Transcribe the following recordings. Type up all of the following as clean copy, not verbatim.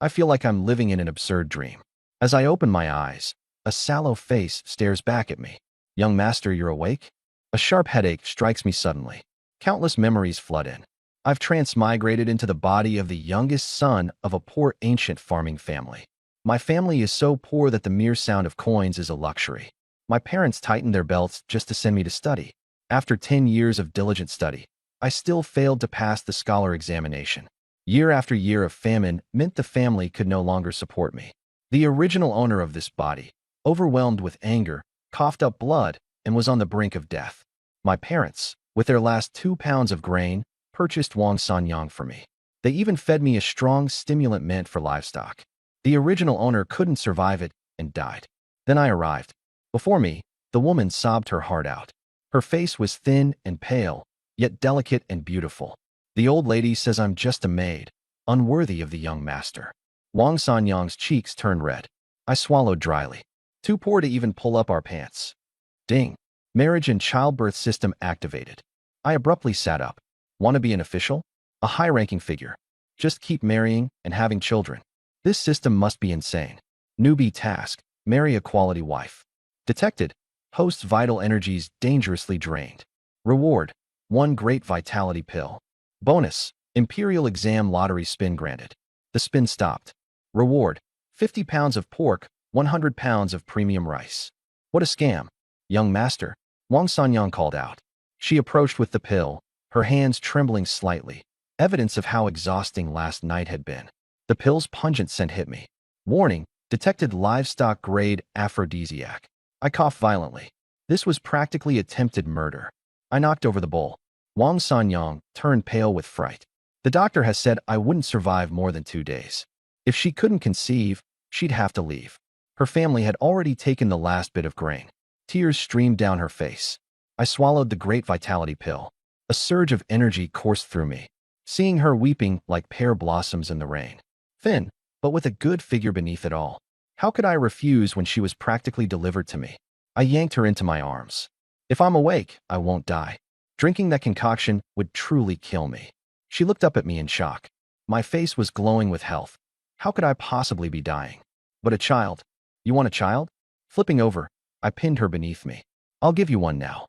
I feel like I'm living in an absurd dream. As I open my eyes, a sallow face stares back at me. Young master, you're awake? A sharp headache strikes me suddenly. Countless memories flood in. I've transmigrated into the body of the youngest son of a poor ancient farming family. My family is so poor that the mere sound of coins is a luxury. My parents tightened their belts just to send me to study. After 10 years of diligent study, I still failed to pass the scholar examination. Year after year of famine meant the family could no longer support me. The original owner of this body, overwhelmed with anger, coughed up blood and was on the brink of death. My parents, with their last 2 pounds of grain, purchased Wang Sanyang for me. They even fed me a strong stimulant meant for livestock. The original owner couldn't survive it and died. Then I arrived. Before me, the woman sobbed her heart out. Her face was thin and pale, yet delicate and beautiful. The old lady says I'm just a maid, unworthy of the young master. Wang Sanyang's cheeks turned red. I swallowed dryly. Too poor to even pull up our pants. Ding. Marriage and childbirth system activated. I abruptly sat up. Want to be an official? A high-ranking figure. Just keep marrying and having children. This system must be insane. Newbie task. Marry a quality wife. Detected. Host's vital energies dangerously drained. Reward. 1 great vitality pill. Bonus. Imperial exam lottery spin granted. The spin stopped. Reward. 50 pounds of pork, 100 pounds of premium rice. What a scam. Young master, Wang Sanyang called out. She approached with the pill, her hands trembling slightly, evidence of how exhausting last night had been. The pill's pungent scent hit me. Warning, detected livestock-grade aphrodisiac. I coughed violently. This was practically attempted murder. I knocked over the bowl. Wang Sanyang turned pale with fright. The doctor has said I wouldn't survive more than 2 days. If she couldn't conceive, she'd have to leave. Her family had already taken the last bit of grain. Tears streamed down her face. I swallowed the great vitality pill. A surge of energy coursed through me, seeing her weeping like pear blossoms in the rain. Thin, but with a good figure beneath it all. How could I refuse when she was practically delivered to me? I yanked her into my arms. If I'm awake, I won't die. Drinking that concoction would truly kill me. She looked up at me in shock. My face was glowing with health. How could I possibly be dying? But a child. You want a child? Flipping over, I pinned her beneath me. I'll give you one now.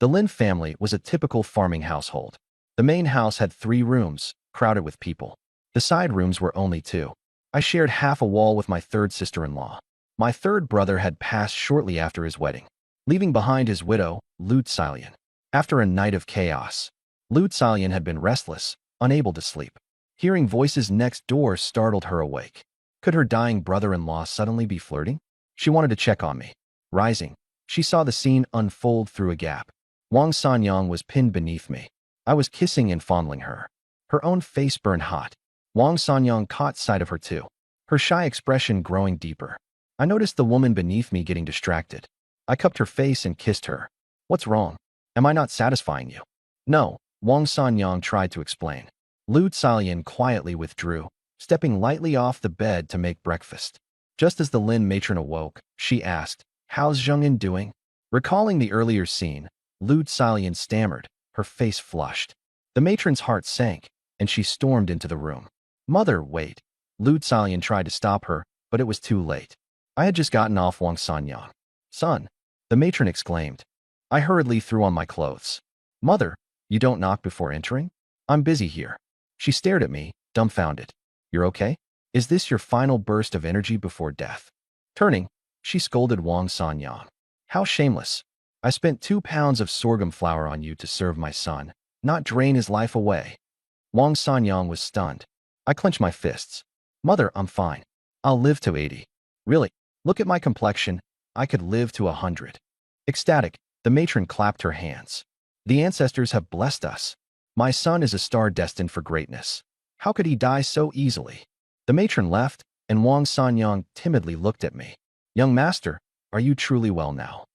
The Lin family was a typical farming household. The main house had 3 rooms, crowded with people. The side rooms were only 2. I shared half a wall with my 3rd sister-in-law. My 3rd brother had passed shortly after his wedding, leaving behind his widow, Lu Tsilian. After a night of chaos, Lu Tsilian had been restless, unable to sleep. Hearing voices next door startled her awake. Could her dying brother-in-law suddenly be flirting? She wanted to check on me. Rising, she saw the scene unfold through a gap. Wang Sanyang was pinned beneath me. I was kissing and fondling her. Her own face burned hot. Wang Sanyang caught sight of her too, her shy expression growing deeper. I noticed the woman beneath me getting distracted. I cupped her face and kissed her. What's wrong? Am I not satisfying you? No, Wang Sanyang tried to explain. Lu Tsilian quietly withdrew, stepping lightly off the bed to make breakfast. Just as the Lin matron awoke, she asked, "How's Zhengin doing?" Recalling the earlier scene, Lu Tsilian stammered, her face flushed. The matron's heart sank, and she stormed into the room. "Mother, wait." Lu Tsilian tried to stop her, but it was too late. I had just gotten off Wang Sanyang. "Son," the matron exclaimed. I hurriedly threw on my clothes. "Mother, you don't knock before entering? I'm busy here." She stared at me, dumbfounded. "You're okay? Is this your final burst of energy before death?" Turning, she scolded Wang Sanyang. "How shameless. I spent 2 pounds of sorghum flour on you to serve my son, not drain his life away." Wang Sanyang was stunned. I clenched my fists. "Mother, I'm fine. I'll live to 80. Really, look at my complexion. I could live to 100. Ecstatic, the matron clapped her hands. "The ancestors have blessed us. My son is a star destined for greatness. How could he die so easily?" The matron left, and Wang Sanyang timidly looked at me. "Young master, are you truly well now?"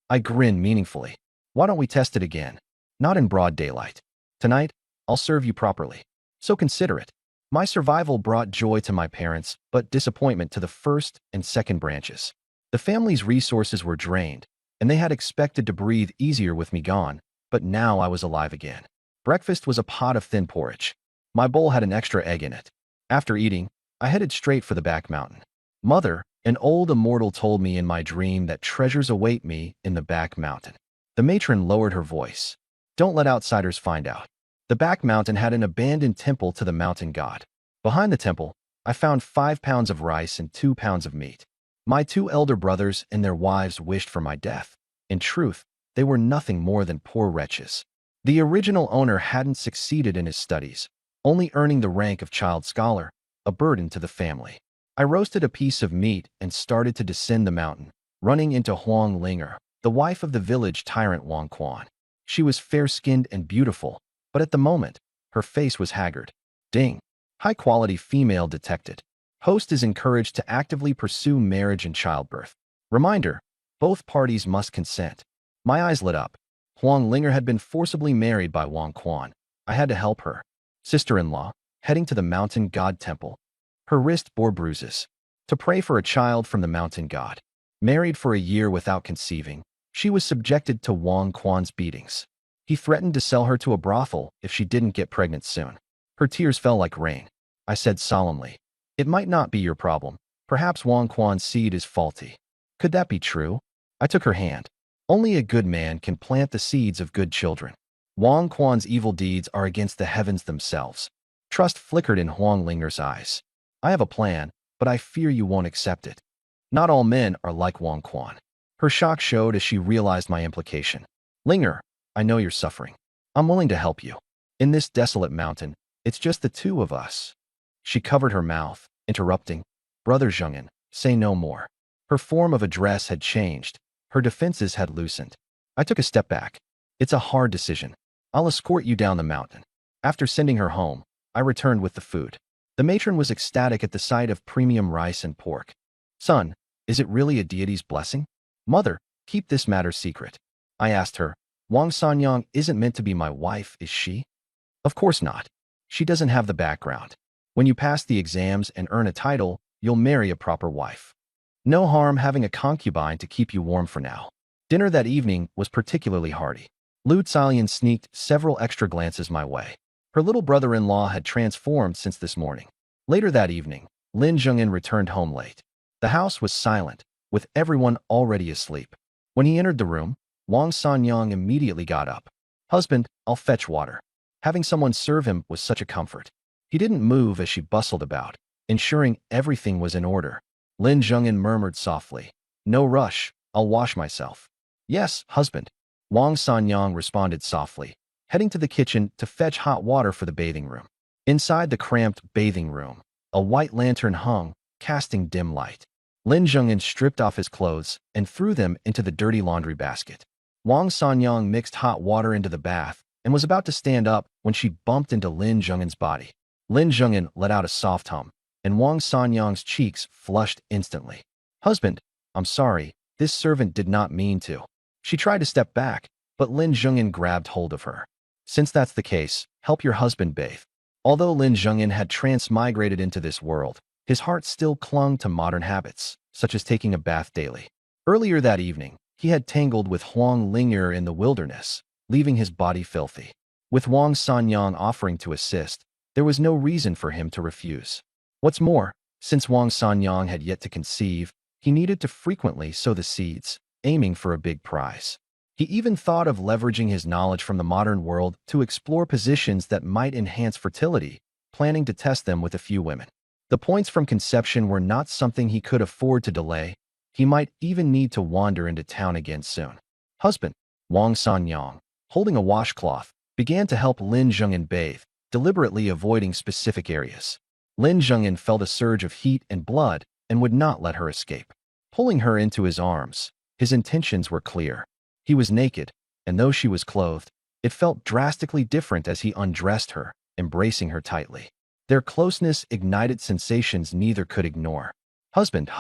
I grinned meaningfully. "Why don't we test it again? Not in broad daylight. Tonight, I'll serve you properly. So considerate." My survival brought joy to my parents, but disappointment to the 1st and 2nd branches. The family's resources were drained, and they had expected to breathe easier with me gone, but now I was alive again. Breakfast was a pot of thin porridge. My bowl had an extra egg in it. After eating, I headed straight for the back mountain. Mother, an old immortal told me in my dream that treasures await me in the back mountain. The matron lowered her voice. Don't let outsiders find out. The back mountain had an abandoned temple to the mountain god. Behind the temple, I found 5 pounds of rice and 2 pounds of meat. My 2 elder brothers and their wives wished for my death. In truth, they were nothing more than poor wretches. The original owner hadn't succeeded in his studies, only earning the rank of child scholar, a burden to the family. I roasted a piece of meat and started to descend the mountain, running into Huang Linger, the wife of the village tyrant Wang Quan. She was fair-skinned and beautiful, but at the moment, her face was haggard. Ding. High-quality female detected. Host is encouraged to actively pursue marriage and childbirth. Reminder, both parties must consent. My eyes lit up. Huang Linger had been forcibly married by Wang Quan. I had to help her. Sister-in-law, heading to the mountain god temple. Her wrist bore bruises. To pray for a child from the mountain god. Married for a year without conceiving, she was subjected to Wang Quan's beatings. He threatened to sell her to a brothel if she didn't get pregnant soon. Her tears fell like rain. I said solemnly, "It might not be your problem. Perhaps Wang Quan's seed is faulty." Could that be true? I took her hand. Only a good man can plant the seeds of good children. Wang Quan's evil deeds are against the heavens themselves. Trust flickered in Huang Linger's eyes. I have a plan, but I fear you won't accept it. Not all men are like Wang Quan. Her shock showed as she realized my implication. Linger, I know you're suffering. I'm willing to help you. In this desolate mountain, it's just the two of us. She covered her mouth, interrupting. Brother Zhengin, say no more. Her form of address had changed. Her defenses had loosened. I took a step back. It's a hard decision. I'll escort you down the mountain. After sending her home, I returned with the food. The matron was ecstatic at the sight of premium rice and pork. Son, is it really a deity's blessing? Mother, keep this matter secret. I asked her. Wang Sanyang isn't meant to be my wife, is she? Of course not. She doesn't have the background. When you pass the exams and earn a title, you'll marry a proper wife. No harm having a concubine to keep you warm for now. Dinner that evening was particularly hearty. Lu Tsalian sneaked several extra glances my way. Her little brother-in-law had transformed since this morning. Later that evening, Lin Zhengin returned home late. The house was silent, with everyone already asleep. When he entered the room, Wang Sanyang immediately got up. Husband, I'll fetch water. Having someone serve him was such a comfort. He didn't move as she bustled about, ensuring everything was in order. Lin Zhengin murmured softly, "No rush, I'll wash myself." "Yes, husband." Wang Sanyang responded softly, heading to the kitchen to fetch hot water for the bathing room. Inside the cramped bathing room, a white lantern hung, casting dim light. Lin Zhengin stripped off his clothes and threw them into the dirty laundry basket. Wang Sanyang mixed hot water into the bath and was about to stand up when she bumped into Lin Zhengin's body. Lin Zhengin let out a soft hum, and Wang Sanyang's cheeks flushed instantly. "Husband, I'm sorry, this servant did not mean to." She tried to step back, but Lin Zhengin grabbed hold of her. "Since that's the case, help your husband bathe." Although Lin Zhengin had transmigrated into this world, his heart still clung to modern habits, such as taking a bath daily. Earlier that evening, he had tangled with Huang Linger in the wilderness, leaving his body filthy. With Wang Sanyang offering to assist, there was no reason for him to refuse. What's more, since Wang Sanyang had yet to conceive, he needed to frequently sow the seeds, aiming for a big prize. He even thought of leveraging his knowledge from the modern world to explore positions that might enhance fertility, planning to test them with a few women. The points from conception were not something he could afford to delay. He might even need to wander into town again soon. Husband, Wang Sanyang, holding a washcloth, began to help Lin Zhengin bathe, deliberately avoiding specific areas. Lin Zhengin felt a surge of heat and blood and would not let her escape. Pulling her into his arms, his intentions were clear. He was naked, and though she was clothed, it felt drastically different as he undressed her, embracing her tightly. Their closeness ignited sensations neither could ignore. Husband,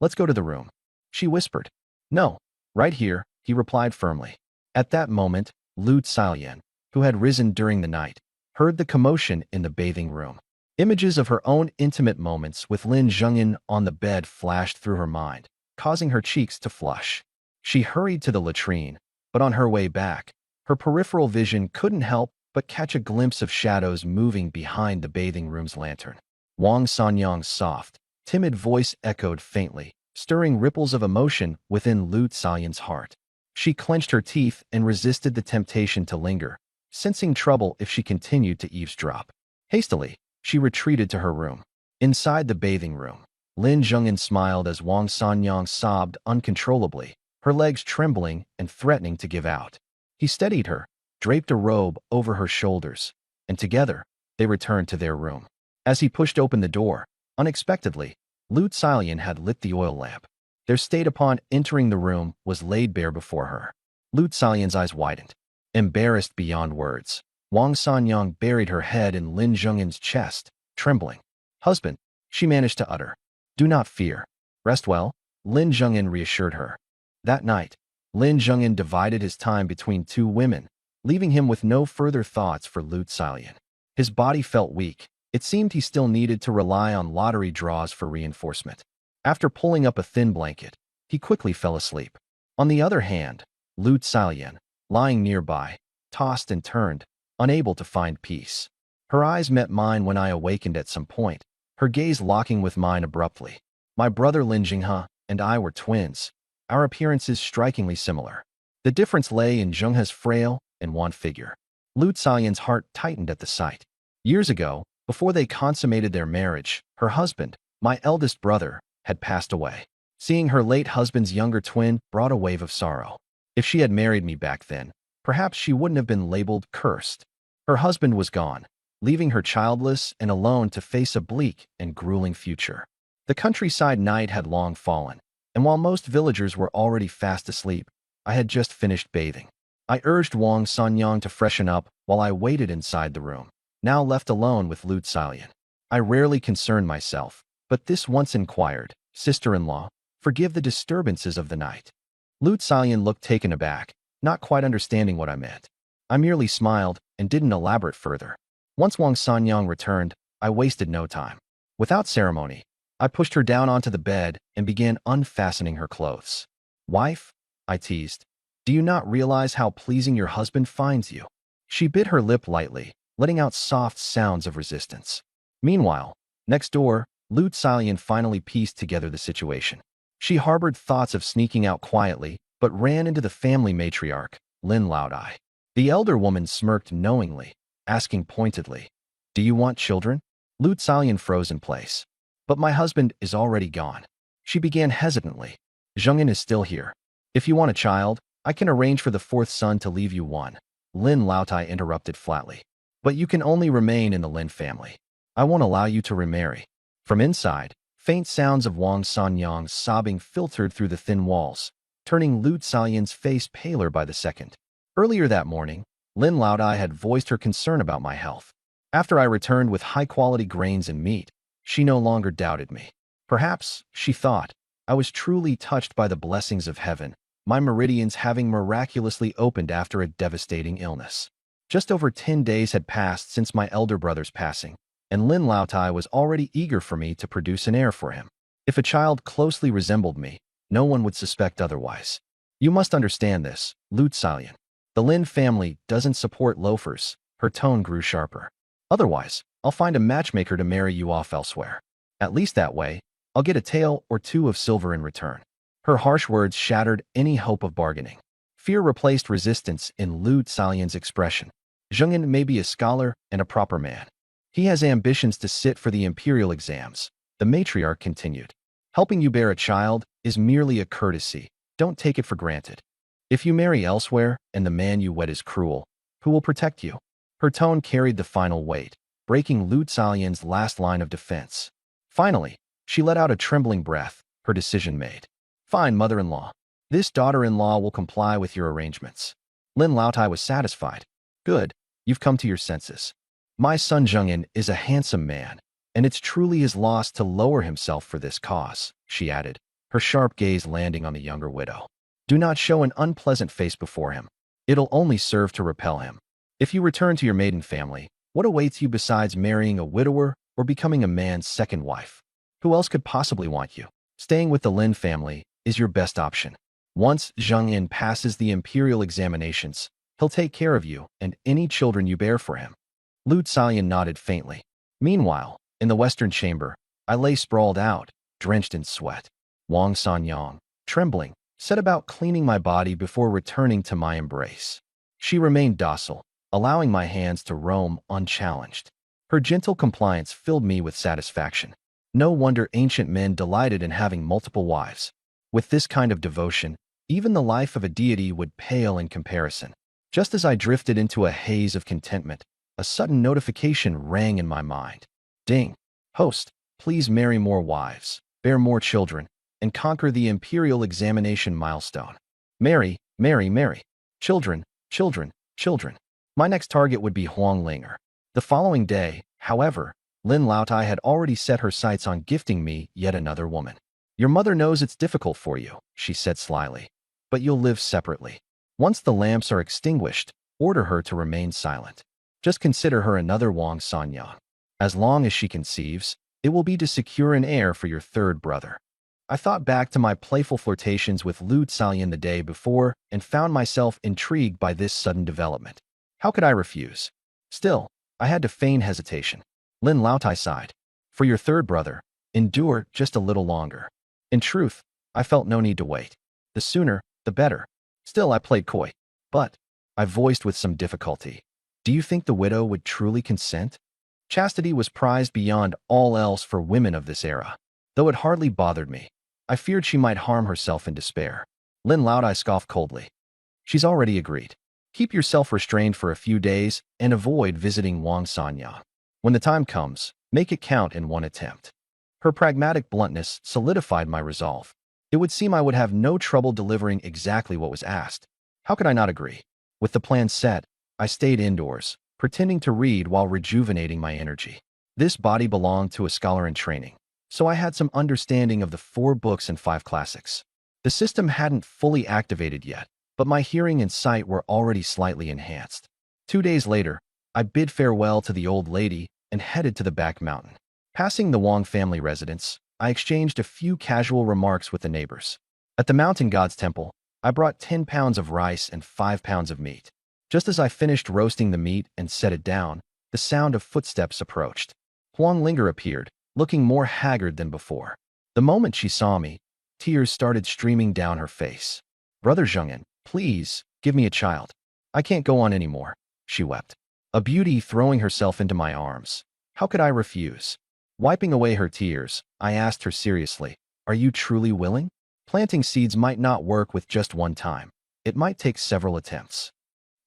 let's go to the room," she whispered. "No, right here," he replied firmly. At that moment, Lu Tsalian, who had risen during the night, heard the commotion in the bathing room. Images of her own intimate moments with Lin Zhengin on the bed flashed through her mind, causing her cheeks to flush. She hurried to the latrine, but on her way back, her peripheral vision couldn't help but catch a glimpse of shadows moving behind the bathing room's lantern. Wang Sanyang's soft, timid voice echoed faintly, stirring ripples of emotion within Lu Xiaoyan's heart. She clenched her teeth and resisted the temptation to linger, sensing trouble if she continued to eavesdrop. Hastily, she retreated to her room. Inside the bathing room, Lin Zhengyan smiled as Wang Sanyang sobbed uncontrollably, her legs trembling and threatening to give out. He steadied her, draped a robe over her shoulders, and together, they returned to their room. As he pushed open the door, unexpectedly, Lu Xiaoyan had lit the oil lamp. Their state upon entering the room was laid bare before her. Lu Xiaoyan's eyes widened. Embarrassed beyond words, Wang Sanyang buried her head in Lin Zhengyan's chest, trembling. "Husband," she managed to utter. "Do not fear. Rest well," Lin Zhengyan reassured her. That night, Lin Zhengyan divided his time between two women, leaving him with no further thoughts for Lu Xiaoyan. His body felt weak. It seemed he still needed to rely on lottery draws for reinforcement. After pulling up a thin blanket, he quickly fell asleep. On the other hand, Lu Xiaoyan, lying nearby, tossed and turned, unable to find peace. Her eyes met mine when I awakened at some point, her gaze locking with mine abruptly. My brother Lin Jinghe and I were twins, our appearances strikingly similar. The difference lay in Zhenghe's frail and wan figure. Lu Xiaoyan's heart tightened at the sight. Years ago, before they consummated their marriage, her husband, my eldest brother, had passed away. Seeing her late husband's younger twin brought a wave of sorrow. If she had married me back then, perhaps she wouldn't have been labeled cursed. Her husband was gone, leaving her childless and alone to face a bleak and grueling future. The countryside night had long fallen, and while most villagers were already fast asleep, I had just finished bathing. I urged Wang Sanyang to freshen up while I waited inside the room, now left alone with Lu Xiaoyan. I rarely concerned myself, but this once inquired, "Sister-in-law, forgive the disturbances of the night." Lu Xiaoyan looked taken aback, not quite understanding what I meant. I merely smiled and didn't elaborate further. Once Wang Sanyang returned, I wasted no time. Without ceremony, I pushed her down onto the bed and began unfastening her clothes. "Wife," I teased, "do you not realize how pleasing your husband finds you?" She bit her lip lightly, letting out soft sounds of resistance. Meanwhile, next door, Lu Xiaoyan finally pieced together the situation. She harbored thoughts of sneaking out quietly, but ran into the family matriarch, Lin Laodai. The elder woman smirked knowingly, asking pointedly, "Do you want children?" Lu Xiaoyan froze in place. "But my husband is already gone." She began hesitantly. "Zhengyan is still here. If you want a child, I can arrange for the fourth son to leave you one," Lin Laotai interrupted flatly. "But you can only remain in the Lin family. I won't allow you to remarry." From inside, faint sounds of Wang Sanyang's sobbing filtered through the thin walls, turning Lu Xiaoyan's face paler by the second. Earlier that morning, Lin Laodai had voiced her concern about my health. After I returned with high-quality grains and meat, she no longer doubted me. Perhaps, she thought, I was truly touched by the blessings of heaven, my meridians having miraculously opened after a devastating illness. Just over 10 days had passed since my elder brother's passing, and Lin Laotai was already eager for me to produce an heir for him. If a child closely resembled me, no one would suspect otherwise. "You must understand this, Lu Xiaoyan. The Lin family doesn't support loafers." Her tone grew sharper. "Otherwise, I'll find a matchmaker to marry you off elsewhere. At least that way, I'll get a tael or two of silver in return." Her harsh words shattered any hope of bargaining. Fear replaced resistance in Lu Xiaoyan's expression. "Zhengyan may be a scholar and a proper man. He has ambitions to sit for the imperial exams," the matriarch continued. "Helping you bear a child is merely a courtesy. Don't take it for granted. If you marry elsewhere and the man you wed is cruel, who will protect you?" Her tone carried the final weight, breaking Lu Xiaoyan's last line of defense. Finally, she let out a trembling breath, her decision made. "Fine, mother-in-law. This daughter-in-law will comply with your arrangements." Lin Laotai was satisfied. "Good, you've come to your senses. My son Zhengyan is a handsome man, and it's truly his loss to lower himself for this cause," she added, her sharp gaze landing on the younger widow. "Do not show an unpleasant face before him. It'll only serve to repel him. If you return to your maiden family, what awaits you besides marrying a widower or becoming a man's second wife? Who else could possibly want you? Staying with the Lin family is your best option. Once Zhengyan passes the imperial examinations, he'll take care of you and any children you bear for him." Lu Xiaoyan nodded faintly. Meanwhile, In the western chamber, I lay sprawled out, drenched in sweat. Wang Sanyang, trembling, set about cleaning my body before returning to my embrace. She remained docile, allowing my hands to roam unchallenged. Her gentle compliance filled me with satisfaction. No wonder ancient men delighted in having multiple wives. With this kind of devotion, even the life of a deity would pale in comparison. Just as I drifted into a haze of contentment, a sudden notification rang in my mind. Ding! Host, please marry more wives, bear more children, and conquer the imperial examination milestone. Marry, marry, marry. Children, children, children. My next target would be Huang Linger. The following day, however, Lin Laotai had already set her sights on gifting me yet another woman. Your mother knows it's difficult for you, she said slyly, but you'll live separately. Once the lamps are extinguished, order her to remain silent. Just consider her another Wang Sanyang. As long as she conceives, it will be to secure an heir for your third brother. I thought back to my playful flirtations with Lu Xiaoyan the day before and found myself intrigued by this sudden development. How could I refuse? Still, I had to feign hesitation. Lin Laotai sighed. For your third brother, endure just a little longer. In truth, I felt no need to wait. The sooner, the better. Still, I played coy. But, I voiced with some difficulty, do you think the widow would truly consent? Chastity was prized beyond all else for women of this era. Though it hardly bothered me, I feared she might harm herself in despair. Lin Laotai scoffed coldly. She's already agreed. Keep yourself restrained for a few days and avoid visiting Wang Sanyang. When the time comes, make it count in one attempt. Her pragmatic bluntness solidified my resolve. It would seem I would have no trouble delivering exactly what was asked. How could I not agree? With the plan set, I stayed indoors, pretending to read while rejuvenating my energy. This body belonged to a scholar in training, so I had some understanding of the 4 books and 5 classics. The system hadn't fully activated yet, but my hearing and sight were already slightly enhanced. 2 days later, I bid farewell to the old lady and headed to the back mountain. Passing the Wang family residence, I exchanged a few casual remarks with the neighbors. At the mountain god's temple, I brought 10 pounds of rice and 5 pounds of meat. Just as I finished roasting the meat and set it down, the sound of footsteps approached. Huang Linger appeared, looking more haggard than before. The moment she saw me, tears started streaming down her face. Brother Zhengyan, please, give me a child. I can't go on anymore, she wept. A beauty throwing herself into my arms. How could I refuse? Wiping away her tears, I asked her seriously, are you truly willing? Planting seeds might not work with just one time. It might take several attempts.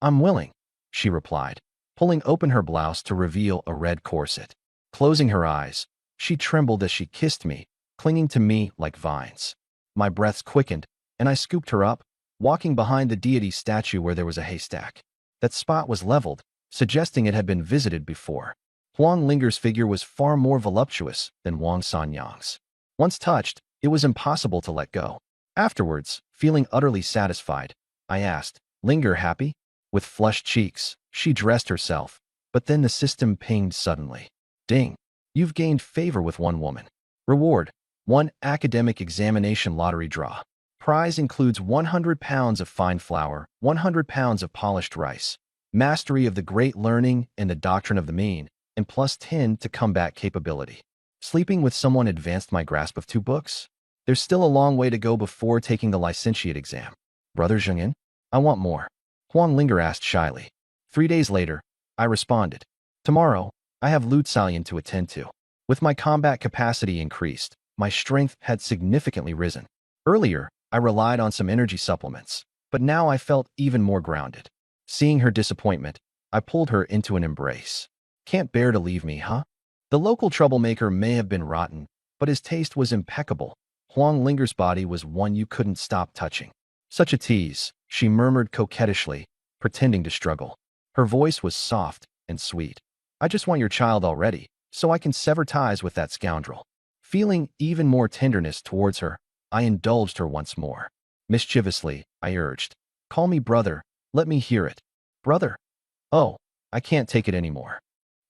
I'm willing, she replied, pulling open her blouse to reveal a red corset. Closing her eyes, she trembled as she kissed me, clinging to me like vines. My breaths quickened, and I scooped her up, walking behind the deity statue where there was a haystack. That spot was leveled, suggesting it had been visited before. Huang Linger's figure was far more voluptuous than Wang Sanyang's. Once touched, it was impossible to let go. Afterwards, feeling utterly satisfied, I asked, Linger happy? With flushed cheeks, she dressed herself, but then the system pinged suddenly. Ding! You've gained favor with one woman. Reward: 1 academic examination lottery draw. Prize includes 100 pounds of fine flour, 100 pounds of polished rice, mastery of the great learning and the doctrine of the mean, and plus 10 to combat capability. Sleeping with someone advanced my grasp of 2 books. There's still a long way to go before taking the licentiate exam. Brother Zhengyan, I want more. Huang Linger asked shyly. 3 days later, I responded. Tomorrow, I have Lu Xiaoyan to attend to. With my combat capacity increased, my strength had significantly risen. Earlier, I relied on some energy supplements, but now I felt even more grounded. Seeing her disappointment, I pulled her into an embrace. Can't bear to leave me, huh? The local troublemaker may have been rotten, but his taste was impeccable. Huang Linger's body was one you couldn't stop touching. Such a tease, she murmured coquettishly, pretending to struggle. Her voice was soft and sweet. I just want your child already, so I can sever ties with that scoundrel. Feeling even more tenderness towards her, I indulged her once more. Mischievously, I urged, call me brother, let me hear it. Brother? Oh, I can't take it anymore.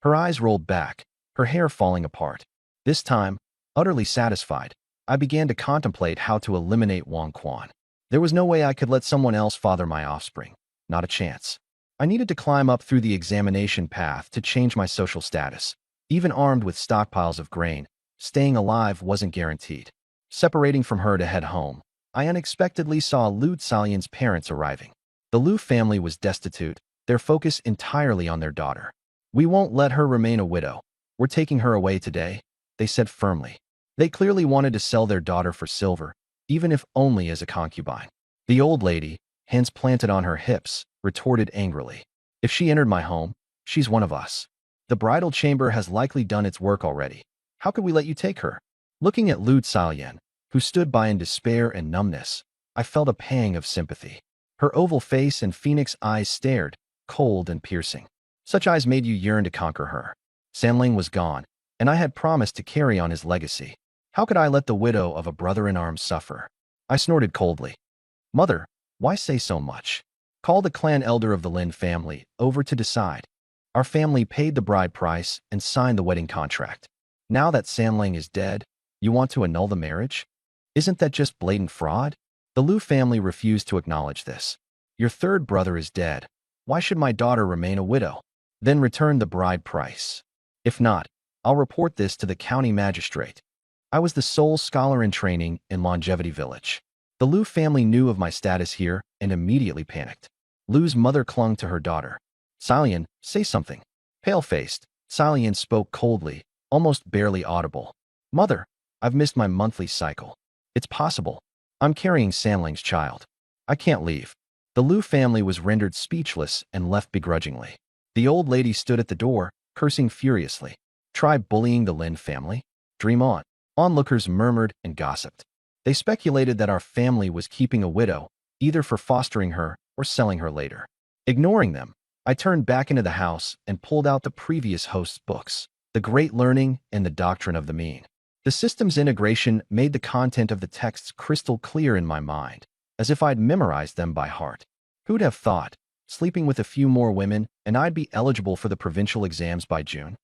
Her eyes rolled back, her hair falling apart. This time, utterly satisfied, I began to contemplate how to eliminate Wang Quan. There was no way I could let someone else father my offspring. Not a chance. I needed to climb up through the examination path to change my social status. Even armed with stockpiles of grain, staying alive wasn't guaranteed. Separating from her to head home, I unexpectedly saw Lu Zalian's parents arriving. The Lu family was destitute, their focus entirely on their daughter. "We won't let her remain a widow. We're taking her away today," they said firmly. They clearly wanted to sell their daughter for silver, even if only as a concubine. The old lady, hands planted on her hips, retorted angrily. "If she entered my home, she's one of us. The bridal chamber has likely done its work already. How could we let you take her?" Looking at Lu Zalian, who stood by in despair and numbness, I felt a pang of sympathy. Her oval face and phoenix eyes stared, cold and piercing. Such eyes made you yearn to conquer her. Sanling was gone, and I had promised to carry on his legacy. How could I let the widow of a brother-in-arms suffer? I snorted coldly. "Mother, why say so much? Call the clan elder of the Lin family over to decide. Our family paid the bride price and signed the wedding contract. Now that Sanling is dead, you want to annul the marriage? Isn't that just blatant fraud?" The Lu family refused to acknowledge this. "Your third brother is dead. Why should my daughter remain a widow? Then return the bride price. If not, I'll report this to the county magistrate." I was the sole scholar in training in Longevity Village. The Lu family knew of my status here and immediately panicked. Lu's mother clung to her daughter. "Zalian, say something." Pale-faced, Zalian spoke coldly, almost barely audible. "Mother, I've missed my monthly cycle. It's possible. I'm carrying Sanling's child. I can't leave." The Lu family was rendered speechless and left begrudgingly. The old lady stood at the door, cursing furiously. Try bullying the Lin family? Dream on. Onlookers murmured and gossiped. They speculated that our family was keeping a widow, either for fostering her or selling her later. Ignoring them, I turned back into the house and pulled out the previous host's books, The Great Learning and The Doctrine of the Mean. The system's integration made the content of the texts crystal clear in my mind, as if I'd memorized them by heart. Who'd have thought, sleeping with a few more women, and I'd be eligible for the provincial exams by June?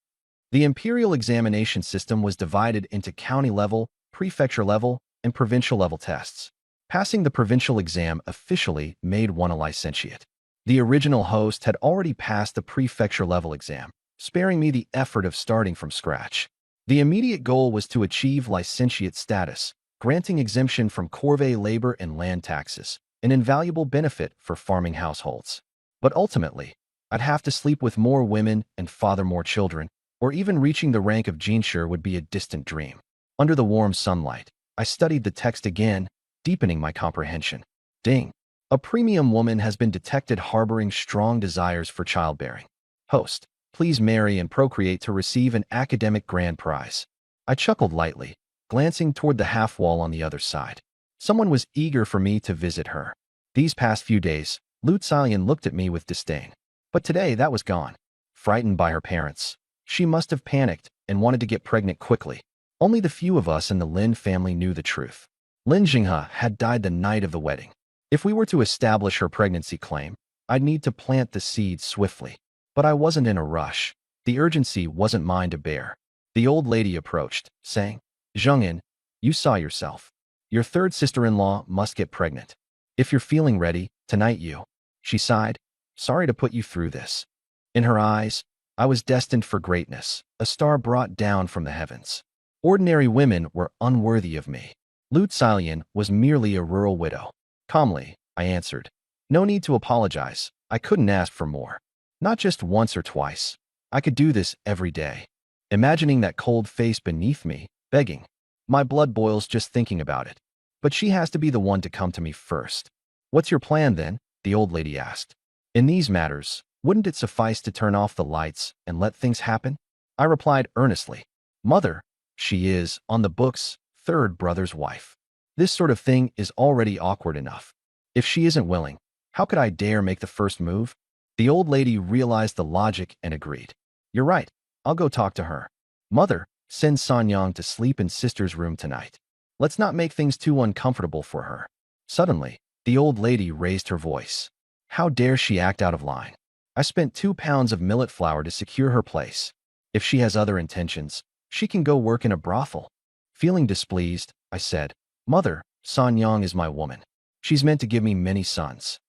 The imperial examination system was divided into county-level, prefecture-level, and provincial-level tests. Passing the provincial exam officially made one a licentiate. The original host had already passed the prefecture-level exam, sparing me the effort of starting from scratch. The immediate goal was to achieve licentiate status, granting exemption from corvée labor and land taxes, an invaluable benefit for farming households. But ultimately, I'd have to sleep with more women and father more children, or even reaching the rank of Jinshur would be a distant dream. Under the warm sunlight, I studied the text again, deepening my comprehension. Ding! A premium woman has been detected harboring strong desires for childbearing. Host, please marry and procreate to receive an academic grand prize. I chuckled lightly, glancing toward the half-wall on the other side. Someone was eager for me to visit her. These past few days, Lu Zalian looked at me with disdain. But today that was gone. Frightened by her parents, she must have panicked and wanted to get pregnant quickly. Only the few of us in the Lin family knew the truth. Lin Jinghe had died the night of the wedding. If we were to establish her pregnancy claim, I'd need to plant the seed swiftly. But I wasn't in a rush. The urgency wasn't mine to bear. The old lady approached, saying, "Zhengyan, you saw yourself. Your third sister-in-law must get pregnant. If you're feeling ready, tonight you." She sighed. "Sorry to put you through this." In her eyes, I was destined for greatness, a star brought down from the heavens. Ordinary women were unworthy of me. Lu Zalian was merely a rural widow. Calmly, I answered. "No need to apologize. I couldn't ask for more. Not just once or twice. I could do this every day." Imagining that cold face beneath me, begging. My blood boils just thinking about it. But she has to be the one to come to me first. "What's your plan then?" the old lady asked. "In these matters, wouldn't it suffice to turn off the lights and let things happen?" I replied earnestly. "Mother, she is, on the books, third brother's wife. This sort of thing is already awkward enough. If she isn't willing, how could I dare make the first move?" The old lady realized the logic and agreed. "You're right. I'll go talk to her. Mother, send Sanyang to sleep in sister's room tonight. Let's not make things too uncomfortable for her." Suddenly, the old lady raised her voice. How dare she act out of line? I spent 2 pounds of millet flour to secure her place. If she has other intentions, she can go work in a brothel. Feeling displeased, I said, "Mother, Sanyang is my woman. She's meant to give me many sons.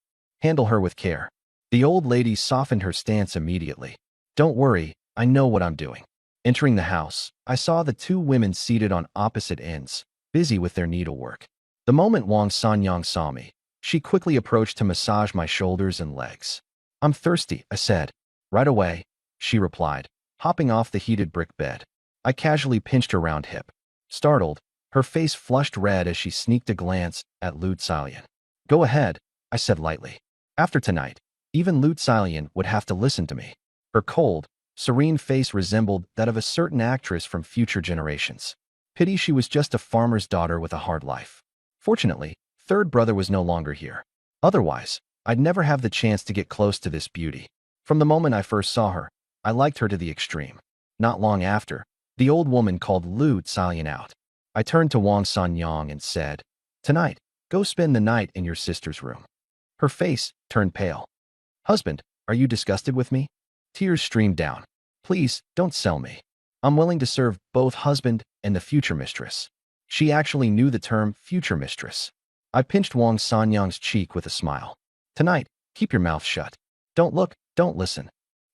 Handle her with care." The old lady softened her stance immediately. "Don't worry, I know what I'm doing. Entering the house, I saw the two women seated on opposite ends, busy with their needlework. The moment Wang Sanyang saw me, she quickly approached to massage my shoulders and legs. "I'm thirsty," I said. "Right away," she replied, hopping off the heated brick bed. I casually pinched her round hip. Startled, her face flushed red as she sneaked a glance at Lu Xiaolian. "Go ahead," I said lightly. After tonight, even Lu Xiaolian would have to listen to me. Her cold, serene face resembled that of a certain actress from future generations. Pity she was just a farmer's daughter with a hard life. Fortunately, third brother was no longer here. Otherwise, I'd never have the chance to get close to this beauty. From the moment I first saw her, I liked her to the extreme. Not long after, the old woman called Lu Xiaolian out. I turned to Wang Sanyang and said, "Tonight, go spend the night in your sister's room." Her face turned pale. "Husband, are you disgusted with me?" Tears streamed down. "Please, don't sell me. I'm willing to serve both husband and the future mistress." She actually knew the term future mistress. I pinched Wang Sanyang's cheek with a smile. "Tonight, keep your mouth shut. Don't look, don't listen.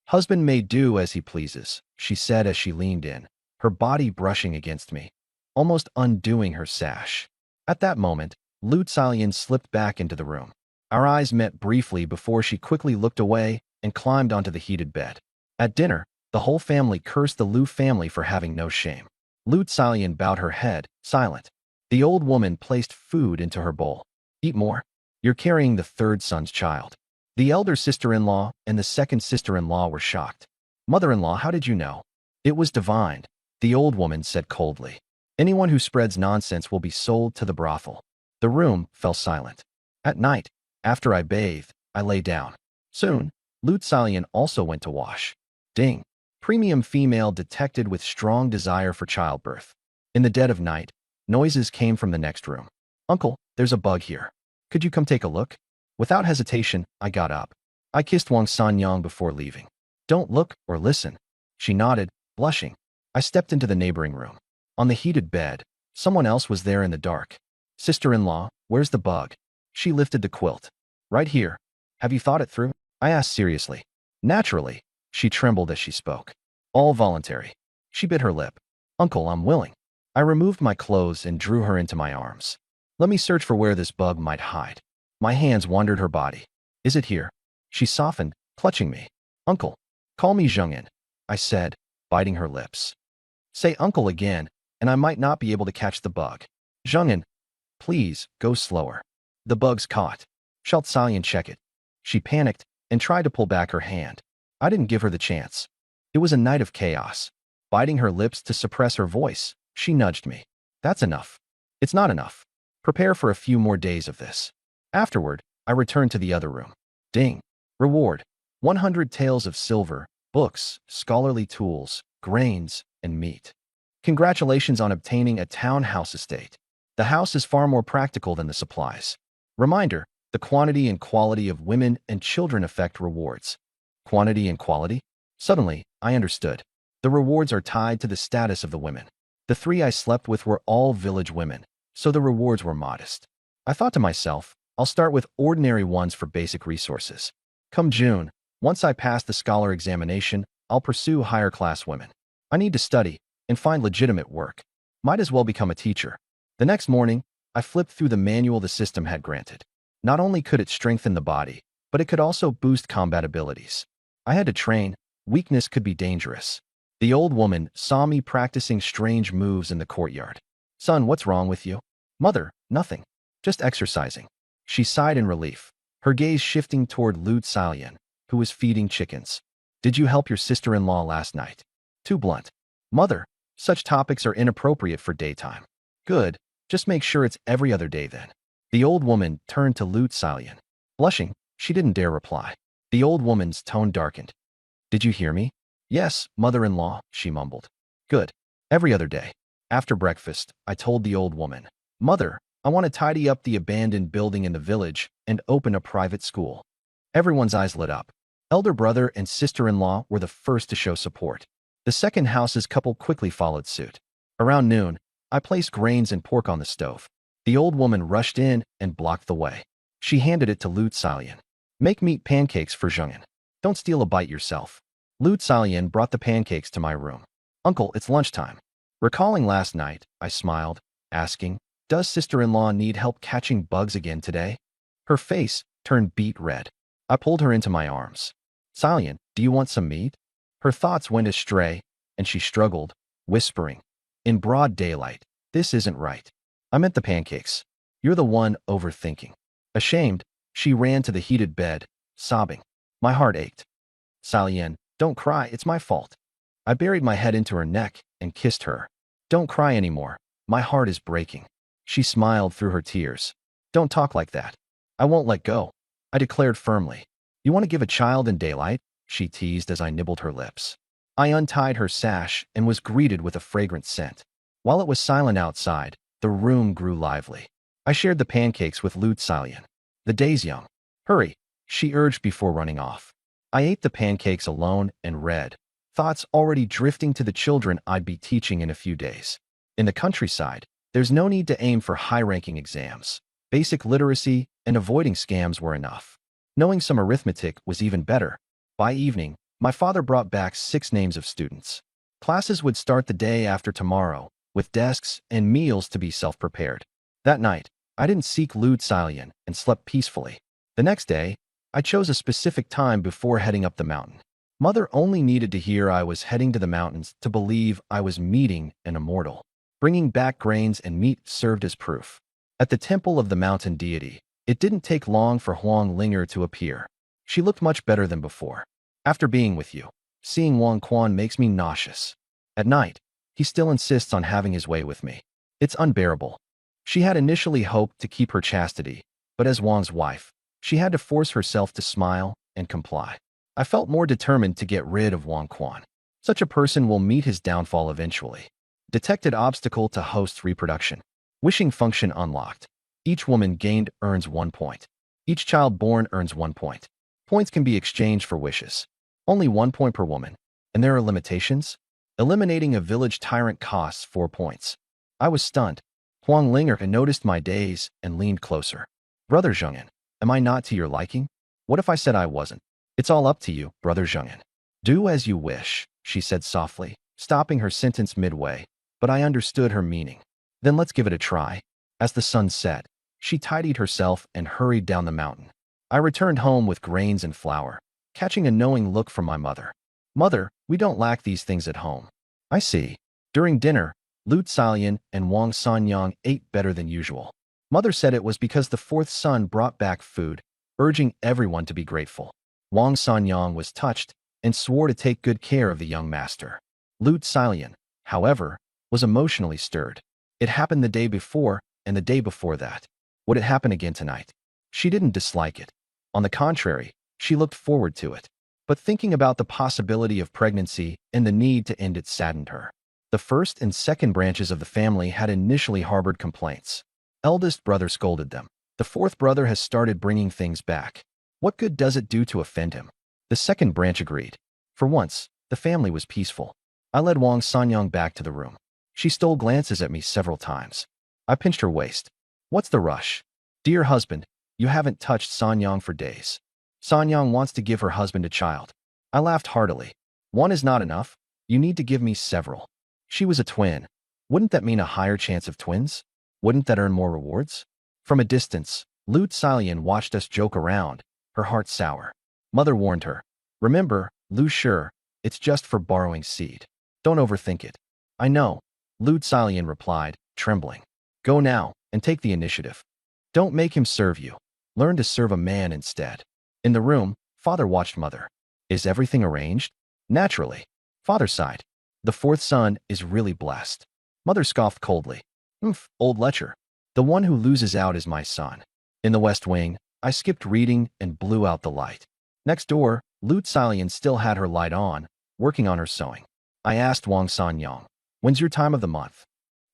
Husband may do as he pleases," she said as she leaned in, her body brushing against me, almost undoing her sash. At that moment, Lu Xiaolian slipped back into the room. Our eyes met briefly before she quickly looked away and climbed onto the heated bed. At dinner, the whole family cursed the Lu family for having no shame. Lu Xiaolian bowed her head, silent. The old woman placed food into her bowl. "Eat more. You're carrying the third son's child." The elder sister-in-law and the second sister-in-law were shocked. "Mother-in-law, how did you know?" "It was divined," the old woman said coldly. "Anyone who spreads nonsense will be sold to the brothel." The room fell silent. At night, after I bathed, I lay down. Soon, Lu Xiaolian also went to wash. Ding. Premium female detected with strong desire for childbirth. In the dead of night, noises came from the next room. "Uncle, there's a bug here. Could you come take a look?" Without hesitation, I got up. I kissed Wang Sanyang before leaving. "Don't look or listen." She nodded, blushing. I stepped into the neighboring room. On the heated bed, someone else was there in the dark. "Sister-in-law, where's the bug?" She lifted the quilt. "Right here. Have you thought it through?" I asked seriously. Naturally, she trembled as she spoke. "All voluntary." She bit her lip. "Uncle, I'm willing." I removed my clothes and drew her into my arms. "Let me search for where this bug might hide." My hands wandered her body. "Is it here?" She softened, clutching me. "Uncle, call me Zhengyan," I said, biting her lips. "Say uncle again, and I might not be able to catch the bug." "Zhengyan, please, go slower. The bug's caught." "Shall Xiaolian check it?" She panicked and tried to pull back her hand. I didn't give her the chance. It was a night of chaos. Biting her lips to suppress her voice, she nudged me. "That's enough." "It's not enough. Prepare for a few more days of this." Afterward, I returned to the other room. Ding. Reward. 100 taels of silver, books, scholarly tools, grains, and meat. Congratulations on obtaining a townhouse estate. The house is far more practical than the supplies. Reminder, the quantity and quality of women and children affect rewards. Quantity and quality? Suddenly, I understood. The rewards are tied to the status of the women. The 3 I slept with were all village women, so the rewards were modest. I thought to myself, I'll start with ordinary ones for basic resources. Come June, once I pass the scholar examination, I'll pursue higher-class women. I need to study and find legitimate work. Might as well become a teacher. The next morning, I flipped through the manual the system had granted. Not only could it strengthen the body, but it could also boost combat abilities. I had to train. Weakness could be dangerous. The old woman saw me practicing strange moves in the courtyard. "Son, what's wrong with you?" "Mother, nothing. Just exercising." She sighed in relief, her gaze shifting toward Lu Xiaolian, who was feeding chickens. "Did you help your sister-in-law last night?" Too blunt. "Mother, such topics are inappropriate for daytime." "Good. Just make sure it's every other day then." The old woman turned to Lu Xiaolian. Blushing, she didn't dare reply. The old woman's tone darkened. "Did you hear me?" "Yes, mother-in-law," she mumbled. "Good. Every other day." After breakfast, I told the old woman, "Mother, I want to tidy up the abandoned building in the village and open a private school." Everyone's eyes lit up. Elder brother and sister-in-law were the first to show support. The second house's couple quickly followed suit. Around noon, I placed grains and pork on the stove. The old woman rushed in and blocked the way. She handed it to Lu Xiaolian. "Make meat pancakes for Zhengyan. Don't steal a bite yourself." Lu Xiaolian brought the pancakes to my room. Uncle, it's lunchtime. Recalling last night, I smiled, asking, does sister-in-law need help catching bugs again today? Her face turned beet red. I pulled her into my arms. Salian, do you want some meat? Her thoughts went astray, and she struggled, whispering, in broad daylight, this isn't right. I meant the pancakes. You're the one overthinking. Ashamed, she ran to the heated bed, sobbing. My heart ached. Salian, don't cry, it's my fault. I buried my head into her neck and kissed her. Don't cry anymore. My heart is breaking. She smiled through her tears. Don't talk like that. I won't let go, I declared firmly. You want to give a child in daylight? She teased as I nibbled her lips. I untied her sash and was greeted with a fragrant scent. While it was silent outside, the room grew lively. I shared the pancakes with Lute Salian. The day's young. Hurry, she urged before running off. I ate the pancakes alone and read, thoughts already drifting to the children I'd be teaching in a few days. In the countryside, there's no need to aim for high-ranking exams. Basic literacy and avoiding scams were enough. Knowing some arithmetic was even better. By evening, my father brought back 6 names of students. Classes would start the day after tomorrow, with desks and meals to be self-prepared. That night, I didn't seek Lute Salian and slept peacefully. The next day, I chose a specific time before heading up the mountain. Mother only needed to hear I was heading to the mountains to believe I was meeting an immortal. Bringing back grains and meat served as proof. At the temple of the mountain deity, it didn't take long for Huang Linger to appear. She looked much better than before. After being with you, seeing Wang Quan makes me nauseous. At night, he still insists on having his way with me. It's unbearable. She had initially hoped to keep her chastity, but as Wang's wife, she had to force herself to smile and comply. I felt more determined to get rid of Wang Quan. Such a person will meet his downfall eventually. Detected obstacle to host reproduction. Wishing function unlocked. Each woman gained earns 1 point. Each child born earns 1 point. Points can be exchanged for wishes. Only 1 point per woman. And there are limitations? Eliminating a village tyrant costs 4 points. I was stunned. Huang Linger had noticed my daze and leaned closer. Brother Zhengyan, am I not to your liking? What if I said I wasn't? It's all up to you, Brother Zhengyan. Do as you wish, she said softly, stopping her sentence midway, but I understood her meaning. Then let's give it a try. As the sun set, she tidied herself and hurried down the mountain. I returned home with grains and flour, catching a knowing look from my mother. Mother, we don't lack these things at home. I see. During dinner, Lute Salian and Wang Sanyang ate better than usual. Mother said it was because the 4th son brought back food, urging everyone to be grateful. Wang Sanyang was touched and swore to take good care of the young master. Lute Salian, however, was emotionally stirred. It happened the day before and the day before that. Would it happen again tonight? She didn't dislike it. On the contrary, she looked forward to it. But thinking about the possibility of pregnancy and the need to end it saddened her. The 1st and 2nd branches of the family had initially harbored complaints. Eldest brother scolded them. The 4th brother has started bringing things back. What good does it do to offend him? The 2nd branch agreed. For once, the family was peaceful. I led Wang Sanyang back to the room. She stole glances at me several times. I pinched her waist. What's the rush? Dear husband, you haven't touched Sanyang for days. Sanyang wants to give her husband a child. I laughed heartily. One is not enough. You need to give me several. She was a twin. Wouldn't that mean a higher chance of twins? Wouldn't that earn more rewards? From a distance, Lute Salian watched us joke around, her heart sour. Mother warned her. Remember, Lu Shi, it's just for borrowing seed. Don't overthink it. I know, Lute Salian replied, trembling. Go now, and take the initiative. Don't make him serve you. Learn to serve a man instead. In the room, father watched mother. Is everything arranged? Naturally. Father sighed. The 4th son is really blessed. Mother scoffed coldly. Old lecher. The one who loses out is my son. In the West Wing, I skipped reading and blew out the light. Next door, Lute Salian still had her light on, working on her sewing. I asked Wang Sanyang, when's your time of the month?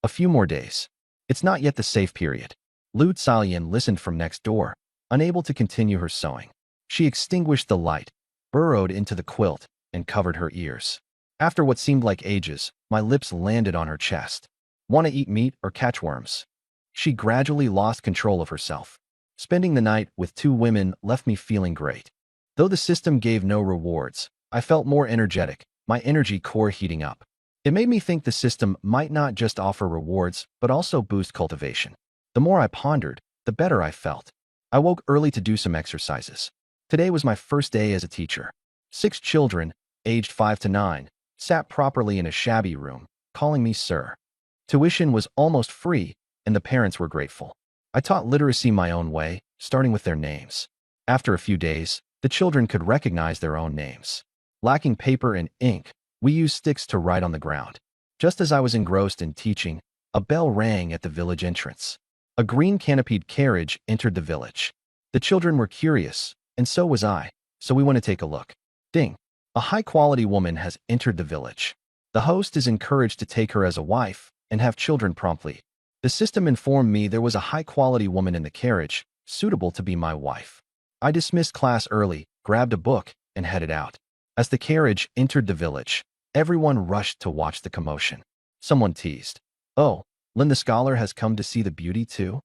A few more days. It's not yet the safe period. Lute Salian listened from next door, unable to continue her sewing. She extinguished the light, burrowed into the quilt, and covered her ears. After what seemed like ages, my lips landed on her chest. Want to eat meat or catch worms? She gradually lost control of herself. Spending the night with 2 women left me feeling great. Though the system gave no rewards, I felt more energetic, my energy core heating up. It made me think the system might not just offer rewards, but also boost cultivation. The more I pondered, the better I felt. I woke early to do some exercises. Today was my first day as a teacher. 6 children, aged 5 to 9, sat properly in a shabby room, calling me sir. Tuition was almost free, and the parents were grateful. I taught literacy my own way, starting with their names. After a few days, the children could recognize their own names. Lacking paper and ink, we used sticks to write on the ground. Just as I was engrossed in teaching, a bell rang at the village entrance. A green canopied carriage entered the village. The children were curious, and so was I, so we went to take a look. Ding! A high-quality woman has entered the village. The host is encouraged to take her as a wife and have children promptly. The system informed me there was a high-quality woman in the carriage, suitable to be my wife. I dismissed class early, grabbed a book, and headed out. As the carriage entered the village, everyone rushed to watch the commotion. Someone teased, "Oh, Lin the scholar has come to see the beauty too?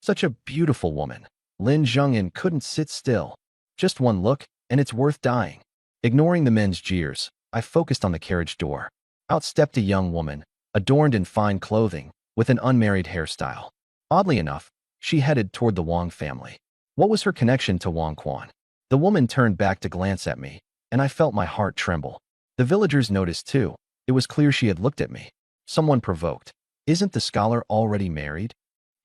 Such a beautiful woman." Lin Zhengyin couldn't sit still. Just one look, and it's worth dying. Ignoring the men's jeers, I focused on the carriage door. Out stepped a young woman, adorned in fine clothing, with an unmarried hairstyle. Oddly enough, she headed toward the Wang family. What was her connection to Wang Quan? The woman turned back to glance at me, and I felt my heart tremble. The villagers noticed too. It was clear she had looked at me. Someone provoked, "Isn't the scholar already married?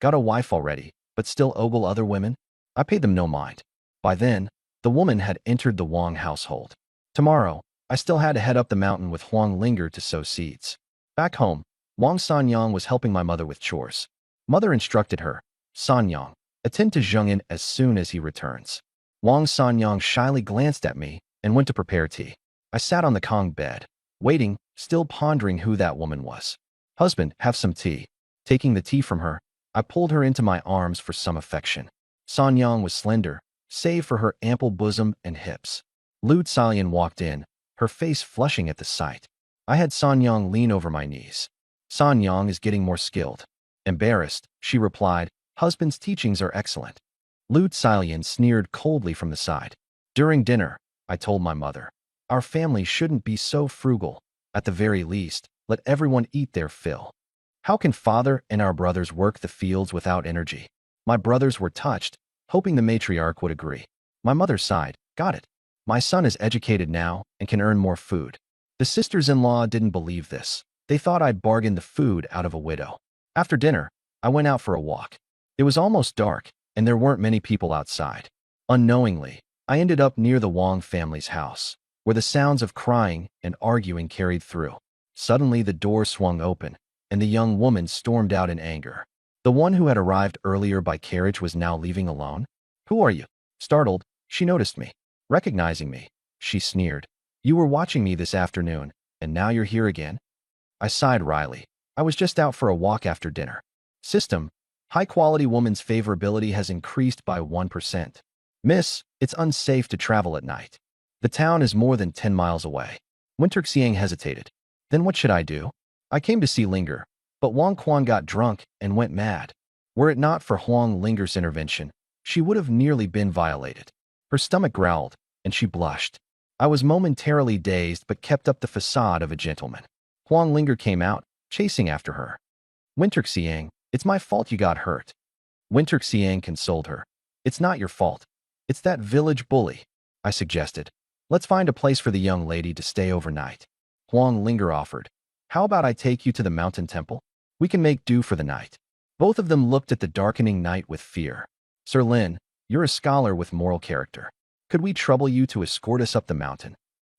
Got a wife already, but still ogle other women?" I paid them no mind. By then, the woman had entered the Wang household. Tomorrow, I still had to head up the mountain with Huang Linger to sow seeds. Back home, Wang Sanyang was helping my mother with chores. Mother instructed her, "Sanyang, attend to Zhengyin as soon as he returns." Wang Sanyang shyly glanced at me and went to prepare tea. I sat on the Kong bed, waiting, still pondering who that woman was. "Husband, have some tea." Taking the tea from her, I pulled her into my arms for some affection. Sanyang was slender, save for her ample bosom and hips. Lu Xiaolian walked in, her face flushing at the sight. I had Sanyang lean over my knees. "Sanyang is getting more skilled." Embarrassed, she replied, "Husband's teachings are excellent." Lu Xiaolian sneered coldly from the side. During dinner, I told my mother, "Our family shouldn't be so frugal. At the very least, let everyone eat their fill. How can father and our brothers work the fields without energy?" My brothers were touched, hoping the matriarch would agree. My mother sighed, "Got it. My son is educated now and can earn more food." The sisters-in-law didn't believe this. They thought I'd bargained the food out of a widow. After dinner, I went out for a walk. It was almost dark, and there weren't many people outside. Unknowingly, I ended up near the Wang family's house, where the sounds of crying and arguing carried through. Suddenly, the door swung open, and the young woman stormed out in anger. The one who had arrived earlier by carriage was now leaving alone. "Who are you?" Startled, she noticed me. Recognizing me, she sneered, "You were watching me this afternoon, and now you're here again?" I sighed wryly. "I was just out for a walk after dinner." System: high-quality woman's favorability has increased by 1%. "Miss, it's unsafe to travel at night. The town is more than 10 miles away." Winter Xiang hesitated. "Then what should I do?" "I came to see Linger, but Wang Quan got drunk and went mad. Were it not for Huang Linger's intervention, she would have nearly been violated." Her stomach growled, and she blushed. I was momentarily dazed but kept up the facade of a gentleman. Huang Linger came out, chasing after her. "Winter Xiang, it's my fault you got hurt." Winter Xiang consoled her. "It's not your fault. It's that village bully," I suggested. "Let's find a place for the young lady to stay overnight." Huang Linger offered. "How about I take you to the mountain temple? We can make do for the night." Both of them looked at the darkening night with fear. "Sir Lin, you're a scholar with moral character. Could we trouble you to escort us up the mountain?"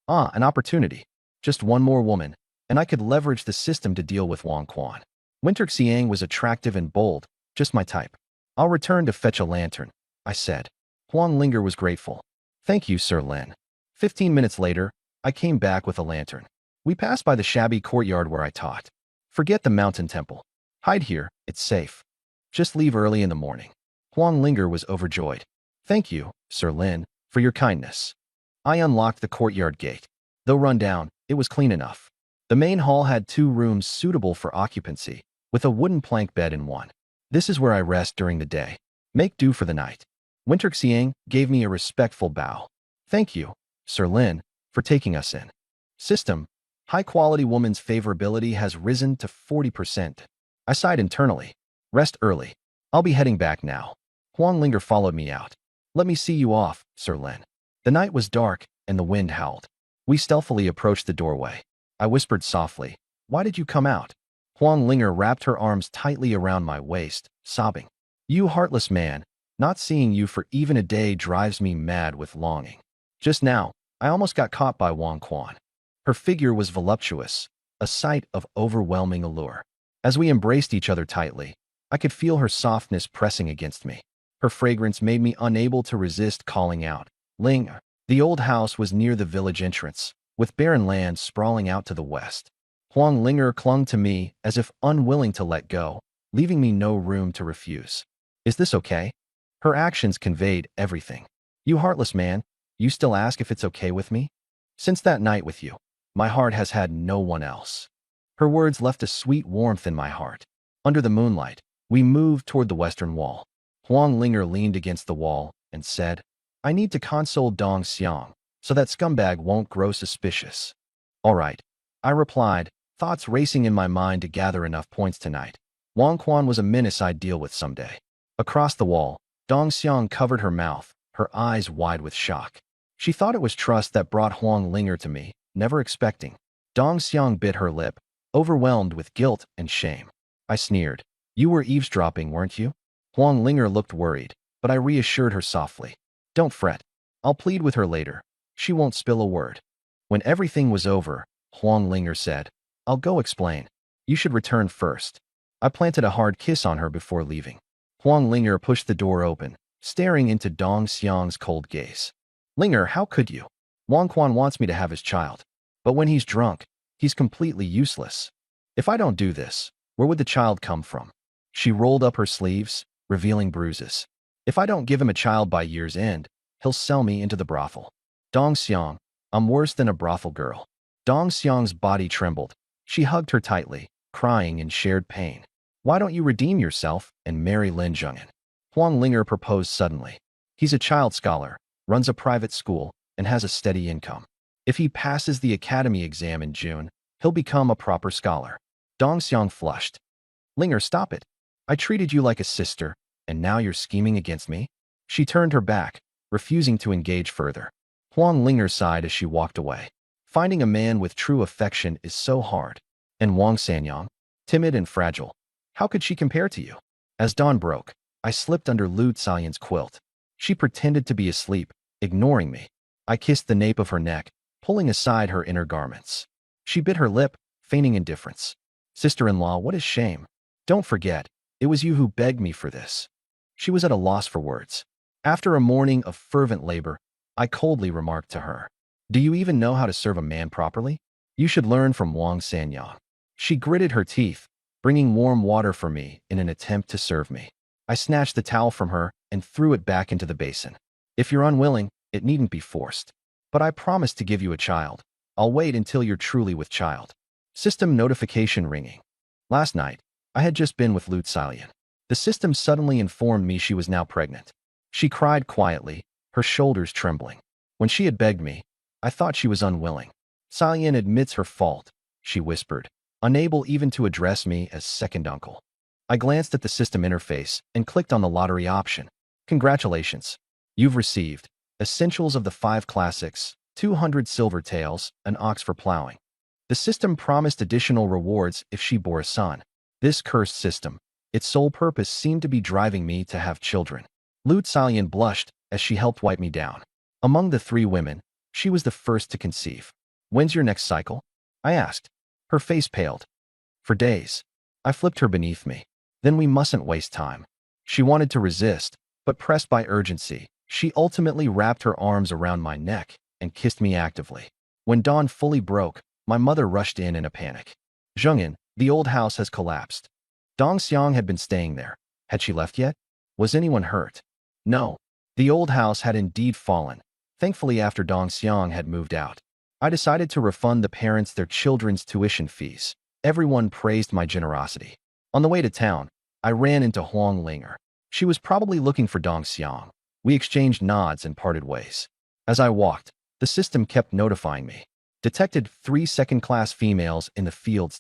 "Ah, an opportunity. Just one more woman, and I could leverage the system to deal with Wang Quan." Winter Xiang was attractive and bold, just my type. "I'll return to fetch a lantern," I said. Huang Linger was grateful. "Thank you, Sir Lin." 15 minutes later, I came back with a lantern. We passed by the shabby courtyard where I taught. "Forget the mountain temple. Hide here, it's safe. Just leave early in the morning." Huang Linger was overjoyed. "Thank you, Sir Lin, for your kindness." I unlocked the courtyard gate. Though run down, it was clean enough. The main hall had 2 rooms suitable for occupancy, with a wooden plank bed in one. "This is where I rest during the day. Make do for the night." Winter Xiang gave me a respectful bow. "Thank you, Sir Lin, for taking us in." System: High-quality woman's favorability has risen to 40%. I sighed internally. Rest early. I'll be heading back now. Huang Linger followed me out. Let me see you off, Sir Lin. The night was dark, and the wind howled. We stealthily approached the doorway. I whispered softly, "Why did you come out?" Huang Linger wrapped her arms tightly around my waist, sobbing. "You heartless man, not seeing you for even a day drives me mad with longing." Just now, I almost got caught by Wang Quan. Her figure was voluptuous, a sight of overwhelming allure. As we embraced each other tightly, I could feel her softness pressing against me. Her fragrance made me unable to resist calling out, "Ling!" The old house was near the village entrance, with barren land sprawling out to the west. Huang Linger clung to me as if unwilling to let go, leaving me no room to refuse. "Is this okay?" Her actions conveyed everything. "You heartless man, you still ask if it's okay with me? Since that night with you, my heart has had no one else." Her words left a sweet warmth in my heart. Under the moonlight, we moved toward the western wall. Huang Linger leaned against the wall and said, "I need to console Dong Xiang so that scumbag won't grow suspicious." "All right," I replied, thoughts racing in my mind to gather enough points tonight. Wang Quan was a menace I'd deal with someday. Across the wall, Dong Xiang covered her mouth, her eyes wide with shock. She thought it was trust that brought Huang Linger to me, never expecting. Dong Xiang bit her lip, overwhelmed with guilt and shame. I sneered. "You were eavesdropping, weren't you?" Huang Linger looked worried, but I reassured her softly. "Don't fret. I'll plead with her later. She won't spill a word." When everything was over, Huang Linger said, "I'll go explain. You should return first." I planted a hard kiss on her before leaving. Huang Linger pushed the door open, staring into Dong Xiang's cold gaze. "Linger, how could you? Wang Quan wants me to have his child. But when he's drunk, he's completely useless. If I don't do this, where would the child come from?" She rolled up her sleeves, revealing bruises. "If I don't give him a child by year's end, he'll sell me into the brothel." "Dong Xiang, I'm worse than a brothel girl." Dong Xiang's body trembled. She hugged her tightly, crying in shared pain. "Why don't you redeem yourself and marry Lin Zhengyan?" Huang Linger proposed suddenly. "He's a child scholar, runs a private school, and has a steady income. If he passes the academy exam in June, he'll become a proper scholar." Dong Xiang flushed. "Linger, stop it. I treated you like a sister, and now you're scheming against me?" She turned her back, refusing to engage further. Huang Linger sighed as she walked away. Finding a man with true affection is so hard. And Wang Sanyang, timid and fragile, how could she compare to you? As dawn broke, I slipped under Lu Xiaoyan's quilt. She pretended to be asleep, ignoring me. I kissed the nape of her neck, pulling aside her inner garments. She bit her lip, feigning indifference. "Sister-in-law, what is shame? Don't forget, it was you who begged me for this." She was at a loss for words. After a morning of fervent labor, I coldly remarked to her, "Do you even know how to serve a man properly? You should learn from Wang Sanyang." She gritted her teeth, bringing warm water for me in an attempt to serve me. I snatched the towel from her and threw it back into the basin. "If you're unwilling, it needn't be forced. But I promised to give you a child. I'll wait until you're truly with child." System notification ringing. Last night, I had just been with Lu Xiaoyan. The system suddenly informed me she was now pregnant. She cried quietly, her shoulders trembling. When she had begged me, I thought she was unwilling. "Xiaoyan admits her fault," she whispered, unable even to address me as second uncle. I glanced at the system interface and clicked on the lottery option. "Congratulations. You've received Essentials of the 5 Classics, 200 silver taels, an ox for plowing." The system promised additional rewards if she bore a son. This cursed system, its sole purpose seemed to be driving me to have children. Lu Xiaoyan blushed as she helped wipe me down. Among the 3 women, she was the first to conceive. "When's your next cycle?" I asked. Her face paled. "For days." I flipped her beneath me. "Then we mustn't waste time." She wanted to resist, but pressed by urgency, she ultimately wrapped her arms around my neck and kissed me actively. When dawn fully broke, my mother rushed in a panic. "Zhengyan, the old house has collapsed." Dong Xiang had been staying there. Had she left yet? Was anyone hurt? No. The old house had indeed fallen, thankfully after Dong Xiang had moved out. I decided to refund the parents their children's tuition fees. Everyone praised my generosity. On the way to town, I ran into Huang Linger. She was probably looking for Dong Xiang. We exchanged nods and parted ways. As I walked, the system kept notifying me. Detected 3 second-class females in the fields.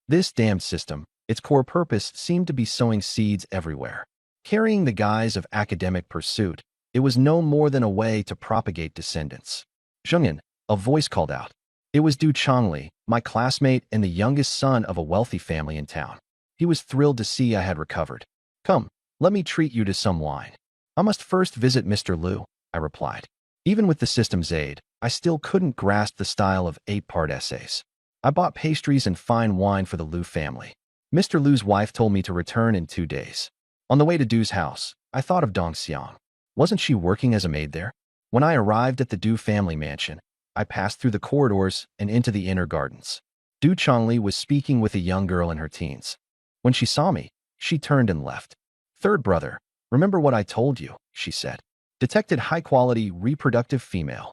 This damned system, its core purpose seemed to be sowing seeds everywhere. Carrying the guise of academic pursuit, it was no more than a way to propagate descendants. Zhengyan, a voice called out. It was Du Chongli, my classmate and the youngest son of a wealthy family in town. He was thrilled to see I had recovered. Come, let me treat you to some wine. I must first visit Mr. Liu, I replied. Even with the system's aid, I still couldn't grasp the style of 8-part essays. I bought pastries and fine wine for the Liu family. Mr. Liu's wife told me to return in 2 days. On the way to Du's house, I thought of Dong Xiang. Wasn't she working as a maid there? When I arrived at the Du family mansion, I passed through the corridors and into the inner gardens. Du Chongli was speaking with a young girl in her teens. When she saw me, she turned and left. Third brother, remember what I told you, she said. Detected high-quality reproductive female.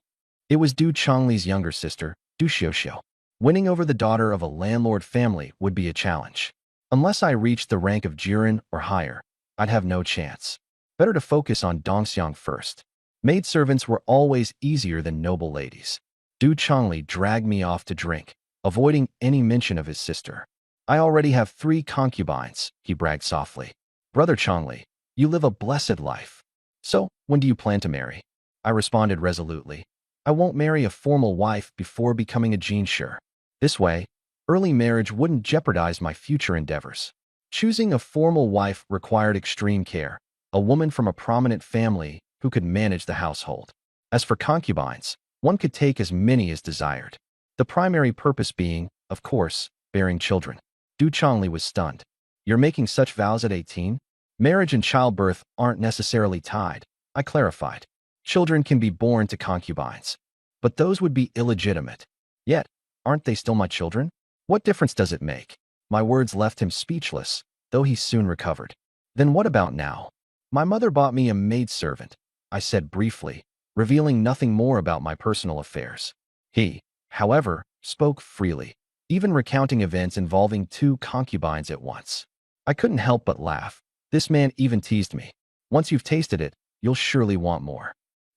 It was Du Chongli's younger sister, Du Xiuxiu. Winning over the daughter of a landlord family would be a challenge. Unless I reached the rank of Jiren or higher, I'd have no chance. Better to focus on Dongxiang first. Maidservants were always easier than noble ladies. Du Chongli dragged me off to drink, avoiding any mention of his sister. I already have 3 concubines, he bragged softly. Brother Chongli, you live a blessed life. So, when do you plan to marry? I responded resolutely. I won't marry a formal wife before becoming a jinsher. This way, early marriage wouldn't jeopardize my future endeavors. Choosing a formal wife required extreme care, a woman from a prominent family who could manage the household. As for concubines, one could take as many as desired. The primary purpose being, of course, bearing children. Du Chongli was stunned. You're making such vows at 18? Marriage and childbirth aren't necessarily tied, I clarified. Children can be born to concubines, but those would be illegitimate. Yet, aren't they still my children? What difference does it make? My words left him speechless, though he soon recovered. Then what about now? My mother bought me a maidservant, I said briefly, revealing nothing more about my personal affairs. He, however, spoke freely, even recounting events involving 2 concubines at once. I couldn't help but laugh. This man even teased me. Once you've tasted it, you'll surely want more.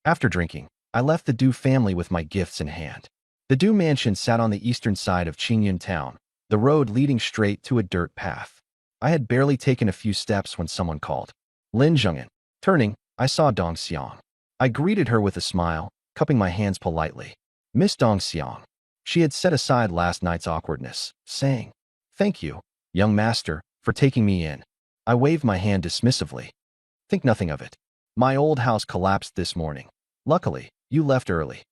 After drinking, I left the Du family with my gifts in hand. The Du mansion sat on the eastern side of Qingyun town, the road leading straight to a dirt path. I had barely taken a few steps when someone called. Lin Zhengyan. Turning, I saw Dong Xiang. I greeted her with a smile, cupping my hands politely. Miss Dong Xiang. She had set aside last night's awkwardness, saying, Thank you, young master, for taking me in. I waved my hand dismissively. Think nothing of it. My old house collapsed this morning. Luckily, you left early.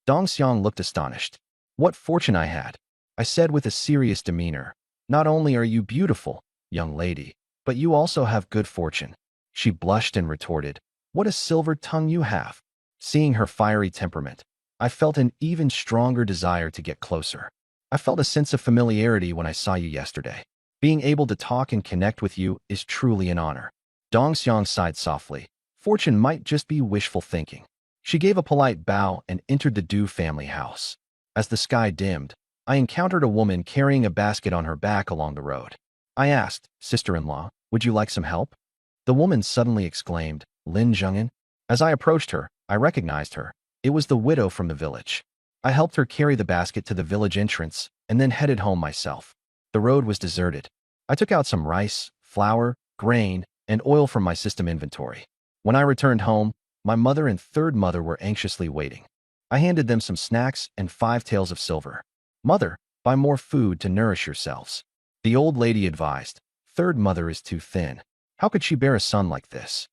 Dong Xiang looked astonished. What fortune I had, I said with a serious demeanor. Not only are you beautiful, young lady, but you also have good fortune. She blushed and retorted, What a silver tongue you have. Seeing her fiery temperament, I felt an even stronger desire to get closer. I felt a sense of familiarity when I saw you yesterday. Being able to talk and connect with you is truly an honor. Dong Xiang sighed softly. Fortune might just be wishful thinking. She gave a polite bow and entered the Du family house. As the sky dimmed, I encountered a woman carrying a basket on her back along the road. I asked, Sister-in-law, would you like some help? The woman suddenly exclaimed, Lin Zhengyan. As I approached her, I recognized her. It was the widow from the village. I helped her carry the basket to the village entrance and then headed home myself. The road was deserted. I took out some rice, flour, grain, and oil from my system inventory. When I returned home, my mother and third mother were anxiously waiting. I handed them some snacks and 5 taels of silver. Mother, buy more food to nourish yourselves. The old lady advised. Third mother is too thin. How could she bear a son like this?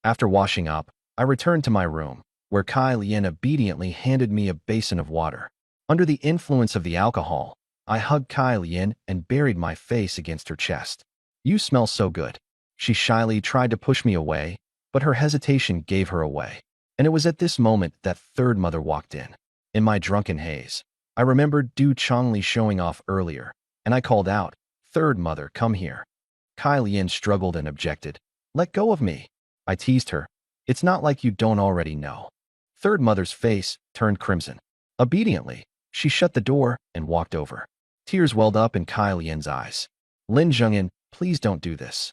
After washing up, I returned to my room, where Kai Lian obediently handed me a basin of water. Under the influence of the alcohol, I hugged Kai Lian and buried my face against her chest. You smell so good. She shyly tried to push me away, but her hesitation gave her away. And it was at this moment that third mother walked in. In my drunken haze, I remembered Du Chongli showing off earlier, and I called out, Third mother, come here. Kai Lian struggled and objected. Let go of me. I teased her. It's not like you don't already know. Third mother's face turned crimson. Obediently, she shut the door and walked over. Tears welled up in Kai Lian's eyes. Lin Zhengyan, please don't do this.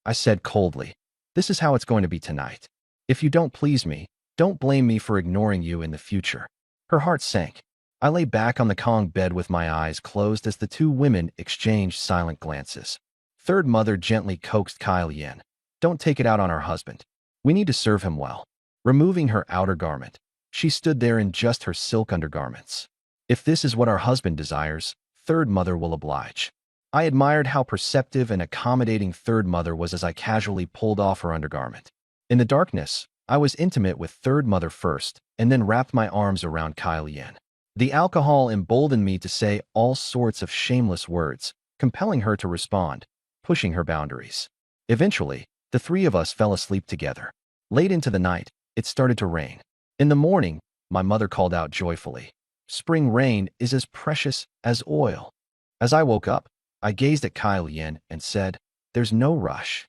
I said coldly. This is how it's going to be tonight. If you don't please me, don't blame me for ignoring you in the future. Her heart sank. I lay back on the Kong bed with my eyes closed as the two women exchanged silent glances. Third mother gently coaxed Kyle Yin. Don't take it out on our husband. We need to serve him well. Removing her outer garment, she stood there in just her silk undergarments. If this is what our husband desires, third mother will oblige. I admired how perceptive and accommodating third mother was as I casually pulled off her undergarment. In the darkness, I was intimate with third mother first, and then wrapped my arms around Kyle Yin. The alcohol emboldened me to say all sorts of shameless words, compelling her to respond, pushing her boundaries. Eventually, the three of us fell asleep together. Late into the night, it started to rain. In the morning, my mother called out joyfully, "Spring rain is as precious as oil." As I woke up, I gazed at Kyle Yin and said, "There's no rush."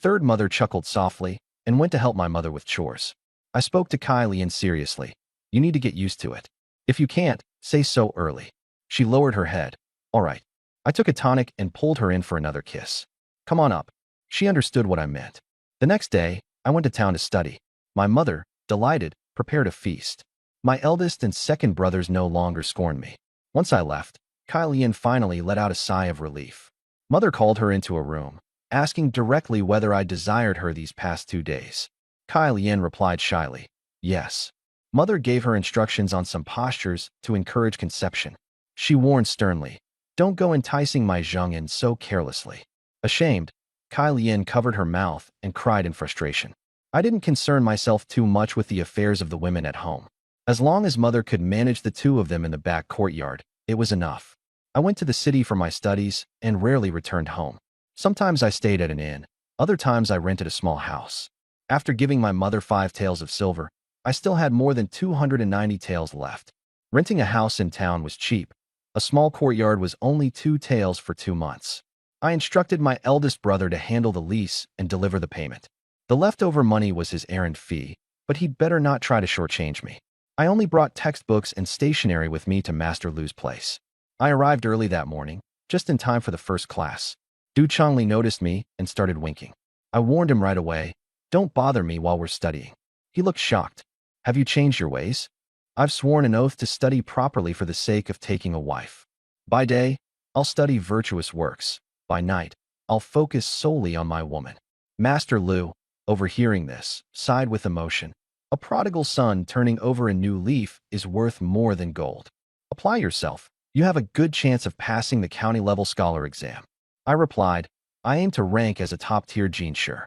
Third mother chuckled softly and went to help my mother with chores. I spoke to Kyle Yin seriously. "You need to get used to it. If you can't, say so early." She lowered her head. "All right." I took a tonic and pulled her in for another kiss. "Come on up." She understood what I meant. The next day, I went to town to study. My mother, delighted, prepared a feast. My eldest and second brothers no longer scorned me. Once I left, Kyle Yin finally let out a sigh of relief. Mother called her into a room, asking directly whether I desired her these past 2 days. Kyle Yin replied shyly, "Yes." Mother gave her instructions on some postures to encourage conception. She warned sternly, "Don't go enticing my Zhengin so carelessly." Ashamed, Kyle Yin covered her mouth and cried in frustration. I didn't concern myself too much with the affairs of the women at home. As long as mother could manage the two of them in the back courtyard, it was enough. I went to the city for my studies and rarely returned home. Sometimes I stayed at an inn, other times I rented a small house. After giving my mother 5 taels of silver, I still had more than 290 taels left. Renting a house in town was cheap. A small courtyard was only 2 taels for 2 months. I instructed my eldest brother to handle the lease and deliver the payment. The leftover money was his errand fee, but he'd better not try to shortchange me. I only brought textbooks and stationery with me to Master Lu's place. I arrived early that morning, just in time for the first class. Du Chongli noticed me and started winking. I warned him right away, "Don't bother me while we're studying." He looked shocked. "Have you changed your ways?" "I've sworn an oath to study properly for the sake of taking a wife. By day, I'll study virtuous works. By night, I'll focus solely on my woman." Master Lu, overhearing this, sighed with emotion. A prodigal son turning over a new leaf is worth more than gold. Apply yourself. You have a good chance of passing the county-level scholar exam. I replied, "I aim to rank as a top-tier Jinshi.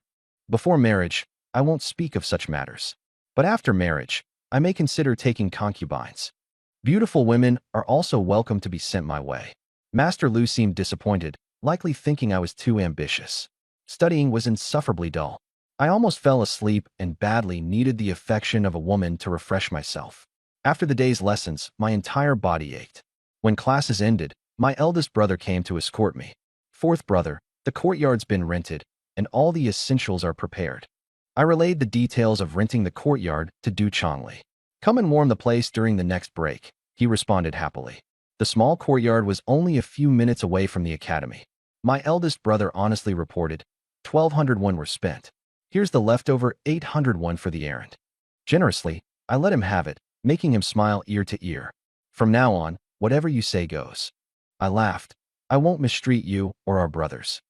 Before marriage, I won't speak of such matters. But after marriage, I may consider taking concubines. Beautiful women are also welcome to be sent my way." Master Lu seemed disappointed, likely thinking I was too ambitious. Studying was insufferably dull. I almost fell asleep and badly needed the affection of a woman to refresh myself. After the day's lessons, my entire body ached. When classes ended, my eldest brother came to escort me. "Fourth brother, the courtyard's been rented, and all the essentials are prepared." I relayed the details of renting the courtyard to Du Chongli. "Come and warm the place during the next break," he responded happily. The small courtyard was only a few minutes away from the academy. My eldest brother honestly reported, 1,200 won were spent. "Here's the leftover 800 won for the errand." Generously, I let him have it, making him smile ear to ear. "From now on, whatever you say goes." I laughed. "I won't mistreat you or our brothers.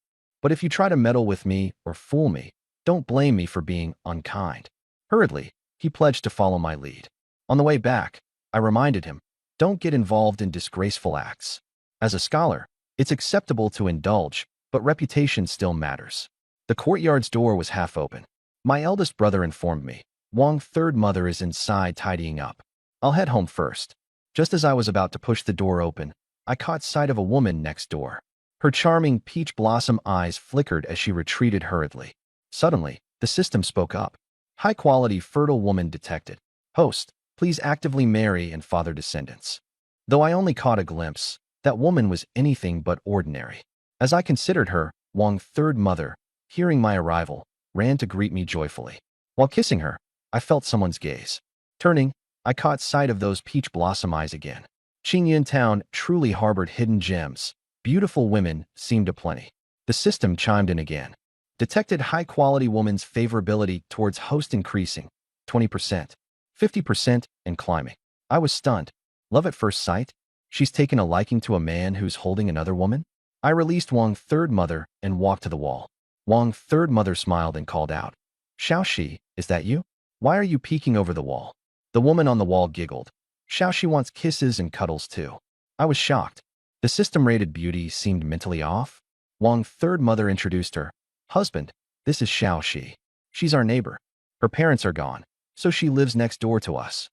But if you try to meddle with me or fool me, don't blame me for being unkind." Hurriedly, he pledged to follow my lead. On the way back, I reminded him, "Don't get involved in disgraceful acts. As a scholar, it's acceptable to indulge, but reputation still matters." The courtyard's door was half open. My eldest brother informed me, "Wang third mother is inside tidying up. I'll head home first." Just as I was about to push the door open, I caught sight of a woman next door. Her charming peach blossom eyes flickered as she retreated hurriedly. Suddenly, the system spoke up. "High-quality fertile woman detected. Host, please actively marry and father descendants." Though I only caught a glimpse, that woman was anything but ordinary. As I considered her, Wang third mother, hearing my arrival, ran to greet me joyfully. While kissing her, I felt someone's gaze. Turning, I caught sight of those peach blossom eyes again. Qingyan town truly harbored hidden gems. Beautiful women seemed aplenty. The system chimed in again. Detected high-quality woman's favorability towards host increasing, 20%, 50%, and climbing. I was stunned. Love at first sight? She's taken a liking to a man who's holding another woman? I released Wang's third mother and walked to the wall. Wang's third mother smiled and called out, Xiaoxi, is that you? Why are you peeking over the wall? The woman on the wall giggled. Xiaoxi wants kisses and cuddles too. I was shocked. The system-rated beauty seemed mentally off. Wang's third mother introduced her. Husband, this is Xiaoxi. She's our neighbor. Her parents are gone, so she lives next door to us.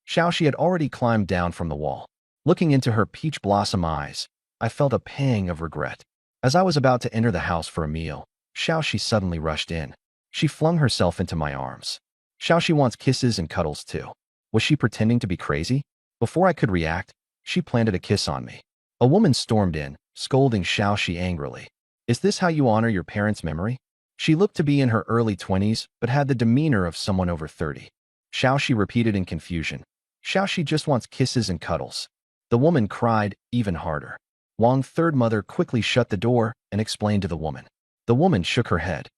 Xiaoxi had already climbed down from the wall. Looking into her peach blossom eyes, I felt a pang of regret. As I was about to enter the house for a meal, Xiaoxi suddenly rushed in. She flung herself into my arms. Xiaoxi wants kisses and cuddles too. Was she pretending to be crazy? Before I could react, she planted a kiss on me. A woman stormed in, scolding Xiaoxi angrily. Is this how you honor your parents' memory? She looked to be in her early 20s, but had the demeanor of someone over 30. Xiaoxi repeated in confusion. Xiaoxi just wants kisses and cuddles. The woman cried even harder. Wang's third mother quickly shut the door and explained to the woman. The woman shook her head.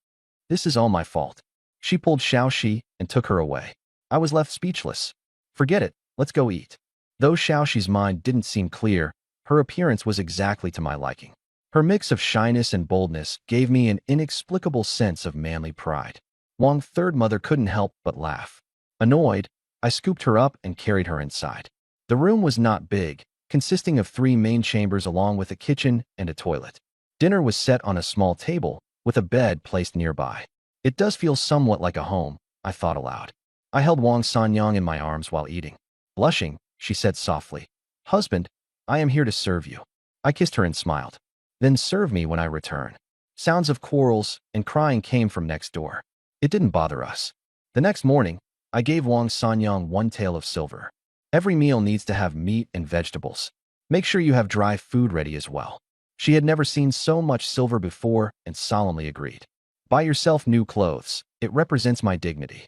This is all my fault. She pulled Xiaoxi and took her away. I was left speechless. Forget it, let's go eat. Though Xiaoxi's mind didn't seem clear, her appearance was exactly to my liking. Her mix of shyness and boldness gave me an inexplicable sense of manly pride. Wang's third mother couldn't help but laugh. Annoyed, I scooped her up and carried her inside. The room was not big, consisting of 3 main chambers along with a kitchen and a toilet. Dinner was set on a small table, with a bed placed nearby. It does feel somewhat like a home, I thought aloud. I held Wang Sanyang in my arms while eating. Blushing, she said softly, Husband, I am here to serve you. I kissed her and smiled. Then serve me when I return. Sounds of quarrels and crying came from next door. It didn't bother us. The next morning, I gave Wang Sanyang 1 tael of silver. Every meal needs to have meat and vegetables. Make sure you have dry food ready as well. She had never seen so much silver before and solemnly agreed. Buy yourself new clothes. It represents my dignity.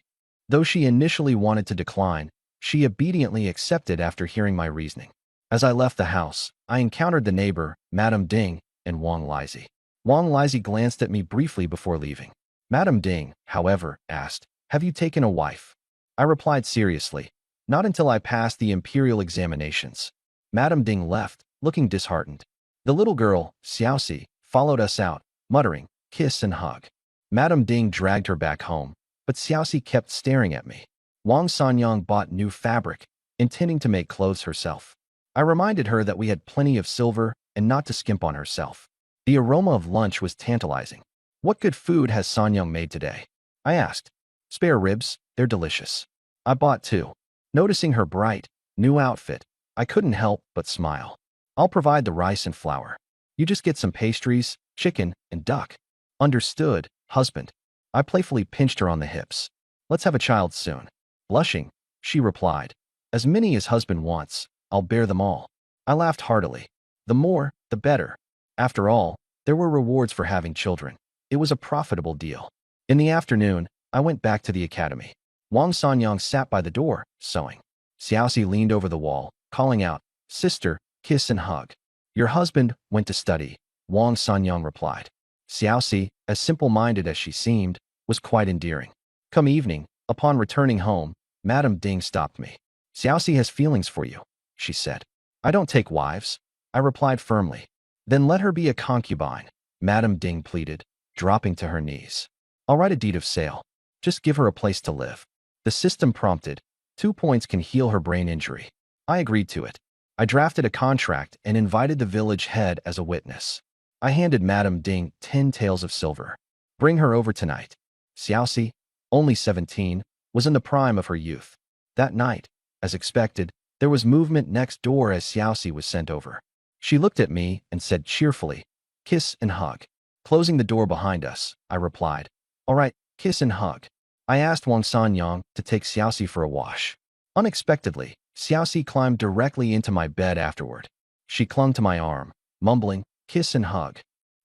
Though she initially wanted to decline, she obediently accepted after hearing my reasoning. As I left the house, I encountered the neighbor, Madame Ding, and Wang Lizi. Wang Lizi glanced at me briefly before leaving. Madame Ding, however, asked, Have you taken a wife? I replied seriously, Not until I passed the imperial examinations. Madame Ding left, looking disheartened. The little girl, Xiaoxi, followed us out, muttering, kiss and hug. Madame Ding dragged her back home, but Xiaoxi kept staring at me. Wang Sanyang bought new fabric, intending to make clothes herself. I reminded her that we had plenty of silver and not to skimp on herself. The aroma of lunch was tantalizing. What good food has Sanyang made today? I asked. Spare ribs, they're delicious. I bought 2. Noticing her bright, new outfit, I couldn't help but smile. I'll provide the rice and flour. You just get some pastries, chicken, and duck. Understood, husband. I playfully pinched her on the hips. Let's have a child soon. Blushing, she replied. As many as husband wants, I'll bear them all. I laughed heartily. The more, the better. After all, there were rewards for having children. It was a profitable deal. In the afternoon, I went back to the academy. Wang Sanyang sat by the door, sewing. Xiaoxi leaned over the wall, calling out, Sister, kiss and hug. Your husband went to study, Wang Sanyang replied. Xiaoxi, as simple-minded as she seemed, was quite endearing. Come evening, upon returning home, Madame Ding stopped me. Xiaoxi has feelings for you, she said. I don't take wives, I replied firmly. Then let her be a concubine, Madame Ding pleaded, dropping to her knees. I'll write a deed of sale. Just give her a place to live. The system prompted. 2 points can heal her brain injury. I agreed to it. I drafted a contract and invited the village head as a witness. I handed Madame Ding 10 taels of silver. Bring her over tonight. Xiaoxi, only 17, was in the prime of her youth. That night, as expected, there was movement next door as Xiaoxi was sent over. She looked at me and said cheerfully, Kiss and hug. Closing the door behind us, I replied, All right, kiss and hug. I asked Wang Sanyang to take Xiaoxi for a wash. Unexpectedly, Xiaoxi climbed directly into my bed afterward. She clung to my arm, mumbling, Kiss and hug.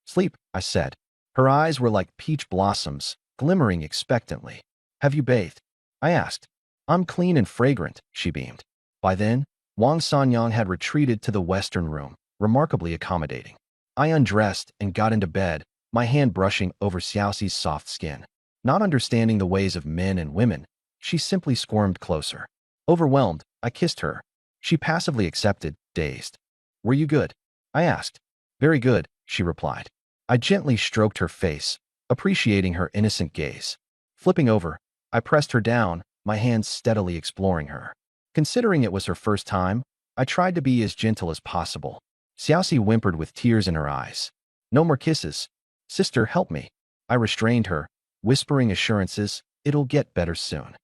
Sleep, I said. Her eyes were like peach blossoms, glimmering expectantly. Have you bathed? I asked. I'm clean and fragrant, she beamed. By then, Wang Sanyang had retreated to the western room, remarkably accommodating. I undressed and got into bed, my hand brushing over Xiaoxi's soft skin. Not understanding the ways of men and women, she simply squirmed closer. Overwhelmed, I kissed her. She passively accepted, dazed. Were you good? I asked. Very good, she replied. I gently stroked her face, appreciating her innocent gaze. Flipping over, I pressed her down, my hands steadily exploring her. Considering it was her first time, I tried to be as gentle as possible. Xiaoxi whimpered with tears in her eyes. No more kisses. Sister, help me. I restrained her, whispering assurances, it'll get better soon.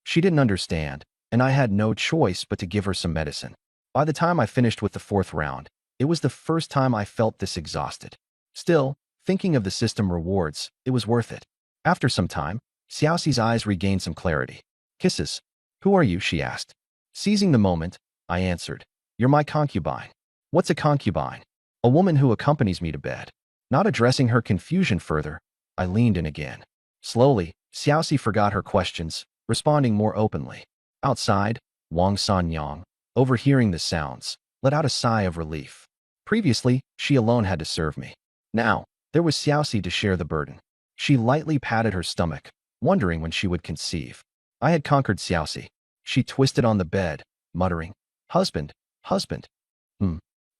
She didn't understand, and I had no choice but to give her some medicine. By the time I finished with the fourth round, it was the first time I felt this exhausted. Still, thinking of the system rewards, it was worth it. After some time, Xiaoxi's eyes regained some clarity. Kisses. Who are you? She asked. Seizing the moment, I answered. You're my concubine. What's a concubine? A woman who accompanies me to bed. Not addressing her confusion further, I leaned in again. Slowly, Xiaoxi forgot her questions, responding more openly. Outside, Wang Sanyang, overhearing the sounds, let out a sigh of relief. Previously, she alone had to serve me. Now, there was Xiaoxi to share the burden. She lightly patted her stomach, wondering when she would conceive. I had conquered Xiaoxi. She twisted on the bed, muttering, Husband, husband.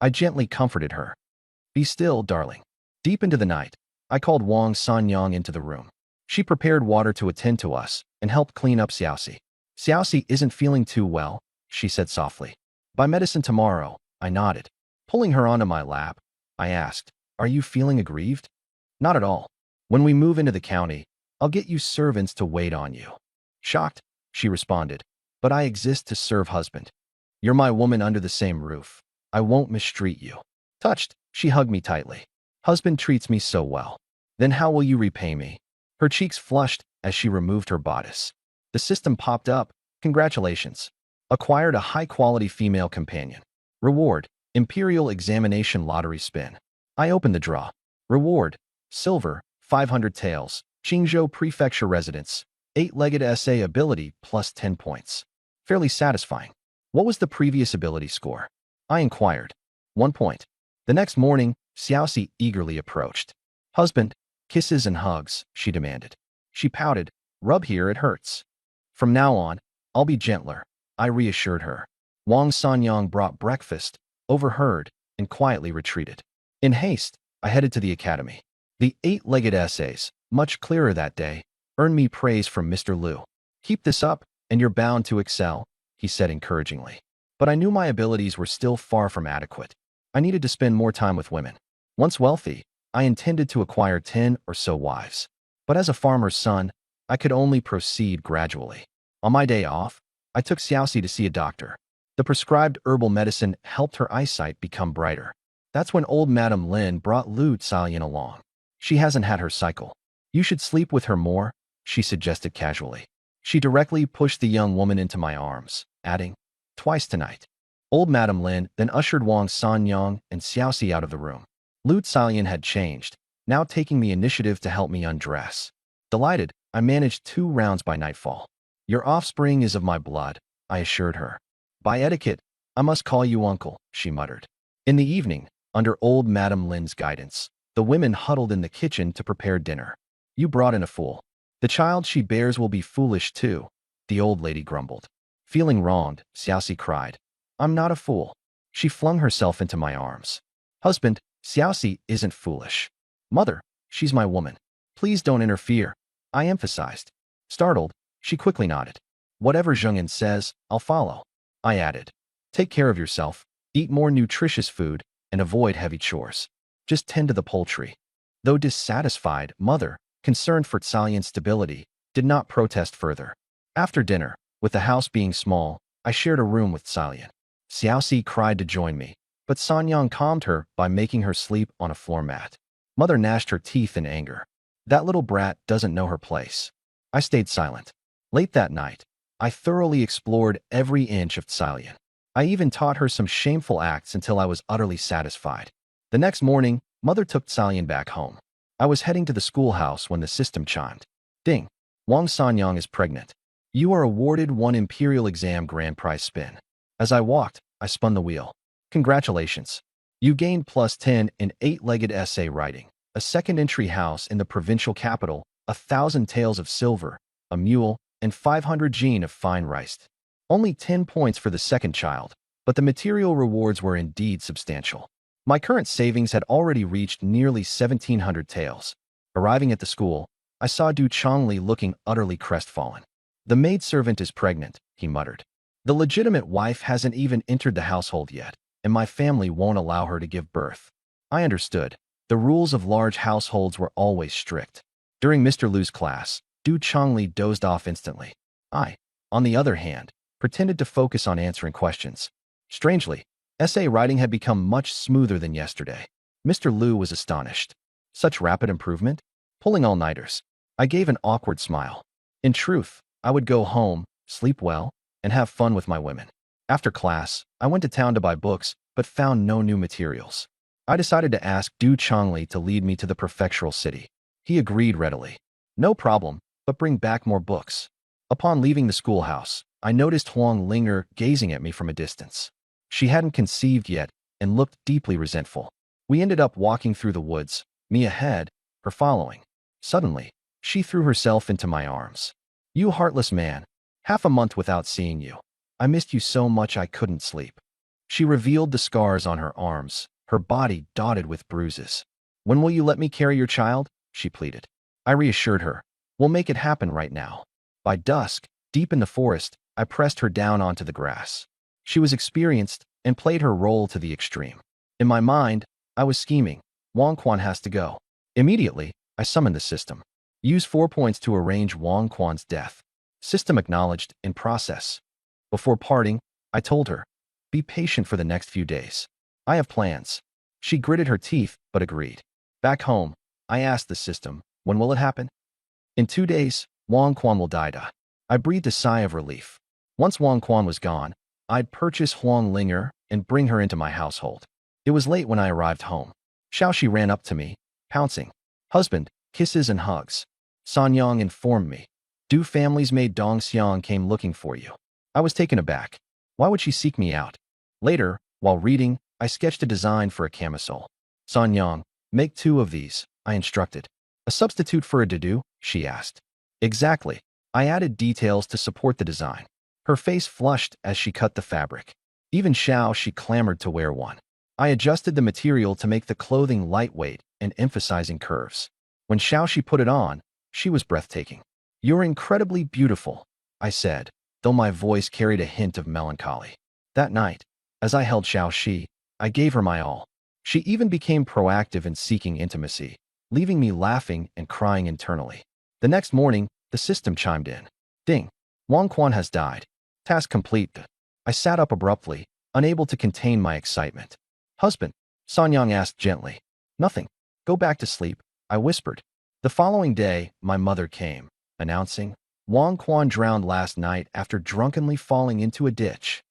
I gently comforted her. Be still, darling. Deep into the night, I called Wang Sanyang into the room. She prepared water to attend to us and helped clean up Xiaoxi. Xiaoxi isn't feeling too well, she said softly. Buy medicine tomorrow, I nodded. Pulling her onto my lap, I asked, Are you feeling aggrieved? Not at all. When we move into the county, I'll get you servants to wait on you. Shocked, she responded, But I exist to serve husband. You're my woman under the same roof. I won't mistreat you. Touched, she hugged me tightly. Husband treats me so well. Then how will you repay me? Her cheeks flushed as she removed her bodice. The system popped up. Congratulations. Acquired a high-quality female companion. Reward, Imperial Examination Lottery Spin. I opened the draw. Reward, Silver, 500 taels, Qingzhou Prefecture Residence, 8-legged SA ability plus 10 points. Fairly satisfying. What was the previous ability score? I inquired. 1 point. The next morning, Xiaoxi eagerly approached. Husband, kisses and hugs, she demanded. She pouted. Rub here, it hurts. From now on, I'll be gentler, I reassured her. Wang Sanyang brought breakfast, overheard, and quietly retreated. In haste, I headed to the academy. The 8-legged essays, much clearer that day, earned me praise from Mr. Liu. Keep this up, and you're bound to excel, he said encouragingly. But I knew my abilities were still far from adequate. I needed to spend more time with women. Once wealthy, I intended to acquire 10 or so wives. But as a farmer's son, I could only proceed gradually. On my day off, I took Xiaoxi to see a doctor. The prescribed herbal medicine helped her eyesight become brighter. That's when old Madame Lin brought Lu Xiaoyan along. She hasn't had her cycle. You should sleep with her more, she suggested casually. She directly pushed the young woman into my arms, adding, Twice tonight. Old Madame Lin then ushered Wang Sanyang and Xiaoxi out of the room. Lu Xiaoyan had changed, now taking the initiative to help me undress. Delighted, I managed 2 rounds by nightfall. Your offspring is of my blood, I assured her. By etiquette, I must call you uncle, she muttered. In the evening, under old Madame Lin's guidance, the women huddled in the kitchen to prepare dinner. You brought in a fool. The child she bears will be foolish too, the old lady grumbled. Feeling wronged, Xiaoxi cried. I'm not a fool. She flung herself into my arms. Husband, Xiaoxi isn't foolish. Mother, she's my woman. Please don't interfere, I emphasized. Startled, she quickly nodded. Whatever Zhengyan says, I'll follow. I added. Take care of yourself, eat more nutritious food, and avoid heavy chores. Just tend to the poultry. Though dissatisfied, Mother, concerned for Xiaoyan's stability, did not protest further. After dinner, with the house being small, I shared a room with Xiaoyan. Xiaoxi cried to join me, but Sanyang calmed her by making her sleep on a floor mat. Mother gnashed her teeth in anger. That little brat doesn't know her place. I stayed silent. Late that night, I thoroughly explored every inch of Xiaoyan. I even taught her some shameful acts until I was utterly satisfied. The next morning, Mother took Xiaoyan back home. I was heading to the schoolhouse when the system chimed. Ding! Wang Sanyang is pregnant. You are awarded 1 Imperial Exam Grand Prize spin. As I walked, I spun the wheel. Congratulations. You gained +10 in 8-legged essay writing, a second entry house in the provincial capital, 1,000 taels of silver, a mule, and 500 jin of fine rice. Only 10 points for the second child, but the material rewards were indeed substantial. My current savings had already reached nearly 1,700 taels. Arriving at the school, I saw Du Chongli looking utterly crestfallen. "The maidservant is pregnant," he muttered. "The legitimate wife hasn't even entered the household yet, and my family won't allow her to give birth." I understood. The rules of large households were always strict. During Mr. Liu's class, Du Chongli dozed off instantly. I, on the other hand, pretended to focus on answering questions. Strangely, essay writing had become much smoother than yesterday. Mr. Liu was astonished. Such rapid improvement? Pulling all-nighters. I gave an awkward smile. In truth, I would go home, sleep well, and have fun with my women. After class, I went to town to buy books, but found no new materials. I decided to ask Du Chongli to lead me to the prefectural city. He agreed readily. "No problem, but bring back more books." Upon leaving the schoolhouse, I noticed Huang Linger gazing at me from a distance. She hadn't conceived yet and looked deeply resentful. We ended up walking through the woods, me ahead, her following. Suddenly, she threw herself into my arms. "You heartless man, half a month without seeing you. I missed you so much I couldn't sleep." She revealed the scars on her arms, her body dotted with bruises. "When will you let me carry your child?" she pleaded. I reassured her. "We'll make it happen right now." By dusk, deep in the forest, I pressed her down onto the grass. She was experienced and played her role to the extreme. In my mind, I was scheming. Wang Quan has to go. Immediately, I summoned the system. Use 4 points to arrange Wang Quan's death. System acknowledged, in process. Before parting, I told her, "Be patient for the next few days. I have plans." She gritted her teeth, but agreed. Back home, I asked the system, "When will it happen?" "In 2 days, Wang Quan will die." I breathed a sigh of relief. Once Wang Quan was gone, I'd purchase Huang Linger and bring her into my household. It was late when I arrived home. Xiaoxi ran up to me, pouncing. "Husband, kisses and hugs." San Yang informed me. "Du family's maid Dong Xiang came looking for you." I was taken aback. Why would she seek me out? Later, while reading, I sketched a design for a camisole. "San Yang, make 2 of these," I instructed. "A substitute for a dudu?" she asked. "Exactly." I added details to support the design. Her face flushed as she cut the fabric. Even Xiaoxi clamored to wear one. I adjusted the material to make the clothing lightweight and emphasizing curves. When Xiaoxi put it on, she was breathtaking. "You're incredibly beautiful," I said, though my voice carried a hint of melancholy. That night, as I held Xiaoxi, I gave her my all. She even became proactive in seeking intimacy, leaving me laughing and crying internally. The next morning, the system chimed in. "Ding. Wang Quan has died. Task complete." I sat up abruptly, unable to contain my excitement. "Husband?" Sanyang asked gently. "Nothing. Go back to sleep," I whispered. The following day, my mother came, announcing, "Wang Quan drowned last night after drunkenly falling into a ditch."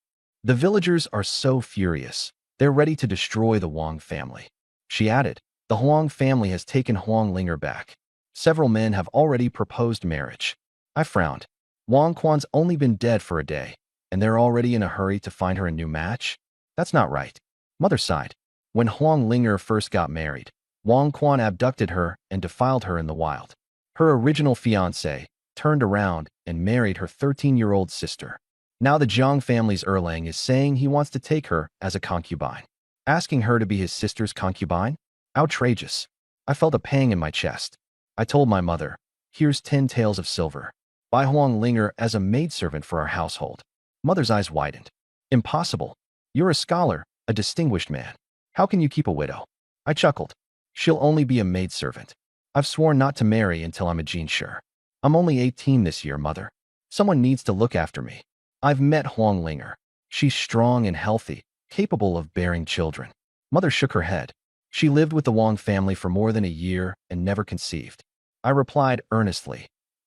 The villagers are so furious. They're ready to destroy the Wang family. She added, "The Huang family has taken Huang Linger back. Several men have already proposed marriage." I frowned. Wang Quan's only been dead for a day, and they're already in a hurry to find her a new match? That's not right. Mother sighed. When Huang Linger first got married, Wang Quan abducted her and defiled her in the wild. Her original fiancé turned around and married her 13-year-old sister. Now the Jiang family's Erlang is saying he wants to take her as a concubine. Asking her to be his sister's concubine? Outrageous. I felt a pang in my chest. I told my mother, "Here's 10 taels of silver. Buy Huang Linger as a maidservant for our household." Mother's eyes widened. "Impossible. You're a scholar, a distinguished man. How can you keep a widow?" I chuckled. "She'll only be a maidservant. I've sworn not to marry until I'm a jinsher. I'm only 18 this year, Mother. Someone needs to look after me." I've met Huang Linger. She's strong and healthy, capable of bearing children. Mother shook her head. She lived with the Wang family for more than a year and never conceived. I replied earnestly,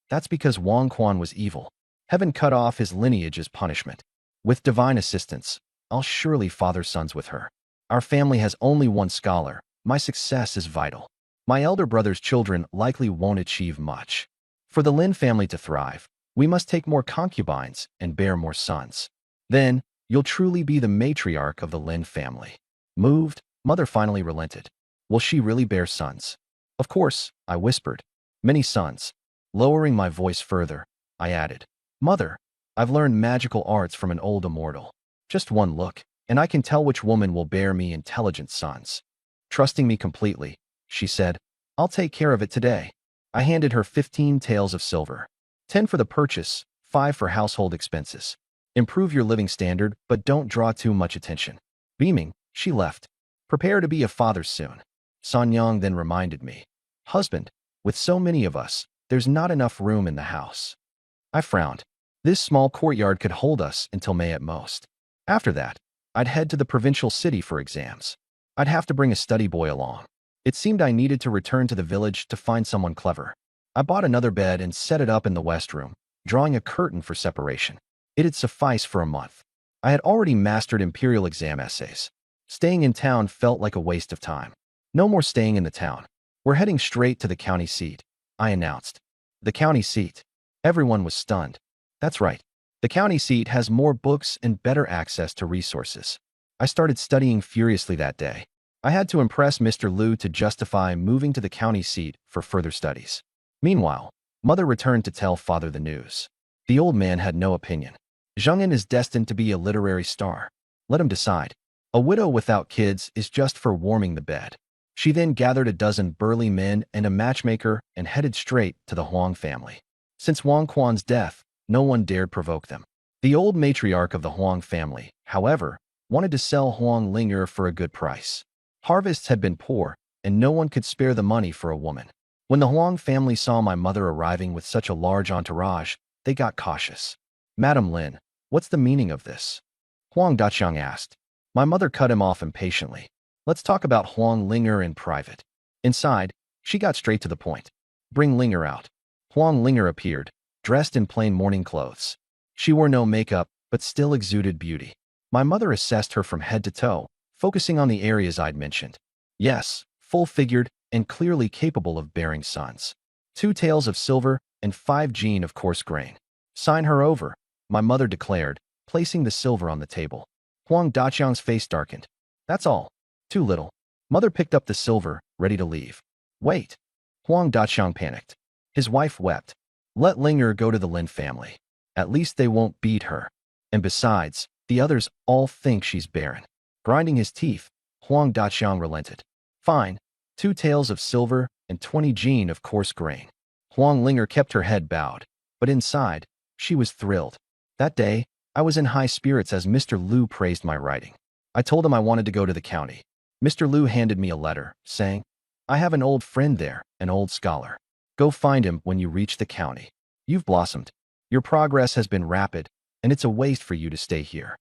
"That's because Wang Quan was evil. Heaven cut off his lineage as punishment. With divine assistance, I'll surely father sons with her. Our family has only one scholar. My success is vital. My elder brother's children likely won't achieve much. For the Lin family to thrive, we must take more concubines and bear more sons. Then, you'll truly be the matriarch of the Lin family." Moved, Mother finally relented. "Will she really bear sons?" "Of course," I whispered. "Many sons." Lowering my voice further, I added, "Mother, I've learned magical arts from an old immortal. Just one look, and I can tell which woman will bear me intelligent sons. Trusting me completely, she said, I'll take care of it today. I handed her 15 taels of silver. 10 for the purchase, 5 for household expenses. Improve your living standard, but don't draw too much attention. Beaming, she left. Prepare to be a father soon. Sanyang then reminded me. Husband, with so many of us, there's not enough room in the house. I frowned. This small courtyard could hold us until May at most. After that, I'd head to the provincial city for exams. I'd have to bring a study boy along. It seemed I needed to return to the village to find someone clever. I bought another bed and set it up in the west room, drawing a curtain for separation. It'd suffice for a month. I had already mastered imperial exam essays. Staying in town felt like a waste of time. No more staying in the town. We're heading straight to the county seat, I announced. The county seat. Everyone was stunned. That's right. The county seat has more books and better access to resources. I started studying furiously that day. I had to impress Mr. Liu to justify moving to the county seat for further studies. Meanwhile, Mother returned to tell Father the news. The old man had no opinion. Zhengyan is destined to be a literary star. Let him decide. A widow without kids is just for warming the bed. She then gathered a dozen burly men and a matchmaker and headed straight to the Huang family. Since Wang Quan's death, no one dared provoke them. The old matriarch of the Huang family, however, wanted to sell Huang Linger for a good price. Harvests had been poor, and no one could spare the money for a woman. When the Huang family saw my mother arriving with such a large entourage, they got cautious. Madam Lin, what's the meaning of this? Huang Daqiang asked. My mother cut him off impatiently. Let's talk about Huang Linger in private. Inside, she got straight to the point. Bring Linger out. Huang Linger appeared, dressed in plain morning clothes. She wore no makeup, but still exuded beauty. My mother assessed her from head to toe, focusing on the areas I'd mentioned. Yes, full-figured and clearly capable of bearing sons. 2 taels of silver and 5 jean of coarse grain. Sign her over, my mother declared, placing the silver on the table. Huang Daqiang's face darkened. That's all. Too little. Mother picked up the silver, ready to leave. Wait. Huang Daqiang panicked. His wife wept. Let Linger go to the Lin family. At least they won't beat her. And besides, the others all think she's barren. Grinding his teeth, Huang Daqiang relented. Fine. 2 taels of silver and 20 jean of coarse grain. Huang Linger kept her head bowed, but inside, she was thrilled. That day, I was in high spirits as Mr. Liu praised my writing. I told him I wanted to go to the county. Mr. Liu handed me a letter, saying, I have an old friend there, an old scholar. Go find him when you reach the county. You've blossomed. Your progress has been rapid, and it's a waste for you to stay here.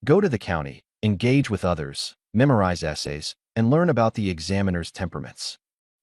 Go to the county, engage with others, memorize essays, and learn about the examiner's temperaments.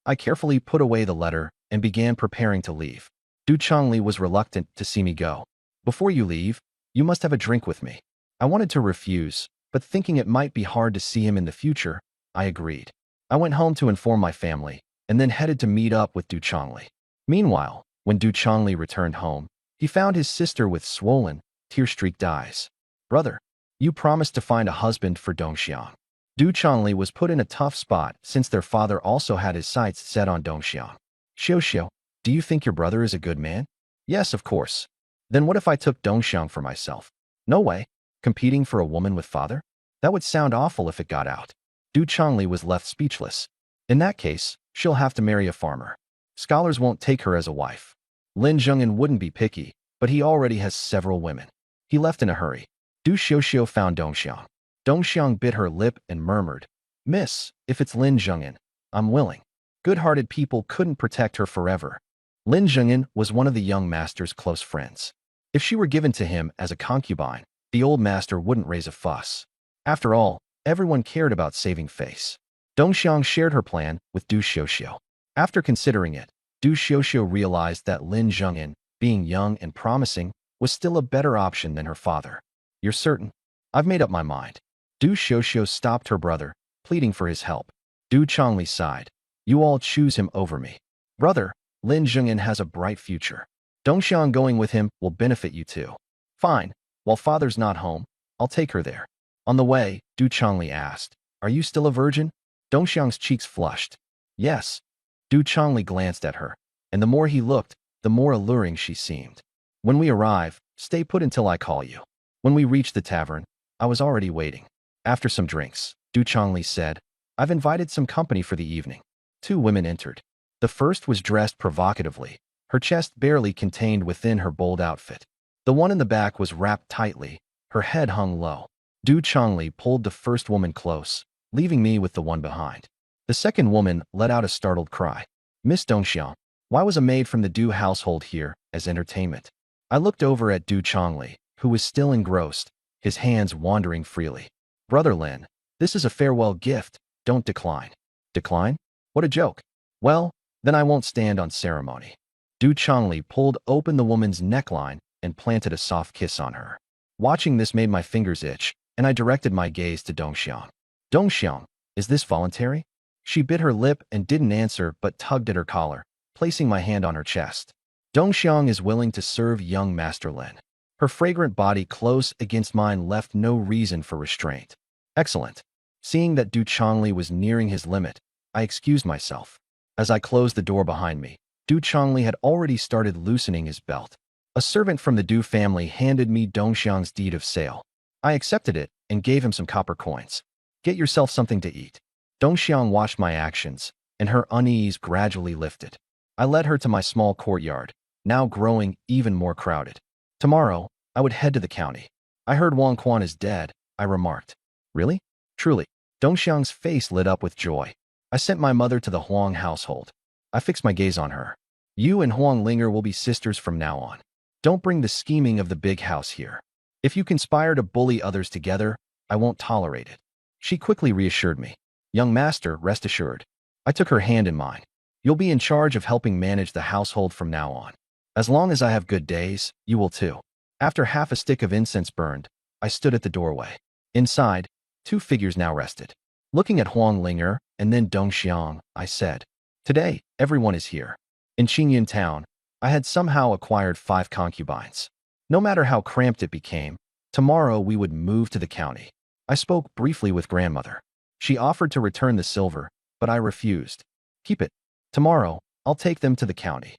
I carefully put away the letter and began preparing to leave. Du Chongli was reluctant to see me go. Before you leave, you must have a drink with me. I wanted to refuse, but thinking it might be hard to see him in the future, I agreed. I went home to inform my family, and then headed to meet up with Du Chongli. Meanwhile, when Du Chongli returned home, he found his sister with swollen, tear-streaked eyes. Brother, you promised to find a husband for Dongxiang. Du Chongli was put in a tough spot since their father also had his sights set on Dongxiang. Xiao, do you think your brother is a good man? Yes, of course. Then what if I took Dongxiang for myself? No way. Competing for a woman with father? That would sound awful if it got out. Du Chongli was left speechless. In that case, she'll have to marry a farmer. Scholars won't take her as a wife. Lin Zhengyan wouldn't be picky, but he already has several women. He left in a hurry. Du Xiaoxiao found Dongxiang. Dongxiang bit her lip and murmured, Miss, if it's Lin Zhengyan, I'm willing. Good-hearted people couldn't protect her forever. Lin Zhengyan was one of the young master's close friends. If she were given to him as a concubine, the old master wouldn't raise a fuss. After all, everyone cared about saving face. Dongxiang shared her plan with Du Xiaoxiao. After considering it, Du Xiaoxiao realized that Lin Zhengyan, being young and promising, was still a better option than her father. You're certain? I've made up my mind. Du Xiaoxiao stopped her brother, pleading for his help. Du Chongli sighed. You all choose him over me. Brother, Lin Zhengyan has a bright future. Dongxiang going with him will benefit you too. Fine. While father's not home, I'll take her there. On the way, Du Chongli asked, Are you still a virgin? Dongxiang's cheeks flushed. Yes. Du Chongli glanced at her, and the more he looked, the more alluring she seemed. When we arrive, stay put until I call you. When we reached the tavern, I was already waiting. After some drinks, Du Chongli said, I've invited some company for the evening. Two women entered. The first was dressed provocatively, her chest barely contained within her bold outfit. The one in the back was wrapped tightly, her head hung low. Du Chongli pulled the first woman close, leaving me with the one behind. The second woman let out a startled cry. Miss Dongxiang, why was a maid from the Du household here as entertainment? I looked over at Du Chongli, who was still engrossed, his hands wandering freely. Brother Lin, this is a farewell gift, don't decline. Decline? What a joke. Well, then I won't stand on ceremony. Du Chongli pulled open the woman's neckline and planted a soft kiss on her. Watching this made my fingers itch, and I directed my gaze to Dongxiang. Dongxiang, is this voluntary? She bit her lip and didn't answer but tugged at her collar, placing my hand on her chest. Dongxiang is willing to serve young Master Lin. Her fragrant body close against mine left no reason for restraint. Excellent. Seeing that Du Chongli was nearing his limit, I excused myself. As I closed the door behind me, Du Chongli had already started loosening his belt. A servant from the Du family handed me Dongxiang's deed of sale. I accepted it and gave him some copper coins. Get yourself something to eat. Dongxiang watched my actions, and her unease gradually lifted. I led her to my small courtyard, now growing even more crowded. Tomorrow, I would head to the county. I heard Wang Quan is dead, I remarked. Really? Truly. Dongxiang's face lit up with joy. I sent my mother to the Huang household. I fixed my gaze on her. You and Huang Linger will be sisters from now on. Don't bring the scheming of the big house here. If you conspire to bully others together, I won't tolerate it. She quickly reassured me. Young master, rest assured. I took her hand in mine. You'll be in charge of helping manage the household from now on. As long as I have good days, you will too. After half a stick of incense burned, I stood at the doorway. Inside, two figures now rested. Looking at Huang Linger and then Dongxiang, I said, Today, everyone is here. In Qingyan town, I had somehow acquired 5 concubines. No matter how cramped it became, tomorrow we would move to the county. I spoke briefly with grandmother. She offered to return the silver, but I refused. Keep it. Tomorrow, I'll take them to the county.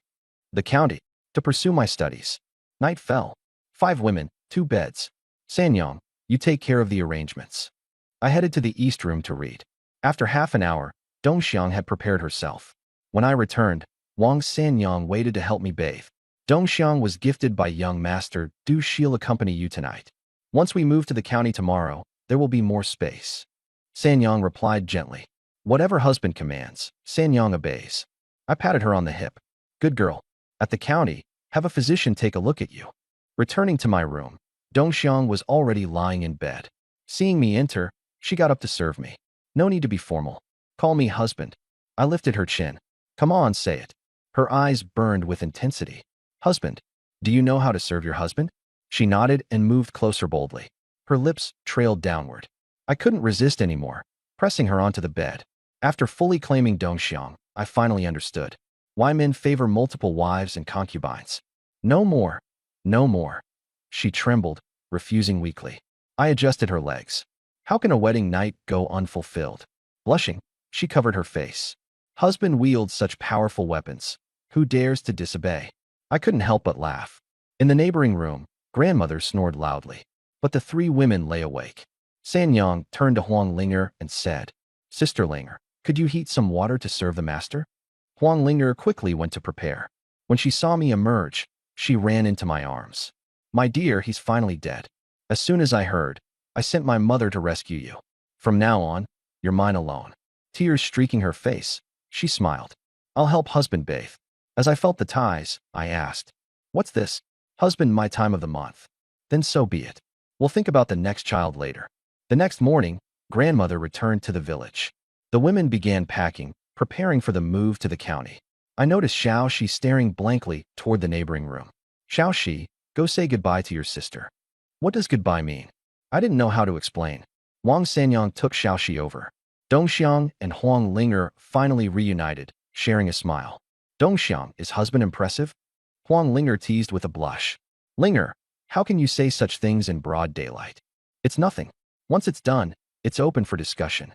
The county, to pursue my studies. Night fell. 5 women, 2 beds. Sanyong, you take care of the arrangements. I headed to the east room to read. After half an hour, Dongxiang had prepared herself. When I returned, Wang Sanyong waited to help me bathe. Dongxiang was gifted by young master, Du she'll accompany you tonight. Once we move to the county tomorrow, there will be more space. Sanyong replied gently. Whatever husband commands, Sanyong obeys. I patted her on the hip. Good girl. At the county, have a physician take a look at you. Returning to my room, Dongxiang was already lying in bed. Seeing me enter, she got up to serve me. No need to be formal. Call me husband. I lifted her chin. Come on, say it. Her eyes burned with intensity. Husband, do you know how to serve your husband? She nodded and moved closer boldly. Her lips trailed downward. I couldn't resist anymore, pressing her onto the bed. After fully claiming Dongxiang, I finally understood why men favor multiple wives and concubines. No more. No more. She trembled, refusing weakly. I adjusted her legs. How can a wedding night go unfulfilled? Blushing, she covered her face. Husband wields such powerful weapons. Who dares to disobey? I couldn't help but laugh. In the neighboring room, grandmother snored loudly. But the 3 women lay awake. Sanyong turned to Huang Linger and said, Sister Linger, could you heat some water to serve the master? Huang Linger quickly went to prepare. When she saw me emerge, she ran into my arms. My dear, he's finally dead. As soon as I heard, I sent my mother to rescue you. From now on, you're mine alone. Tears streaking her face, she smiled. I'll help husband bathe. As I felt the ties, I asked, What's this? Husband, my time of the month. Then so be it. We'll think about the next child later. The next morning, grandmother returned to the village. The women began packing, preparing for the move to the county. I noticed Xiaoxi staring blankly toward the neighboring room. Xiaoxi, go say goodbye to your sister. What does goodbye mean? I didn't know how to explain. Wang Sanyong took Xiaoxi over. Dongxiang and Huang Linger finally reunited, sharing a smile. Dongxiang, is husband impressive? Huang Linger teased with a blush. Linger, how can you say such things in broad daylight? It's nothing. Once it's done, it's open for discussion.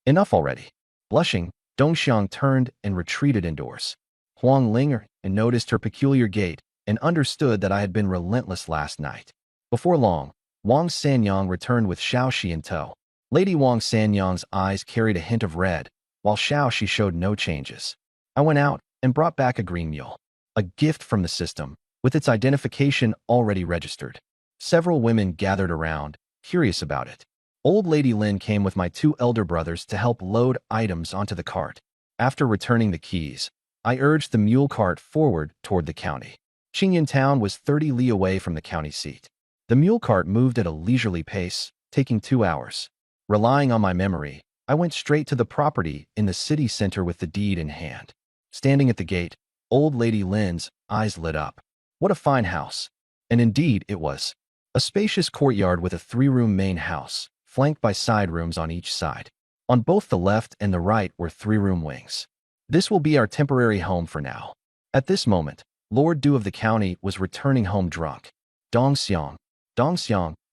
Enough already. Blushing, Dongxiang turned and retreated indoors. Huang Linger noticed her peculiar gait and understood that I had been relentless last night. Before long, Wang Sanyong returned with Xiaoxi in tow. Lady Wang Sanyang's eyes carried a hint of red, while Xiao Shi showed no changes. I went out and brought back a green mule, a gift from the system, with its identification already registered. Several women gathered around, curious about it. Old Lady Lin came with my two elder brothers to help load items onto the cart. After returning the keys, I urged the mule cart forward toward the county. Qingyan town was 30 li away from the county seat. The mule cart moved at a leisurely pace, taking 2 hours. Relying on my memory, I went straight to the property in the city center with the deed in hand. Standing at the gate, Old Lady Lin's eyes lit up. What a fine house. And indeed it was. A spacious courtyard with a 3-room main house, flanked by side rooms on each side. On both the left and the right were 3-room wings. This will be our temporary home for now. At this moment, Lord Du of the county was returning home drunk. Dong Xiang,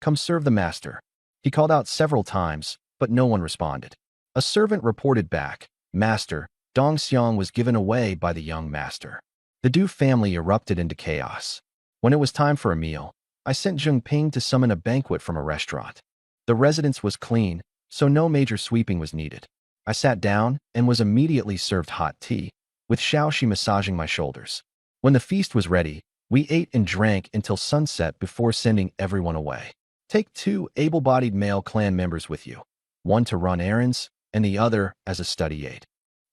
come serve the master. He called out several times, but no one responded. A servant reported back, Master, Dong Xiang was given away by the young master. The Du family erupted into chaos. When it was time for a meal, I sent Zheng Ping to summon a banquet from a restaurant. The residence was clean, so no major sweeping was needed. I sat down and was immediately served hot tea, with Xiao Shi massaging my shoulders. When the feast was ready, we ate and drank until sunset before sending everyone away. Take 2 able-bodied male clan members with you, one to run errands and the other as a study aide.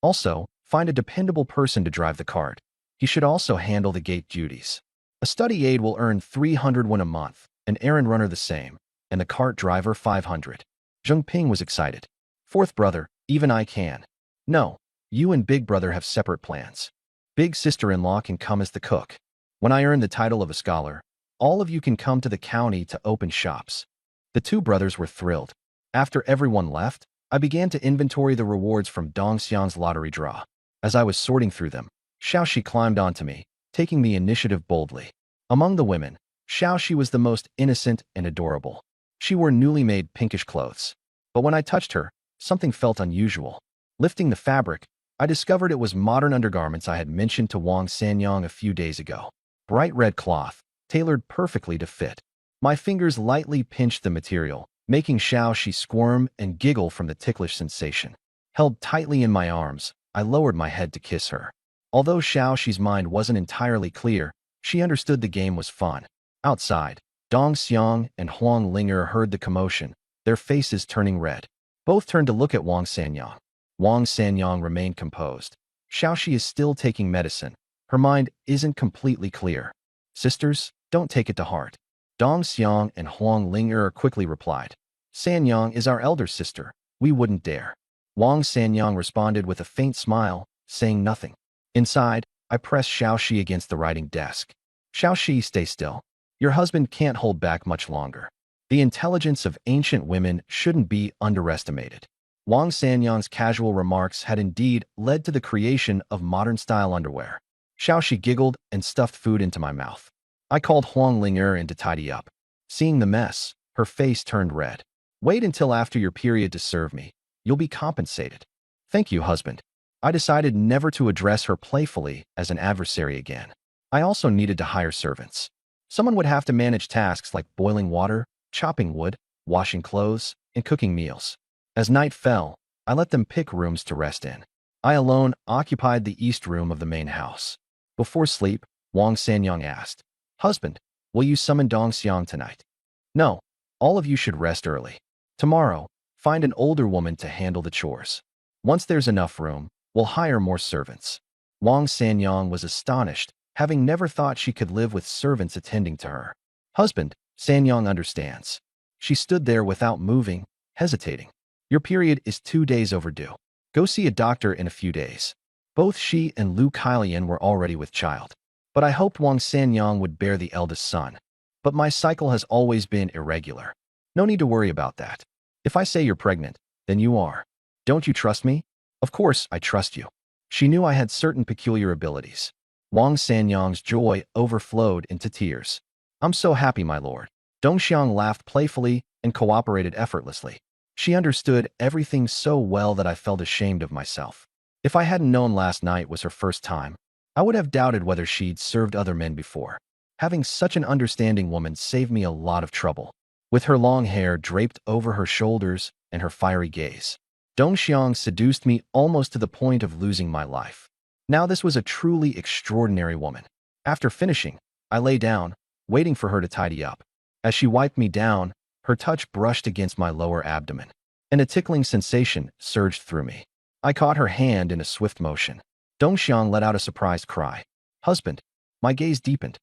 Also, find a dependable person to drive the cart. He should also handle the gate duties. A study aide will earn 300 won a month, an errand runner the same, and the cart driver 500. Zheng Ping was excited. Fourth brother, even I can. No, you and big brother have separate plans. Big sister-in-law can come as the cook. When I earn the title of a scholar, all of you can come to the county to open shops. The 2 brothers were thrilled. After everyone left, I began to inventory the rewards from Dong Xiang's lottery draw. As I was sorting through them, Xiao Shi climbed onto me, taking the initiative boldly. Among the women, Xiao Shi was the most innocent and adorable. She wore newly made pinkish clothes. But when I touched her, something felt unusual. Lifting the fabric, I discovered it was modern undergarments I had mentioned to Wang Sanyang a few days ago. Bright red cloth, tailored perfectly to fit. My fingers lightly pinched the material, making Xiao Shi squirm and giggle from the ticklish sensation. Held tightly in my arms, I lowered my head to kiss her. Although Xiao Shi's mind wasn't entirely clear, she understood the game was fun. Outside, Dong Xiang and Huang Linger heard the commotion, their faces turning red. Both turned to look at Wang Sanyang. Wang Sanyang remained composed. Xiao Shi is still taking medicine. Her mind isn't completely clear. Sisters, don't take it to heart. Dong Xiang and Huang Linger quickly replied. Sanyang is our elder sister. We wouldn't dare. Wang Sanyang responded with a faint smile, saying nothing. Inside, I pressed Xiao Shi against the writing desk. Xiao Shi, stay still. Your husband can't hold back much longer. The intelligence of ancient women shouldn't be underestimated. Wang Sanyang's casual remarks had indeed led to the creation of modern-style underwear. Xiao Shi giggled and stuffed food into my mouth. I called Huang Linger in to tidy up. Seeing the mess, her face turned red. Wait until after your period to serve me. You'll be compensated. Thank you, husband. I decided never to address her playfully as an adversary again. I also needed to hire servants. Someone would have to manage tasks like boiling water, chopping wood, washing clothes, and cooking meals. As night fell, I let them pick rooms to rest in. I alone occupied the east room of the main house. Before sleep, Wang Sanyang asked, Husband, will you summon Dong Xiang tonight? No, all of you should rest early. Tomorrow, find an older woman to handle the chores. Once there's enough room, we'll hire more servants. Wang Sanyang was astonished, having never thought she could live with servants attending to her. Husband, Sanyang understands. She stood there without moving, hesitating. Your period is 2 days overdue. Go see a doctor in a few days. Both she and Lu Kailian were already with child. But I hoped Wang Sanyang would bear the eldest son. But my cycle has always been irregular. No need to worry about that. If I say you're pregnant, then you are. Don't you trust me? Of course, I trust you. She knew I had certain peculiar abilities. Wang Sanyang's joy overflowed into tears. I'm so happy, my lord. Dong Xiang laughed playfully and cooperated effortlessly. She understood everything so well that I felt ashamed of myself. If I hadn't known last night was her first time, I would have doubted whether she'd served other men before. Having such an understanding woman saved me a lot of trouble. With her long hair draped over her shoulders and her fiery gaze. Dong Xiang seduced me almost to the point of losing my life. Now this was a truly extraordinary woman. After finishing, I lay down, waiting for her to tidy up. As she wiped me down, her touch brushed against my lower abdomen, and a tickling sensation surged through me. I caught her hand in a swift motion. Dong Xiang let out a surprised cry. "Husband!" My gaze deepened.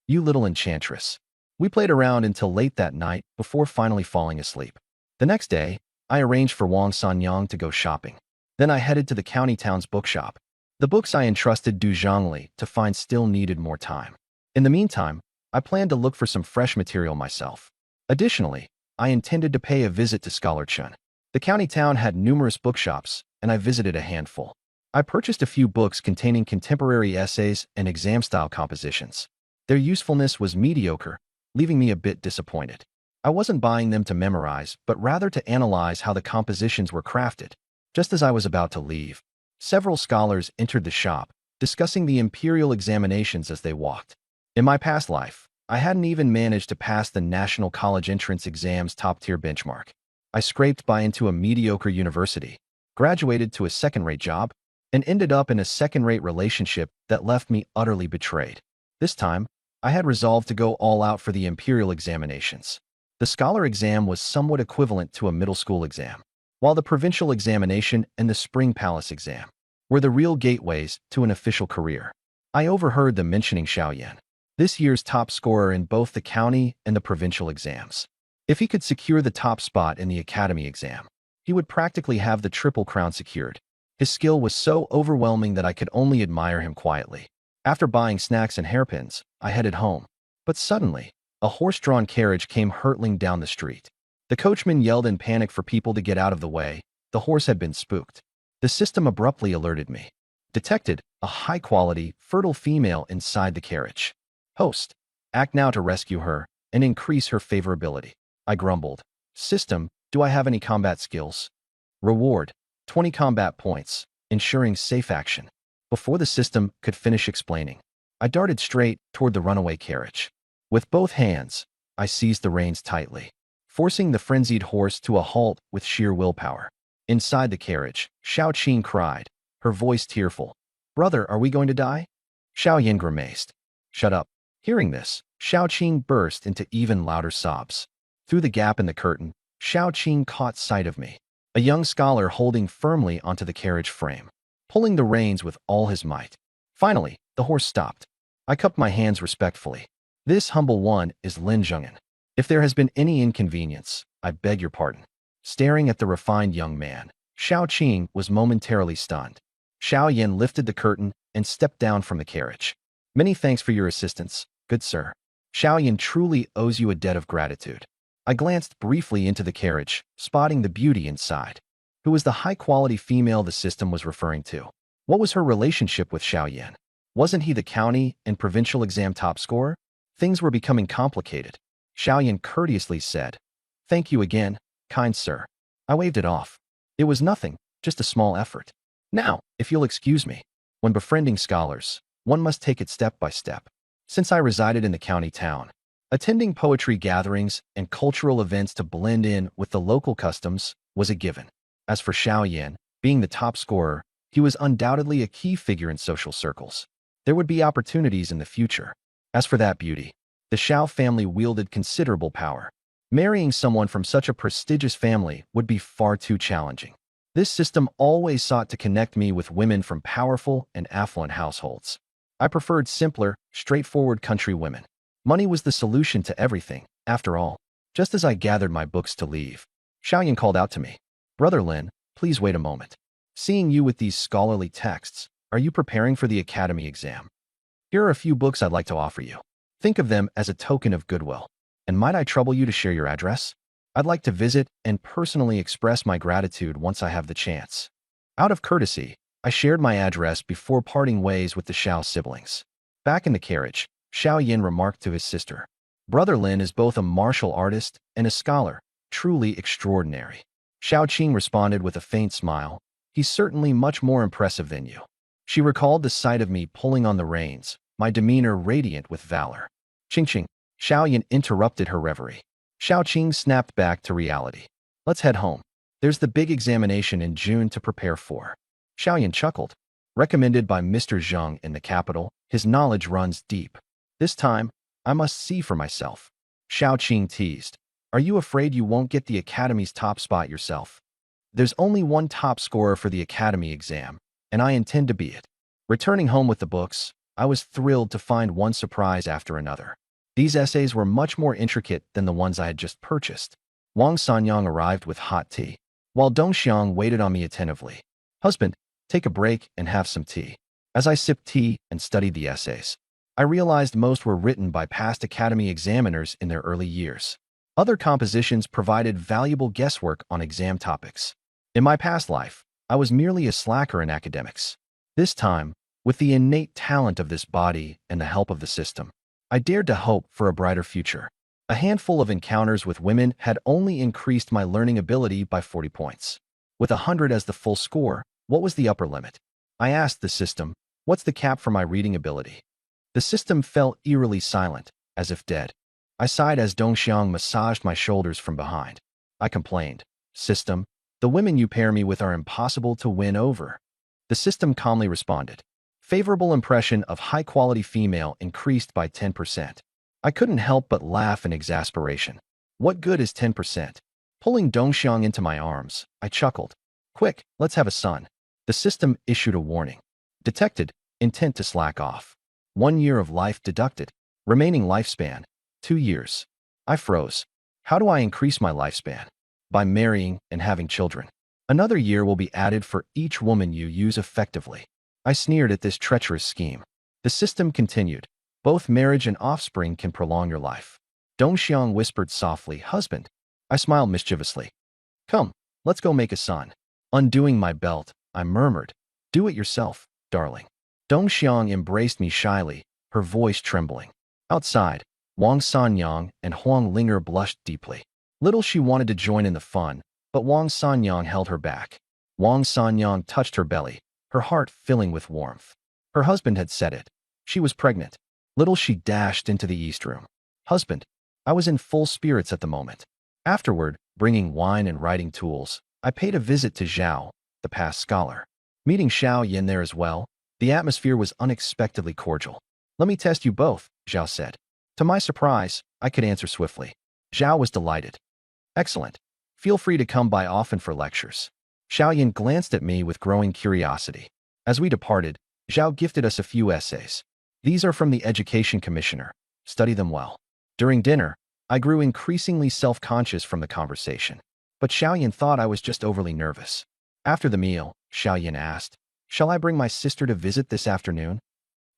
"You little enchantress." We played around until late that night before finally falling asleep. The next day, I arranged for Wang Sanyang to go shopping. Then I headed to the county town's bookshop. The books I entrusted Du Zhongli to find still needed more time. In the meantime, I planned to look for some fresh material myself. Additionally, I intended to pay a visit to Scholar Chun. The county town had numerous bookshops, and I visited a handful. I purchased a few books containing contemporary essays and exam-style compositions. Their usefulness was mediocre, leaving me a bit disappointed. I wasn't buying them to memorize, but rather to analyze how the compositions were crafted. Just as I was about to leave, several scholars entered the shop, discussing the imperial examinations as they walked. In my past life, I hadn't even managed to pass the National College Entrance Exam's top-tier benchmark. I scraped by into a mediocre university, graduated to a second-rate job, and ended up in a second-rate relationship that left me utterly betrayed. This time, I had resolved to go all out for the imperial examinations. The scholar exam was somewhat equivalent to a middle school exam, while the provincial examination and the Spring Palace exam were the real gateways to an official career. I overheard them mentioning Xiaoyan, this year's top scorer in both the county and the provincial exams. If he could secure the top spot in the academy exam, he would practically have the triple crown secured. His skill was so overwhelming that I could only admire him quietly. After buying snacks and hairpins, I headed home. But suddenly, a horse-drawn carriage came hurtling down the street. The coachman yelled in panic for people to get out of the way. The horse had been spooked. The system abruptly alerted me. Detected a high-quality, fertile female inside the carriage. Host, act now to rescue her and increase her favorability. I grumbled. System, do I have any combat skills? Reward, 20 combat points, ensuring safe action. Before the system could finish explaining, I darted straight toward the runaway carriage. With both hands, I seized the reins tightly, forcing the frenzied horse to a halt with sheer willpower. Inside the carriage, Xiao Qing cried, her voice tearful. "Brother, are we going to die?" Xiaoyan grimaced. "Shut up." Hearing this, Xiao Qing burst into even louder sobs. Through the gap in the curtain, Xiao Qing caught sight of me, a young scholar holding firmly onto the carriage frame, pulling the reins with all his might. Finally, the horse stopped. I cupped my hands respectfully. "This humble one is Lin Zhengyan. If there has been any inconvenience, I beg your pardon." Staring at the refined young man, Xiao Qing was momentarily stunned. Xiao Yan lifted the curtain and stepped down from the carriage. "Many thanks for your assistance, good sir. Xiao Yan truly owes you a debt of gratitude." I glanced briefly into the carriage, spotting the beauty inside. Who was the high-quality female the system was referring to? What was her relationship with Xiao Yan? Wasn't he the county and provincial exam top scorer? Things were becoming complicated. Xiao Yan courteously said, "Thank you again, kind sir." I waved it off. It was nothing, just a small effort. Now, if you'll excuse me, when befriending scholars, one must take it step by step. Since I resided in the county town, attending poetry gatherings and cultural events to blend in with the local customs was a given. As for Xiao Yan, being the top scorer, he was undoubtedly a key figure in social circles. There would be opportunities in the future. As for that beauty, the Xiao family wielded considerable power. Marrying someone from such a prestigious family would be far too challenging. This system always sought to connect me with women from powerful and affluent households. I preferred simpler, straightforward country women. Money was the solution to everything, after all. Just as I gathered my books to leave, Xiaoyan called out to me, "Brother Lin, please wait a moment. Seeing you with these scholarly texts, are you preparing for the academy exam? Here are a few books I'd like to offer you. Think of them as a token of goodwill. And might I trouble you to share your address? I'd like to visit and personally express my gratitude once I have the chance." Out of courtesy, I shared my address before parting ways with the Xiao siblings. Back in the carriage, Xiao Yin remarked to his sister, "Brother Lin is both a martial artist and a scholar, truly extraordinary." Xiao Qing responded with a faint smile, "He's certainly much more impressive than you." She recalled the sight of me pulling on the reins, my demeanor radiant with valor. "Qing," Xiao Yin interrupted her reverie. Xiao Qing snapped back to reality. "Let's head home. There's the big examination in June to prepare for. Xiaoyan chuckled. Recommended by Mr. Zheng in the capital, his knowledge runs deep. This time, I must see for myself. Xiao Qing teased. Are you afraid you won't get the academy's top spot yourself? There's only one top scorer for the academy exam, and I intend to be it. Returning home with the books, I was thrilled to find one surprise after another. These essays were much more intricate than the ones I had just purchased. Wang Sanyang arrived with hot tea, while Dong Xiang waited on me attentively. Husband, take a break and have some tea. As I sipped tea and studied the essays, I realized most were written by past academy examiners in their early years. Other compositions provided valuable guesswork on exam topics. In my past life, I was merely a slacker in academics. This time, with the innate talent of this body and the help of the system, I dared to hope for a brighter future. A handful of encounters with women had only increased my learning ability by 40 points. With 100 as the full score, what was the upper limit? I asked the system, what's the cap for my reading ability? The system fell eerily silent, as if dead. I sighed as Dongxiang massaged my shoulders from behind. I complained, System, the women you pair me with are impossible to win over. The system calmly responded. Favorable impression of high-quality female increased by 10%. I couldn't help but laugh in exasperation. What good is 10%? Pulling Dongxiang into my arms, I chuckled. Quick, let's have a son. The system issued a warning. Detected, intent to slack off. 1 year of life deducted. Remaining lifespan, 2 years. I froze. How do I increase my lifespan? By marrying and having children. Another year will be added for each woman you use effectively. I sneered at this treacherous scheme. The system continued. Both marriage and offspring can prolong your life. Dongxiang whispered softly, Husband. I smiled mischievously. Come, let's go make a son. Undoing my belt, I murmured. Do it yourself, darling. Dongxiang embraced me shyly, her voice trembling. Outside, Wang Sanyang and Huang Linger blushed deeply. Little she wanted to join in the fun, but Wang Sanyang held her back. Wang Sanyang touched her belly, her heart filling with warmth. Her husband had said it. She was pregnant. Little she dashed into the East Room. Husband. I was in full spirits at the moment. Afterward, bringing wine and writing tools, I paid a visit to Zhao, the past scholar. Meeting Xiao Yin there as well, the atmosphere was unexpectedly cordial. Let me test you both, Zhao said. To my surprise, I could answer swiftly. Zhao was delighted. Excellent. Feel free to come by often for lectures. Xiao Yin glanced at me with growing curiosity. As we departed, Zhao gifted us a few essays. These are from the Education Commissioner. Study them well. During dinner, I grew increasingly self-conscious from the conversation. But Xiao Yin thought I was just overly nervous. After the meal, Xiao Yin asked, Shall I bring my sister to visit this afternoon?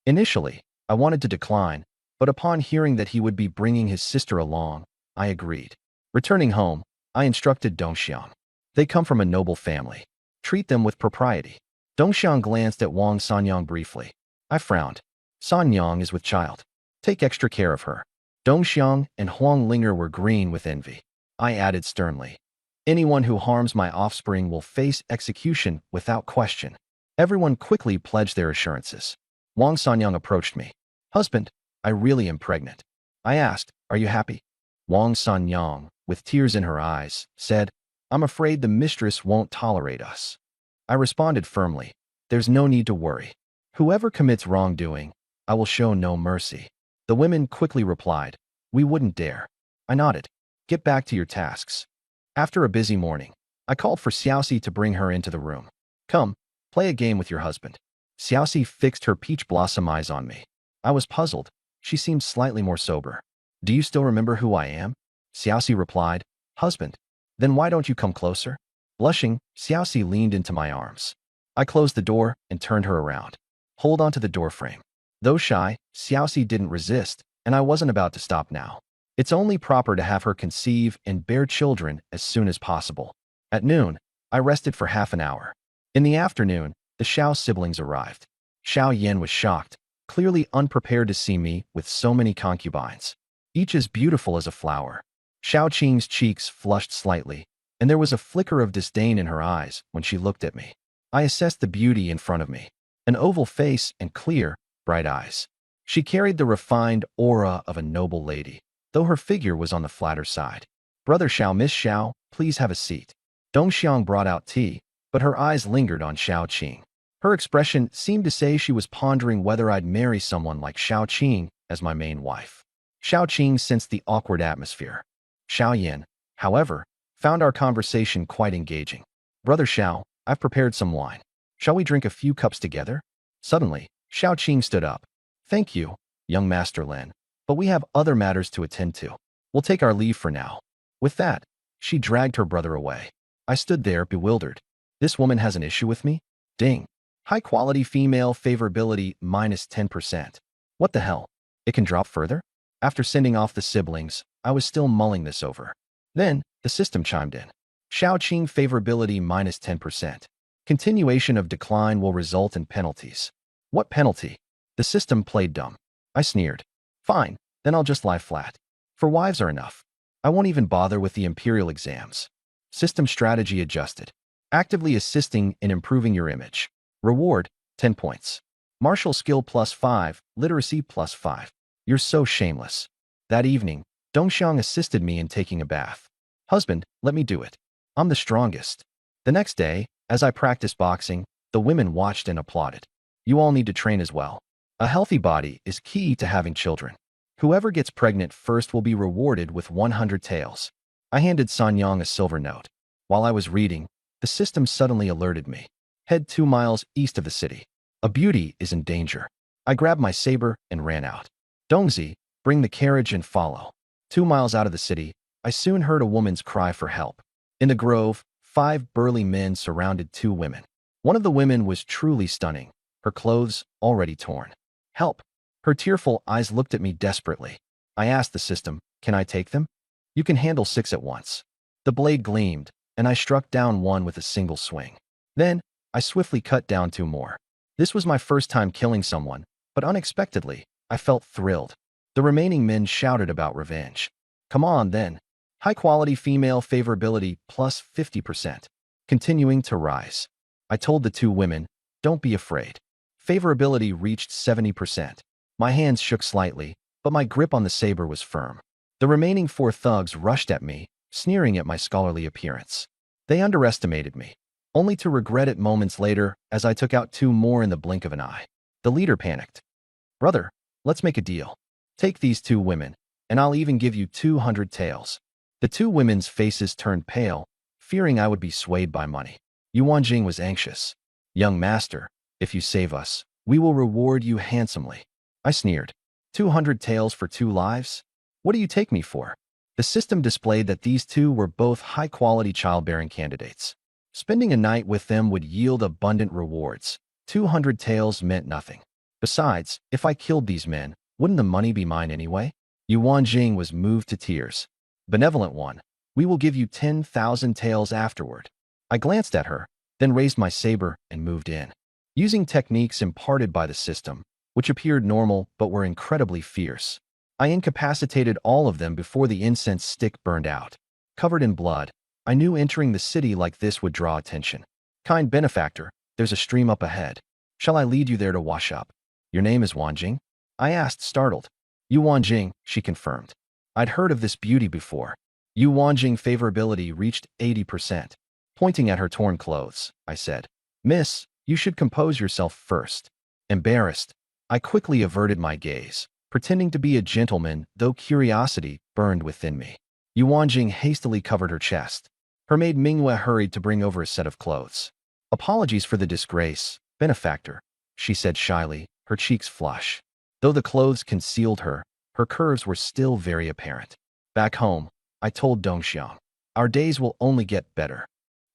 Initially, I wanted to decline, but upon hearing that he would be bringing his sister along, I agreed. Returning home, I instructed Dongxiang. They come from a noble family. Treat them with propriety. Dongxiang glanced at Wang Sanyang briefly. I frowned. Sanyang is with child. Take extra care of her. Dongxiang and Huang Linger were green with envy. I added sternly. Anyone who harms my offspring will face execution without question. Everyone quickly pledged their assurances. Wang Sanyang approached me. Husband, I really am pregnant. I asked, Are you happy? Wang Sanyang, with tears in her eyes, said, I'm afraid the mistress won't tolerate us. I responded firmly, There's no need to worry. Whoever commits wrongdoing, I will show no mercy. The women quickly replied, We wouldn't dare. I nodded. Get back to your tasks. After a busy morning, I called for Xiaoxi to bring her into the room. Come, play a game with your husband. Xiaoxi fixed her peach blossom eyes on me. I was puzzled. She seemed slightly more sober. Do you still remember who I am? Xiaoxi replied, Husband. Then why don't you come closer? Blushing, Xiaoxi leaned into my arms. I closed the door and turned her around. Hold onto the doorframe. Though shy, Xiaoxi didn't resist, and I wasn't about to stop now. It's only proper to have her conceive and bear children as soon as possible. At noon, I rested for half an hour. In the afternoon, the Xiao siblings arrived. Xiao Yin was shocked, clearly unprepared to see me with so many concubines. Each as beautiful as a flower. Xiao Qing's cheeks flushed slightly, and there was a flicker of disdain in her eyes when she looked at me. I assessed the beauty in front of me. An oval face and clear, bright eyes. She carried the refined aura of a noble lady, though her figure was on the flatter side. Brother Xiao, Miss Xiao, please have a seat. Dongxiang brought out tea, but her eyes lingered on Xiao Qing. Her expression seemed to say she was pondering whether I'd marry someone like Xiao Qing as my main wife. Xiao Qing sensed the awkward atmosphere. Xiao Yin, however, found our conversation quite engaging. Brother Xiao, I've prepared some wine. Shall we drink a few cups together? Suddenly, Xiao Qing stood up. Thank you, young Master Lin, but we have other matters to attend to. We'll take our leave for now. With that, she dragged her brother away. I stood there, bewildered. This woman has an issue with me? Ding. High-quality female favorability minus 10%. What the hell? It can drop further? After sending off the siblings, I was still mulling this over. Then, the system chimed in. Xiao Qing favorability minus 10%. Continuation of decline will result in penalties. What penalty? The system played dumb. I sneered. Fine, then I'll just lie flat. For wives are enough. I won't even bother with the imperial exams. System strategy adjusted. Actively assisting in improving your image. Reward, 10 points. Martial skill +5, literacy +5. You're so shameless. That evening, Dongxiang assisted me in taking a bath. Husband, let me do it. I'm the strongest. The next day, as I practiced boxing, the women watched and applauded. You all need to train as well. A healthy body is key to having children. Whoever gets pregnant first will be rewarded with 100 taels. I handed Sanyang a silver note. While I was reading, the system suddenly alerted me. Head 2 miles east of the city. A beauty is in danger. I grabbed my saber and ran out. Dongzi, bring the carriage and follow. 2 miles out of the city, I soon heard a woman's cry for help. In the grove, 5 burly men surrounded 2 women. One of the women was truly stunning, her clothes already torn. Help! Her tearful eyes looked at me desperately. I asked the system, can I take them? You can handle 6 at once. The blade gleamed, and I struck down one with a single swing. Then, I swiftly cut down 2 more. This was my first time killing someone, but unexpectedly, I felt thrilled. The remaining men shouted about revenge. Come on, then. High-quality female favorability plus 50%. Continuing to rise. I told the 2 women, don't be afraid. Favorability reached 70%. My hands shook slightly, but my grip on the saber was firm. The remaining 4 thugs rushed at me, sneering at my scholarly appearance. They underestimated me, only to regret it moments later as I took out 2 more in the blink of an eye. The leader panicked. Brother, let's make a deal. Take these 2 women, and I'll even give you 200 taels. The 2 women's faces turned pale, fearing I would be swayed by money. Yuan Jing was anxious. Young master, if you save us, we will reward you handsomely. I sneered. 200 taels for 2 lives? What do you take me for? The system displayed that these 2 were both high-quality childbearing candidates. Spending a night with them would yield abundant rewards. 200 taels meant nothing. Besides, if I killed these men, wouldn't the money be mine anyway? Yuan Jing was moved to tears. Benevolent one, we will give you 10,000 taels afterward. I glanced at her, then raised my saber and moved in. Using techniques imparted by the system, which appeared normal but were incredibly fierce, I incapacitated all of them before the incense stick burned out. Covered in blood, I knew entering the city like this would draw attention. Kind benefactor, there's a stream up ahead. Shall I lead you there to wash up? Your name is Wanjing? I asked, startled. Yu Wanjing, she confirmed. I'd heard of this beauty before. Yu Wanjing favorability reached 80%. Pointing at her torn clothes, I said, Miss, you should compose yourself first. Embarrassed, I quickly averted my gaze, pretending to be a gentleman, though curiosity burned within me. Yu Wanjing hastily covered her chest. Her maid Mingyue hurried to bring over a set of clothes. Apologies for the disgrace, benefactor, she said shyly, her cheeks flush. Though the clothes concealed her, her curves were still very apparent. Back home, I told Dongxiang, our days will only get better.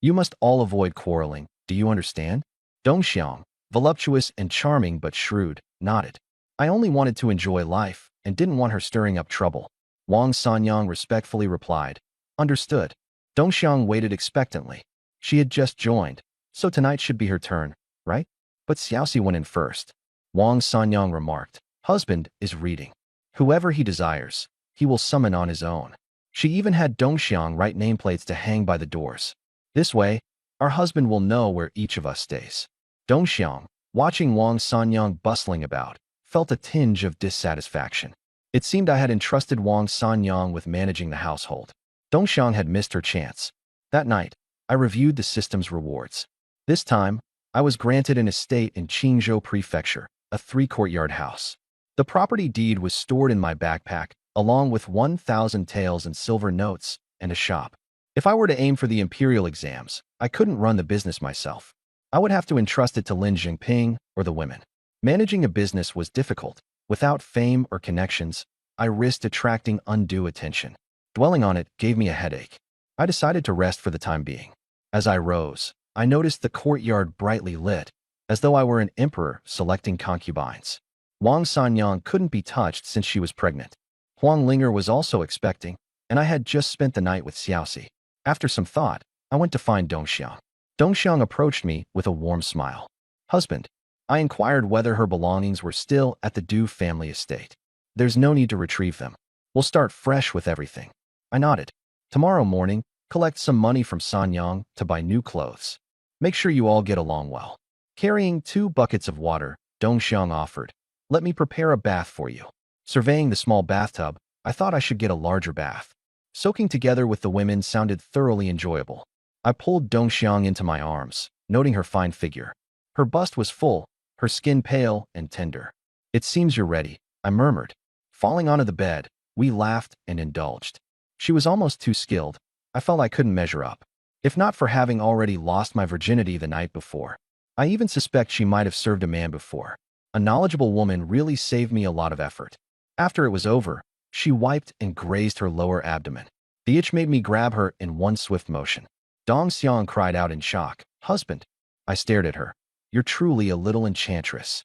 You must all avoid quarreling, do you understand? Dongxiang, voluptuous and charming but shrewd, nodded. I only wanted to enjoy life and didn't want her stirring up trouble. Wang Sanyang respectfully replied, understood. Dongxiang waited expectantly. She had just joined, so tonight should be her turn, right? But Xiaoxi went in first. Wang Sanyang remarked, husband is reading. Whoever he desires, he will summon on his own. She even had Dongxiang write nameplates to hang by the doors. This way, our husband will know where each of us stays. Dongxiang, watching Wang Sanyang bustling about, felt a tinge of dissatisfaction. It seemed I had entrusted Wang Sanyang with managing the household. Dongxiang had missed her chance. That night, I reviewed the system's rewards. This time, I was granted an estate in Qingzhou Prefecture, a 3-courtyard house. The property deed was stored in my backpack, along with 1,000 taels in silver notes and a shop. If I were to aim for the imperial exams, I couldn't run the business myself. I would have to entrust it to Lin Jinping or the women. Managing a business was difficult. Without fame or connections, I risked attracting undue attention. Dwelling on it gave me a headache. I decided to rest for the time being. As I rose, I noticed the courtyard brightly lit, as though I were an emperor selecting concubines. Wang Sanyang couldn't be touched since she was pregnant. Huang Linger was also expecting, and I had just spent the night with Xiaoxi. After some thought, I went to find Dongxiang. Dongxiang approached me with a warm smile. "Husband," I inquired whether her belongings were still at the Du family estate. "There's no need to retrieve them. We'll start fresh with everything." I nodded. "Tomorrow morning, collect some money from Sanyang to buy new clothes. Make sure you all get along well." Carrying 2 buckets of water, Dongxiang offered, "Let me prepare a bath for you." Surveying the small bathtub, I thought I should get a larger bath. Soaking together with the women sounded thoroughly enjoyable. I pulled Dongxiang into my arms, noting her fine figure. Her bust was full, her skin pale and tender. "It seems you're ready," I murmured. Falling onto the bed, we laughed and indulged. She was almost too skilled. I felt I couldn't measure up. If not for having already lost my virginity the night before. I even suspect she might have served a man before. A knowledgeable woman really saved me a lot of effort. After it was over, she wiped and grazed her lower abdomen. The itch made me grab her in one swift motion. Dongxiang cried out in shock, "Husband!" I stared at her. "You're truly a little enchantress."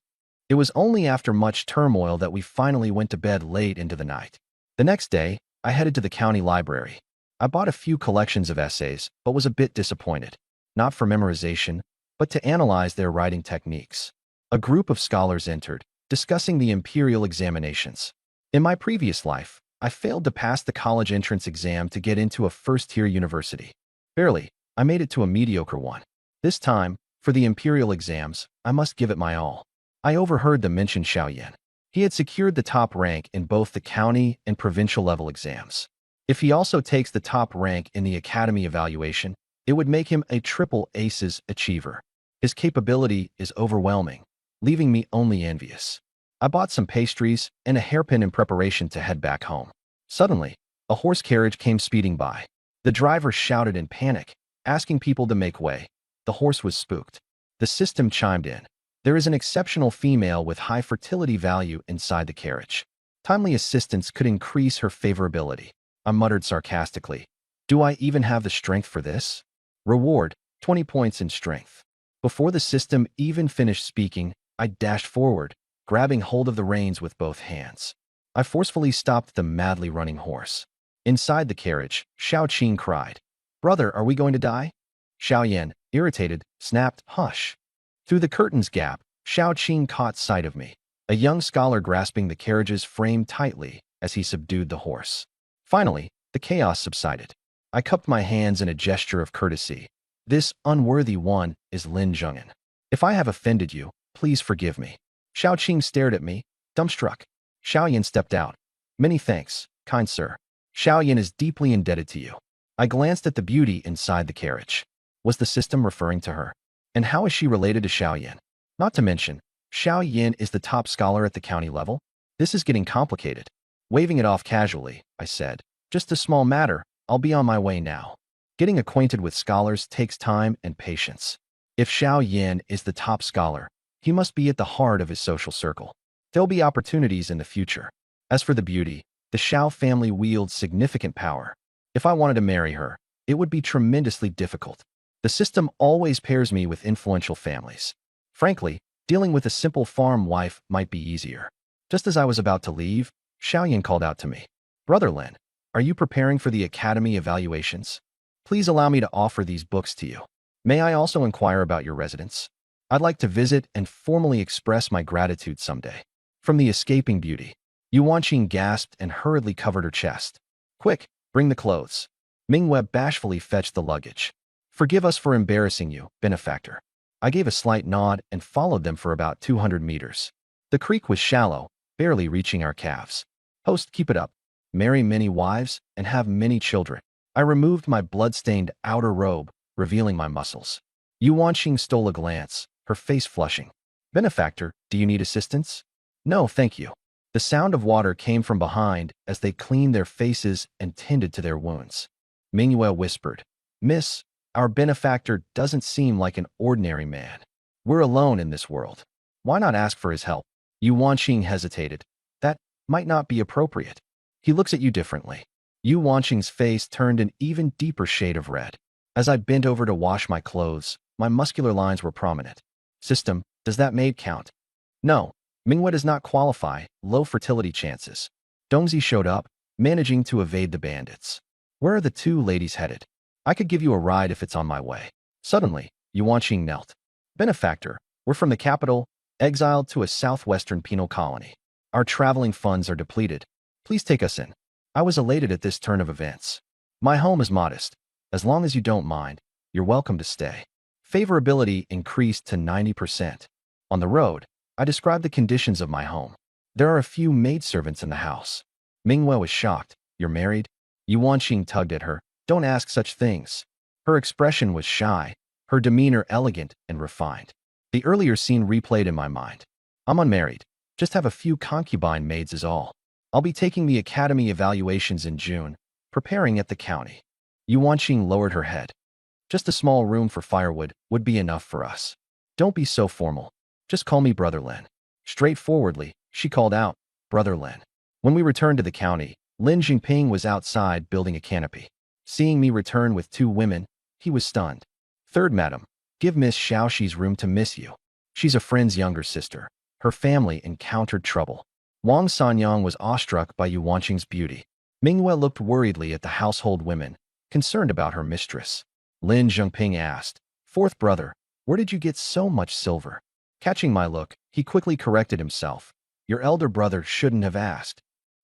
It was only after much turmoil that we finally went to bed late into the night. The next day, I headed to the county library. I bought a few collections of essays, but was a bit disappointed. Not for memorization, but to analyze their writing techniques. A group of scholars entered, discussing the imperial examinations. In my previous life, I failed to pass the college entrance exam to get into a first-tier university. Barely, I made it to a mediocre one. This time, for the imperial exams, I must give it my all. I overheard them mention Xiaoyan. He had secured the top rank in both the county and provincial level exams. If he also takes the top rank in the academy evaluation, it would make him a triple aces achiever. His capability is overwhelming, leaving me only envious. I bought some pastries and a hairpin in preparation to head back home. Suddenly, a horse carriage came speeding by. The driver shouted in panic, asking people to make way. The horse was spooked. The system chimed in. There is an exceptional female with high fertility value inside the carriage. Timely assistance could increase her favorability. I muttered sarcastically. Do I even have the strength for this? Reward, 20 points in strength. Before the system even finished speaking, I dashed forward, grabbing hold of the reins with both hands. I forcefully stopped the madly running horse. Inside the carriage, Xiao Qing cried, "Brother, are we going to die?" Xiaoyan, irritated, snapped, "Hush." Through the curtain's gap, Xiao Qing caught sight of me, a young scholar grasping the carriage's frame tightly as he subdued the horse. Finally, the chaos subsided. I cupped my hands in a gesture of courtesy. "This unworthy one is Lin Zhenghan. If I have offended you, please forgive me." Xiao Qing stared at me, dumbstruck. Xiaoyan stepped out. "Many thanks, kind sir. Xiaoyan is deeply indebted to you." I glanced at the beauty inside the carriage. Was the system referring to her? And how is she related to Xiaoyan? Not to mention, Xiaoyan is the top scholar at the county level? This is getting complicated. Waving it off casually, I said, "Just a small matter, I'll be on my way now." Getting acquainted with scholars takes time and patience. If Xiaoyan is the top scholar, he must be at the heart of his social circle. There'll be opportunities in the future. As for the beauty, the Xiao family wields significant power. If I wanted to marry her, it would be tremendously difficult. The system always pairs me with influential families. Frankly, dealing with a simple farm wife might be easier. Just as I was about to leave, Xiaoyan called out to me, "Brother Lin, are you preparing for the academy evaluations? Please allow me to offer these books to you. May I also inquire about your residence? I'd like to visit and formally express my gratitude someday." From the escaping beauty, Yuanqing gasped and hurriedly covered her chest. "Quick, bring the clothes." Mingweb bashfully fetched the luggage. "Forgive us for embarrassing you, benefactor." I gave a slight nod and followed them for about 200 meters. The creek was shallow, barely reaching our calves. "Host, keep it up. Marry many wives and have many children." I removed my blood-stained outer robe, revealing my muscles. Yu Wanqing stole a glance, her face flushing. Benefactor, do you need assistance? No, thank you. The sound of water came from behind as they cleaned their faces and tended to their wounds. Mingyue whispered, Miss, our benefactor doesn't seem like an ordinary man. We're alone in this world. Why not ask for his help? Yu Wanqing hesitated. That might not be appropriate. He looks at you differently. Yu Wanqing's face turned an even deeper shade of red. As I bent over to wash my clothes, my muscular lines were prominent. System, does that maid count? No. Mingyue does not qualify, low fertility chances. Dongzi showed up, managing to evade the bandits. Where are the two ladies headed? I could give you a ride if it's on my way. Suddenly, Yu Wanqing knelt. Benefactor, we're from the capital, exiled to a southwestern penal colony. Our traveling funds are depleted. Please take us in. I was elated at this turn of events. My home is modest. As long as you don't mind, you're welcome to stay. Favorability increased to 90%. On the road, I described the conditions of my home. There are a few maidservants in the house. Mingyue was shocked. You're married? Yu Wanqing tugged at her. Don't ask such things. Her expression was shy, her demeanor elegant and refined. The earlier scene replayed in my mind. I'm unmarried. Just have a few concubine maids is all. I'll be taking the academy evaluations in June, preparing at the county. Yu Wanqing lowered her head. Just a small room for firewood would be enough for us. Don't be so formal. Just call me Brother Lin. Straightforwardly, she called out, Brother Lin. When we returned to the county, Lin Jingping was outside building a canopy. Seeing me return with two women, he was stunned. Third, madam, give Miss Xiaoxi's room to Miss Yu. She's a friend's younger sister. Her family encountered trouble. Wang Sanyang was awestruck by Yu Wanqing's beauty. Mingyue looked worriedly at the household women, concerned about her mistress. Lin Zhengping asked, Fourth brother, where did you get so much silver? Catching my look, he quickly corrected himself. Your elder brother shouldn't have asked.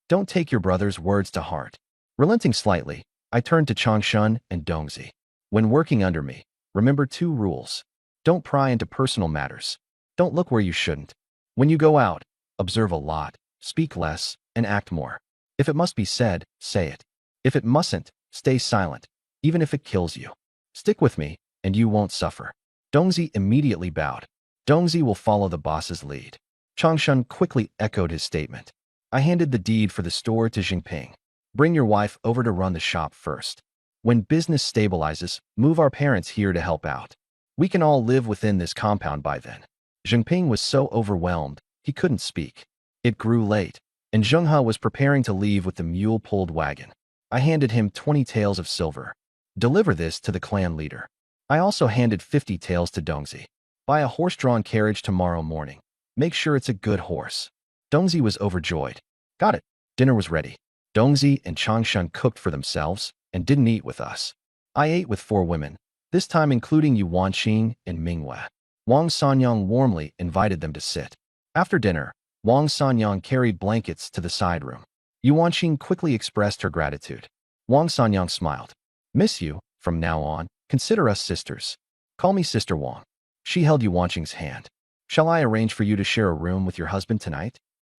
Don't take your brother's words to heart. Relenting slightly, I turned to Changshan and Dongzi. When working under me, remember two rules. Don't pry into personal matters. Don't look where you shouldn't. When you go out, observe a lot, speak less, and act more. If it must be said, say it. If it mustn't, stay silent, even if it kills you. Stick with me, and you won't suffer. Dongzi immediately bowed. Dongzi will follow the boss's lead. Changshan quickly echoed his statement. I handed the deed for the store to Jingping. Bring your wife over to run the shop first. When business stabilizes, move our parents here to help out. We can all live within this compound by then. Jingping was so overwhelmed, he couldn't speak. It grew late, and Zhenghe was preparing to leave with the mule-pulled wagon. I handed him 20 taels of silver. Deliver this to the clan leader. I also handed 50 taels to Dongzi. Buy a horse-drawn carriage tomorrow morning. Make sure it's a good horse. Dongzi was overjoyed. Got it. Dinner was ready. Dongzi and Changshan cooked for themselves and didn't eat with us. I ate with 4 women, this time including Yu Wanqing and Mingyue. Wang Sanyang warmly invited them to sit. After dinner, Wang Sanyang carried blankets to the side room. Yu Wanqing quickly expressed her gratitude. Wang Sanyang smiled. Miss you, from now on, consider us sisters. Call me Sister Wang. She held Yu Wanqing's hand. Shall I arrange for you to share a room with your husband tonight?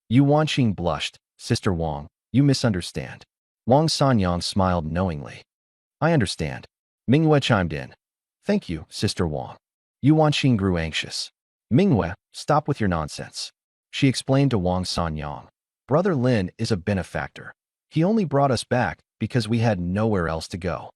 Yu Wanqing blushed. Sister Wang, you misunderstand. Wang Sanyang smiled knowingly. I understand. Mingyue chimed in. Thank you, Sister Wang. Yu Wanqing grew anxious. Mingyue, stop with your nonsense. She explained to Wang Sanyang. Brother Lin is a benefactor. He only brought us back because we had nowhere else to go.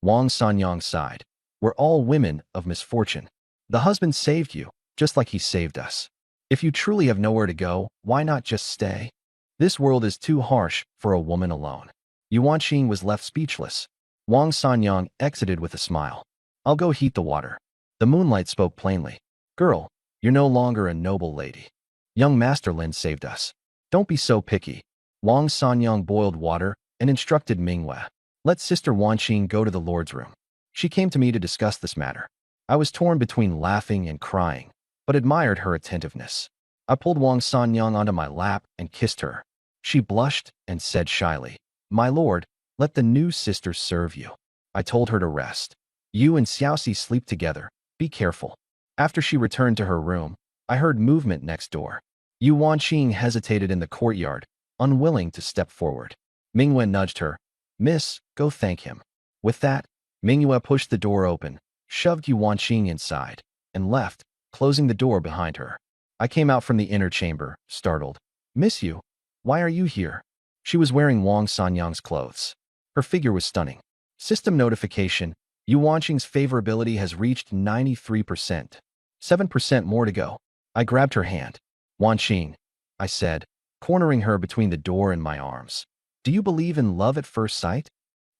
Wang Sanyang sighed. We're all women of misfortune. The husband saved you, just like he saved us. If you truly have nowhere to go, why not just stay? This world is too harsh for a woman alone. Yu Wanqing was left speechless. Wang Sanyang exited with a smile. I'll go heat the water. The moonlight spoke plainly. Girl, you're no longer a noble lady. Young Master Lin saved us. Don't be so picky. Wang Sanyang boiled water and instructed Mingyue. Let Sister Wanqing go to the Lord's room. She came to me to discuss this matter. I was torn between laughing and crying, but admired her attentiveness. I pulled Wang Sanyang onto my lap and kissed her. She blushed and said shyly, My lord, let the new sister serve you. I told her to rest. You and Xiaoxi sleep together. Be careful. After she returned to her room, I heard movement next door. Yu Wanqing hesitated in the courtyard, unwilling to step forward. Mingyue nudged her. Miss, go thank him. With that, Mingyue pushed the door open, shoved Yu Wanqing inside, and left, closing the door behind her. I came out from the inner chamber, startled. Miss Yu, why are you here? She was wearing Wang Sanyang's clothes. Her figure was stunning. System notification, Yu Wanqing's favorability has reached 93%. 7% more to go. I grabbed her hand. Wanqing, I said, cornering her between the door and my arms. Do you believe in love at first sight?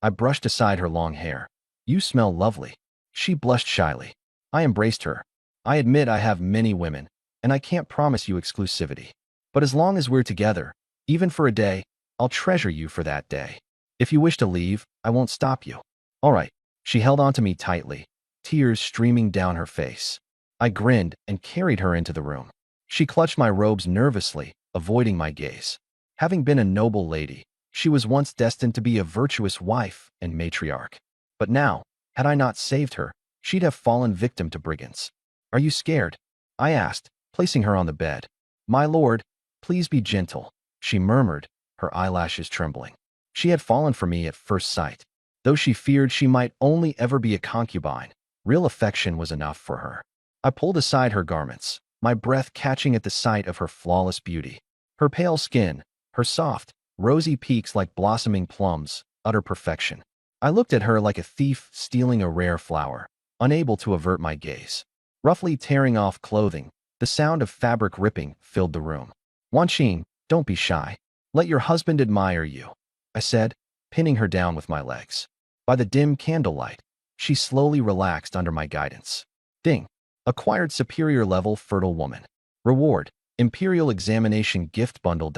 I brushed aside her long hair. You smell lovely. She blushed shyly. I embraced her. I admit I have many women, and I can't promise you exclusivity. But as long as we're together, even for a day, I'll treasure you for that day. If you wish to leave, I won't stop you. All right. She held onto me tightly, tears streaming down her face. I grinned and carried her into the room. She clutched my robes nervously, avoiding my gaze. Having been a noble lady, she was once destined to be a virtuous wife and matriarch. But now, had I not saved her, she'd have fallen victim to brigands. Are you scared? I asked, placing her on the bed. My lord, please be gentle, she murmured, her eyelashes trembling. She had fallen for me at first sight. Though she feared she might only ever be a concubine, real affection was enough for her. I pulled aside her garments, my breath catching at the sight of her flawless beauty. Her pale skin, her soft, rosy peaks like blossoming plums, utter perfection. I looked at her like a thief stealing a rare flower, unable to avert my gaze. Roughly tearing off clothing, the sound of fabric ripping filled the room. Wanqing, don't be shy. Let your husband admire you, I said, pinning her down with my legs. By the dim candlelight, she slowly relaxed under my guidance. Ding. Acquired superior level fertile woman. Reward. Imperial examination gift bundle.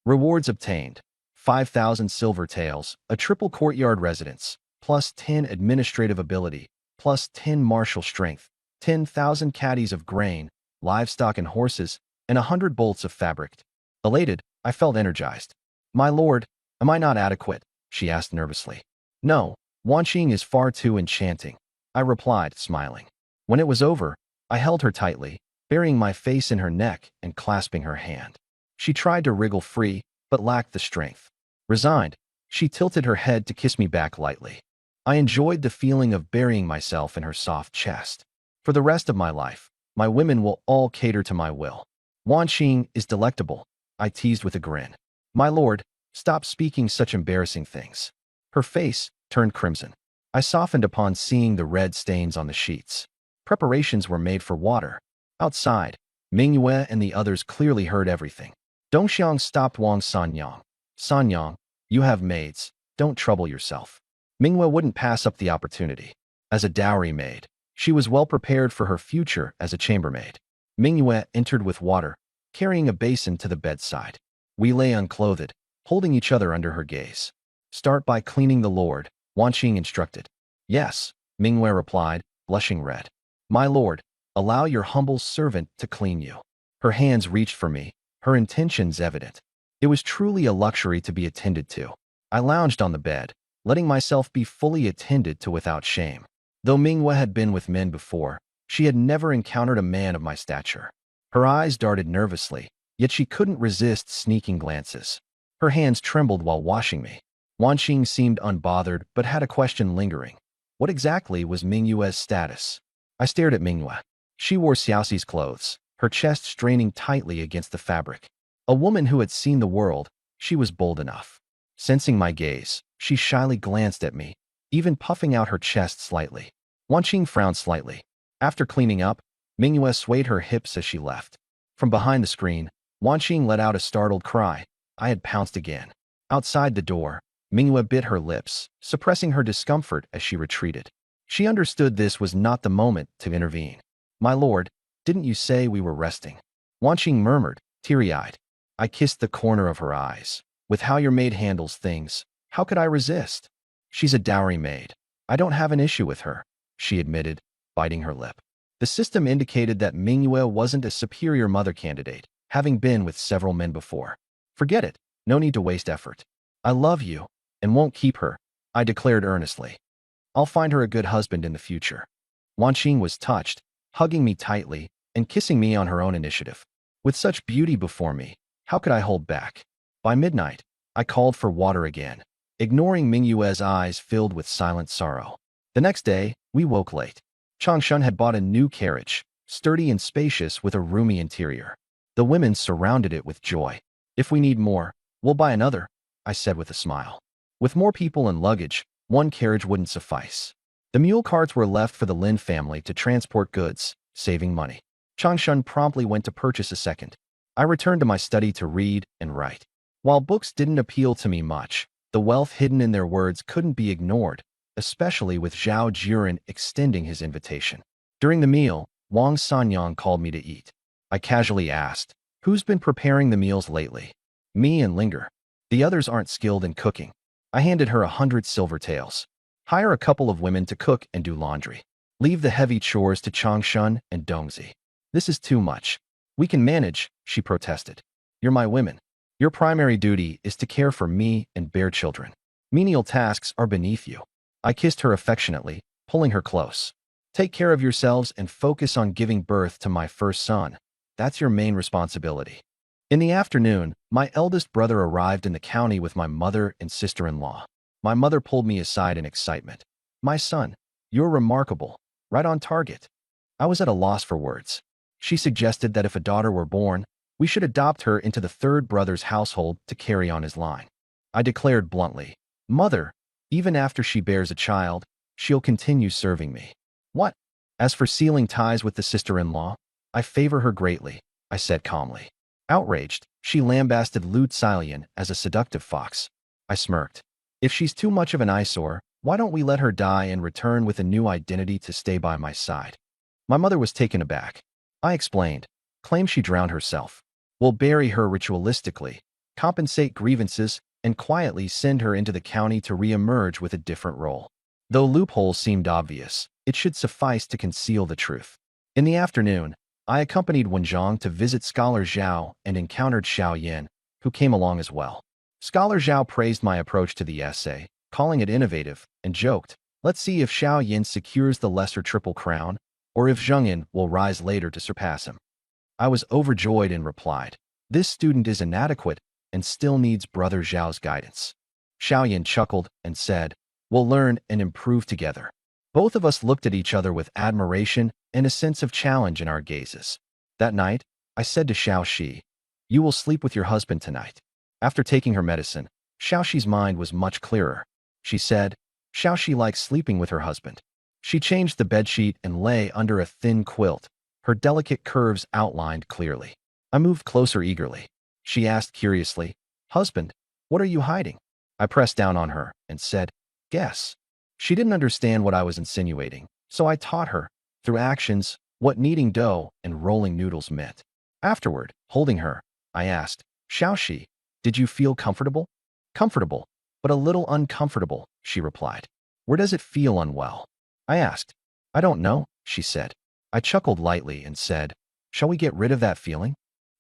Rewards obtained. 5,000 silver taels, a triple courtyard residence, plus 10 administrative ability, plus 10 martial strength, 10,000 caddies of grain, livestock and horses, and 100 bolts of fabric. Elated, I felt energized. My lord, am I not adequate? She asked nervously. No, Wanqing is far too enchanting, I replied, smiling. When it was over, I held her tightly, burying my face in her neck and clasping her hand. She tried to wriggle free, but lacked the strength. Resigned, she tilted her head to kiss me back lightly. I enjoyed the feeling of burying myself in her soft chest. For the rest of my life, my women will all cater to my will. Wanqing is delectable, I teased with a grin. My lord, stop speaking such embarrassing things. Her face turned crimson. I softened upon seeing the red stains on the sheets. Preparations were made for water. Outside, Mingyue and the others clearly heard everything. Dongxiang stopped Wang Sanyang. Sanyang, you have maids. Don't trouble yourself. Mingyue wouldn't pass up the opportunity. As a dowry maid, she was well prepared for her future as a chambermaid. Mingyue entered with water, carrying a basin to the bedside. We lay unclothed, holding each other under her gaze. Start by cleaning the lord, Wanqing instructed. Yes, Mingyue replied, blushing red. My lord, allow your humble servant to clean you. Her hands reached for me, her intentions evident. It was truly a luxury to be attended to. I lounged on the bed, letting myself be fully attended to without shame. Though Mingyue had been with men before, she had never encountered a man of my stature. Her eyes darted nervously, yet she couldn't resist sneaking glances. Her hands trembled while washing me. Wanqing seemed unbothered but had a question lingering. What exactly was Mingyue's status? I stared at Mingyue. She wore Xiaoxi's clothes, her chest straining tightly against the fabric. A woman who had seen the world, she was bold enough. Sensing my gaze, she shyly glanced at me, even puffing out her chest slightly. Wanqing frowned slightly. After cleaning up, Mingyue swayed her hips as she left. From behind the screen, Wanqing let out a startled cry. I had pounced again. Outside the door, Mingyue bit her lips, suppressing her discomfort as she retreated. She understood this was not the moment to intervene. My lord, didn't you say we were resting? Wanqing murmured, teary-eyed. I kissed the corner of her eyes. With how your maid handles things, how could I resist? She's a dowry maid. I don't have an issue with her, she admitted, biting her lip. The system indicated that Mingyue wasn't a superior mother candidate, having been with several men before. Forget it, no need to waste effort. I love you, and won't keep her, I declared earnestly. I'll find her a good husband in the future. Wanqing was touched, hugging me tightly and kissing me on her own initiative. With such beauty before me, how could I hold back? By midnight, I called for water again, ignoring Mingyue's eyes filled with silent sorrow. The next day, we woke late. Changshan had bought a new carriage, sturdy and spacious with a roomy interior. The women surrounded it with joy. "If we need more, we'll buy another," I said with a smile. With more people and luggage, one carriage wouldn't suffice. The mule carts were left for the Lin family to transport goods, saving money. Changshan promptly went to purchase a second. I returned to my study to read and write. While books didn't appeal to me much, the wealth hidden in their words couldn't be ignored, especially with Zhao Juren extending his invitation. During the meal, Wang Sanyang called me to eat. I casually asked, "Who's been preparing the meals lately?" "Me and Linger. The others aren't skilled in cooking." I handed her 100 silver taels. "Hire a couple of women to cook and do laundry. Leave the heavy chores to Changshan and Dongzi." "This is too much." "We can manage," she protested. "You're my women. Your primary duty is to care for me and bear children. Menial tasks are beneath you." I kissed her affectionately, pulling her close. "Take care of yourselves and focus on giving birth to my first son. That's your main responsibility." In the afternoon, my eldest brother arrived in the county with my mother and sister-in-law. My mother pulled me aside in excitement. "My son, you're remarkable, right on target." I was at a loss for words. She suggested that if a daughter were born, we should adopt her into the third brother's household to carry on his line. I declared bluntly, "Mother, even after she bears a child, she'll continue serving me." "What?" "As for sealing ties with the sister-in-law, I favor her greatly," I said calmly. Outraged, she lambasted Lu Xilian as a seductive fox. I smirked. "If she's too much of an eyesore, why don't we let her die and return with a new identity to stay by my side?" My mother was taken aback. I explained, "Claim she drowned herself. We'll bury her ritualistically, compensate grievances, and quietly send her into the county to re-emerge with a different role." Though loopholes seemed obvious, it should suffice to conceal the truth. In the afternoon, I accompanied Wenzhang to visit Scholar Zhao and encountered Xiao Yin, who came along as well. Scholar Zhao praised my approach to the essay, calling it innovative, and joked, "Let's see if Xiao Yin secures the lesser Triple Crown, or if Zheng Yin will rise later to surpass him." I was overjoyed and replied, "This student is inadequate and still needs Brother Zhao's guidance." Xiao Yin chuckled and said, "We'll learn and improve together." Both of us looked at each other with admiration and a sense of challenge in our gazes. That night, I said to Xiao Shi, "You will sleep with your husband tonight." After taking her medicine, Xiao Shi's mind was much clearer. She said, Xiao Shi likes sleeping with her husband. She changed the bedsheet and lay under a thin quilt, her delicate curves outlined clearly. I moved closer eagerly. She asked curiously, "Husband, what are you hiding?" I pressed down on her and said, "Guess." She didn't understand what I was insinuating, so I taught her, through actions, what kneading dough and rolling noodles meant. Afterward, holding her, I asked, "Xiaoxi, did you feel comfortable?" "Comfortable, but a little uncomfortable," she replied. "Where does it feel unwell?" I asked. "I don't know," she said. I chuckled lightly and said, "Shall we get rid of that feeling?"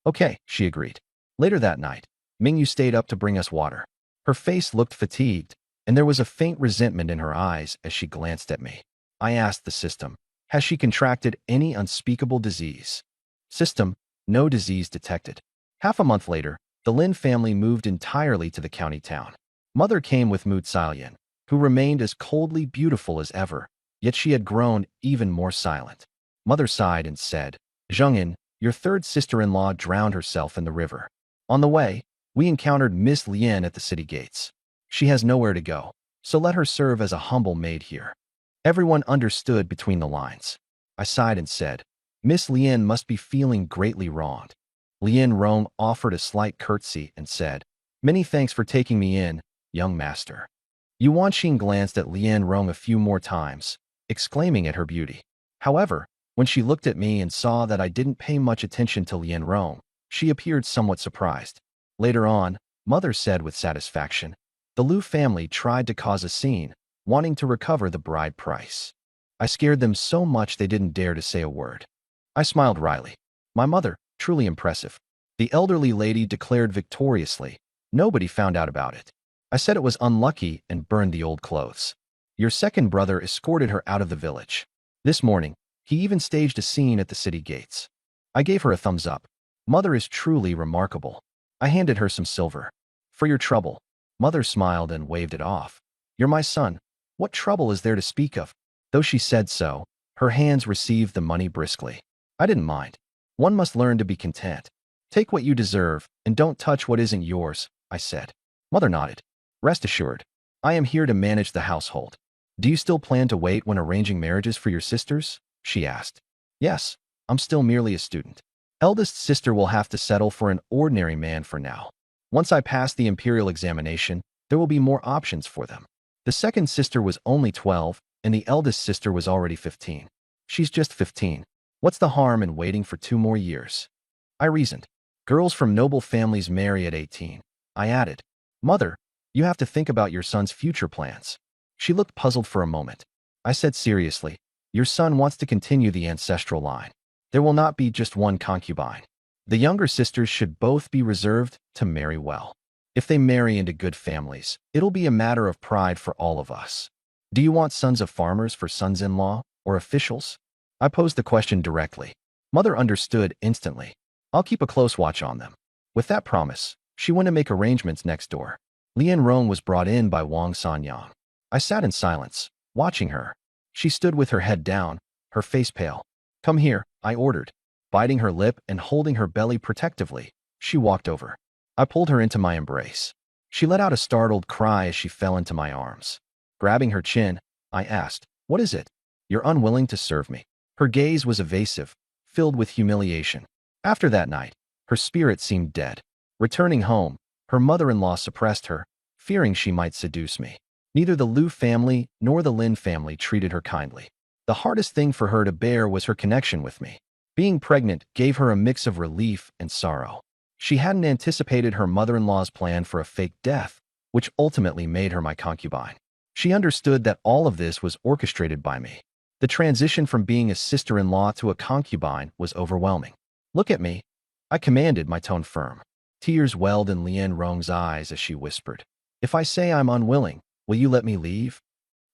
"Okay," she agreed. Later that night, Mingyu stayed up to bring us water. Her face looked fatigued, and there was a faint resentment in her eyes as she glanced at me. I asked the system, "Has she contracted any unspeakable disease?" System, "No disease detected." Half a month later, the Lin family moved entirely to the county town. Mother came with Mu Xilian, who remained as coldly beautiful as ever, yet she had grown even more silent. Mother sighed and said, "Zhengyin, your third sister-in-law drowned herself in the river. On the way, we encountered Miss Lien at the city gates. She has nowhere to go, so let her serve as a humble maid here." Everyone understood between the lines. I sighed and said, "Miss Lien must be feeling greatly wronged." Lien Rong offered a slight curtsy and said, "Many thanks for taking me in, young master." Yuan Xing glanced at Lien Rong a few more times, exclaiming at her beauty. However, when she looked at me and saw that I didn't pay much attention to Lien Rong, she appeared somewhat surprised. Later on, Mother said with satisfaction, "The Lu family tried to cause a scene, wanting to recover the bride price. I scared them so much they didn't dare to say a word." I smiled wryly. My mother, truly impressive. The elderly lady declared victoriously, "Nobody found out about it." I said it was unlucky and burned the old clothes. "Your second brother escorted her out of the village. This morning, he even staged a scene at the city gates." I gave her a thumbs up. Mother is truly remarkable. I handed her some silver. "For your trouble." Mother smiled and waved it off. "You're my son. What trouble is there to speak of?" Though she said so, Her hands received the money briskly. I didn't mind. One must learn to be content. Take what you deserve, and don't touch what isn't yours, I said. Mother nodded. Rest assured, I am here to manage the household. Do you still plan to wait when arranging marriages for your sisters? She asked. Yes, I'm still merely a student. Eldest sister will have to settle for an ordinary man for now. Once I pass the imperial examination, there will be more options for them. The second sister was only 12, and the eldest sister was already 15. She's just 15. What's the harm in waiting for 2 more years? I reasoned. Girls from noble families marry at 18. I added, Mother, you have to think about your son's future plans. She looked puzzled for a moment. I said seriously, your son wants to continue the ancestral line. There will not be just one concubine. The younger sisters should both be reserved to marry well. If they marry into good families, it'll be a matter of pride for all of us. Do you want sons of farmers for sons-in-law or officials? I posed the question directly. Mother understood instantly. I'll keep a close watch on them. With that promise, she went to make arrangements next door. Lian Rong was brought in by Wang Sanyang. I sat in silence, watching her. She stood with her head down, her face pale. Come here, I ordered. Biting her lip and holding her belly protectively, she walked over. I pulled her into my embrace. She let out a startled cry as she fell into my arms. Grabbing her chin, I asked, What is it? You're unwilling to serve me. Her gaze was evasive, filled with humiliation. After that night, her spirit seemed dead. Returning home, her mother-in-law suppressed her, fearing she might seduce me. Neither the Liu family nor the Lin family treated her kindly. The hardest thing for her to bear was her connection with me. Being pregnant gave her a mix of relief and sorrow. She hadn't anticipated her mother-in-law's plan for a fake death, which ultimately made her my concubine. She understood that all of this was orchestrated by me. The transition from being a sister-in-law to a concubine was overwhelming. Look at me, I commanded, my tone firm. Tears welled in Lian Rong's eyes as she whispered, If I say I'm unwilling, will you let me leave?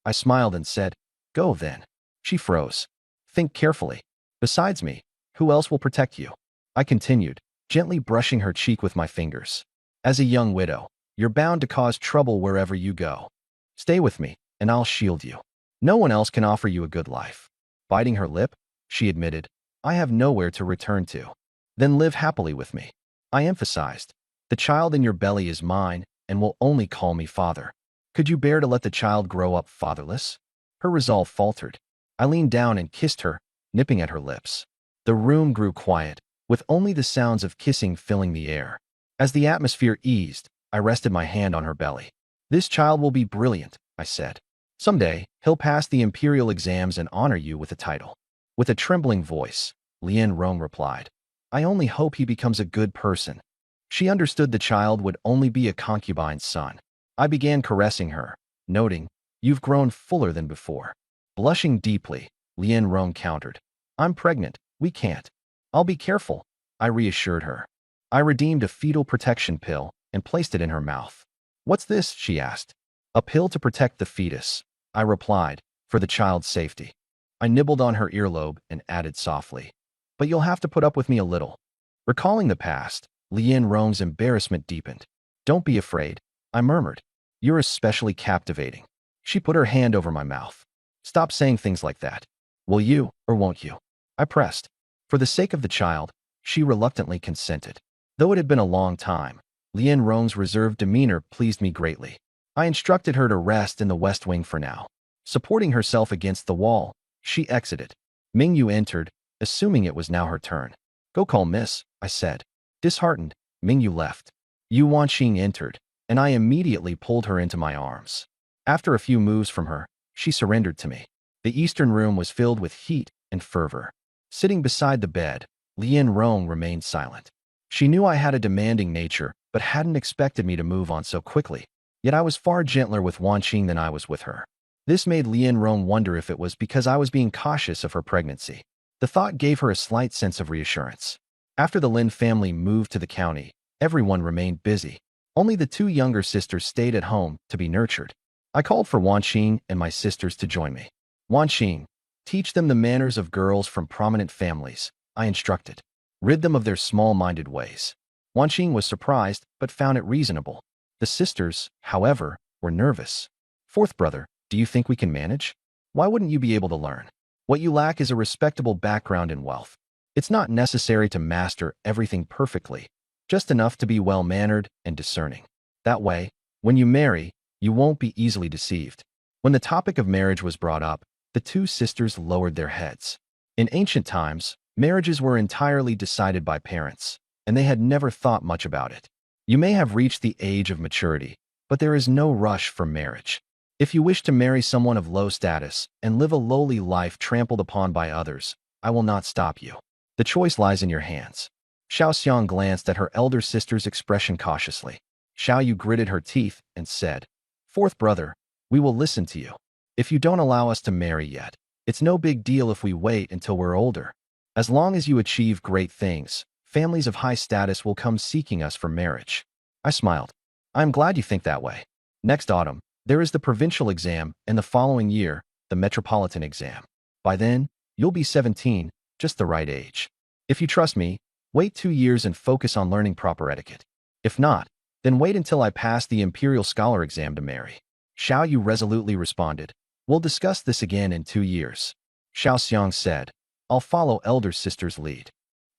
I smiled and said, Go then. She froze. Think carefully. Besides me, who else will protect you? I continued, gently brushing her cheek with my fingers. As a young widow, you're bound to cause trouble wherever you go. Stay with me, and I'll shield you. No one else can offer you a good life. Biting her lip, she admitted, I have nowhere to return to. Then live happily with me. I emphasized, the child in your belly is mine and will only call me father. Could you bear to let the child grow up fatherless? Her resolve faltered. I leaned down and kissed her, nipping at her lips. The room grew quiet, with only the sounds of kissing filling the air. As the atmosphere eased, I rested my hand on her belly. This child will be brilliant, I said. Someday, he'll pass the imperial exams and honor you with a title. With a trembling voice, Lian Rong replied, I only hope he becomes a good person. She understood the child would only be a concubine's son. I began caressing her, noting, You've grown fuller than before. Blushing deeply, Lian Rong countered, I'm pregnant, we can't. I'll be careful, I reassured her. I redeemed a fetal protection pill and placed it in her mouth. What's this? She asked. A pill to protect the fetus, I replied, for the child's safety. I nibbled on her earlobe and added softly, But you'll have to put up with me a little. Recalling the past, Lian Rong's embarrassment deepened. Don't be afraid, I murmured. You're especially captivating. She put her hand over my mouth. Stop saying things like that. Will you, or won't you? I pressed. For the sake of the child, she reluctantly consented. Though it had been a long time, Lian Rong's reserved demeanor pleased me greatly. I instructed her to rest in the west wing for now. Supporting herself against the wall, she exited. Mingyu entered, assuming it was now her turn. Go call Miss, I said. Disheartened, Mingyu left. Yu Wanqing entered, and I immediately pulled her into my arms. After a few moves from her, she surrendered to me. The eastern room was filled with heat and fervor. Sitting beside the bed, Lian Rong remained silent. She knew I had a demanding nature, but hadn't expected me to move on so quickly. Yet I was far gentler with Wanqing than I was with her. This made Lian Rong wonder if it was because I was being cautious of her pregnancy. The thought gave her a slight sense of reassurance. After the Lin family moved to the county, everyone remained busy. Only the 2 younger sisters stayed at home to be nurtured. I called for Wanqing and my sisters to join me. Wanqing, teach them the manners of girls from prominent families, I instructed. Rid them of their small-minded ways. Wanqing was surprised, but found it reasonable. The sisters, however, were nervous. Fourth brother, do you think we can manage? Why wouldn't you be able to learn? What you lack is a respectable background and wealth. It's not necessary to master everything perfectly, just enough to be well-mannered and discerning. That way, when you marry, you won't be easily deceived. When the topic of marriage was brought up, the two sisters lowered their heads. In ancient times, marriages were entirely decided by parents, and they had never thought much about it. You may have reached the age of maturity, but there is no rush for marriage. If you wish to marry someone of low status and live a lowly life trampled upon by others, I will not stop you. The choice lies in your hands. Xiao Xiang glanced at her elder sister's expression cautiously. Xiao Yu gritted her teeth and said, "Fourth brother, we will listen to you. If you don't allow us to marry yet, it's no big deal if we wait until we're older. As long as you achieve great things, families of high status will come seeking us for marriage." I smiled. "I'm glad you think that way. Next autumn, there is the provincial exam, and the following year, the metropolitan exam. By then, you'll be 17, just the right age. If you trust me, wait 2 years and focus on learning proper etiquette. If not, then wait until I pass the imperial scholar exam to marry." Xiao Yu resolutely responded, "We'll discuss this again in 2 years." Xiao Xiang said, "I'll follow elder sister's lead.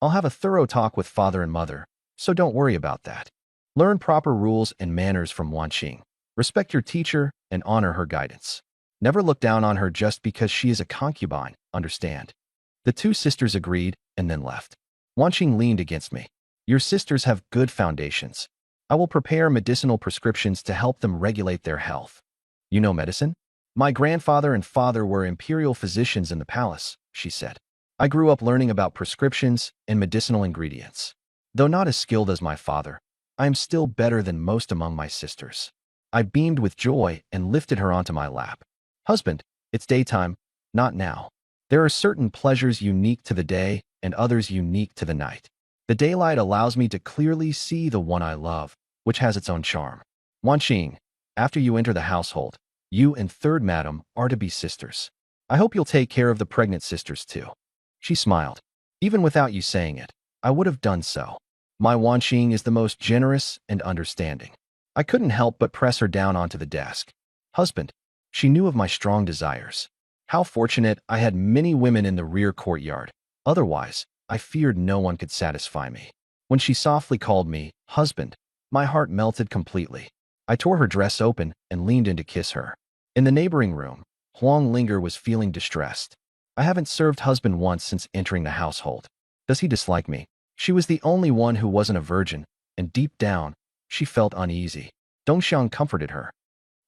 I'll have a thorough talk with father and mother, so don't worry about that. Learn proper rules and manners from Wanqing. Respect your teacher and honor her guidance. Never look down on her just because she is a concubine, understand?" The two sisters agreed and then left. Wanqing leaned against me. "Your sisters have good foundations. I will prepare medicinal prescriptions to help them regulate their health." "You know medicine?" "My grandfather and father were imperial physicians in the palace," she said. "I grew up learning about prescriptions and medicinal ingredients. Though not as skilled as my father, I am still better than most among my sisters." I beamed with joy and lifted her onto my lap. "Husband, it's daytime, not now. There are certain pleasures unique to the day and others unique to the night. The daylight allows me to clearly see the one I love, which has its own charm. Wanqing, after you enter the household, you and third madam are to be sisters. I hope you'll take care of the pregnant sisters too." She smiled. "Even without you saying it, I would have done so. My Wanqing is the most generous and understanding." I couldn't help but press her down onto the desk. "Husband." She knew of my strong desires. How fortunate I had many women in the rear courtyard. Otherwise, I feared no one could satisfy me. When she softly called me husband, my heart melted completely. I tore her dress open and leaned in to kiss her. In the neighboring room, Huang Linger was feeling distressed. "I haven't served husband once since entering the household. Does he dislike me?" She was the only one who wasn't a virgin, and deep down, she felt uneasy. Dongxiang comforted her.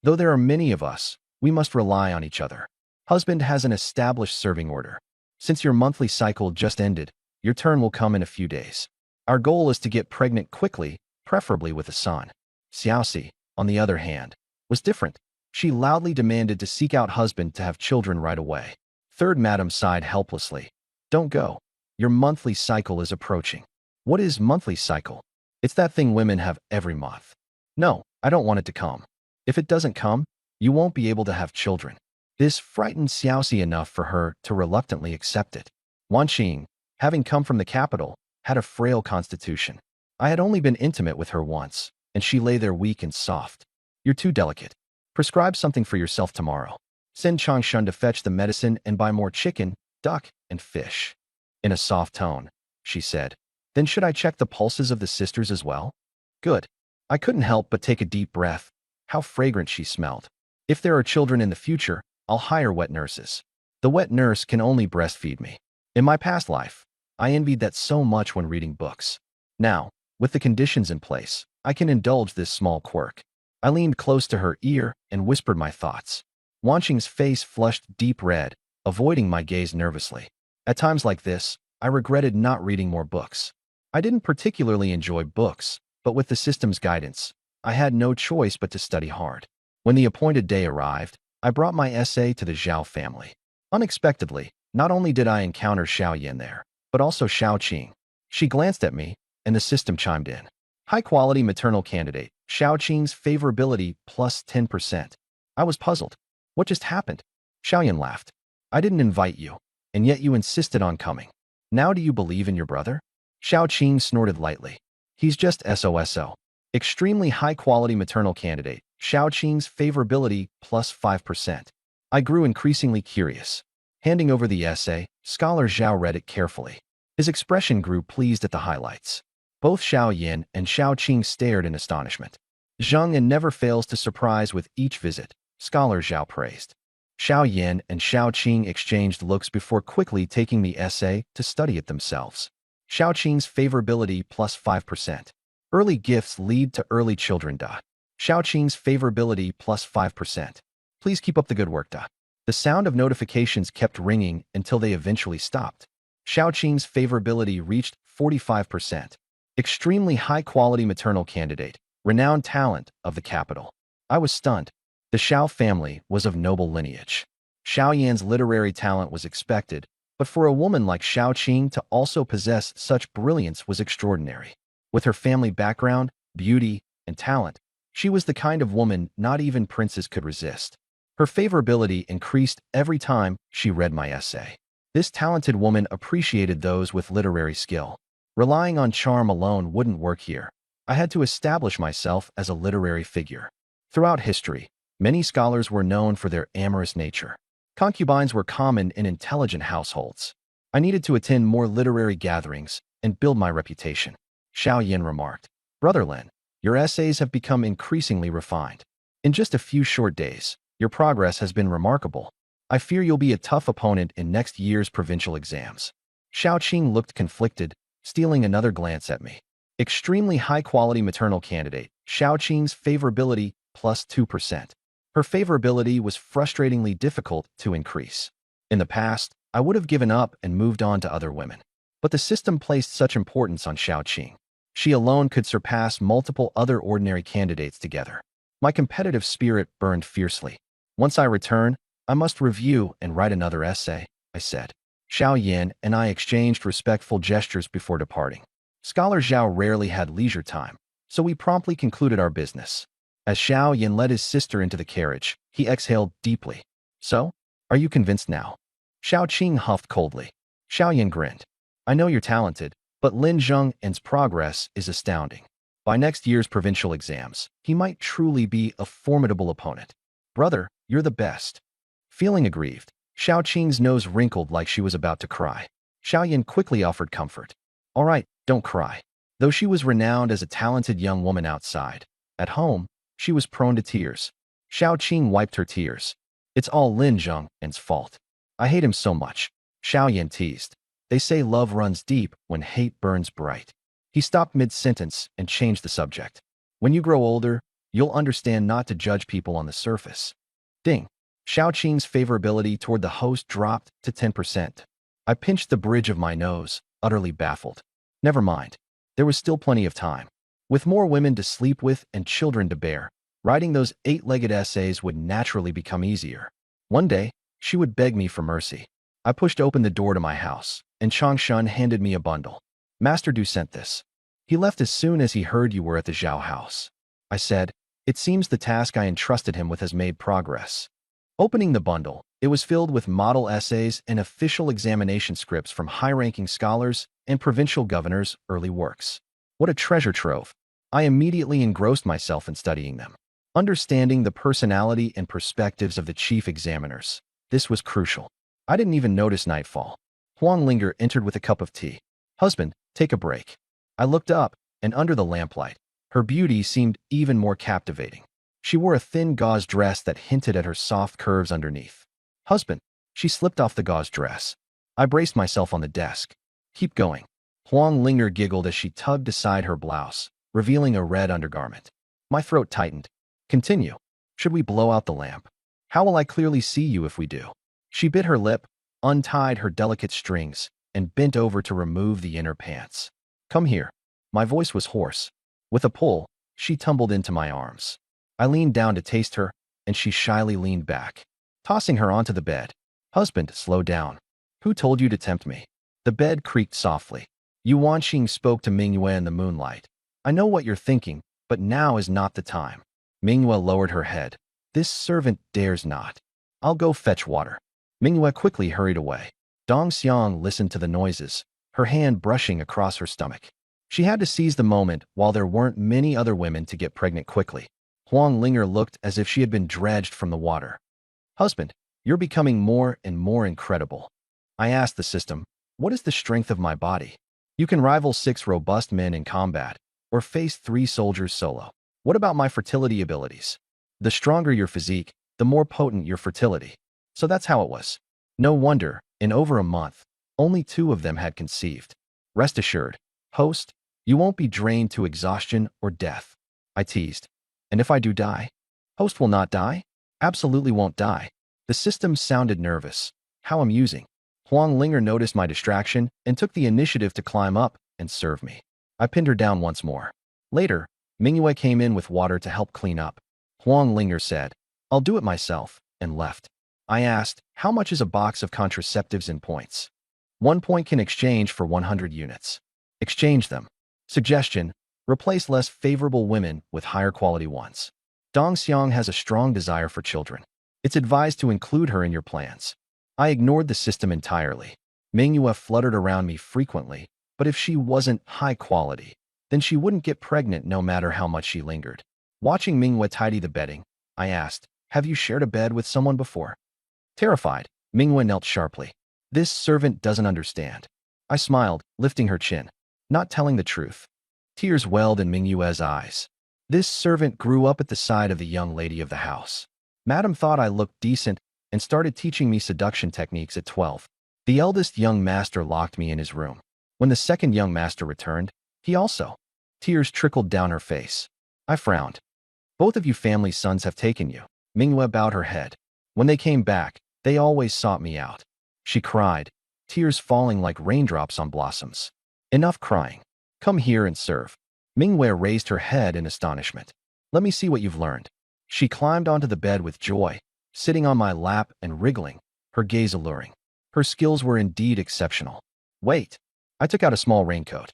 "Though there are many of us, we must rely on each other. Husband has an established serving order. Since your monthly cycle just ended, your turn will come in a few days. Our goal is to get pregnant quickly, preferably with a son." Xiaoxi, on the other hand, was different. She loudly demanded to seek out husband to have children right away. Third madam sighed helplessly. "Don't go. Your monthly cycle is approaching." "What is monthly cycle?" "It's that thing women have every month." "No, I don't want it to come. If it doesn't come, you won't be able to have children." This frightened Xiaoxi enough for her to reluctantly accept it. Wanqing, having come from the capital, had a frail constitution. I had only been intimate with her once, and she lay there weak and soft. "You're too delicate. Prescribe something for yourself tomorrow. Send Changshun to fetch the medicine and buy more chicken, duck, and fish." In a soft tone, she said, "Then should I check the pulses of the sisters as well?" "Good." I couldn't help but take a deep breath. How fragrant she smelled. If there are children in the future, I'll hire wet nurses. The wet nurse can only breastfeed me. In my past life, I envied that so much when reading books. Now, with the conditions in place, I can indulge this small quirk. I leaned close to her ear and whispered my thoughts. Wanqing's face flushed deep red, avoiding my gaze nervously. At times like this, I regretted not reading more books. I didn't particularly enjoy books, but with the system's guidance, I had no choice but to study hard. When the appointed day arrived, I brought my essay to the Zhao family. Unexpectedly, not only did I encounter Xiao Yan there, but also Xiao Qing. She glanced at me, and the system chimed in. "High-quality maternal candidate, Xiao Qing's favorability plus 10%. I was puzzled. "What just happened?" Xiao Yan laughed. "I didn't invite you, and yet you insisted on coming. Now do you believe in your brother?" Xiao Qing snorted lightly. "He's just SOSO. Extremely high-quality maternal candidate, Xiao Qing's favorability plus 5%. I grew increasingly curious. Handing over the essay, Scholar Zhao read it carefully. His expression grew pleased at the highlights. Both Xiao Yin and Xiao Qing stared in astonishment. Zheng Yan never fails to surprise with each visit, Scholar Zhao praised. Xiao Yin and Xiao Qing exchanged looks before quickly taking the essay to study it themselves. Xiao Qing's favorability plus 5%. Early gifts lead to early children. Xiao Qing's favorability plus 5%. Please keep up the good work. The sound of notifications kept ringing until they eventually stopped. Xiao Qing's favorability reached 45%. Extremely high-quality maternal candidate, renowned talent of the capital. I was stunned. The Xiao family was of noble lineage. Xiao Yan's literary talent was expected, but for a woman like Xiao Qing to also possess such brilliance was extraordinary. With her family background, beauty, and talent, she was the kind of woman not even princes could resist. Her favorability increased every time she read my essay. This talented woman appreciated those with literary skill. Relying on charm alone wouldn't work here. I had to establish myself as a literary figure. Throughout history, many scholars were known for their amorous nature. Concubines were common in intelligent households. I needed to attend more literary gatherings and build my reputation. Xiao Yin remarked, "Brother Lin, your essays have become increasingly refined. In just a few short days, your progress has been remarkable. I fear you'll be a tough opponent in next year's provincial exams." Xiao Qing looked conflicted, stealing another glance at me. Extremely high-quality maternal candidate, Xiao Qing's favorability plus 2%. Her favorability was frustratingly difficult to increase. In the past, I would have given up and moved on to other women. But the system placed such importance on Xiao Qing. She alone could surpass multiple other ordinary candidates together. My competitive spirit burned fiercely. Once I return, I must review and write another essay, I said. Xiao Yin and I exchanged respectful gestures before departing. Scholar Zhao rarely had leisure time, so we promptly concluded our business. As Xiao Yin led his sister into the carriage, he exhaled deeply. "So, are you convinced now?" Xiao Qing huffed coldly. Xiao Yin grinned. "I know you're talented, but Lin Zheng's progress is astounding. By next year's provincial exams, he might truly be a formidable opponent. Brother, you're the best." Feeling aggrieved, Xiao Qing's nose wrinkled like she was about to cry. Xiao Yin quickly offered comfort. "All right, don't cry." Though she was renowned as a talented young woman outside, at home, she was prone to tears. Xiao Qing wiped her tears. "It's all Lin Zheng's fault. I hate him so much," Xiao Yin teased. "They say love runs deep when hate burns bright." He stopped mid-sentence and changed the subject. "When you grow older, you'll understand not to judge people on the surface." Ding. Xiao Qing's favorability toward the host dropped to 10%. I pinched the bridge of my nose, utterly baffled. Never mind. There was still plenty of time. With more women to sleep with and children to bear, writing those 8-legged essays would naturally become easier. One day, she would beg me for mercy. I pushed open the door to my house, and Changshan handed me a bundle. "Master Du sent this. He left as soon as he heard you were at the Zhao house." I said, "It seems the task I entrusted him with has made progress." Opening the bundle, it was filled with model essays and official examination scripts from high-ranking scholars and provincial governors' early works. What a treasure trove! I immediately engrossed myself in studying them. Understanding the personality and perspectives of the chief examiners. This was crucial. I didn't even notice nightfall. Huang Linger entered with a cup of tea. "Husband, take a break." I looked up, and under the lamplight, her beauty seemed even more captivating. She wore a thin gauze dress that hinted at her soft curves underneath. "Husband," she slipped off the gauze dress. I braced myself on the desk. "Keep going." Huang Linger giggled as she tugged aside her blouse, revealing a red undergarment. My throat tightened. "Continue. Should we blow out the lamp? How will I clearly see you if we do?" She bit her lip, untied her delicate strings, and bent over to remove the inner pants. "Come here." My voice was hoarse. With a pull, she tumbled into my arms. I leaned down to taste her, and she shyly leaned back, tossing her onto the bed. "Husband, slow down. Who told you to tempt me?" The bed creaked softly. Yuan Xing spoke to Mingyue in the moonlight. "I know what you're thinking, but now is not the time." Mingyue lowered her head. "This servant dares not. I'll go fetch water." Mingyue quickly hurried away. Dong Xiang listened to the noises, her hand brushing across her stomach. She had to seize the moment while there weren't many other women to get pregnant quickly. Huang Linger looked as if she had been dredged from the water. "Husband, You're becoming more and more incredible. I asked the system, what is the strength of my body? You can rival 6 robust men in combat or face 3 soldiers solo. What about my fertility abilities? The stronger your physique, the more potent your fertility. So that's how it was. No wonder, in over a month, only 2 of them had conceived. Rest assured, host, you won't be drained to exhaustion or death. I teased. And if I do die? Host will not die? Absolutely won't die. The system sounded nervous. How amusing. Huang Linger noticed my distraction and took the initiative to climb up and serve me. I pinned her down once more. Later, Mingyue came in with water to help clean up. Huang Linger said, I'll do it myself, and left. I asked, how much is a box of contraceptives in points? 1 point can exchange for 100 units. Exchange them. Suggestion, replace less favorable women with higher quality ones. Dong Xiang has a strong desire for children. It's advised to include her in your plans. I ignored the system entirely. Mingyue fluttered around me frequently, but if she wasn't high quality, then she wouldn't get pregnant no matter how much she lingered. Watching Mingyue tidy the bedding, I asked, have you shared a bed with someone before? Terrified, Mingyue knelt sharply. This servant doesn't understand. I smiled, lifting her chin, not telling the truth. Tears welled in Mingyue's eyes. This servant grew up at the side of the young lady of the house. Madam thought I looked decent and started teaching me seduction techniques at 12. The eldest young master locked me in his room. When the second young master returned, he also. Tears trickled down her face. I frowned. Both of you family's sons have taken you. Mingyue bowed her head. When they came back, they always sought me out. She cried, tears falling like raindrops on blossoms. Enough crying. Come here and serve. Mingyue raised her head in astonishment. Let me see what you've learned. She climbed onto the bed with joy, sitting on my lap and wriggling, her gaze alluring. Her skills were indeed exceptional. Wait. I took out a small raincoat.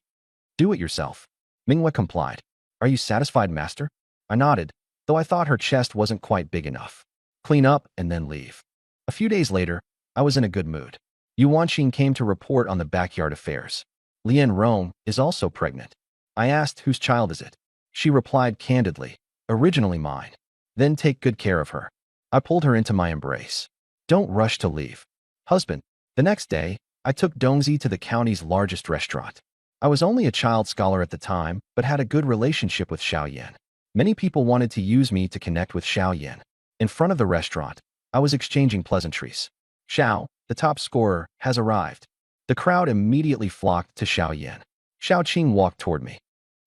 Do it yourself. Mingyue complied. Are you satisfied, master? I nodded, though I thought her chest wasn't quite big enough. Clean up and then leave. A few days later, I was in a good mood. Yu Wanqing came to report on the backyard affairs. Lian Rong is also pregnant. I asked whose child is it. She replied candidly, originally mine. Then take good care of her. I pulled her into my embrace. Don't rush to leave. Husband. The next day, I took Dongzi to the county's largest restaurant. I was only a child scholar at the time, but had a good relationship with Xiaoyan. Many people wanted to use me to connect with Xiaoyan. In front of the restaurant, I was exchanging pleasantries. Xiao, the top scorer, has arrived. The crowd immediately flocked to Xiaoyan. Xiao Qing walked toward me.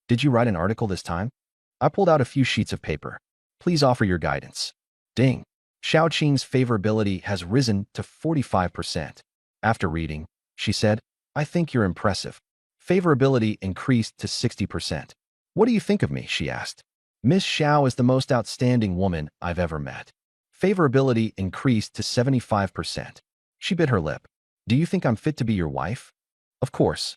Did you write an article this time? I pulled out a few sheets of paper. Please offer your guidance. Ding. Xiao Qing's favorability has risen to 45%. After reading, she said, I think you're impressive. Favorability increased to 60%. What do you think of me? She asked. Miss Xiao is the most outstanding woman I've ever met. Favorability increased to 75%. She bit her lip. Do you think I'm fit to be your wife? Of course.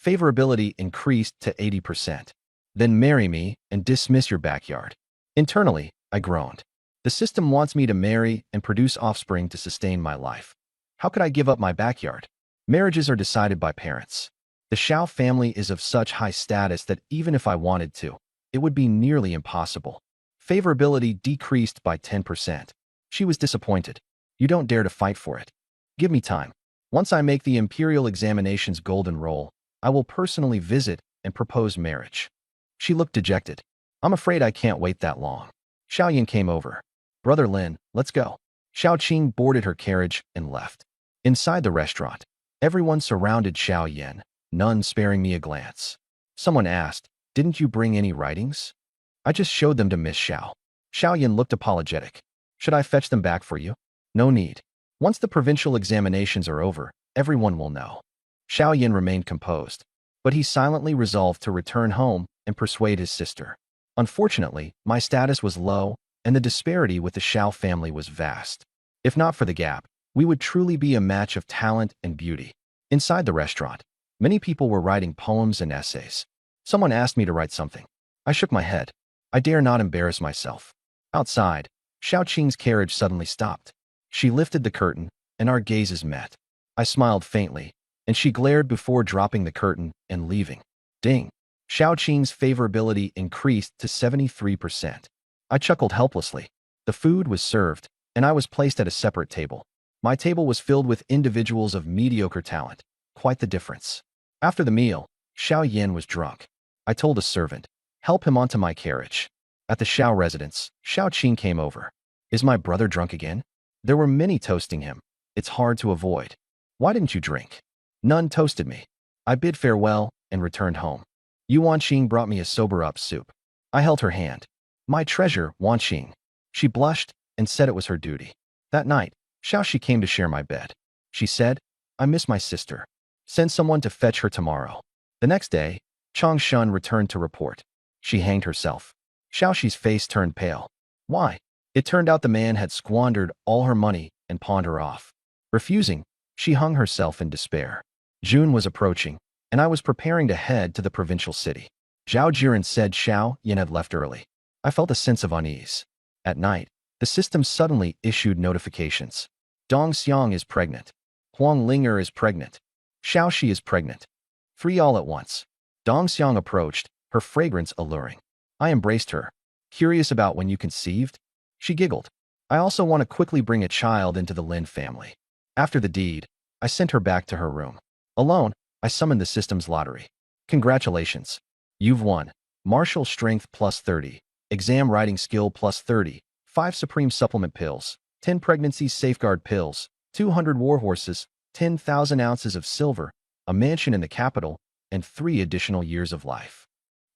Favorability increased to 80%. Then marry me and dismiss your backyard. Internally, I groaned. The system wants me to marry and produce offspring to sustain my life. How could I give up my backyard? Marriages are decided by parents. The Xiao family is of such high status that even if I wanted to, it would be nearly impossible. Favorability decreased by 10%. She was disappointed. You don't dare to fight for it. Give me time. Once I make the imperial examination's golden roll, I will personally visit and propose marriage. She looked dejected. I'm afraid I can't wait that long. Xiaoyan came over. Brother Lin, let's go. Xiao Qing boarded her carriage and left. Inside the restaurant, everyone surrounded Xiaoyan, none sparing me a glance. Someone asked, didn't you bring any writings? I just showed them to Miss Xiao. Xiaoyan looked apologetic. Should I fetch them back for you? No need. Once the provincial examinations are over, everyone will know. Xiaoyan remained composed, but he silently resolved to return home and persuade his sister. Unfortunately, my status was low, and the disparity with the Xiao family was vast. If not for the gap, we would truly be a match of talent and beauty. Inside the restaurant, many people were writing poems and essays. Someone asked me to write something. I shook my head. I dare not embarrass myself. Outside, Xiao Qing's carriage suddenly stopped. She lifted the curtain, and our gazes met. I smiled faintly, and she glared before dropping the curtain and leaving. Ding. Xiao Qing's favorability increased to 73%. I chuckled helplessly. The food was served, and I was placed at a separate table. My table was filled with individuals of mediocre talent. Quite the difference. After the meal, Xiao Yin was drunk. I told a servant, help him onto my carriage. At the Xiao residence, Xiao Qing came over. Is my brother drunk again? There were many toasting him. It's hard to avoid. Why didn't you drink? None toasted me. I bid farewell and returned home. Yuan Qing brought me a sober-up soup. I held her hand. My treasure, Wan Qing. She blushed and said it was her duty. That night, Xiao Shi came to share my bed. She said, I miss my sister. Send someone to fetch her tomorrow. The next day, Chang Shun returned to report. She hanged herself. Xiao Shi's face turned pale. Why? It turned out the man had squandered all her money and pawned her off. Refusing, she hung herself in despair. June was approaching, and I was preparing to head to the provincial city. Zhao Jiren said Xiao Yin had left early. I felt a sense of unease. At night, the system suddenly issued notifications. Dong Xiang is pregnant. Huang Linger is pregnant. Xiao Shi is pregnant. 3 all at once. Dong Xiang approached, her fragrance alluring. I embraced her. Curious about when you conceived? She giggled. I also want to quickly bring a child into the Lin family. After the deed, I sent her back to her room. Alone, I summoned the system's lottery. Congratulations. You've won. Martial strength plus 30. Exam writing skill plus 30. 5 supreme supplement pills. 10 pregnancy safeguard pills. 200 warhorses. 10,000 ounces of silver. A mansion in the capital. And 3 additional years of life.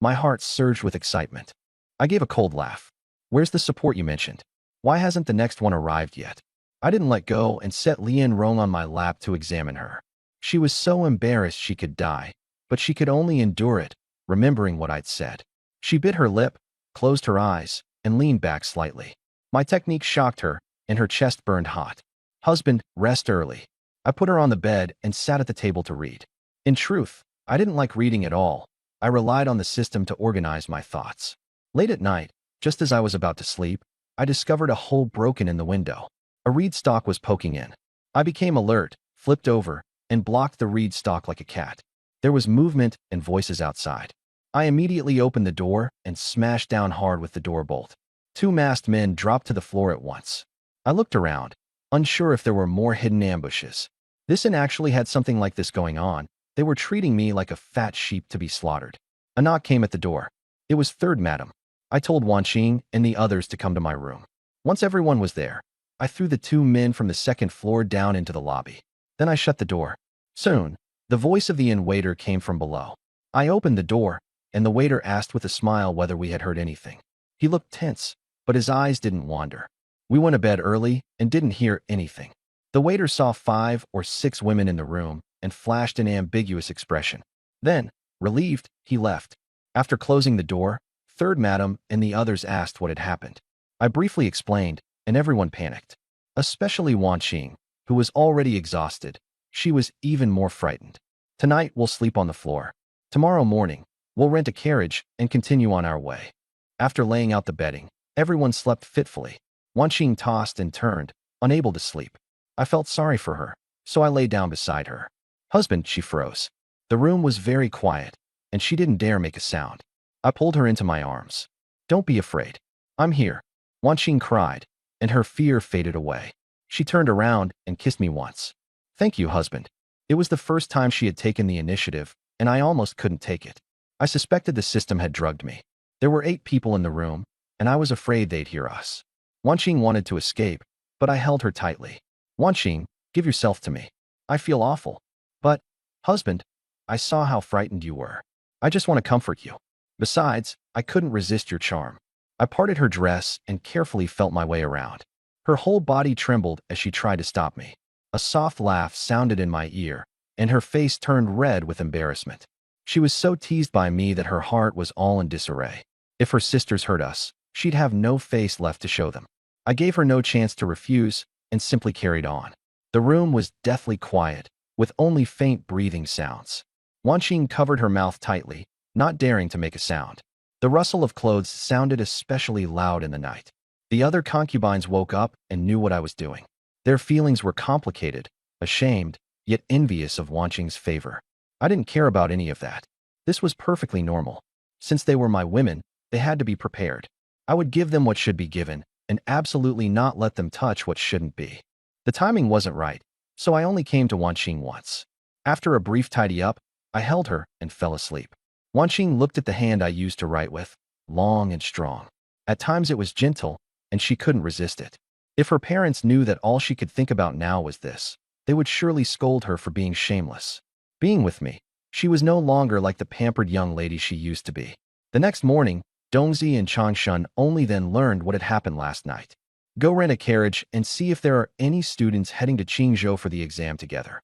My heart surged with excitement. I gave a cold laugh. Where's the support you mentioned? Why hasn't the next one arrived yet? I didn't let go and set Lian Rong on my lap to examine her. She was so embarrassed she could die, but she could only endure it, remembering what I'd said. She bit her lip, closed her eyes, and leaned back slightly. My technique shocked her, and her chest burned hot. Husband, rest early. I put her on the bed and sat at the table to read. In truth, I didn't like reading at all. I relied on the system to organize my thoughts. Late at night, just as I was about to sleep, I discovered a hole broken in the window. A reed stalk was poking in. I became alert, flipped over, and blocked the reed stalk like a cat. There was movement and voices outside. I immediately opened the door and smashed down hard with the door bolt. 2 masked men dropped to the floor at once. I looked around, unsure if there were more hidden ambushes. This inn actually had something like this going on. They were treating me like a fat sheep to be slaughtered. A knock came at the door. It was third madam. I told Wan Qing and the others to come to my room. Once everyone was there, I threw the 2 men from the 2nd floor down into the lobby. Then I shut the door. Soon, the voice of the inn waiter came from below. I opened the door, and the waiter asked with a smile whether we had heard anything. He looked tense, but his eyes didn't wander. We went to bed early and didn't hear anything. The waiter saw 5 or 6 women in the room and flashed an ambiguous expression. Then, relieved, he left. After closing the door, third madam and the others asked what had happened. I briefly explained, and everyone panicked. Especially Wan Qing, who was already exhausted. She was even more frightened. Tonight, we'll sleep on the floor. Tomorrow morning, we'll rent a carriage and continue on our way. After laying out the bedding, everyone slept fitfully. Wan Qing tossed and turned, unable to sleep. I felt sorry for her, so I lay down beside her. Husband, she froze. The room was very quiet, and she didn't dare make a sound. I pulled her into my arms. Don't be afraid. I'm here. Wan Qing cried, and her fear faded away. She turned around and kissed me once. Thank you, husband. It was the first time she had taken the initiative, and I almost couldn't take it. I suspected the system had drugged me. There were 8 people in the room, and I was afraid they'd hear us. Wan Qing wanted to escape, but I held her tightly. Wan Qing, give yourself to me. I feel awful. But, husband, I saw how frightened you were. I just want to comfort you. Besides, I couldn't resist your charm. I parted her dress and carefully felt my way around. Her whole body trembled as she tried to stop me. A soft laugh sounded in my ear, and her face turned red with embarrassment. She was so teased by me that her heart was all in disarray. If her sisters heard us, she'd have no face left to show them. I gave her no chance to refuse and simply carried on. The room was deathly quiet, with only faint breathing sounds. Wan Qing covered her mouth tightly, not daring to make a sound. The rustle of clothes sounded especially loud in the night. The other concubines woke up and knew what I was doing. Their feelings were complicated, ashamed, yet envious of Wan Qing's favor. I didn't care about any of that. This was perfectly normal. Since they were my women, they had to be prepared. I would give them what should be given, and absolutely not let them touch what shouldn't be. The timing wasn't right, so I only came to Wanqing once. After a brief tidy-up, I held her and fell asleep. Wanqing looked at the hand I used to write with, long and strong. At times it was gentle, and she couldn't resist it. If her parents knew that all she could think about now was this, they would surely scold her for being shameless. Being with me, she was no longer like the pampered young lady she used to be. The next morning, Dongzi and Changshun only then learned what had happened last night. Go rent a carriage and see if there are any students heading to Qingzhou for the exam together.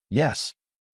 Yes.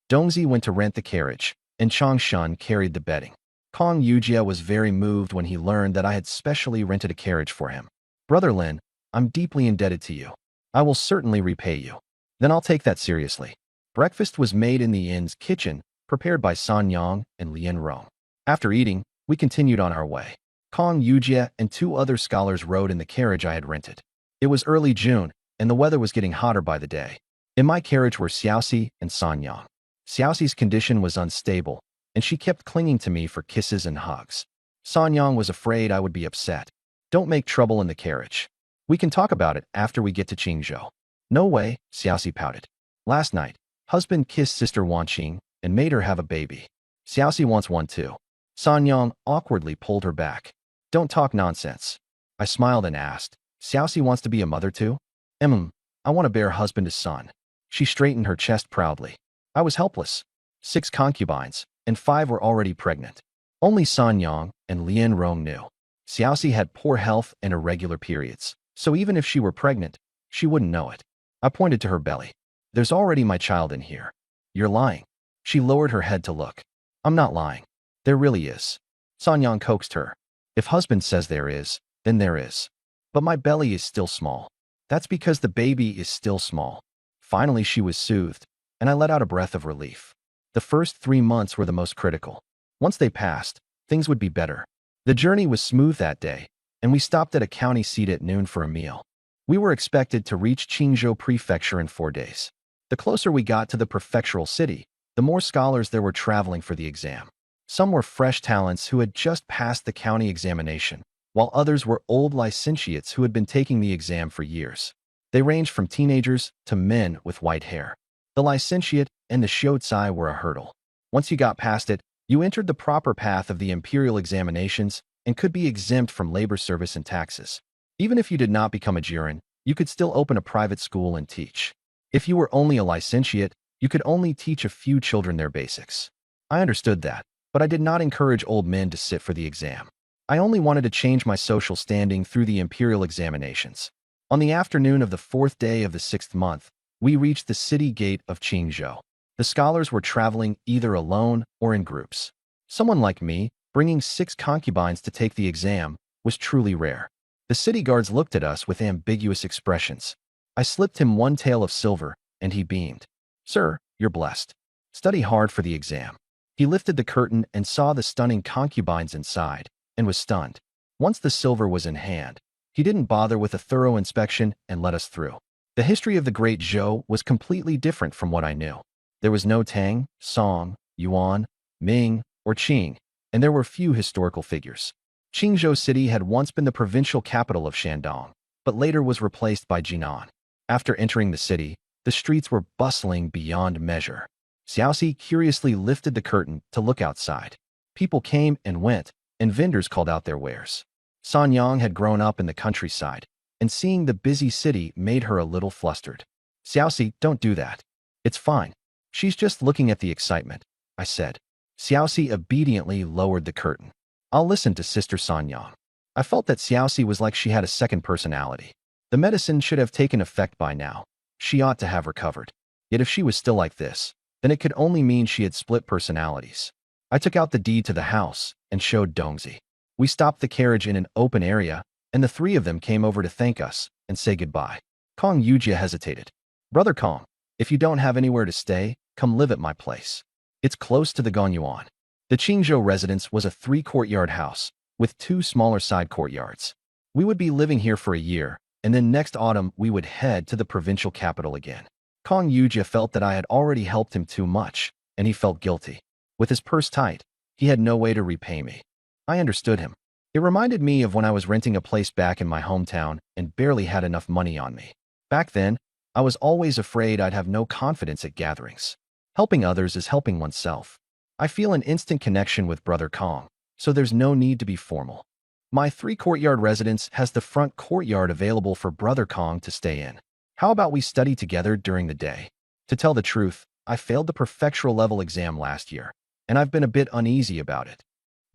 Dongzi went to rent the carriage, and Changshun carried the bedding. Kong Yujia was very moved when he learned that I had specially rented a carriage for him. Brother Lin, I'm deeply indebted to you. I will certainly repay you. Then I'll take that seriously. Breakfast was made in the inn's kitchen, prepared by San Yang and Lian Rong. After eating, we continued on our way. Kong Yujia and 2 other scholars rode in the carriage I had rented. It was early June, and the weather was getting hotter by the day. In my carriage were Xiaoxi and San Yang. Xiaoxi's condition was unstable, and she kept clinging to me for kisses and hugs. San Yang was afraid I would be upset. Don't make trouble in the carriage. We can talk about it after we get to Qingzhou. No way, Xiaoxi pouted. Last night, husband kissed sister Wanqing and made her have a baby. Xiaoxi wants one too. San Yang awkwardly pulled her back. Don't talk nonsense. I smiled and asked, Xiaoxi wants to be a mother too? I want to bear husband as son. She straightened her chest proudly. I was helpless. 6 concubines, and 5 were already pregnant. Only San Yang and Lian Rong knew. Xiaoxi had poor health and irregular periods, so even if she were pregnant, she wouldn't know it. I pointed to her belly. There's already my child in here. You're lying. She lowered her head to look. I'm not lying. There really is. San Yang coaxed her. If husband says there is, then there is. But my belly is still small. That's because the baby is still small. Finally, she was soothed, and I let out a breath of relief. The first 3 months were the most critical. Once they passed, things would be better. The journey was smooth that day, and we stopped at a county seat at noon for a meal. We were expected to reach Qingzhou Prefecture in 4 days. The closer we got to the prefectural city, the more scholars there were traveling for the exam. Some were fresh talents who had just passed the county examination, while others were old licentiates who had been taking the exam for years. They ranged from teenagers to men with white hair. The licentiate and the Xiuzai were a hurdle. Once you got past it, you entered the proper path of the imperial examinations and could be exempt from labor service and taxes. Even if you did not become a jiren, you could still open a private school and teach. If you were only a licentiate, you could only teach a few children their basics. I understood that, but I did not encourage old men to sit for the exam. I only wanted to change my social standing through the imperial examinations. On the afternoon of the 4th day of the 6th month, we reached the city gate of Qingzhou. The scholars were traveling either alone or in groups. Someone like me, bringing 6 concubines to take the exam, was truly rare. The city guards looked at us with ambiguous expressions. I slipped him 1 tael of silver, and he beamed. Sir, you're blessed. Study hard for the exam. He lifted the curtain and saw the stunning concubines inside, and was stunned. Once the silver was in hand, he didn't bother with a thorough inspection and let us through. The history of the Great Zhou was completely different from what I knew. There was no Tang, Song, Yuan, Ming, or Qing, and there were few historical figures. Qingzhou City had once been the provincial capital of Shandong, but later was replaced by Jinan. After entering the city, the streets were bustling beyond measure. Xiaoxi curiously lifted the curtain to look outside. People came and went, and vendors called out their wares. San Yang had grown up in the countryside, and seeing the busy city made her a little flustered. Xiaoxi, don't do that. It's fine. She's just looking at the excitement, I said. Xiaoxi obediently lowered the curtain. I'll listen to Sister San Yang. I felt that Xiaoxi was like she had a second personality. The medicine should have taken effect by now. She ought to have recovered. Yet if she was still like this, then it could only mean she had split personalities. I took out the deed to the house and showed Dongzi. We stopped the carriage in an open area, and the 3 of them came over to thank us and say goodbye. Kong Yujia hesitated. Brother Kong, if you don't have anywhere to stay, come live at my place. It's close to the Gonyuan. The Qingzhou residence was a 3-courtyard house, with 2 smaller side courtyards. We would be living here for a year, and then next autumn we would head to the provincial capital again. Kong Yujia felt that I had already helped him too much, and he felt guilty. With his purse tight, he had no way to repay me. I understood him. It reminded me of when I was renting a place back in my hometown and barely had enough money on me. Back then, I was always afraid I'd have no confidence at gatherings. Helping others is helping oneself. I feel an instant connection with Brother Kong, so there's no need to be formal. My 3-courtyard residence has the front courtyard available for Brother Kong to stay in. How about we study together during the day? To tell the truth, I failed the prefectural level exam last year, and I've been a bit uneasy about it.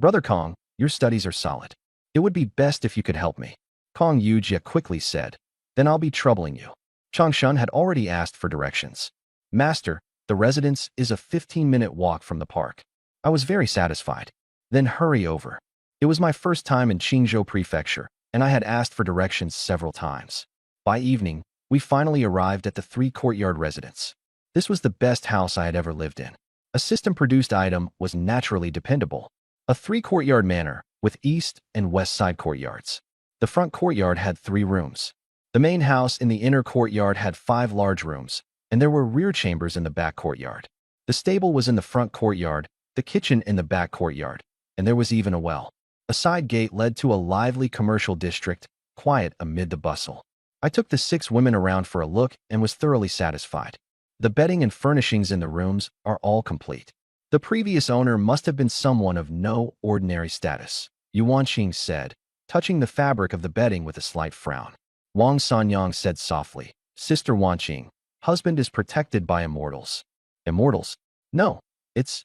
Brother Kong, your studies are solid. It would be best if you could help me. Kong Yujia quickly said. Then I'll be troubling you. Changshan had already asked for directions. Master, the residence is a 15-minute walk from the park. I was very satisfied. Then hurry over. It was my first time in Qingzhou Prefecture, and I had asked for directions several times. By evening, we finally arrived at the 3-courtyard residence. This was the best house I had ever lived in. A system-produced item was naturally dependable. A 3-courtyard manor, with east and west side courtyards. The front courtyard had 3 rooms. The main house in the inner courtyard had 5 large rooms, and there were rear chambers in the back courtyard. The stable was in the front courtyard, the kitchen in the back courtyard, and there was even a well. A side gate led to a lively commercial district, quiet amid the bustle. I took the 6 women around for a look and was thoroughly satisfied. The bedding and furnishings in the rooms are all complete. The previous owner must have been someone of no ordinary status, Yuan Qing said, touching the fabric of the bedding with a slight frown. Wang Sanyang said softly, Sister Wan Qing, husband is protected by immortals. Immortals? No,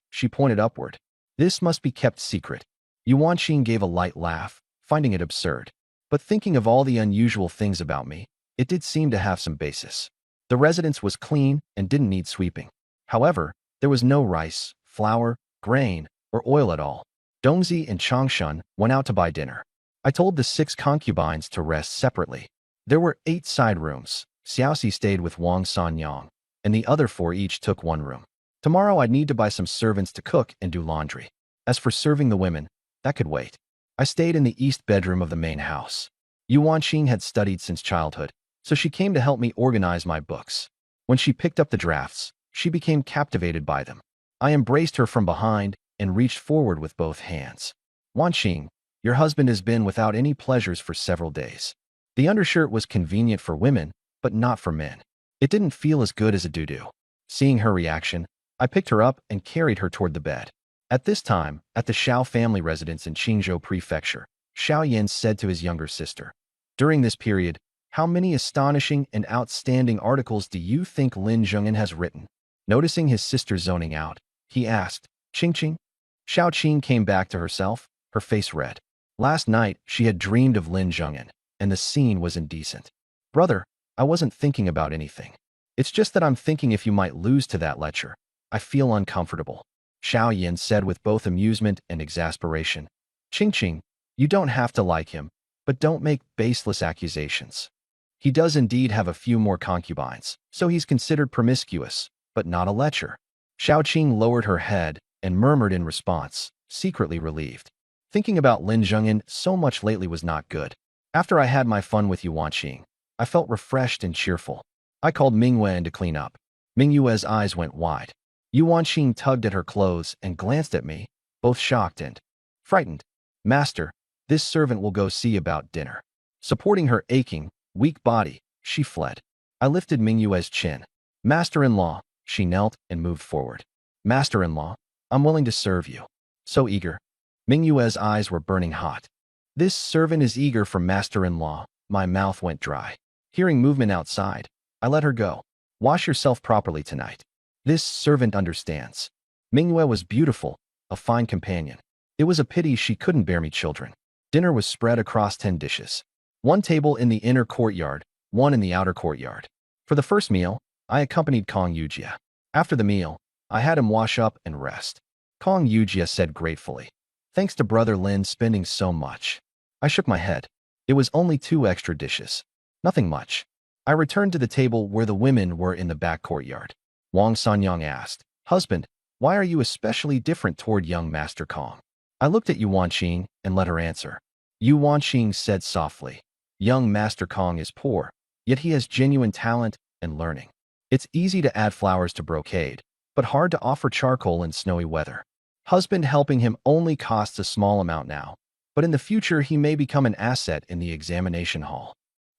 she pointed upward. This must be kept secret. Yuan Qing gave a light laugh, finding it absurd. But thinking of all the unusual things about me, it did seem to have some basis. The residence was clean and didn't need sweeping. However, there was no rice, flour, grain, or oil at all. Dongzi and Changshan went out to buy dinner. I told the 6 concubines to rest separately. There were 8 side rooms. Xiaoxi stayed with Wang Sanyang, and the other 4 each took 1 room. Tomorrow I'd need to buy some servants to cook and do laundry. As for serving the women, that could wait. I stayed in the east bedroom of the main house. Yuan Qing had studied since childhood, so she came to help me organize my books. When she picked up the drafts, she became captivated by them. I embraced her from behind and reached forward with both hands. Wan Qing, your husband has been without any pleasures for several days. The undershirt was convenient for women, but not for men. It didn't feel as good as a doo-doo. Seeing her reaction, I picked her up and carried her toward the bed. At this time, at the Xiao family residence in Qingzhou Prefecture, Xiao Yan said to his younger sister, during this period, how many astonishing and outstanding articles do you think Lin Zhongyan has written? Noticing his sister zoning out, he asked, Qing? Xiao Qing came back to herself, her face red. Last night, she had dreamed of Lin Zhongyan, and the scene was indecent. Brother, I wasn't thinking about anything. It's just that I'm thinking if you might lose to that lecture. I feel uncomfortable. Xiao Yan said with both amusement and exasperation. Qing, you don't have to like him, but don't make baseless accusations. He does indeed have a few more concubines, so he's considered promiscuous, but not a lecher. Xiao Qing lowered her head and murmured in response, secretly relieved. Thinking about Lin Zhongyan so much lately was not good. After I had my fun with Yuan Qing, I felt refreshed and cheerful. I called Mingyue in to clean up. Mingyue's eyes went wide. Yuan Qing tugged at her clothes and glanced at me, both shocked and frightened. Master, this servant will go see about dinner. Supporting her aching, weak body, she fled. I lifted Mingyue's chin. Master-in-law, she knelt and moved forward. Master-in-law, I'm willing to serve you. So eager. Mingyue's eyes were burning hot. This servant is eager for master-in-law. My mouth went dry. Hearing movement outside, I let her go. Wash yourself properly tonight. This servant understands. Mingyue was beautiful, a fine companion. It was a pity she couldn't bear me children. Dinner was spread across 10 dishes. 1 table in the inner courtyard, 1 in the outer courtyard. For the first meal, I accompanied Kong Yujia. After the meal, I had him wash up and rest. Kong Yujia said gratefully, thanks to Brother Lin spending so much. I shook my head. It was only 2 extra dishes. Nothing much. I returned to the table where the women were in the back courtyard. Wang Sanyang asked, Husband, why are you especially different toward young Master Kong? I looked at Yuan Qing and let her answer. Yuan Qing said softly, young Master Kong is poor, yet he has genuine talent and learning. It's easy to add flowers to brocade, but hard to offer charcoal in snowy weather. Husband helping him only costs a small amount now, but in the future he may become an asset in the examination hall.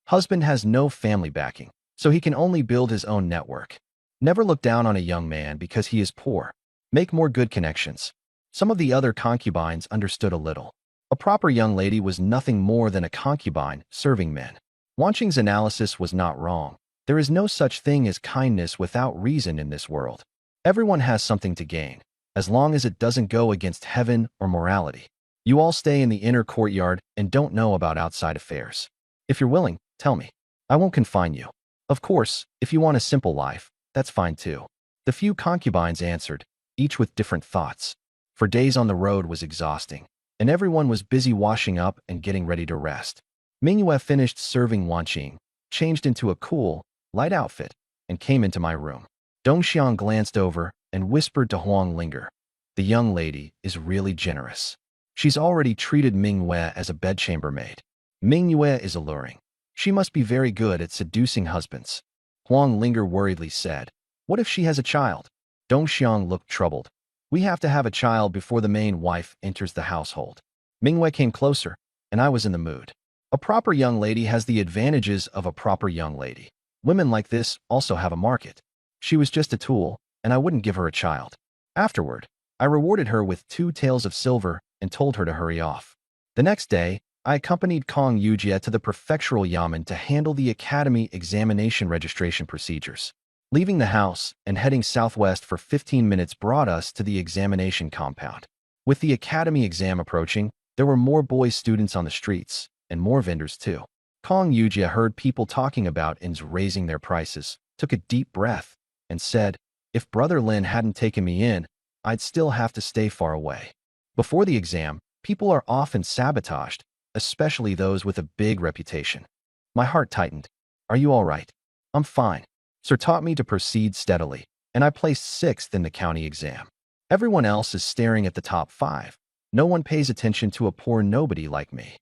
Husband has no family backing, so he can only build his own network. Never look down on a young man because he is poor. Make more good connections. Some of the other concubines understood a little. A proper young lady was nothing more than a concubine serving men. Wang Qing's analysis was not wrong. There is no such thing as kindness without reason in this world. Everyone has something to gain, as long as it doesn't go against heaven or morality. You all stay in the inner courtyard and don't know about outside affairs. If you're willing, tell me. I won't confine you. Of course, if you want a simple life, that's fine too. The few concubines answered, each with different thoughts. For days on the road was exhausting, and everyone was busy washing up and getting ready to rest. Mingyue finished serving Wang Qing, changed into a cool, light outfit, and came into my room. Dongxiang glanced over and whispered to Huang Linger, "The young lady is really generous. She's already treated Mingyue as a bedchamber maid. Mingyue is alluring. She must be very good at seducing husbands." Huang Linger worriedly said, "What if she has a child?" Dongxiang looked troubled. "We have to have a child before the main wife enters the household." Mingyue came closer, and I was in the mood. A proper young lady has the advantages of a proper young lady. Women like this also have a market. She was just a tool, and I wouldn't give her a child. Afterward, I rewarded her with 2 taels of silver and told her to hurry off. The next day, I accompanied Kong Yujie to the prefectural yamen to handle the academy examination registration procedures. Leaving the house and heading southwest for 15 minutes brought us to the examination compound. With the academy exam approaching, there were more boys students on the streets, and more vendors too. Kong Yujie heard people talking about INs raising their prices, took a deep breath, and said, "If Brother Lin hadn't taken me in, I'd still have to stay far away." Before the exam, people are often sabotaged, especially those with a big reputation. My heart tightened. "Are you all right?" "I'm fine." Sir taught me to proceed steadily, and I placed 6th in the county exam. Everyone else is staring at the top 5. No one pays attention to a poor nobody like me.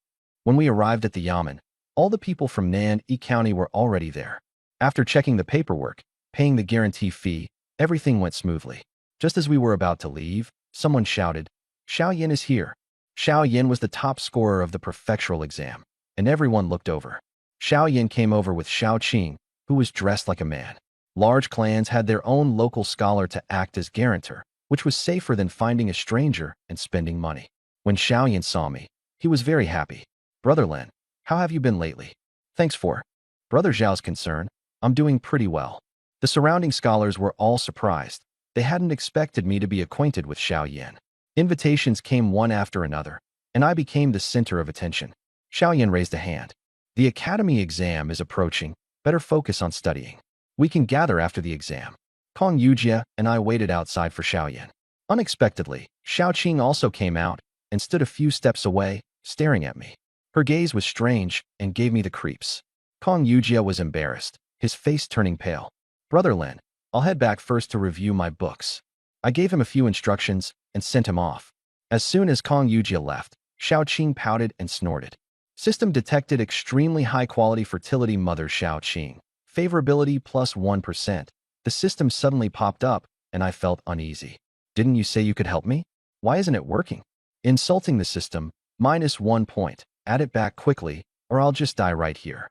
When we arrived at the yamen, all the people from Nanyi County were already there. After checking the paperwork, paying the guarantee fee, everything went smoothly. Just as we were about to leave, someone shouted, "Xiao Yin is here." Xiao Yin was the top scorer of the prefectural exam, and everyone looked over. Xiao Yin came over with Xiao Qing, who was dressed like a man. Large clans had their own local scholar to act as guarantor, which was safer than finding a stranger and spending money. When Xiao Yin saw me, he was very happy. "Brother Lin, how have you been lately?" "Thanks for Brother Zhao's concern. I'm doing pretty well." The surrounding scholars were all surprised. They hadn't expected me to be acquainted with Xiao Yin. Invitations came one after another, and I became the center of attention. Xiao Yin raised a hand. "The academy exam is approaching. Better focus on studying. We can gather after the exam." Kong Yujie and I waited outside for Xiao Yin. Unexpectedly, Xiao Qing also came out and stood a few steps away, staring at me. Her gaze was strange and gave me the creeps. Kong Yujie was embarrassed, his face turning pale. "Brother Lin, I'll head back first to review my books." I gave him a few instructions and sent him off. As soon as Kong Yujie left, Xiao Qing pouted and snorted. System detected extremely high-quality fertility mother Xiao Qing. Favorability plus 1%. The system suddenly popped up, and I felt uneasy. "Didn't you say you could help me? Why isn't it working?" Insulting the system, -1 point. Add it back quickly, or I'll just die right here.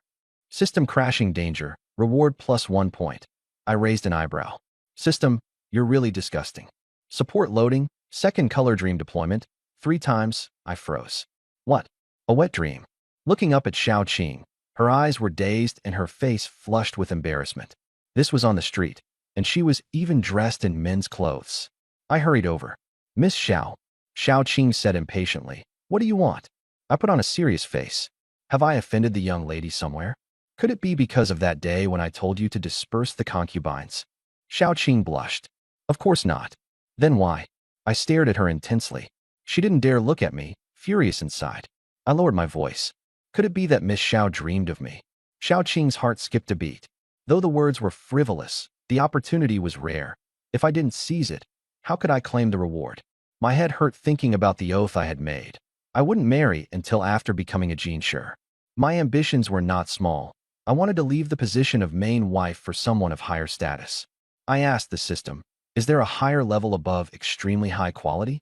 System crashing danger. Reward plus 1 point. I raised an eyebrow. System, you're really disgusting. Support loading. Second color dream deployment. 3 times. I froze. What? A wet dream. Looking up at Xiao Qing, her eyes were dazed and her face flushed with embarrassment. This was on the street, and she was even dressed in men's clothes. I hurried over. "Miss Xiao," Xiao Qing said impatiently, "what do you want?" I put on a serious face. "Have I offended the young lady somewhere? Could it be because of that day when I told you to disperse the concubines?" Xiao Qing blushed. "Of course not." "Then why?" I stared at her intensely. She didn't dare look at me, furious inside. I lowered my voice. Could it be that Miss Xiao dreamed of me? Xiao Qing's heart skipped a beat. Though the words were frivolous, the opportunity was rare. If I didn't seize it, how could I claim the reward? My head hurt thinking about the oath I had made. I wouldn't marry until after becoming a Jinshi. My ambitions were not small. I wanted to leave the position of main wife for someone of higher status. I asked the system, "Is there a higher level above extremely high quality?"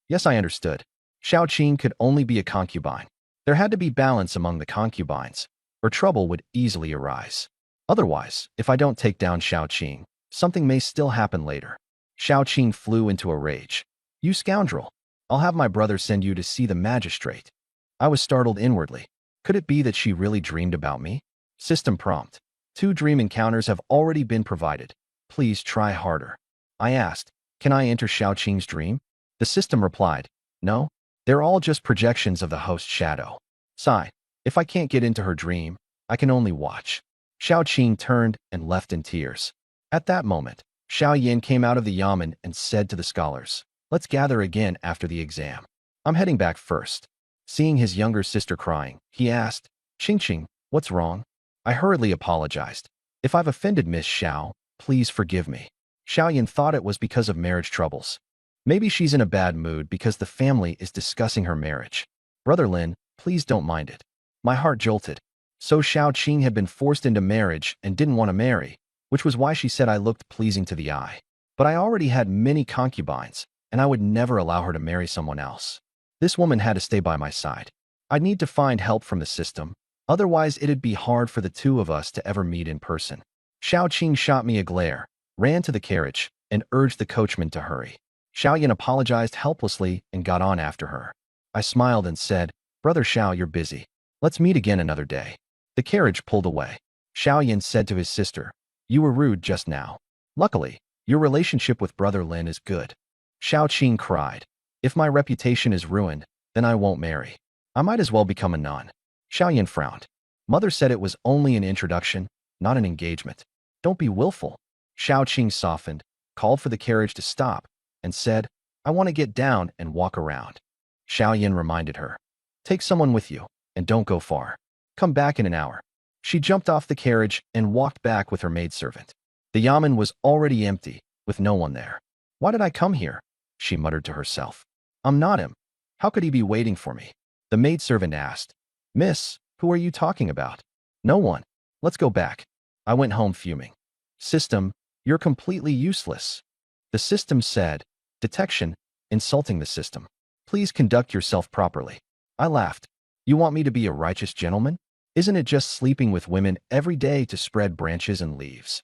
Yes, I understood. Xiao Qing could only be a concubine. There had to be balance among the concubines, or trouble would easily arise. Otherwise, if I don't take down Xiao Qing, something may still happen later. Xiao Qing flew into a rage. You scoundrel! I'll have my brother send you to see the magistrate. I was startled inwardly. Could it be that she really dreamed about me? System prompt. 2 dream encounters have already been provided. Please try harder. I asked, can I enter Xiao Qing's dream? The system replied, no, they're all just projections of the host's shadow. Sigh. If I can't get into her dream, I can only watch. Xiao Qing turned and left in tears. At that moment, Xiao Yin came out of the yamen and said to the scholars, let's gather again after the exam. I'm heading back first. Seeing his younger sister crying, he asked, Qing, what's wrong? I hurriedly apologized. If I've offended Miss Xiao, please forgive me. Xiao Yin thought it was because of marriage troubles. Maybe she's in a bad mood because the family is discussing her marriage. Brother Lin, please don't mind it. My heart jolted. So Xiao Qing had been forced into marriage and didn't want to marry, which was why she said I looked pleasing to the eye. But I already had many concubines, and I would never allow her to marry someone else. This woman had to stay by my side. I'd need to find help from the system, otherwise it'd be hard for the two of us to ever meet in person. Xiao Qing shot me a glare, ran to the carriage, and urged the coachman to hurry. Xiao Yin apologized helplessly and got on after her. I smiled and said, Brother Xiao, you're busy. Let's meet again another day. The carriage pulled away. Xiao Yin said to his sister, you were rude just now. Luckily, your relationship with Brother Lin is good. Xiao Qing cried, if my reputation is ruined, then I won't marry. I might as well become a nun. Xiao Yin frowned. Mother said it was only an introduction, not an engagement. Don't be willful. Xiao Qing softened, called for the carriage to stop, and said, I want to get down and walk around. Xiao Yin reminded her, take someone with you, and don't go far. Come back in an hour. She jumped off the carriage and walked back with her maidservant. The yamen was already empty, with no one there. Why did I come here? She muttered to herself. I'm not him. How could he be waiting for me? The maidservant asked, Miss, who are you talking about? No one. Let's go back. I went home fuming. System, you're completely useless. The system said, detection, insulting the system. Please conduct yourself properly. I laughed. You want me to be a righteous gentleman? Isn't it just sleeping with women every day to spread branches and leaves?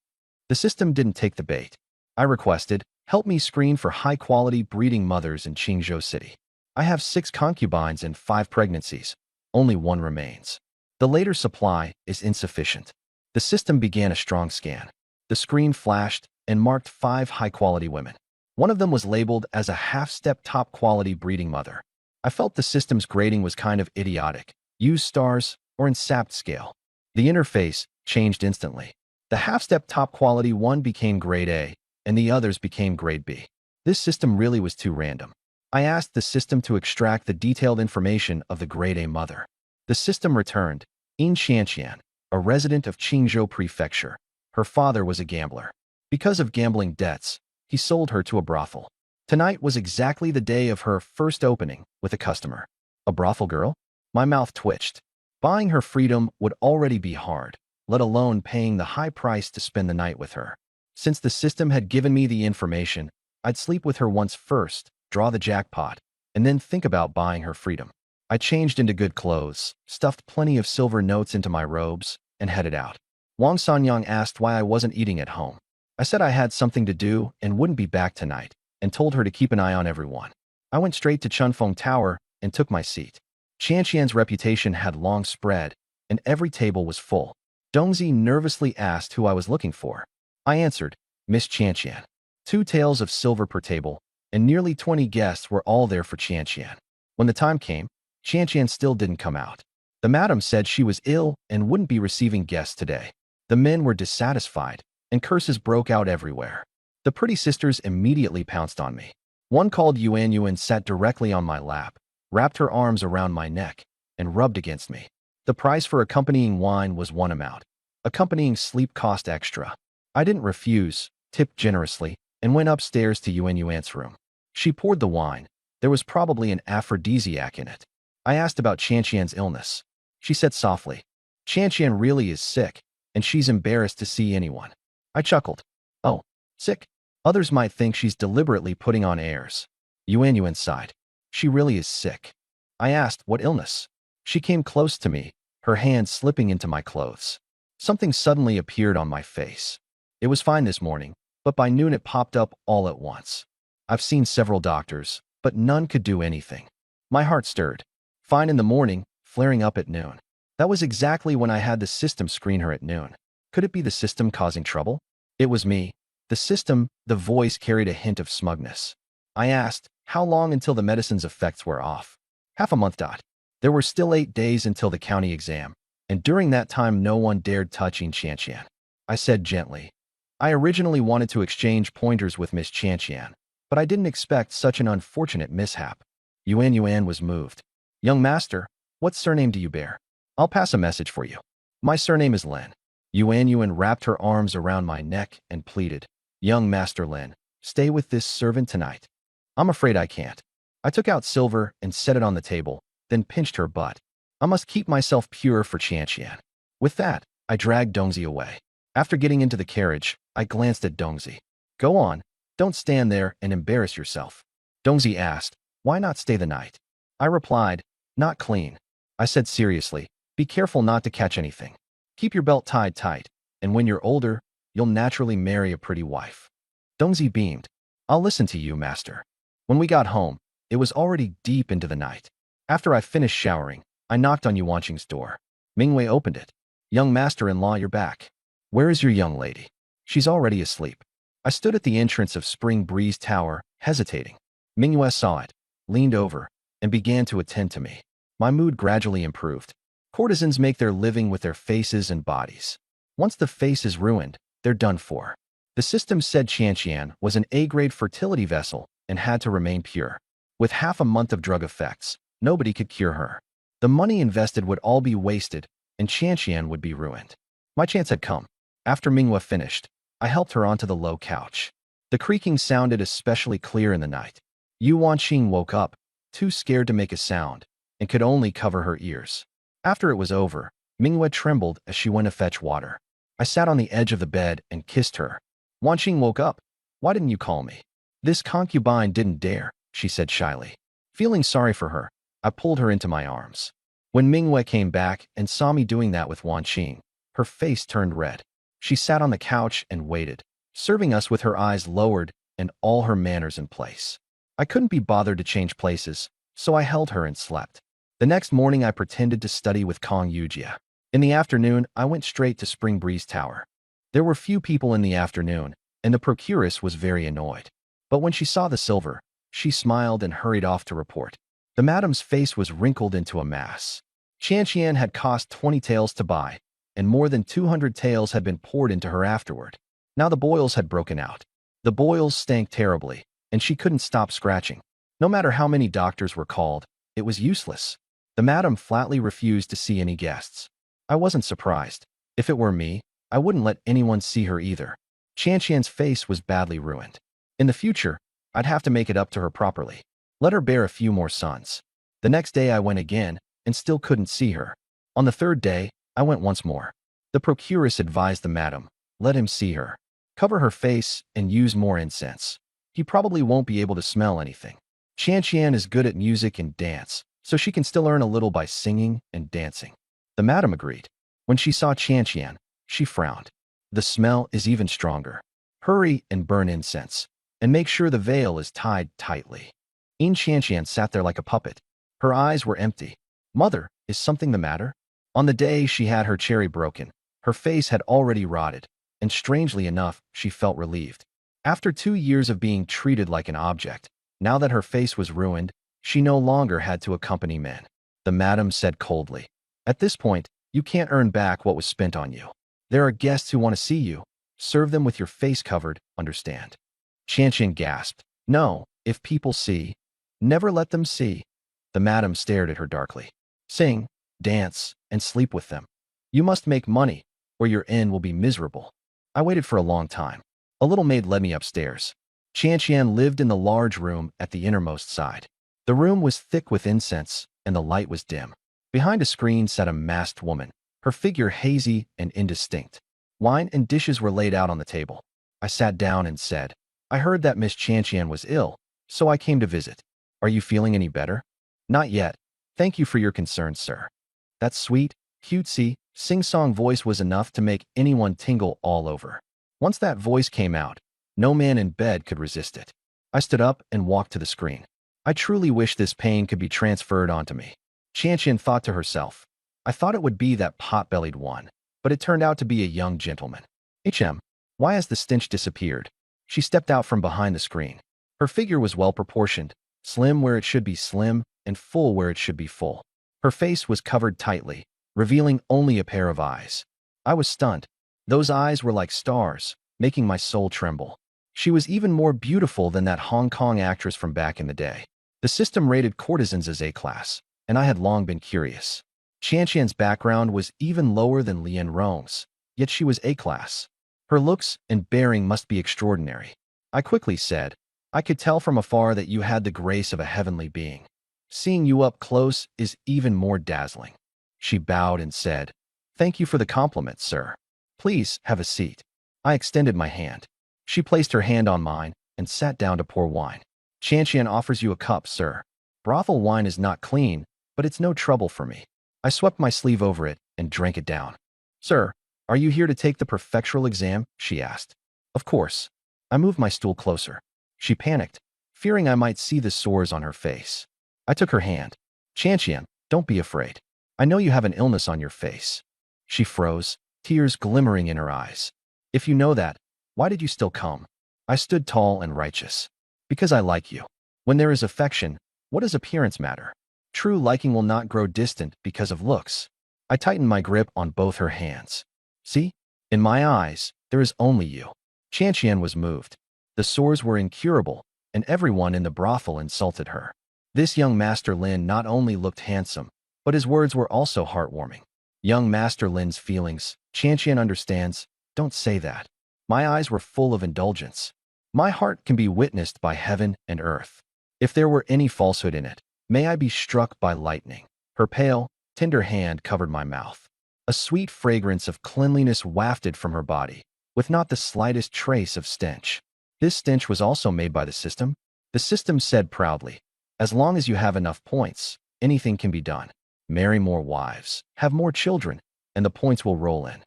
The system didn't take the bait. I requested, help me screen for high-quality breeding mothers in Qingzhou City. I have 6 concubines and 5 pregnancies. Only 1 remains. The later supply is insufficient. The system began a strong scan. The screen flashed and marked 5 high-quality women. One of them was labeled as a half-step top-quality breeding mother. I felt the system's grading was kind of idiotic. Use stars or in SAPT scale. The interface changed instantly. The half-step top-quality one became grade A, and the others became grade B. This system really was too random. I asked the system to extract the detailed information of the grade A mother. The system returned, Yin Qianqian, a resident of Qingzhou Prefecture. Her father was a gambler. Because of gambling debts, he sold her to a brothel. Tonight was exactly the day of her first opening with a customer. A brothel girl? My mouth twitched. Buying her freedom would already be hard, let alone paying the high price to spend the night with her. Since the system had given me the information, I'd sleep with her once first, draw the jackpot, and then think about buying her freedom. I changed into good clothes, stuffed plenty of silver notes into my robes, and headed out. Wang Sanyang asked why I wasn't eating at home. I said I had something to do and wouldn't be back tonight, and told her to keep an eye on everyone. I went straight to Chunfeng Tower and took my seat. Qianqian's reputation had long spread, and every table was full. Dongzi nervously asked who I was looking for. I answered, Miss Qianqian. 2 taels of silver per table, and nearly 20 guests were all there for Qianqian. When the time came, Qianqian still didn't come out. The madam said she was ill and wouldn't be receiving guests today. The men were dissatisfied, and curses broke out everywhere. The pretty sisters immediately pounced on me. One called Yuan Yuan sat directly on my lap, wrapped her arms around my neck, and rubbed against me. The price for accompanying wine was 1 amount. Accompanying sleep cost extra. I didn't refuse, tipped generously, and went upstairs to Yuan Yuan's room. She poured the wine. There was probably an aphrodisiac in it. I asked about Qianqian's illness. She said softly, Qianqian really is sick, and she's embarrassed to see anyone. I chuckled. Oh, sick? Others might think she's deliberately putting on airs. Yuan Yuan sighed. She really is sick. I asked, what illness? She came close to me, her hand slipping into my clothes. Something suddenly appeared on my face. It was fine this morning, but by noon it popped up all at once. I've seen several doctors, but none could do anything. My heart stirred. Fine in the morning, flaring up at noon. That was exactly when I had the system screen her at noon. Could it be the system causing trouble? It was me. The system, the voice carried a hint of smugness. I asked, how long until the medicine's effects were off? Half a month. There were still 8 days until the county exam, and during that time no one dared touch Qian. I said gently. I originally wanted to exchange pointers with Miss Qian, but I didn't expect such an unfortunate mishap. Yuan was moved. Young master, what surname do you bear? I'll pass a message for you. My surname is Lin. Yuan wrapped her arms around my neck and pleaded. Young Master Lin, stay with this servant tonight. I'm afraid I can't. I took out silver and set it on the table, then pinched her butt. I must keep myself pure for Qian. With that, I dragged Dongzi away. After getting into the carriage, I glanced at Dongzi. Go on, don't stand there and embarrass yourself. Dongzi asked, why not stay the night? I replied, not clean. I said seriously, be careful not to catch anything. Keep your belt tied tight, and when you're older, you'll naturally marry a pretty wife. Dongzi beamed. I'll listen to you, master. When we got home, it was already deep into the night. After I finished showering, I knocked on Yuanqing's door. Mingwei opened it. Young master-in-law, you're back. Where is your young lady? She's already asleep. I stood at the entrance of Spring Breeze Tower, hesitating. Mingwei saw it, leaned over, and began to attend to me. My mood gradually improved. Courtesans make their living with their faces and bodies. Once the face is ruined, they're done for. The system said Qian was an A-grade fertility vessel and had to remain pure. With half a month of drug effects, nobody could cure her. The money invested would all be wasted, and Qian would be ruined. My chance had come. After Mingwei finished, I helped her onto the low couch. The creaking sounded especially clear in the night. Yuanqing woke up, too scared to make a sound, and could only cover her ears. After it was over, Mingwei trembled as she went to fetch water. I sat on the edge of the bed and kissed her. Wanqing woke up. Why didn't you call me? This concubine didn't dare, she said shyly. Feeling sorry for her, I pulled her into my arms. When Mingwei came back and saw me doing that with Wanqing, her face turned red. She sat on the couch and waited, serving us with her eyes lowered and all her manners in place. I couldn't be bothered to change places, so I held her and slept. The next morning I pretended to study with Kong Yujia. In the afternoon, I went straight to Spring Breeze Tower. There were few people in the afternoon, and the procuress was very annoyed. But when she saw the silver, she smiled and hurried off to report. The madam's face was wrinkled into a mass. Qian had cost 20 taels to buy, and more than 200 taels had been poured into her afterward. Now the boils had broken out. The boils stank terribly, and she couldn't stop scratching. No matter how many doctors were called, it was useless. The madam flatly refused to see any guests. I wasn't surprised. If it were me, I wouldn't let anyone see her either. Qian's face was badly ruined. In the future, I'd have to make it up to her properly. Let her bear a few more sons. The next day I went again, and still couldn't see her. On the third day, I went once more. The procuress advised the madam, let him see her. Cover her face and use more incense. He probably won't be able to smell anything. Qian is good at music and dance, so she can still earn a little by singing and dancing. The madam agreed. When she saw Qian, she frowned. The smell is even stronger. Hurry and burn incense, and make sure the veil is tied tightly. Qian sat there like a puppet. Her eyes were empty. Mother, is something the matter? On the day she had her cherry broken, her face had already rotted, and strangely enough, she felt relieved. After 2 years of being treated like an object, now that her face was ruined, she no longer had to accompany men. The madam said coldly, at this point, you can't earn back what was spent on you. There are guests who want to see you. Serve them with your face covered, understand? Qian gasped. No, if people see, never let them see. The madam stared at her darkly. Sing, dance, and sleep with them. You must make money, or your end will be miserable. I waited for a long time. A little maid led me upstairs. Qian lived in the large room at the innermost side. The room was thick with incense, and the light was dim. Behind a screen sat a masked woman, her figure hazy and indistinct. Wine and dishes were laid out on the table. I sat down and said, I heard that Miss Qian was ill, so I came to visit. Are you feeling any better? Not yet. Thank you for your concern, sir. That's sweet. cutesy, sing-song voice was enough to make anyone tingle all over. Once that voice came out, no man in bed could resist it. I stood up and walked to the screen. I truly wish this pain could be transferred onto me. Qianqian thought to herself. I thought it would be that pot-bellied one, but it turned out to be a young gentleman. Why has the stench disappeared? She stepped out from behind the screen. Her figure was well-proportioned, slim where it should be slim, and full where it should be full. Her face was covered tightly, revealing only a pair of eyes. I was stunned. Those eyes were like stars, making my soul tremble. She was even more beautiful than that Hong Kong actress from back in the day. The system rated courtesans as A-class, and I had long been curious. Qianqian's background was even lower than Lian Rong's, yet she was A-class. Her looks and bearing must be extraordinary. I quickly said, I could tell from afar that you had the grace of a heavenly being. Seeing you up close is even more dazzling. She bowed and said, Thank you for the compliment, sir. Please have a seat. I extended my hand. She placed her hand on mine and sat down to pour wine. Qianqian offers you a cup, sir. Brothel wine is not clean, but it's no trouble for me. I swept my sleeve over it and drank it down. Sir, are you here to take the prefectural exam? She asked. Of course. I moved my stool closer. She panicked, fearing I might see the sores on her face. I took her hand. Qianqian, don't be afraid. I know you have an illness on your face. She froze, tears glimmering in her eyes. If you know that, why did you still come? I stood tall and righteous. Because I like you. When there is affection, what does appearance matter? True liking will not grow distant because of looks. I tightened my grip on both her hands. See? In my eyes, there is only you. Qianqian was moved. The sores were incurable, and everyone in the brothel insulted her. This young Master Lin not only looked handsome, but his words were also heartwarming. Young Master Lin's feelings, Qianqian understands, don't say that. My eyes were full of indulgence. My heart can be witnessed by heaven and earth. If there were any falsehood in it, may I be struck by lightning. Her pale, tender hand covered my mouth. A sweet fragrance of cleanliness wafted from her body, with not the slightest trace of stench. This stench was also made by the system. The system said proudly, as long as you have enough points, anything can be done. Marry more wives, have more children, and the points will roll in.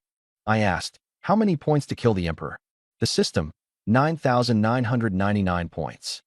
I asked, how many points to kill the emperor? The system, 9,999 points.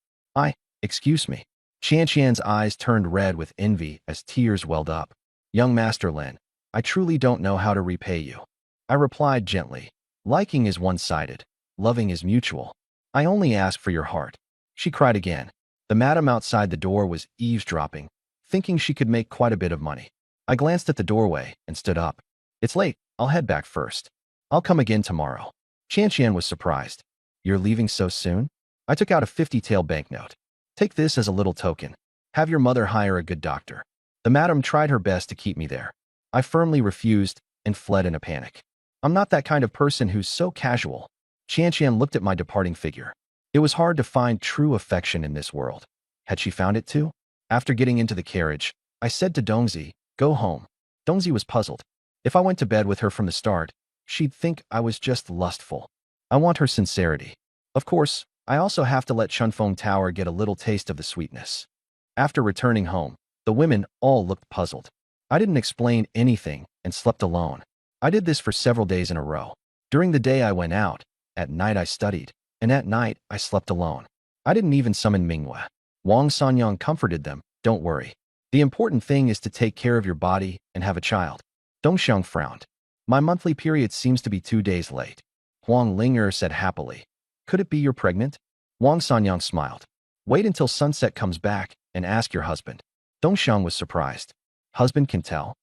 Excuse me. Qianqian's eyes turned red with envy as tears welled up. Young Master Lin, I truly don't know how to repay you. I replied gently, liking is one-sided, loving is mutual. I only ask for your heart. She cried again. The madam outside the door was eavesdropping, thinking she could make quite a bit of money. I glanced at the doorway and stood up. It's late, I'll head back first. I'll come again tomorrow. Qianqian was surprised. You're leaving so soon? I took out a 50-tael banknote. Take this as a little token. Have your mother hire a good doctor. The madam tried her best to keep me there. I firmly refused and fled in a panic. I'm not that kind of person who's so casual. Qianqian looked at my departing figure. It was hard to find true affection in this world. Had she found it too? After getting into the carriage, I said to Dongzi, go home. Dongzi was puzzled. If I went to bed with her from the start, she'd think I was just lustful. I want her sincerity. Of course, I also have to let Chunfeng Tower get a little taste of the sweetness. After returning home, the women all looked puzzled. I didn't explain anything and slept alone. I did this for several days in a row. During the day I went out, at night I studied, and at night I slept alone. I didn't even summon Minghua. Wang Sanyang comforted them, don't worry. The important thing is to take care of your body and have a child. Dongxiang frowned. My monthly period seems to be 2 days late. Huang Linger said happily. Could it be you're pregnant? Wang Sanyang smiled. Wait until sunset comes back and ask your husband. Dongxiang was surprised. Husband can tell?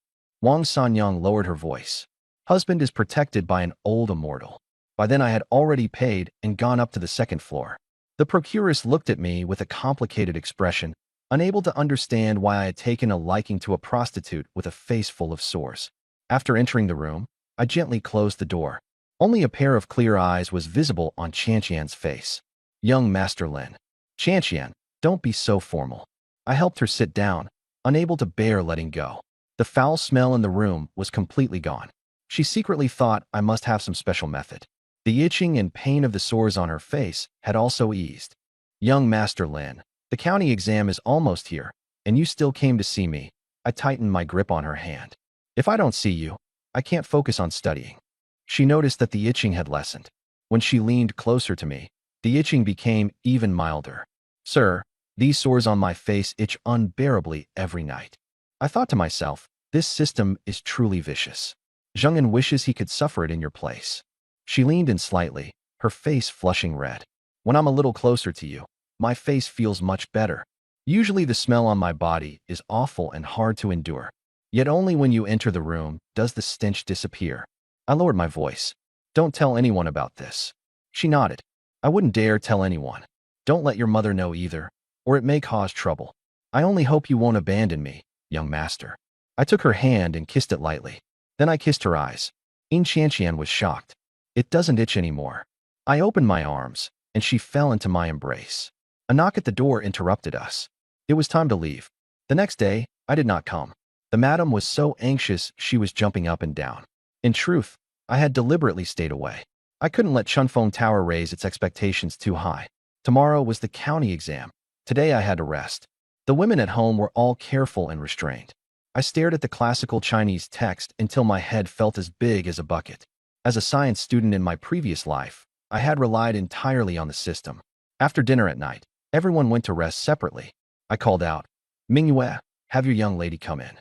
Wang Sanyang lowered her voice. Husband is protected by an old immortal. By then I had already paid and gone up to the second floor. The procuress looked at me with a complicated expression, unable to understand why I had taken a liking to a prostitute with a face full of sores. After entering the room, I gently closed the door. Only a pair of clear eyes was visible on Qianqian's face. Young Master Lin. Qianqian, don't be so formal. I helped her sit down, unable to bear letting go. The foul smell in the room was completely gone. She secretly thought I must have some special method. The itching and pain of the sores on her face had also eased. Young Master Lin, the county exam is almost here, and you still came to see me. I tightened my grip on her hand. If I don't see you, I can't focus on studying. She noticed that the itching had lessened. When she leaned closer to me, the itching became even milder. Sir, these sores on my face itch unbearably every night. I thought to myself, this system is truly vicious. Zhengyan wishes he could suffer it in your place. She leaned in slightly, her face flushing red. When I'm a little closer to you, my face feels much better. Usually the smell on my body is awful and hard to endure. Yet only when you enter the room does the stench disappear. I lowered my voice. Don't tell anyone about this. She nodded. I wouldn't dare tell anyone. Don't let your mother know either, or it may cause trouble. I only hope you won't abandon me, young master. I took her hand and kissed it lightly. Then I kissed her eyes. Yin Qianqian was shocked. It doesn't itch anymore. I opened my arms, and she fell into my embrace. A knock at the door interrupted us. It was time to leave. The next day, I did not come. The madam was so anxious she was jumping up and down. In truth, I had deliberately stayed away. I couldn't let Chunfeng Tower raise its expectations too high. Tomorrow was the county exam. Today I had to rest. The women at home were all careful and restrained. I stared at the classical Chinese text until my head felt as big as a bucket. As a science student in my previous life, I had relied entirely on the system. After dinner at night, everyone went to rest separately. I called out, Mingyue, have your young lady come in.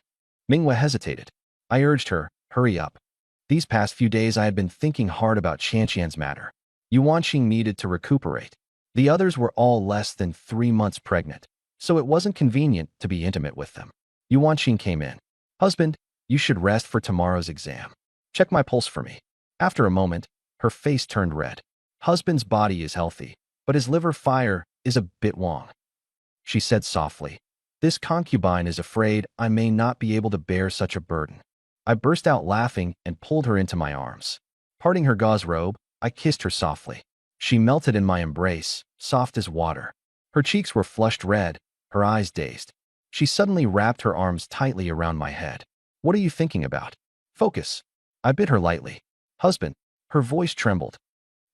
Mingyue hesitated. I urged her, hurry up. These past few days I had been thinking hard about Qianqian's matter. Yuanqing needed to recuperate. The others were all less than 3 months pregnant, so it wasn't convenient to be intimate with them. Yuanqing came in. Husband, you should rest for tomorrow's exam. Check my pulse for me. After a moment, her face turned red. Husband's body is healthy, but his liver fire is a bit wrong. She said softly, this concubine is afraid I may not be able to bear such a burden. I burst out laughing and pulled her into my arms. Parting her gauze robe, I kissed her softly. She melted in my embrace, soft as water. Her cheeks were flushed red, her eyes dazed. She suddenly wrapped her arms tightly around my head. What are you thinking about? Focus. I bit her lightly. Husband. Her voice trembled.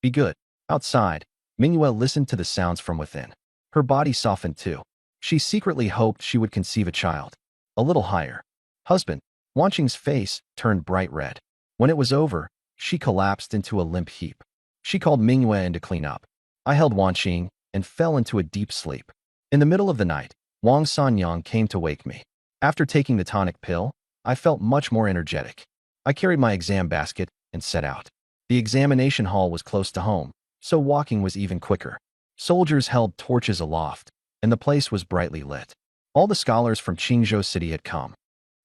Be good. Outside, Mingyue listened to the sounds from within. Her body softened too. She secretly hoped she would conceive a child. A little higher. Husband. Wanqing's face turned bright red. When it was over, she collapsed into a limp heap. She called Mingyue in to clean up. I held Wanqing and fell into a deep sleep. In the middle of the night, Wang Sanyang came to wake me. After taking the tonic pill, I felt much more energetic. I carried my exam basket and set out. The examination hall was close to home, so walking was even quicker. Soldiers held torches aloft, and the place was brightly lit. All the scholars from Qingzhou City had come.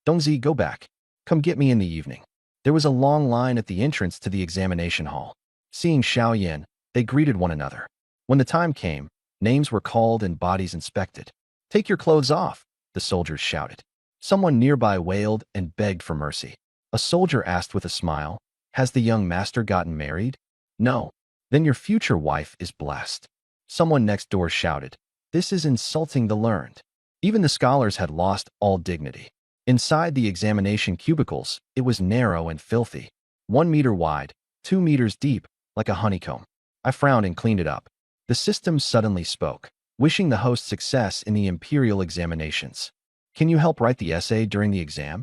Dongzi, go back. Come get me in the evening. There was a long line at the entrance to the examination hall. Seeing Xiaoyan, they greeted one another. When the time came, names were called and bodies inspected. Take your clothes off, the soldiers shouted. Someone nearby wailed and begged for mercy. A soldier asked with a smile, has the young master gotten married? No. Then your future wife is blessed. Someone next door shouted, this is insulting the learned. Even the scholars had lost all dignity. Inside the examination cubicles, it was narrow and filthy. 1 meter wide, 2 meters deep, like a honeycomb. I frowned and cleaned it up. The system suddenly spoke, wishing the host success in the imperial examinations. Can you help write the essay during the exam?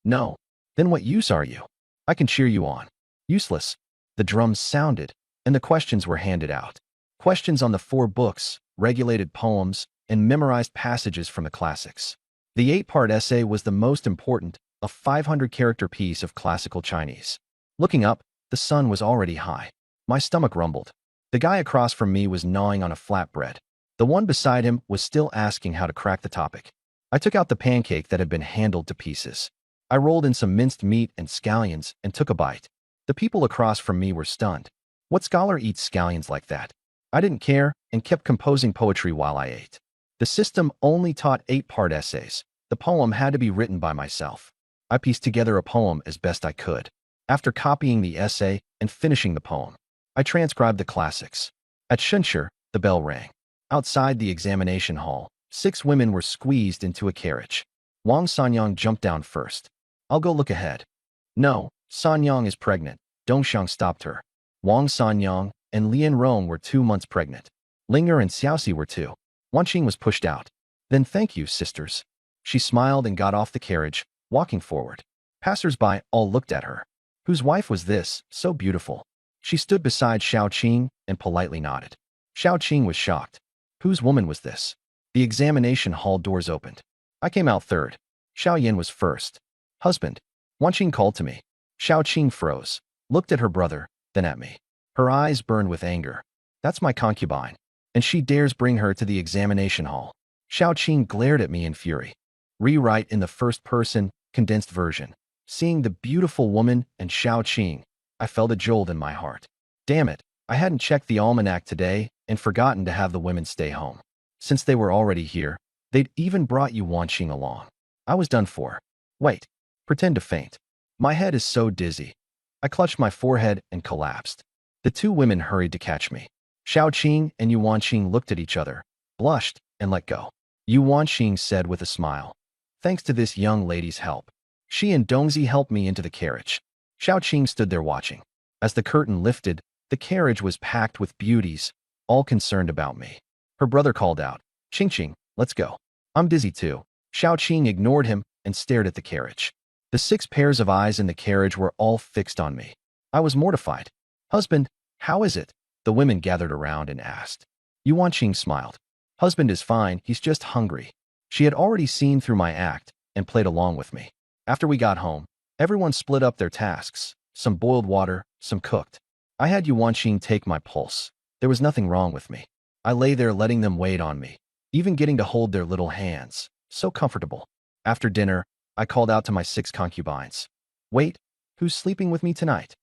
No. Then what use are you? I can cheer you on. Useless. The drums sounded, and the questions were handed out. Questions on the 4 books, regulated poems, and memorized passages from the classics. The 8-part essay was the most important, a 500-character piece of classical Chinese. Looking up, the sun was already high. My stomach rumbled. The guy across from me was gnawing on a flatbread. The one beside him was still asking how to crack the topic. I took out the pancake that had been handled to pieces. I rolled in some minced meat and scallions and took a bite. The people across from me were stunned. What scholar eats scallions like that? I didn't care and kept composing poetry while I ate. The system only taught 8-part essays. The poem had to be written by myself. I pieced together a poem as best I could. After copying the essay and finishing the poem, I transcribed the classics. At Shensher, the bell rang. Outside the examination hall, 6 women were squeezed into a carriage. Wang Sanyang jumped down first. I'll go look ahead. No, Sanyang is pregnant. Dongxiang stopped her. Wang Sanyang and Lian Rong were 2 months pregnant. Linger and Xiaoxi were 2. Wanqing was pushed out. Then thank you, sisters. She smiled and got off the carriage, walking forward. Passers-by all looked at her. Whose wife was this, so beautiful? She stood beside Xiao Qing and politely nodded. Xiao Qing was shocked. Whose woman was this? The examination hall doors opened. I came out third. Xiao Yan was first. Husband. Wan Qing called to me. Xiao Qing froze, looked at her brother, then at me. Her eyes burned with anger. That's my concubine, and she dares bring her to the examination hall. Xiao Qing glared at me in fury. Rewrite in the first person, condensed version. Seeing the beautiful woman and Xiao Qing, I felt a jolt in my heart. Damn it, I hadn't checked the almanac today and forgotten to have the women stay home. Since they were already here, they'd even brought you Wan Qing along. I was done for. Wait, pretend to faint. My head is so dizzy. I clutched my forehead and collapsed. The two women hurried to catch me. Xiao Qing and Yuan Qing looked at each other, blushed, and let go. Yuan Qing said with a smile, "Thanks to this young lady's help. She and Dongzi helped me into the carriage." Xiao Qing stood there watching. As the curtain lifted, the carriage was packed with beauties, all concerned about me. Her brother called out, "Qing Qing, let's go." I'm dizzy too. Xiao Qing ignored him and stared at the carriage. The 6 pairs of eyes in the carriage were all fixed on me. I was mortified. "Husband, how is it?" The women gathered around and asked. Yuan Qing smiled. "Husband is fine, he's just hungry." She had already seen through my act and played along with me. After we got home, everyone split up their tasks. Some boiled water, some cooked. I had Yuan Qing take my pulse. There was nothing wrong with me. I lay there letting them wait on me, even getting to hold their little hands. So comfortable. After dinner, I called out to my 6 concubines. "Wait, who's sleeping with me tonight?"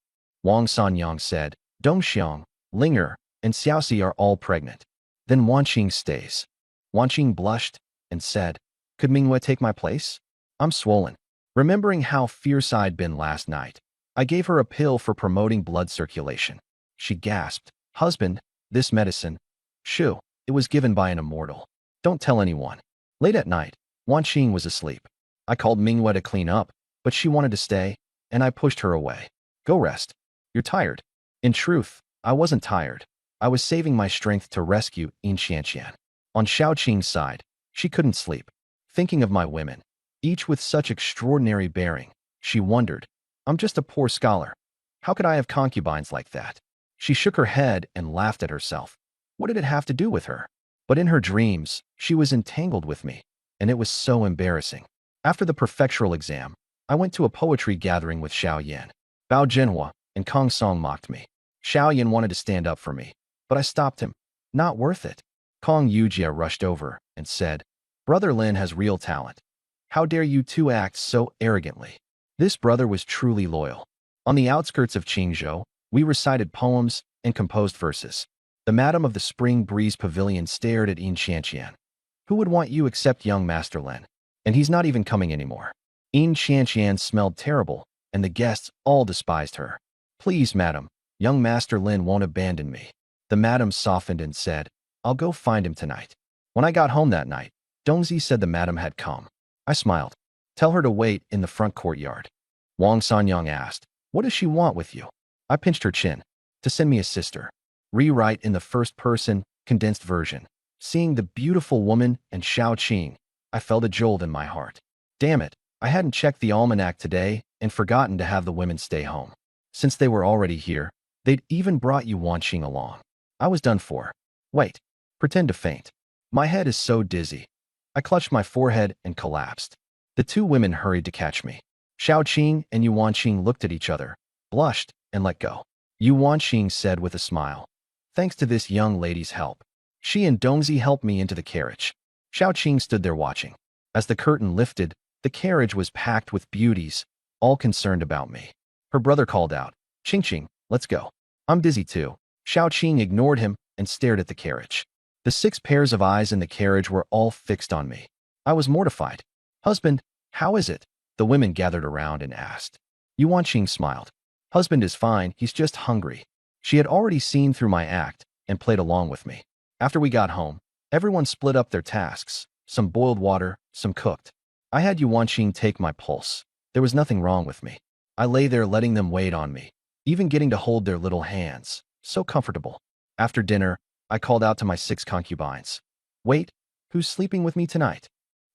Wang Sanyang said, "Dong Xiang, Linger, and Xiaoxi are all pregnant. Then Wan Qing stays." Wan Qing blushed and said, "Could Minghua take my place?" I'm swollen. Remembering how fierce I'd been last night, I gave her a pill for promoting blood circulation. She gasped, "Husband, this medicine." "Shoo, it was given by an immortal. Don't tell anyone." Late at night, Wan Qing was asleep. I called Minghua to clean up, but she wanted to stay, and I pushed her away. "Go rest. You're tired." In truth, I wasn't tired. I was saving my strength to rescue Yin Xianxian. On Xiao Qing's side, she couldn't sleep. Thinking of my women, each with such extraordinary bearing, she wondered, "I'm just a poor scholar. How could I have concubines like that?" She shook her head and laughed at herself. What did it have to do with her? But in her dreams, she was entangled with me, and it was so embarrassing. After the prefectural exam, I went to a poetry gathering with Xiao Yan. Bao Zhenhua and Kong Song mocked me. Xiao Yan wanted to stand up for me, but I stopped him. "Not worth it." Kong Yujia rushed over and said, "Brother Lin has real talent. How dare you two act so arrogantly?" This brother was truly loyal. On the outskirts of Qingzhou, we recited poems and composed verses. The madam of the Spring Breeze Pavilion stared at Yin Xianxian. "Who would want you except young Master Lin? And he's not even coming anymore." Yin Xianxian smelled terrible, and the guests all despised her. "Please, madam, young Master Lin won't abandon me." The madam softened and said, "I'll go find him tonight." When I got home that night, Dongzi said the madam had come. I smiled. "Tell her to wait in the front courtyard." Wang Sanyang asked, "What does she want with you?" I pinched her chin. "To send me a sister." Rewrite in the first person, condensed version. Seeing the beautiful woman and Xiao Qing, I felt a jolt in my heart. Damn it, I hadn't checked the almanac today and forgotten to have the women stay home. Since they were already here, they'd even brought Yuan Qing along. I was done for. Wait, pretend to faint. My head is so dizzy. I clutched my forehead and collapsed. The two women hurried to catch me. Xiao Qing and Yuan Qing looked at each other, blushed, and let go. Yuan Qing said with a smile, "Thanks to this young lady's help. She and Dongzi helped me into the carriage." Xiao Qing stood there watching. As the curtain lifted, the carriage was packed with beauties, all concerned about me. Her brother called out, "Qing Qing, let's go." I'm dizzy too. Xiao Qing ignored him and stared at the carriage. The 6 pairs of eyes in the carriage were all fixed on me. I was mortified. "Husband, how is it?" The women gathered around and asked. Yuan Qing smiled. "Husband is fine, he's just hungry." She had already seen through my act and played along with me. After we got home, everyone split up their tasks. Some boiled water, some cooked. I had Yuan Qing take my pulse. There was nothing wrong with me. I lay there letting them wait on me, even getting to hold their little hands. So comfortable. After dinner, I called out to my 6 concubines. "Wait, who's sleeping with me tonight?"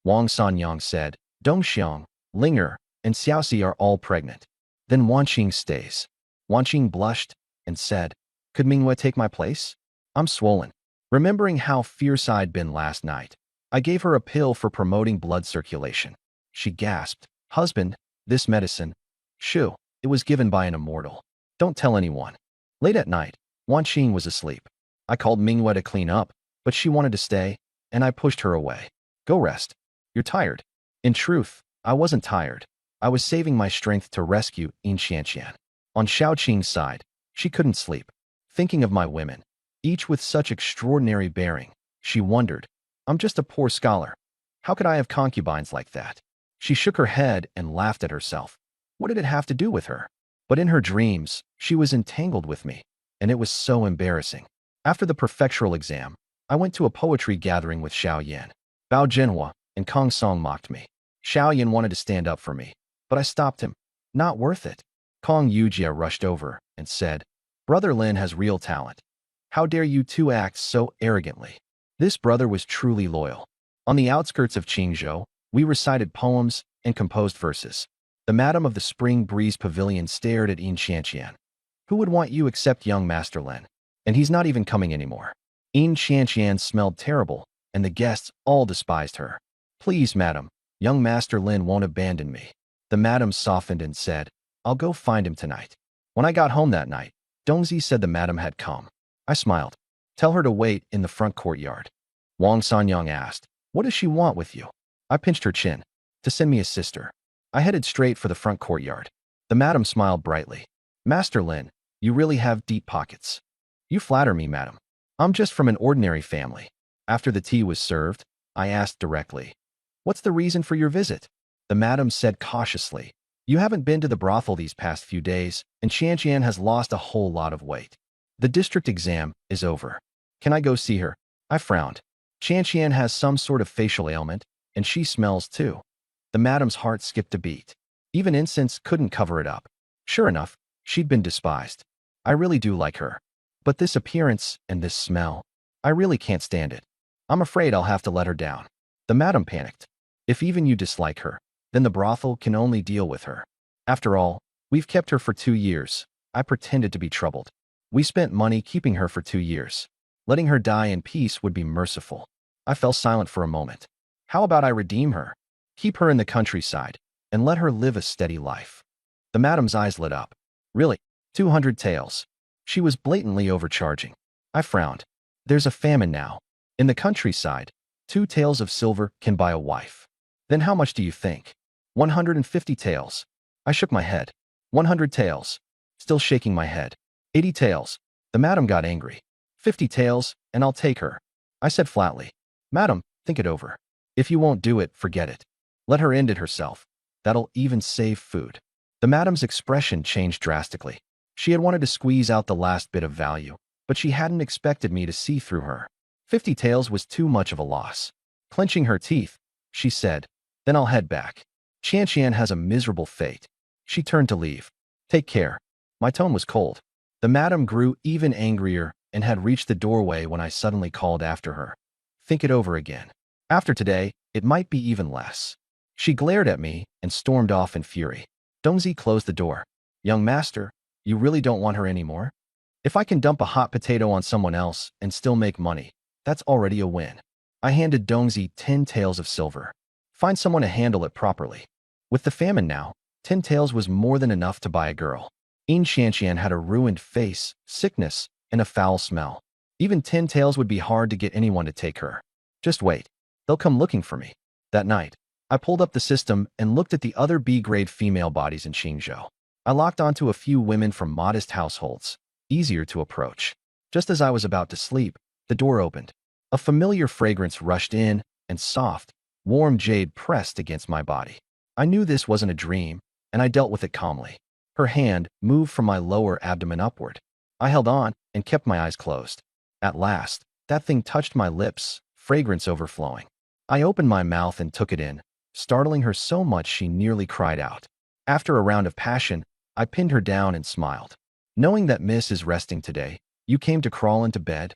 Wang Sanyang said, "Dong Xiang, Linger, and Xiaoxi are all pregnant. Then Wanqing stays. Wanqing blushed and said, "Could Minghua take my place?" I'm swollen. Remembering how fierce I'd been last night, I gave her a pill for promoting blood circulation. She gasped, "Husband, this medicine." Shoo, it was given by an immortal. Don't tell anyone. Late at night, Wanqing was asleep. I called Minghua to clean up, but she wanted to stay, and I pushed her away. Go rest. You're tired. In truth, I wasn't tired. I was saving my strength to rescue Yin Xianxian. On Xiaoqing's side, she couldn't sleep. Thinking of my women, each with such extraordinary bearing, she wondered, I'm just a poor scholar. How could I have concubines like that? She shook her head and laughed at herself. What did it have to do with her? But in her dreams, she was entangled with me, and it was so embarrassing. After the prefectural exam, I went to a poetry gathering with Xiao Yan. Bao Zhenhua and Kong Song mocked me. Xiao Yan wanted to stand up for me, but I stopped him. Not worth it. Kong Yujia rushed over and said, Brother Lin has real talent. How dare you two act so arrogantly? This brother was truly loyal. On the outskirts of Qingzhou, we recited poems and composed verses. The madam of the Spring Breeze Pavilion stared at Yin Xianxian. Who would want you except young Master Lin? And he's not even coming anymore. Yin Xianxian smelled terrible, and the guests all despised her. Please, madam, young Master Lin won't abandon me. The madam softened and said, I'll go find him tonight. When I got home that night, Dongzi said the madam had come. I smiled. Tell her to wait in the front courtyard. Wang Sanyang asked, What does she want with you? I pinched her chin. To send me a sister. I headed straight for the front courtyard. The madam smiled brightly. Master Lin, you really have deep pockets. You flatter me, madam. I'm just from an ordinary family. After the tea was served, I asked directly, What's the reason for your visit? The madam said cautiously, You haven't been to the brothel these past few days, and Xianxian has lost a whole lot of weight. The district exam is over. Can I go see her? I frowned. Xianxian has some sort of facial ailment, and she smells too. The madam's heart skipped a beat. Even incense couldn't cover it up. Sure enough, she'd been despised. I really do like her. But this appearance and this smell, I really can't stand it. I'm afraid I'll have to let her down. The madam panicked. If even you dislike her, then the brothel can only deal with her. After all, we've kept her for 2 years. I pretended to be troubled. We spent money keeping her for 2 years. Letting her die in peace would be merciful. I fell silent for a moment. How about I redeem her? Keep her in the countryside, and let her live a steady life. The madam's eyes lit up. Really? 200 taels. She was blatantly overcharging. I frowned. There's a famine now. In the countryside, 2 taels of silver can buy a wife. Then how much do you think? 150 taels. I shook my head. 100 taels. Still shaking my head. 80 taels. The madam got angry. 50 taels, and I'll take her. I said flatly, Madam, think it over. If you won't do it, forget it. Let her end it herself. That'll even save food. The madam's expression changed drastically. She had wanted to squeeze out the last bit of value, but she hadn't expected me to see through her. 50 taels was too much of a loss. Clenching her teeth, she said, Then I'll head back. Xianxian has a miserable fate. She turned to leave. Take care. My tone was cold. The madam grew even angrier and had reached the doorway when I suddenly called after her. Think it over again. After today, it might be even less. She glared at me and stormed off in fury. Dongzi closed the door. Young master, you really don't want her anymore? If I can dump a hot potato on someone else and still make money, that's already a win. I handed Dongzi 10 taels of silver. Find someone to handle it properly. With the famine now, 10 taels was more than enough to buy a girl. Yin Xianxian had a ruined face, sickness, and a foul smell. Even 10 taels would be hard to get anyone to take her. Just wait. They'll come looking for me. That night, I pulled up the system and looked at the other B-grade female bodies in Qingzhou. I locked onto a few women from modest households, easier to approach. Just as I was about to sleep, the door opened. A familiar fragrance rushed in, and soft, warm jade pressed against my body. I knew this wasn't a dream, and I dealt with it calmly. Her hand moved from my lower abdomen upward. I held on and kept my eyes closed. At last, that thing touched my lips, fragrance overflowing. I opened my mouth and took it in, startling her so much she nearly cried out. After a round of passion, I pinned her down and smiled. Knowing that Miss is resting today, you came to crawl into bed?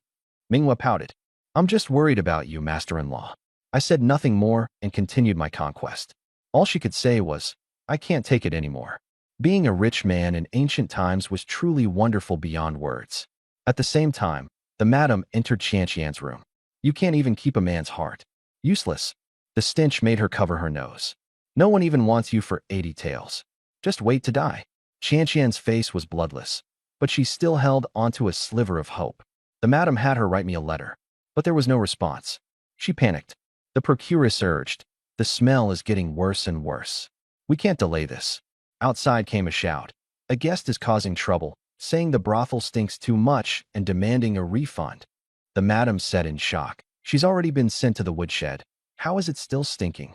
Minghua pouted. I'm just worried about you, master-in-law. I said nothing more and continued my conquest. All she could say was, I can't take it anymore. Being a rich man in ancient times was truly wonderful beyond words. At the same time, the madam entered Qianqian's room. You can't even keep a man's heart. Useless. The stench made her cover her nose. No one even wants you for 80 taels. Just wait to die. Qianqian's face was bloodless, but she still held onto a sliver of hope. The madam had her write me a letter, but there was no response. She panicked. The procuress urged, "The smell is getting worse and worse. We can't delay this." Outside came a shout. A guest is causing trouble, saying the brothel stinks too much and demanding a refund. The madam said in shock, "She's already been sent to the woodshed. How is it still stinking?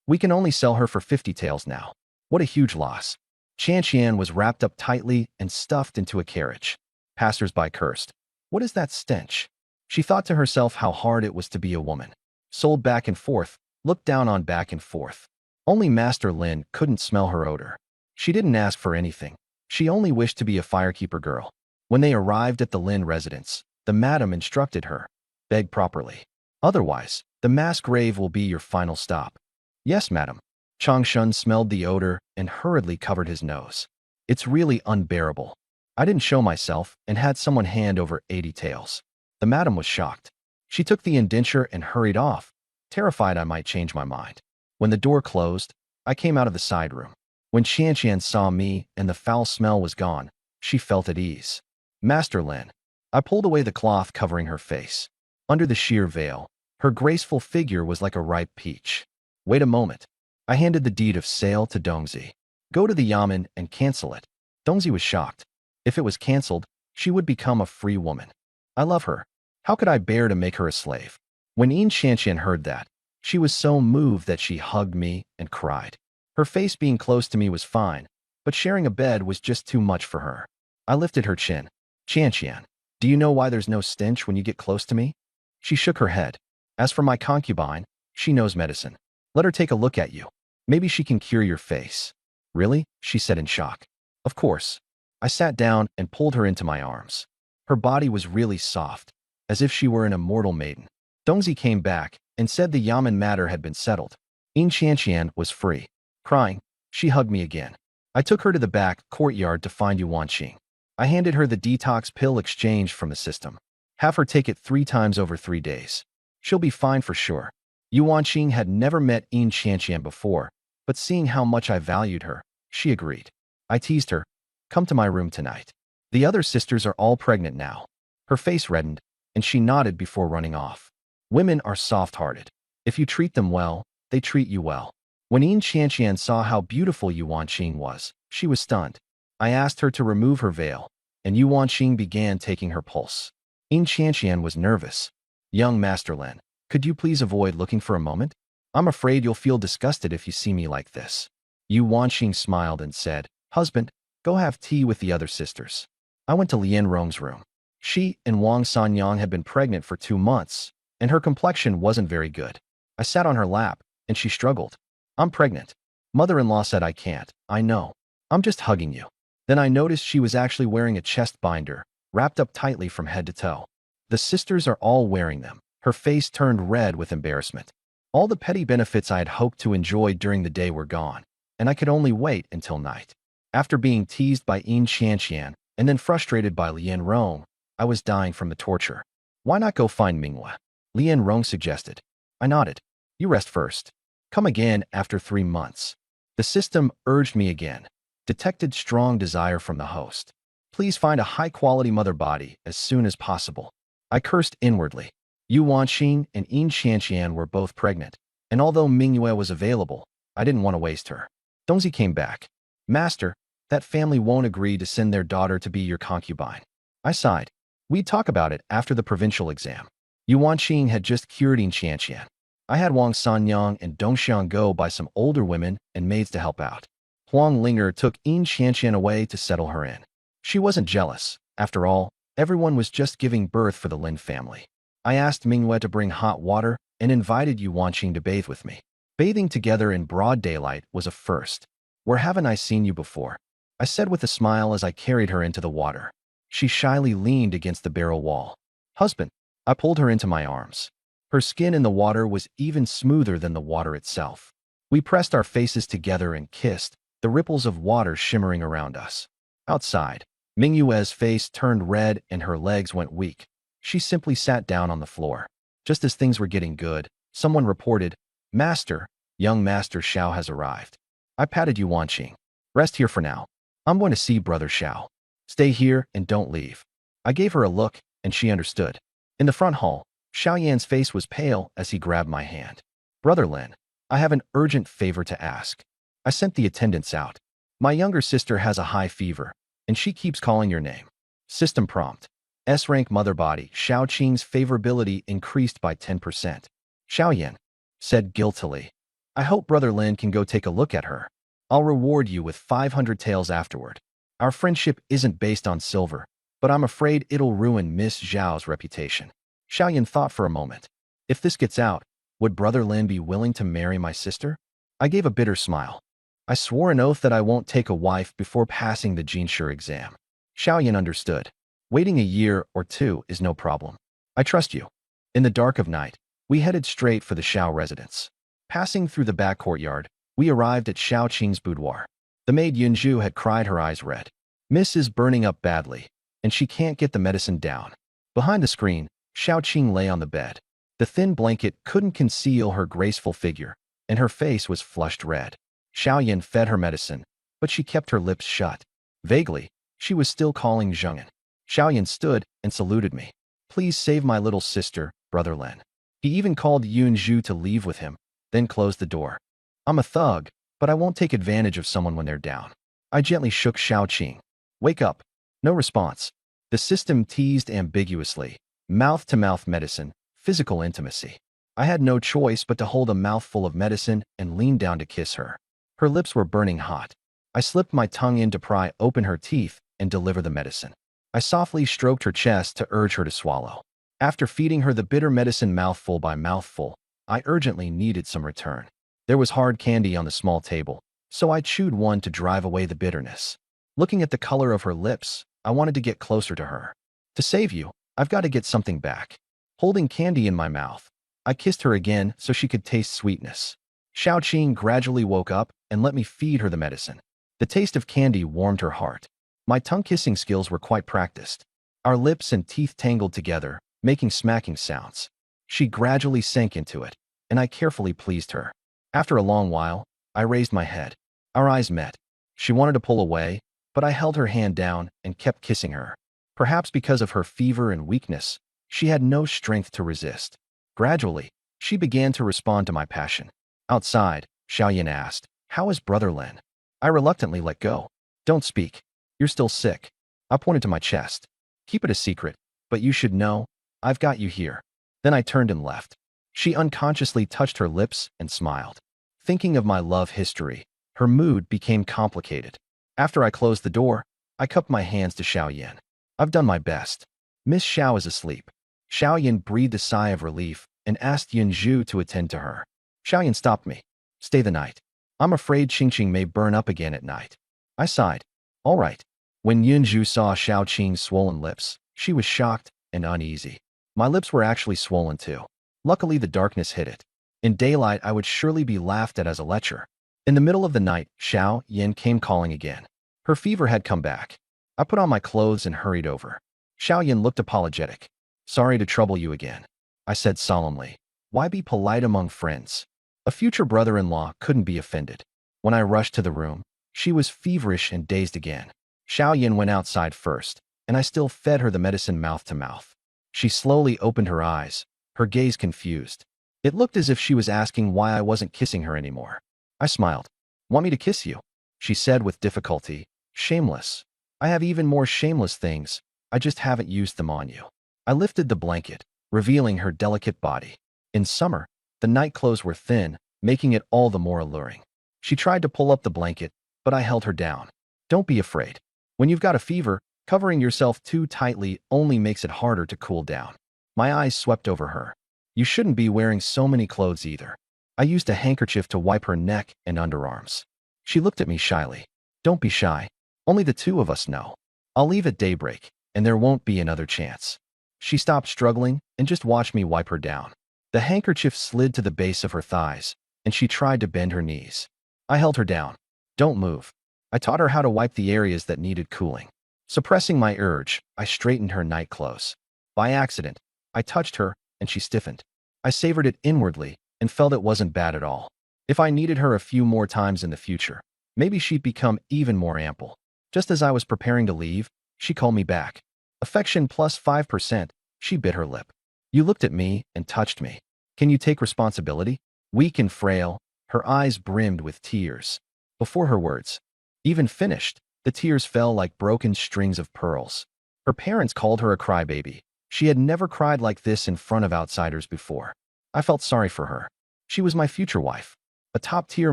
We can only sell her for 50 taels now. What a huge loss." Qianqian was wrapped up tightly and stuffed into a carriage. Passers-by cursed. What is that stench? She thought to herself how hard it was to be a woman. Sold back and forth, looked down on back and forth. Only Master Lin couldn't smell her odor. She didn't ask for anything. She only wished to be a firekeeper girl. When they arrived at the Lin residence, the madam instructed her, "Beg properly. Otherwise, the mass grave will be your final stop." "Yes, madam." Changshun smelled the odor and hurriedly covered his nose. "It's really unbearable. I didn't show myself and had someone hand over 80 taels." The madam was shocked. She took the indenture and hurried off, terrified I might change my mind. When the door closed, I came out of the side room. When Qianqian saw me and the foul smell was gone, she felt at ease. "Master Lin." I pulled away the cloth covering her face. Under the sheer veil, her graceful figure was like a ripe peach. "Wait a moment." I handed the deed of sale to Dongzi. "Go to the Yamen and cancel it." Dongzi was shocked. If it was canceled, she would become a free woman. I love her. How could I bear to make her a slave? When Yin Qianqian heard that, she was so moved that she hugged me and cried. Her face being close to me was fine, but sharing a bed was just too much for her. I lifted her chin. "Qianqian, do you know why there's no stench when you get close to me?" She shook her head. "As for my concubine, she knows medicine. Let her take a look at you. Maybe she can cure your face." "Really?" she said in shock. "Of course." I sat down and pulled her into my arms. Her body was really soft, as if she were an immortal maiden. Dongzi came back and said the Yamen matter had been settled. Yin Qianqian was free. Crying, she hugged me again. I took her to the back courtyard to find Yuan Qing. I handed her the detox pill exchanged from the system. "Have her take it 3 times over 3 days. She'll be fine for sure." Yuan Qing had never met Yin Qianqian before, but seeing how much I valued her, she agreed. I teased her, "Come to my room tonight. The other sisters are all pregnant now." Her face reddened, and she nodded before running off. Women are soft-hearted. If you treat them well, they treat you well. When Yin Qianqian saw how beautiful Yuan Qing was, she was stunned. I asked her to remove her veil, and Yuan Qing began taking her pulse. Yin Qianqian was nervous. "Young Master Lin, could you please avoid looking for a moment? I'm afraid you'll feel disgusted if you see me like this." Yuan Qing smiled and said, "Husband, go have tea with the other sisters." I went to Lian Rong's room. She and Wang Sanyang had been pregnant for 2 months, and her complexion wasn't very good. I sat on her lap, and she struggled. "I'm pregnant." Mother-in-law said, "I can't. I know. I'm just hugging you." Then I noticed she was actually wearing a chest binder, wrapped up tightly from head to toe. The sisters are all wearing them. Her face turned red with embarrassment. All the petty benefits I had hoped to enjoy during the day were gone, and I could only wait until night. After being teased by Yin Qianqian and then frustrated by Lian Rong, I was dying from the torture. "Why not go find Minghua?" Lian Rong suggested. I nodded. "You rest first. Come again after 3 months." The system urged me again. Detected strong desire from the host. "Please find a high-quality mother body as soon as possible." I cursed inwardly. Yuan Qing and Yin Qianqian were both pregnant, and although Mingyue was available, I didn't want to waste her. Dongzi came back. "Master, that family won't agree to send their daughter to be your concubine." I sighed. "We'd talk about it after the provincial exam." Yuan Qing had just cured Yin Qianqian. I had Wang Sanyang and Dongxiang go by some older women and maids to help out. Huang Linger took Yin Qianqian away to settle her in. She wasn't jealous. After all, everyone was just giving birth for the Lin family. I asked Mingyue to bring hot water and invited Yuan Qing to bathe with me. Bathing together in broad daylight was a first. "Where haven't I seen you before?" I said with a smile as I carried her into the water. She shyly leaned against the barrel wall. "Husband." I pulled her into my arms. Her skin in the water was even smoother than the water itself. We pressed our faces together and kissed, the ripples of water shimmering around us. Outside, Mingyue's face turned red and her legs went weak. She simply sat down on the floor. Just as things were getting good, someone reported, "Master, young Master Xiao has arrived. I patted Yuan Qing. Rest here for now. I'm going to see Brother Xiao. Stay here and don't leave." I gave her a look, and she understood. In the front hall, Xiao Yan's face was pale as he grabbed my hand. "Brother Lin, I have an urgent favor to ask." I sent the attendants out. "My younger sister has a high fever, and she keeps calling your name." System prompt. S-rank mother body. Xiao Qing's favorability increased by 10%. Xiao Yan said guiltily, "I hope Brother Lin can go take a look at her. I'll reward you with 500 taels afterward. Our friendship isn't based on silver, but I'm afraid it'll ruin Miss Zhao's reputation." Xiao Yan thought for a moment. If this gets out, would Brother Lin be willing to marry my sister? I gave a bitter smile. I swore an oath that I won't take a wife before passing the Jinshi exam. Xiao Yan understood. Waiting a year or two is no problem. I trust you. In the dark of night, we headed straight for the Xiao residence. Passing through the back courtyard, we arrived at Xiao Qing's boudoir. The maid Yunju had cried her eyes red. "Miss is burning up badly, and she can't get the medicine down." Behind the screen, Xiao Qing lay on the bed. The thin blanket couldn't conceal her graceful figure, and her face was flushed red. Xiao Yan fed her medicine, but she kept her lips shut. Vaguely, she was still calling Zhengyan. Xiao Yan stood and saluted me. "Please save my little sister, Brother Lin." He even called Yunju to leave with him, then closed the door. "I'm a thug, but I won't take advantage of someone when they're down." I gently shook Xiao Qing. "Wake up." No response. The system teased ambiguously. Mouth-to-mouth medicine, physical intimacy. I had no choice but to hold a mouthful of medicine and lean down to kiss her. Her lips were burning hot. I slipped my tongue in to pry open her teeth and deliver the medicine. I softly stroked her chest to urge her to swallow. After feeding her the bitter medicine mouthful by mouthful, I urgently needed some return. There was hard candy on the small table, so I chewed one to drive away the bitterness. Looking at the color of her lips, I wanted to get closer to her. "To save you, I've got to get something back." Holding candy in my mouth, I kissed her again so she could taste sweetness. Xiao Qing gradually woke up and let me feed her the medicine. The taste of candy warmed her heart. My tongue-kissing skills were quite practiced. Our lips and teeth tangled together, making smacking sounds. She gradually sank into it, and I carefully pleased her. After a long while, I raised my head. Our eyes met. She wanted to pull away, but I held her hand down and kept kissing her. Perhaps because of her fever and weakness, she had no strength to resist. Gradually, she began to respond to my passion. Outside, Xiao Yan asked, "How is Brother Lin?" I reluctantly let go. "Don't speak. You're still sick." I pointed to my chest. "Keep it a secret, but you should know, I've got you here." Then I turned and left. She unconsciously touched her lips and smiled. Thinking of my love history, her mood became complicated. After I closed the door, I cupped my hands to Xiao Yan. "I've done my best. Miss Xiao is asleep." Xiao Yan breathed a sigh of relief and asked Yunju to attend to her. Xiao Yan stopped me. "Stay the night. I'm afraid Qingqing may burn up again at night." I sighed. "All right." When Yunju saw Xiao Qing's swollen lips, she was shocked and uneasy. My lips were actually swollen too. Luckily, the darkness hid it. In daylight, I would surely be laughed at as a lecher. In the middle of the night, Xiao Yan came calling again. Her fever had come back. I put on my clothes and hurried over. Xiao Yan looked apologetic. "Sorry to trouble you again," I said solemnly. "Why be polite among friends?" A future brother-in-law couldn't be offended. When I rushed to the room, she was feverish and dazed again. Xiao Yan went outside first, and I still fed her the medicine mouth to mouth. She slowly opened her eyes, her gaze confused. It looked as if she was asking why I wasn't kissing her anymore. I smiled. "Want me to kiss you?" she said with difficulty. "Shameless. I have even more shameless things, I just haven't used them on you." I lifted the blanket, revealing her delicate body. In summer, the night clothes were thin, making it all the more alluring. She tried to pull up the blanket, but I held her down. "Don't be afraid. When you've got a fever, covering yourself too tightly only makes it harder to cool down." My eyes swept over her. "You shouldn't be wearing so many clothes either." I used a handkerchief to wipe her neck and underarms. She looked at me shyly. "Don't be shy. Only the two of us know. I'll leave at daybreak, and there won't be another chance." She stopped struggling and just watched me wipe her down. The handkerchief slid to the base of her thighs, and she tried to bend her knees. I held her down. Don't move. I taught her how to wipe the areas that needed cooling. Suppressing my urge, I straightened her night clothes. By accident, I touched her, and she stiffened. I savored it inwardly and felt it wasn't bad at all. If I needed her a few more times in the future, maybe she'd become even more ample. Just as I was preparing to leave, she called me back. Affection plus 5%, she bit her lip. You looked at me and touched me. Can you take responsibility? Weak and frail, her eyes brimmed with tears. Before her words even finished, the tears fell like broken strings of pearls. Her parents called her a crybaby. She had never cried like this in front of outsiders before. I felt sorry for her. She was my future wife, a top-tier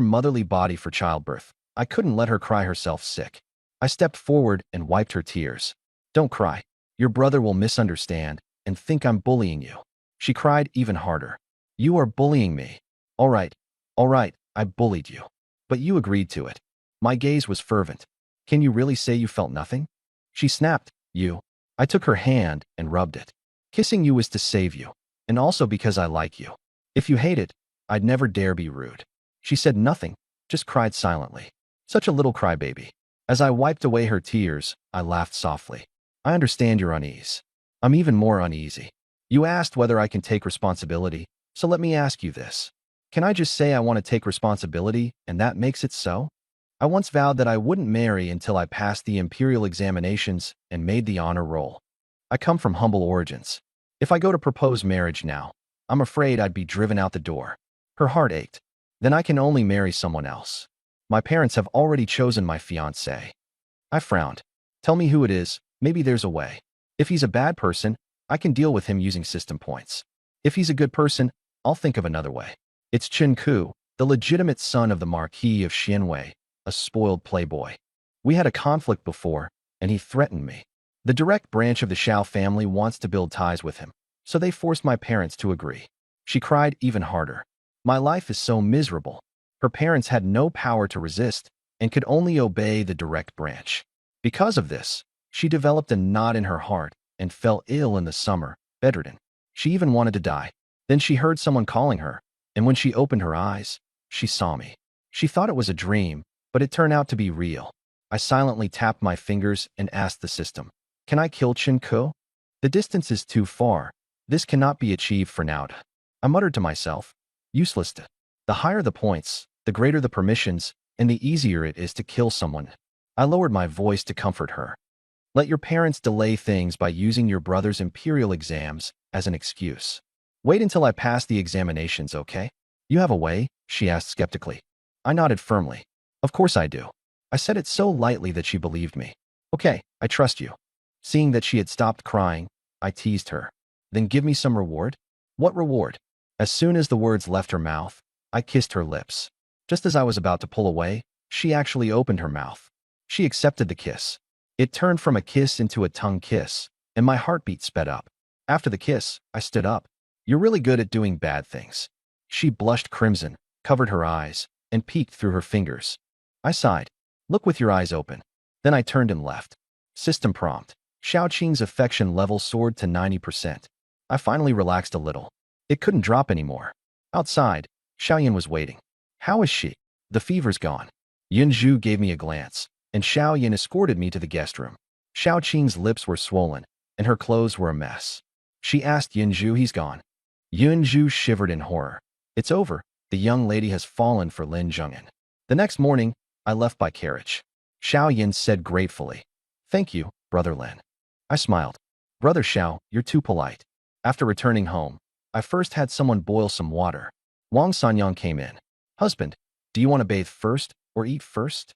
motherly body for childbirth. I couldn't let her cry herself sick. I stepped forward and wiped her tears. Don't cry. Your brother will misunderstand and think I'm bullying you. She cried even harder. You are bullying me. All right, I bullied you. But you agreed to it. My gaze was fervent. Can you really say you felt nothing? She snapped. You. I took her hand and rubbed it. Kissing you is to save you, and also because I like you. If you hate it, I'd never dare be rude. She said nothing, just cried silently. Such a little crybaby. As I wiped away her tears, I laughed softly. I understand your unease. I'm even more uneasy. You asked whether I can take responsibility, so let me ask you this. Can I just say I want to take responsibility, and that makes it so? I once vowed that I wouldn't marry until I passed the imperial examinations and made the honor roll. I come from humble origins. If I go to propose marriage now, I'm afraid I'd be driven out the door. Her heart ached. Then I can only marry someone else. My parents have already chosen my fiancé. I frowned. Tell me who it is, maybe there's a way. If he's a bad person, I can deal with him using system points. If he's a good person, I'll think of another way. It's Chen Ku, the legitimate son of the Marquis of Xianwei, a spoiled playboy. We had a conflict before, and he threatened me. The direct branch of the Xiao family wants to build ties with him, so they forced my parents to agree. She cried even harder. My life is so miserable. Her parents had no power to resist and could only obey the direct branch. Because of this, she developed a knot in her heart and fell ill in the summer, bedridden. She even wanted to die. Then she heard someone calling her, and when she opened her eyes, she saw me. She thought it was a dream, but it turned out to be real. I silently tapped my fingers and asked the system, can I kill Chen Ku? The distance is too far. This cannot be achieved for now. I muttered to myself, useless. The higher the points, the greater the permissions, and the easier it is to kill someone. I lowered my voice to comfort her. Let your parents delay things by using your brother's imperial exams as an excuse. Wait until I pass the examinations, okay? You have a way? She asked skeptically. I nodded firmly. Of course I do. I said it so lightly that she believed me. Okay, I trust you. Seeing that she had stopped crying, I teased her. Then give me some reward? What reward? As soon as the words left her mouth, I kissed her lips. Just as I was about to pull away, she actually opened her mouth. She accepted the kiss. It turned from a kiss into a tongue kiss, and my heartbeat sped up. After the kiss, I stood up. You're really good at doing bad things. She blushed crimson, covered her eyes, and peeked through her fingers. I sighed. Look with your eyes open. Then I turned and left. System prompt. Xiaoqing's affection level soared to 90%. I finally relaxed a little. It couldn't drop anymore. Outside, Xiaoyan was waiting. How is she? The fever's gone. Yunzhu gave me a glance, and Xiaoyan escorted me to the guest room. Xiaoqing's lips were swollen, and her clothes were a mess. She asked Yunzhu he's gone. Yunzhu shivered in horror. It's over. The young lady has fallen for Lin Zhengyan. The next morning, I left by carriage. Xiaoyan said gratefully, thank you, Brother Lin. I smiled. Brother Xiao, you're too polite. After returning home, I first had someone boil some water. Wang Sanyang came in. Husband, do you want to bathe first or eat first?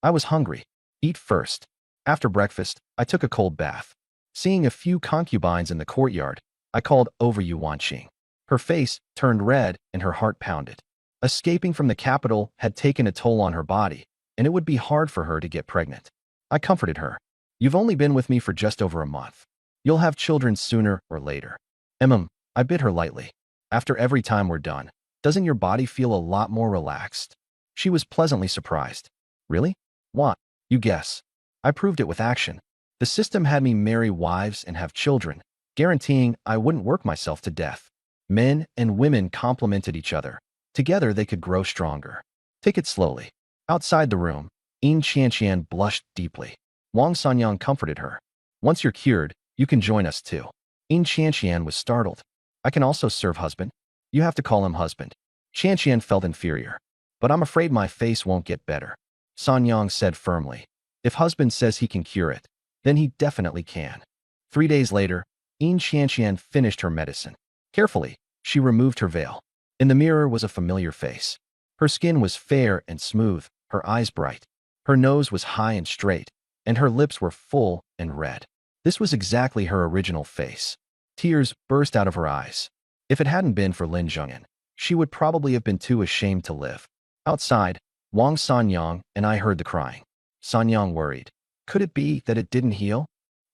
I was hungry. Eat first. After breakfast, I took a cold bath. Seeing a few concubines in the courtyard, I called over Yu Wanqing. Her face turned red and her heart pounded. Escaping from the capital had taken a toll on her body, and it would be hard for her to get pregnant. I comforted her. You've only been with me for just over a month. You'll have children sooner or later. I bit her lightly. After every time we're done, doesn't your body feel a lot more relaxed? She was pleasantly surprised. Really? What? You guess. I proved it with action. The system had me marry wives and have children, guaranteeing I wouldn't work myself to death. Men and women complemented each other. Together they could grow stronger. Take it slowly. Outside the room, Yin Qianqian blushed deeply. Wang Sanyang comforted her. Once you're cured, you can join us too. Yin Qianqian was startled. I can also serve husband? You have to call him husband. Qianqian felt inferior. But I'm afraid my face won't get better. Sanyang said firmly. If husband says he can cure it, then he definitely can. 3 days later, Yin Qianqian finished her medicine. Carefully, she removed her veil. In the mirror was a familiar face. Her skin was fair and smooth, her eyes bright. Her nose was high and straight, and her lips were full and red. This was exactly her original face. Tears burst out of her eyes. If it hadn't been for Lin Zhongyan, she would probably have been too ashamed to live. Outside, Wang Sanyang and I heard the crying. Sanyang worried. Could it be that it didn't heal?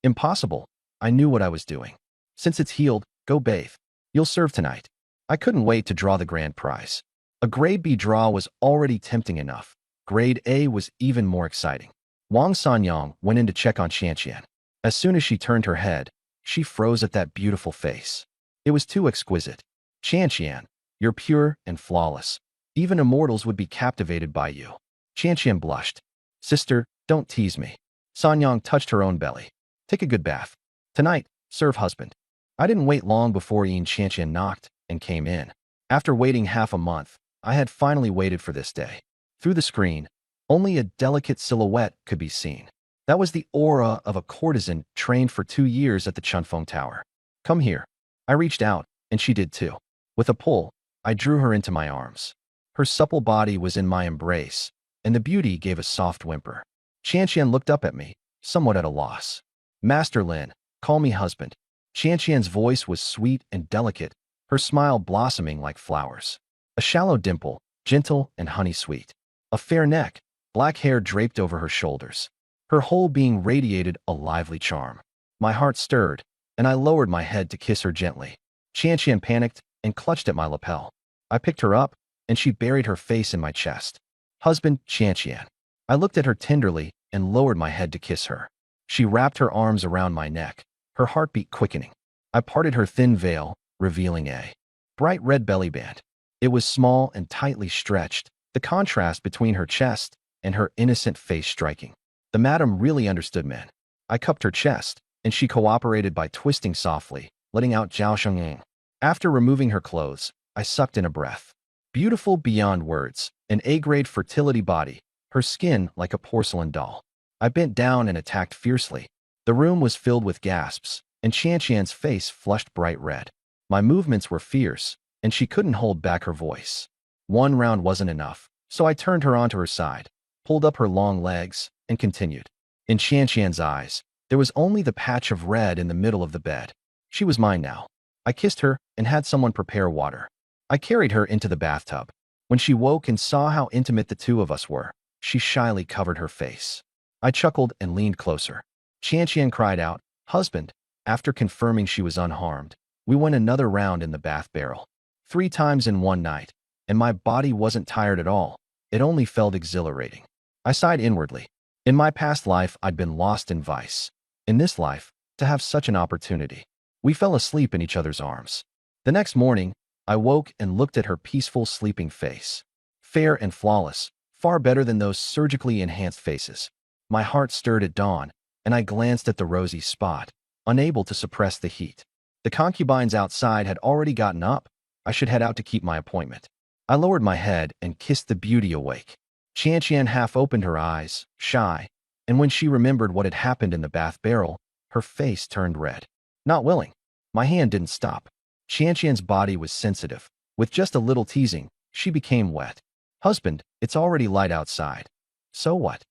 Impossible. I knew what I was doing. Since it's healed, go bathe. You'll serve tonight. I couldn't wait to draw the grand prize. A grade B draw was already tempting enough. Grade A was even more exciting. Wang Sanyang went in to check on Qianqian. As soon as she turned her head, she froze at that beautiful face. It was too exquisite. Qianqian, you're pure and flawless. Even immortals would be captivated by you. Qianqian blushed. Sister, don't tease me. Sanyang touched her own belly. Take a good bath. Tonight, serve husband. I didn't wait long before Yin Qianqian knocked and came in. After waiting half a month, I had finally waited for this day. Through the screen, only a delicate silhouette could be seen. That was the aura of a courtesan trained for 2 years at the Chunfeng Tower. Come here. I reached out, and she did too. With a pull, I drew her into my arms. Her supple body was in my embrace, and the beauty gave a soft whimper. Qianqian looked up at me, somewhat at a loss. Master Lin, call me husband. Qianqian's voice was sweet and delicate, her smile blossoming like flowers. A shallow dimple, gentle and honey-sweet. A fair neck, black hair draped over her shoulders. Her whole being radiated a lively charm. My heart stirred, and I lowered my head to kiss her gently. Qianqian panicked and clutched at my lapel. I picked her up, and she buried her face in my chest. Husband, Qianqian. I looked at her tenderly and lowered my head to kiss her. She wrapped her arms around my neck, her heartbeat quickening. I parted her thin veil, revealing a bright red belly band. It was small and tightly stretched, the contrast between her chest and her innocent face striking. The madam really understood men. I cupped her chest, and she cooperated by twisting softly, letting out Zhao Shengyang. After removing her clothes, I sucked in a breath. Beautiful beyond words, an A-grade fertility body, her skin like a porcelain doll. I bent down and attacked fiercely. The room was filled with gasps, and Qianqian's face flushed bright red. My movements were fierce, and she couldn't hold back her voice. One round wasn't enough, so I turned her onto her side, pulled up her long legs, and continued. In Qianqian's eyes, there was only the patch of red in the middle of the bed. She was mine now. I kissed her and had someone prepare water. I carried her into the bathtub. When she woke and saw how intimate the two of us were, she shyly covered her face. I chuckled and leaned closer. Qianqian cried out, "Husband." After confirming she was unharmed, we went another round in the bath barrel. 3 times in one night, and my body wasn't tired at all. It only felt exhilarating. I sighed inwardly. In my past life, I'd been lost in vice. In this life, to have such an opportunity. We fell asleep in each other's arms. The next morning, I woke and looked at her peaceful sleeping face. Fair and flawless, far better than those surgically enhanced faces. My heart stirred at dawn, and I glanced at the rosy spot, unable to suppress the heat. The concubines outside had already gotten up. I should head out to keep my appointment. I lowered my head and kissed the beauty awake. Qianqian half opened her eyes, shy, and when she remembered what had happened in the bath barrel, her face turned red. Not willing. My hand didn't stop. Qianqian's body was sensitive. With just a little teasing, she became wet. Husband, it's already light outside. So what?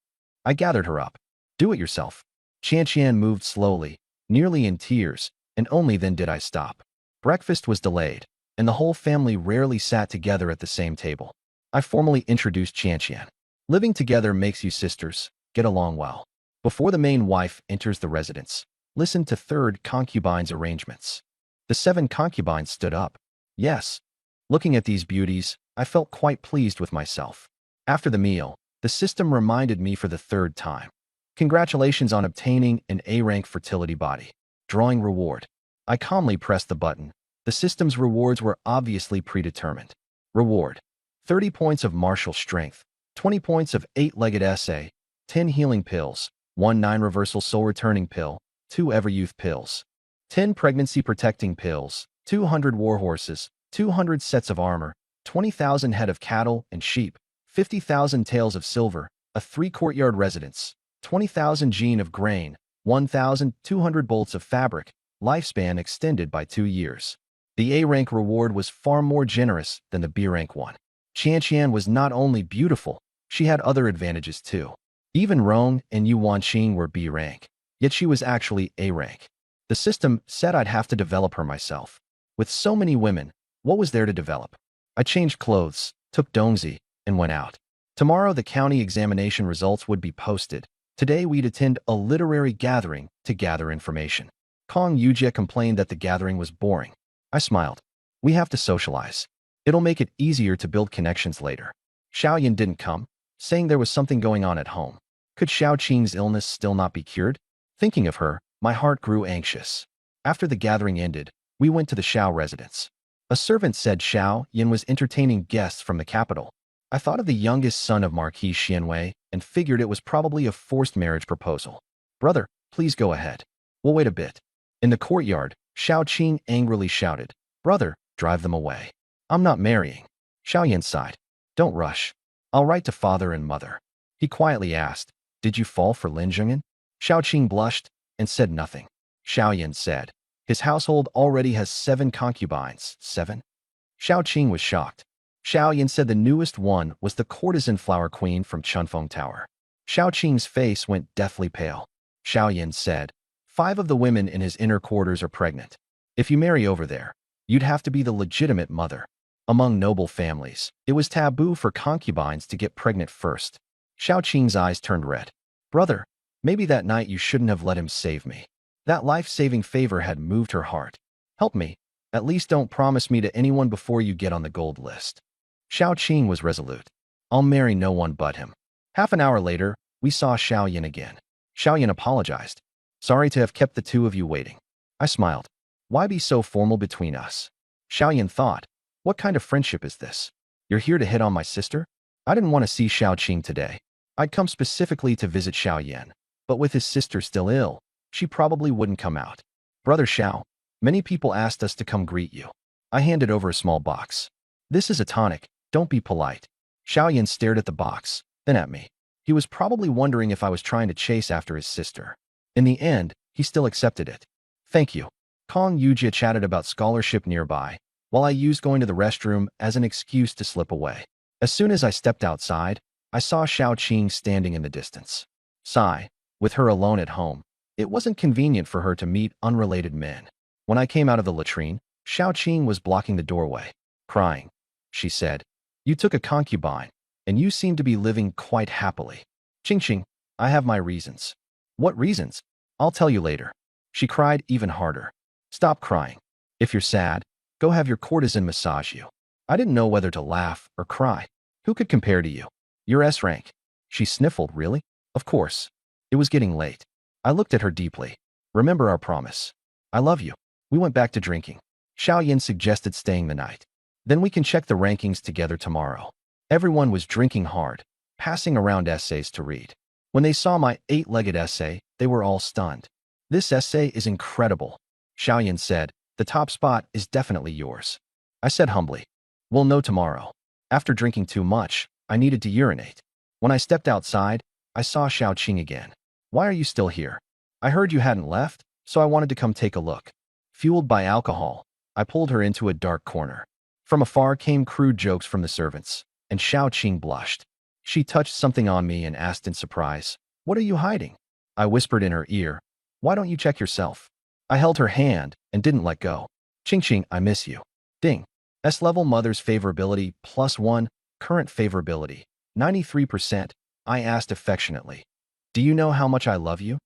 I gathered her up. Do it yourself. Qianqian moved slowly, nearly in tears, and only then did I stop. Breakfast was delayed, and the whole family rarely sat together at the same table. I formally introduced Qianqian. Living together makes you sisters, get along well. Before the main wife enters the residence, listen to third concubine's arrangements. The 7 concubines stood up. Yes. Looking at these beauties, I felt quite pleased with myself. After the meal, the system reminded me for the 3rd time. Congratulations on obtaining an A-rank fertility body. Drawing reward. I calmly pressed the button. The system's rewards were obviously predetermined. Reward. 30 points of martial strength, 20 points of 8-legged essay, 10 healing pills, 1 9 reversal soul returning pill, 2 Everyouth pills, 10 pregnancy protecting pills, 200 war horses, 200 sets of armor, 20,000 head of cattle and sheep, 50,000 taels of silver, a 3-courtyard residence, 20,000 gene of grain, 1,200 bolts of fabric, lifespan extended by 2 years. The A rank reward was far more generous than the B rank one. Qianqian was not only beautiful, she had other advantages too. Even Rong and Yu Wanqing were B rank, yet she was actually A rank. The system said I'd have to develop her myself. With so many women, what was there to develop? I changed clothes, took Dongzi, and went out. Tomorrow the county examination results would be posted. Today we'd attend a literary gathering to gather information. Kong Yujie complained that the gathering was boring. I smiled. We have to socialize. It'll make it easier to build connections later. Xiaoyan didn't come, saying there was something going on at home. Could Xiao Qing's illness still not be cured? Thinking of her, my heart grew anxious. After the gathering ended, we went to the Xiao residence. A servant said Xiao Yan was entertaining guests from the capital. I thought of the youngest son of Marquis Xianwei and figured it was probably a forced marriage proposal. Brother, please go ahead. We'll wait a bit. In the courtyard, Xiao Qing angrily shouted, Brother, drive them away. I'm not marrying. Xiaoyan sighed. Don't rush. I'll write to father and mother. He quietly asked, Did you fall for Lin Zhengyan? Xiao Qing blushed and said nothing. Xiaoyan said, His household already has 7 concubines. 7? Xiao Qing was shocked. Xiaoyan said the newest one was the courtesan flower queen from Chunfeng Tower. Xiao Qing's face went deathly pale. Xiaoyan said, 5 of the women in his inner quarters are pregnant. If you marry over there, you'd have to be the legitimate mother. Among noble families, it was taboo for concubines to get pregnant first. Xiao Qing's eyes turned red. Brother, maybe that night you shouldn't have let him save me. That life-saving favor had moved her heart. Help me. At least don't promise me to anyone before you get on the gold list. Xiao Qing was resolute. I'll marry no one but him. Half an hour later, we saw Xiaoyan again. Xiaoyan apologized. Sorry to have kept the two of you waiting. I smiled. Why be so formal between us? Xiaoyan thought, what kind of friendship is this? You're here to hit on my sister? I didn't want to see Xiao Qing today. I'd come specifically to visit Xiaoyan, but with his sister still ill, she probably wouldn't come out. Brother Xiao, many people asked us to come greet you. I handed over a small box. This is a tonic, don't be polite. Xiaoyan stared at the box, then at me. He was probably wondering if I was trying to chase after his sister. In the end, he still accepted it. Thank you. Kong Yujie chatted about scholarship nearby, while I used going to the restroom as an excuse to slip away. As soon as I stepped outside, I saw Xiao Qing standing in the distance. Sigh, with her alone at home, it wasn't convenient for her to meet unrelated men. When I came out of the latrine, Xiao Qing was blocking the doorway. Crying, she said, You took a concubine, and you seem to be living quite happily. Qingqing, I have my reasons. What reasons? I'll tell you later. She cried even harder. Stop crying. If you're sad, go have your courtesan massage you. I didn't know whether to laugh or cry. Who could compare to you? You're S rank. She sniffled, really? Of course. It was getting late. I looked at her deeply. Remember our promise. I love you. We went back to drinking. Xiaoyan suggested staying the night. Then we can check the rankings together tomorrow. Everyone was drinking hard, passing around essays to read. When they saw my 8-legged essay, they were all stunned. This essay is incredible. Xiaoyan said, the top spot is definitely yours. I said humbly, we'll know tomorrow. After drinking too much, I needed to urinate. When I stepped outside, I saw Xiao Qing again. Why are you still here? I heard you hadn't left, so I wanted to come take a look. Fueled by alcohol, I pulled her into a dark corner. From afar came crude jokes from the servants, and Xiao Qing blushed. She touched something on me and asked in surprise, What are you hiding? I whispered in her ear, Why don't you check yourself? I held her hand and didn't let go. Qingqing, I miss you. Ding. S-level mother's favorability +1, current favorability, 93%. I asked affectionately. Do you know how much I love you?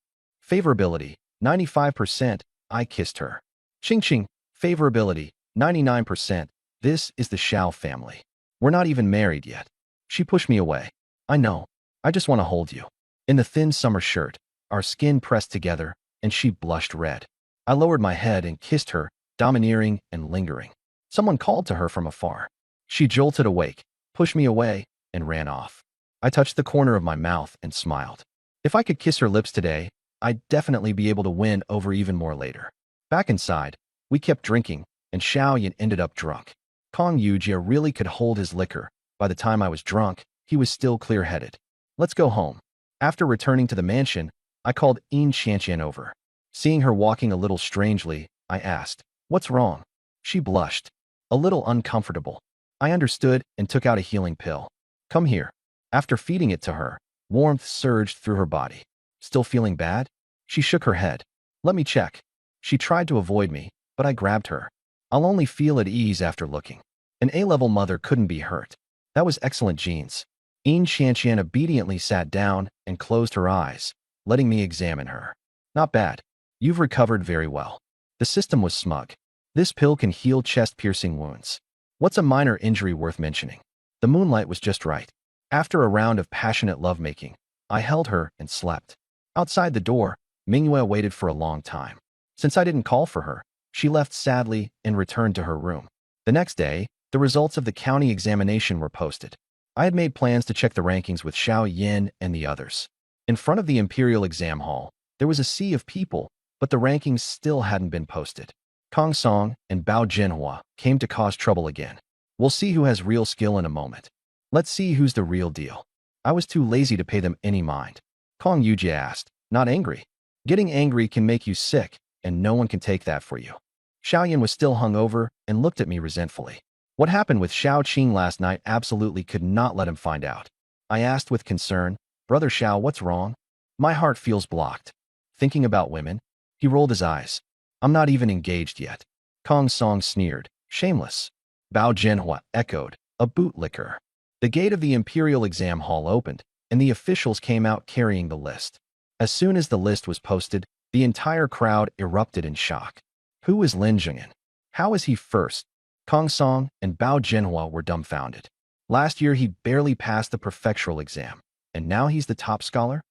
Favorability, 95%. I kissed her. Qingqing, favorability, 99%. This is the Xiao family. We're not even married yet. She pushed me away. I know. I just want to hold you. In the thin summer shirt, our skin pressed together, and she blushed red. I lowered my head and kissed her, domineering and lingering. Someone called to her from afar. She jolted awake, pushed me away, and ran off. I touched the corner of my mouth and smiled. If I could kiss her lips today, I'd definitely be able to win over even more later. Back inside, we kept drinking, and Xiao Yan ended up drunk. Kong Yujia really could hold his liquor. By the time I was drunk, he was still clear-headed. Let's go home. After returning to the mansion, I called Yin Xianqian over. Seeing her walking a little strangely, I asked, "What's wrong?" She blushed, a little uncomfortable. I understood and took out a healing pill. "Come here." After feeding it to her, warmth surged through her body. "Still feeling bad?" She shook her head. "Let me check." She tried to avoid me, but I grabbed her. "I'll only feel at ease after looking." An A-level mother couldn't be hurt. That was excellent genes. Yin Xianqian obediently sat down and closed her eyes, letting me examine her. "Not bad. You've recovered very well." The system was smug. "This pill can heal chest-piercing wounds. What's a minor injury worth mentioning?" The moonlight was just right. After a round of passionate lovemaking, I held her and slept. Outside the door, Mingyue waited for a long time. Since I didn't call for her, she left sadly and returned to her room. The next day, the results of the county examination were posted. I had made plans to check the rankings with Xiao Yin and the others. In front of the Imperial Exam Hall, there was a sea of people, but the rankings still hadn't been posted. Kong Song and Bao Jinhua came to cause trouble again. We'll see who has real skill in a moment. Let's see who's the real deal. I was too lazy to pay them any mind. Kong Yujia asked, not angry. Getting angry can make you sick, and no one can take that for you. Xiaoyan was still hungover and looked at me resentfully. What happened with Xiao Qing last night absolutely could not let him find out. I asked with concern, Brother Xiao, what's wrong? My heart feels blocked. Thinking about women? He rolled his eyes. I'm not even engaged yet. Kong Song sneered, shameless. Bao Jinhua echoed, a bootlicker. The gate of the Imperial Exam Hall opened, and the officials came out carrying the list. As soon as the list was posted, the entire crowd erupted in shock. Who is Lin Zhengyan? How is he first? Kong Song and Bao Jinhua were dumbfounded. Last year he barely passed the prefectural exam, and now he's the top scholar?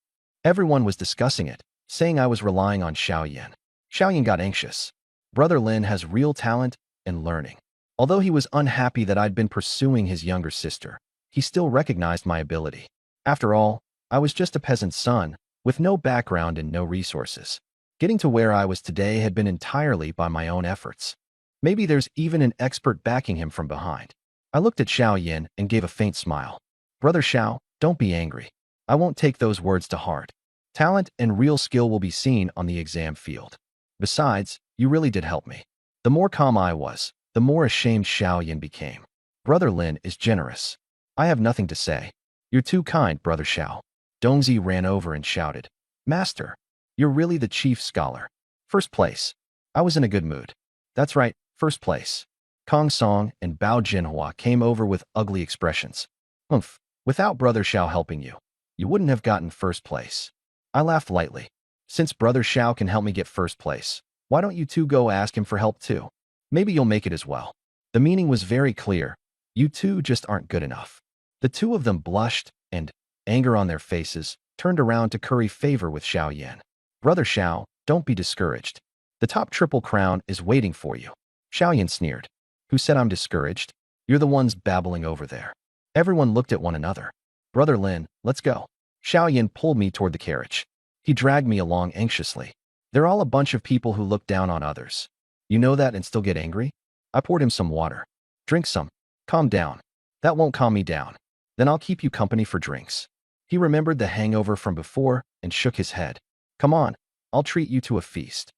Everyone was discussing it, saying I was relying on Xiaoyan. Xiaoyan got anxious. Brother Lin has real talent and learning. Although he was unhappy that I'd been pursuing his younger sister, he still recognized my ability. After all, I was just a peasant's son, with no background and no resources. Getting to where I was today had been entirely by my own efforts. Maybe there's even an expert backing him from behind. I looked at Xiao Yin and gave a faint smile. Brother Xiao, don't be angry. I won't take those words to heart. Talent and real skill will be seen on the exam field. Besides, you really did help me. The more calm I was, the more ashamed Xiao Yin became. Brother Lin is generous. I have nothing to say. You're too kind, Brother Xiao. Dongzi ran over and shouted, Master, you're really the chief scholar. First place. I was in a good mood. That's right, first place. Kong Song and Bao Jinhua came over with ugly expressions. Oomph, without Brother Xiao helping you, you wouldn't have gotten first place. I laughed lightly. Since Brother Xiao can help me get first place, why don't you two go ask him for help too? Maybe you'll make it as well. The meaning was very clear. You two just aren't good enough. The two of them blushed and, anger on their faces, turned around to curry favor with Xiao Yan. Brother Xiao, don't be discouraged. The top triple crown is waiting for you. Xiao Yan sneered. Who said I'm discouraged? You're the ones babbling over there. Everyone looked at one another. Brother Lin, let's go. Xiao Yan pulled me toward the carriage. He dragged me along anxiously. They're all a bunch of people who look down on others. You know that and still get angry? I poured him some water. Drink some. Calm down. That won't calm me down. Then I'll keep you company for drinks. He remembered the hangover from before and shook his head. Come on, I'll treat you to a feast.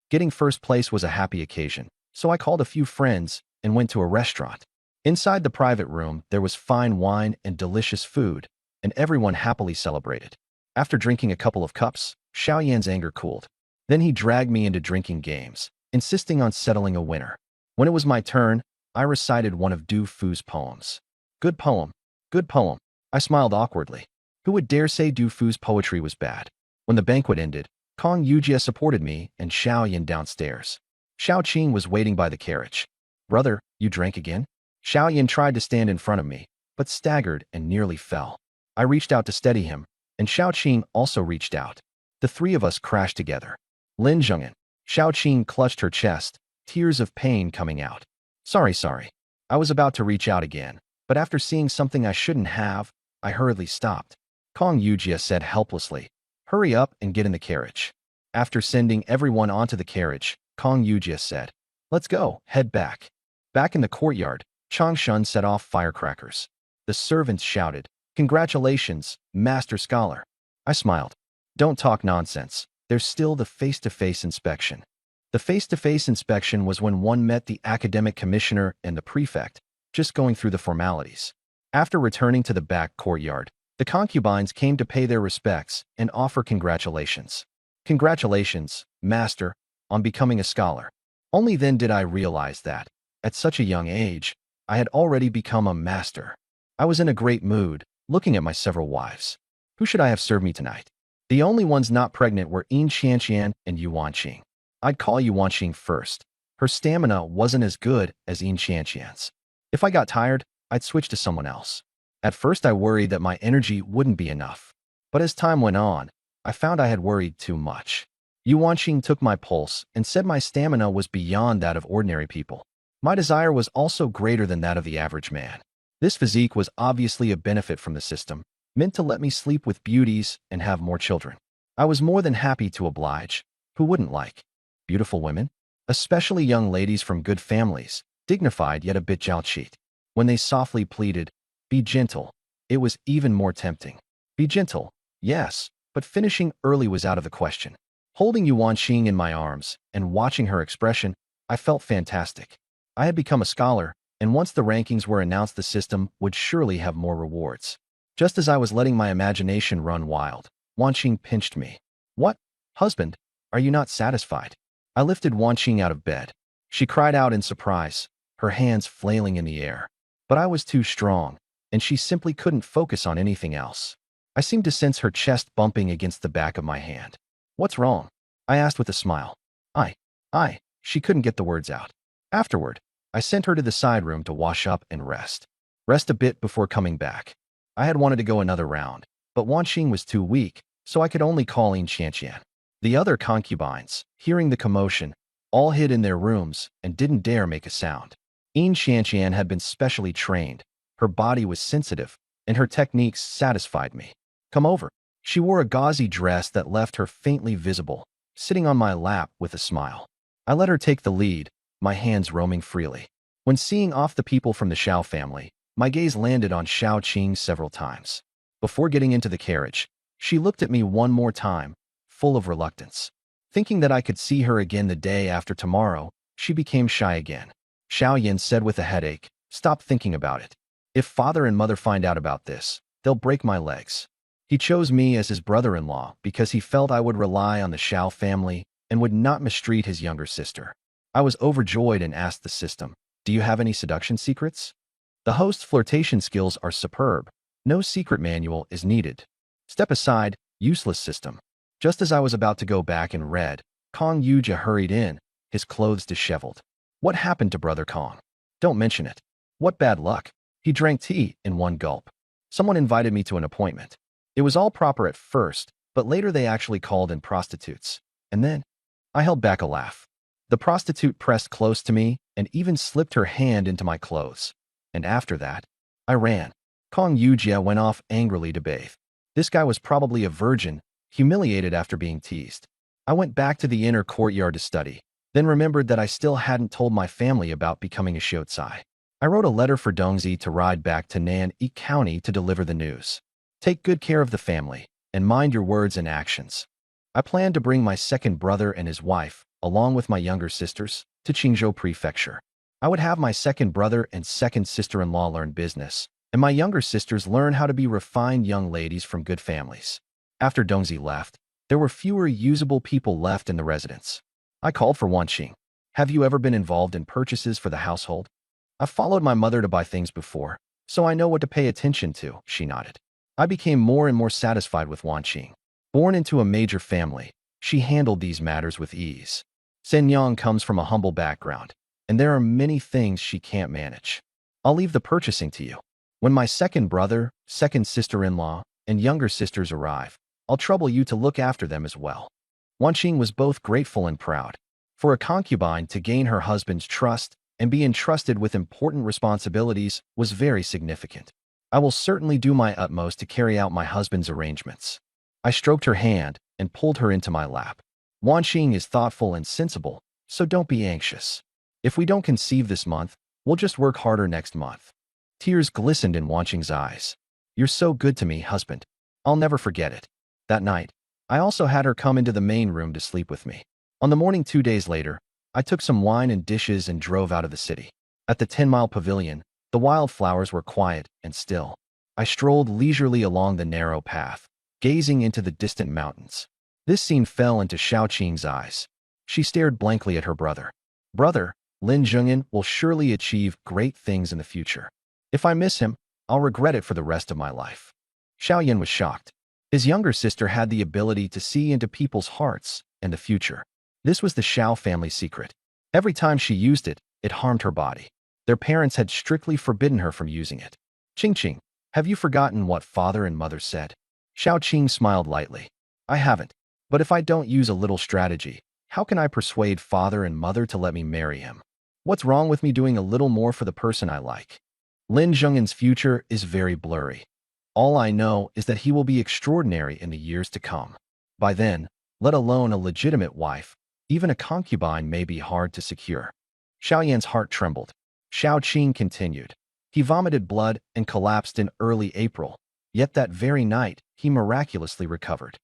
Getting first place was a happy occasion, so I called a few friends and went to a restaurant. Inside the private room, there was fine wine and delicious food, and everyone happily celebrated. After drinking a couple of cups, Xiao Yan's anger cooled. Then he dragged me into drinking games, insisting on settling a winner. When it was my turn, I recited one of Du Fu's poems. Good poem. Good poem. I smiled awkwardly. Who would dare say Du Fu's poetry was bad? When the banquet ended, Kong Yujia supported me and Xiao Yan downstairs. Xiao Qing was waiting by the carriage. Brother, you drank again? Xiao Yan tried to stand in front of me, but staggered and nearly fell. I reached out to steady him, and Xiao Qing also reached out. The three of us crashed together. Lin Zhengyan. Xiao Qing clutched her chest, tears of pain coming out. Sorry. I was about to reach out again, but after seeing something I shouldn't have, I hurriedly stopped. Kong Yujia said helplessly. Hurry up and get in the carriage. After sending everyone onto the carriage, Kong Yujia said, let's go, head back. Back in the courtyard, Changshun set off firecrackers. The servants shouted, congratulations, Master Scholar. I smiled. Don't talk nonsense. There's still the face-to-face inspection. The face-to-face inspection was when one met the academic commissioner and the prefect, just going through the formalities. After returning to the back courtyard, the concubines came to pay their respects and offer congratulations. Congratulations, Master, on becoming a scholar. Only then did I realize that, at such a young age, I had already become a master. I was in a great mood, looking at my several wives. Who should I have served me tonight? The only ones not pregnant were Yin Qianqian and Yuan Qing. I'd call Yuan Qing first. Her stamina wasn't as good as Yin Qianqian's. If I got tired, I'd switch to someone else. At first I worried that my energy wouldn't be enough. But as time went on, I found I had worried too much. Yuan Qing took my pulse and said my stamina was beyond that of ordinary people. My desire was also greater than that of the average man. This physique was obviously a benefit from the system, meant to let me sleep with beauties and have more children. I was more than happy to oblige. Who wouldn't like beautiful women? Especially young ladies from good families, dignified yet a bit jiaoqi. When they softly pleaded, be gentle, it was even more tempting. Be gentle, yes, but finishing early was out of the question. Holding Yuan Qing in my arms and watching her expression, I felt fantastic. I had become a scholar, and once the rankings were announced, the system would surely have more rewards. Just as I was letting my imagination run wild, Yuan Qing pinched me. What? Husband, are you not satisfied? I lifted Yuan Qing out of bed. She cried out in surprise, her hands flailing in the air. But I was too strong, and she simply couldn't focus on anything else. I seemed to sense her chest bumping against the back of my hand. What's wrong? I asked with a smile. She couldn't get the words out. Afterward, I sent her to the side room to wash up and rest. Rest a bit before coming back. I had wanted to go another round, but Yuan Qing was too weak, so I could only call Yin Qianqian. The other concubines, hearing the commotion, all hid in their rooms and didn't dare make a sound. Yin Qianqian had been specially trained. Her body was sensitive, and her techniques satisfied me. Come over. She wore a gauzy dress that left her faintly visible, sitting on my lap with a smile. I let her take the lead, my hands roaming freely. When seeing off the people from the Xiao family, my gaze landed on Xiao Qing several times. Before getting into the carriage, she looked at me one more time, full of reluctance. Thinking that I could see her again the day after tomorrow, she became shy again. Xiao Yin said with a headache, stop thinking about it. If father and mother find out about this, they'll break my legs. He chose me as his brother-in-law because he felt I would rely on the Xiao family and would not mistreat his younger sister. I was overjoyed and asked the system, do you have any seduction secrets? The host's flirtation skills are superb. No secret manual is needed. Step aside, useless system. Just as I was about to go back and read, Kong Yujia hurried in, his clothes disheveled. What happened to Brother Kong? Don't mention it. What bad luck. He drank tea in one gulp. Someone invited me to an appointment. It was all proper at first, but later they actually called in prostitutes. And then, I held back a laugh. The prostitute pressed close to me and even slipped her hand into my clothes. And after that, I ran. Kong Yujia went off angrily to bathe. This guy was probably a virgin, humiliated after being teased. I went back to the inner courtyard to study, then remembered that I still hadn't told my family about becoming a Shiotsai. I wrote a letter for Dongzi to ride back to Nanyi County to deliver the news. Take good care of the family, and mind your words and actions. I planned to bring my second brother and his wife, along with my younger sisters, to Qingzhou Prefecture. I would have my second brother and second sister-in-law learn business, and my younger sisters learn how to be refined young ladies from good families. After Dongzi left, there were fewer usable people left in the residence. I called for Yuan Qing. Have you ever been involved in purchases for the household? I've followed my mother to buy things before, so I know what to pay attention to, she nodded. I became more and more satisfied with Yuan Qing. Born into a major family, she handled these matters with ease. Sen Yang comes from a humble background, and there are many things she can't manage. I'll leave the purchasing to you. When my second brother, second sister-in-law, and younger sisters arrive, I'll trouble you to look after them as well. Yuan Qing was both grateful and proud. For a concubine to gain her husband's trust and be entrusted with important responsibilities was very significant. I will certainly do my utmost to carry out my husband's arrangements. I stroked her hand and pulled her into my lap. Wanqing is thoughtful and sensible, so don't be anxious. If we don't conceive this month, we'll just work harder next month. Tears glistened in Wanqing's eyes. You're so good to me, husband. I'll never forget it. That night, I also had her come into the main room to sleep with me. On the morning 2 days later, I took some wine and dishes and drove out of the city. At the 10-mile pavilion, the wildflowers were quiet and still. I strolled leisurely along the narrow path, gazing into the distant mountains. This scene fell into Xiaoqing's eyes. She stared blankly at her brother. Brother, Lin Zhengyan will surely achieve great things in the future. If I miss him, I'll regret it for the rest of my life. Xiaoyan was shocked. His younger sister had the ability to see into people's hearts and the future. This was the Xiao family's secret. Every time she used it, it harmed her body. Their parents had strictly forbidden her from using it. Qingqing, have you forgotten what father and mother said? Xiaoqing smiled lightly. I haven't. But if I don't use a little strategy, how can I persuade father and mother to let me marry him? What's wrong with me doing a little more for the person I like? Lin Zhengyan's future is very blurry. All I know is that he will be extraordinary in the years to come. By then, let alone a legitimate wife, even a concubine may be hard to secure. Xiaoyan's heart trembled. Xiaoqing continued. He vomited blood and collapsed in early April, yet that very night, he miraculously recovered.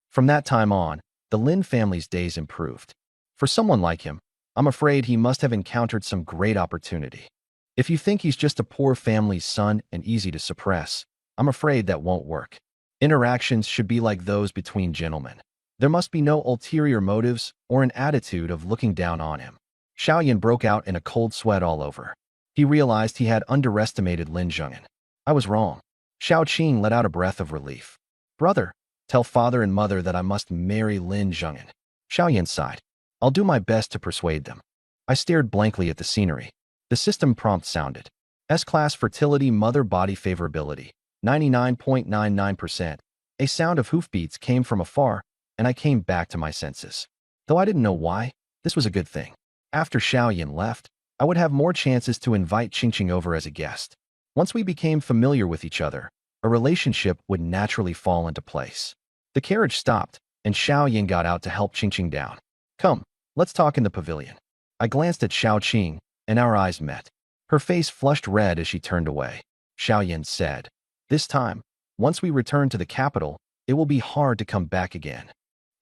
From that time on, the Lin family's days improved. For someone like him, I'm afraid he must have encountered some great opportunity. If you think he's just a poor family's son and easy to suppress, I'm afraid that won't work. Interactions should be like those between gentlemen. There must be no ulterior motives or an attitude of looking down on him. Xiaoyan broke out in a cold sweat all over. He realized he had underestimated Lin Zhengyan. I was wrong. Xiaoqing let out a breath of relief. Brother, tell father and mother that I must marry Lin Zhengyan. Xiaoyan sighed. I'll do my best to persuade them. I stared blankly at the scenery. The system prompt sounded. S-class fertility mother body favorability, 99.99%. A sound of hoofbeats came from afar, and I came back to my senses. Though I didn't know why, this was a good thing. After Xiaoyan left, I would have more chances to invite Qingqing over as a guest. Once we became familiar with each other, a relationship would naturally fall into place. The carriage stopped, and Xiaoyan got out to help Qingqing down. Come, let's talk in the pavilion. I glanced at Xiaoqing, and our eyes met. Her face flushed red as she turned away. Xiaoyan said, this time, once we return to the capital, it will be hard to come back again.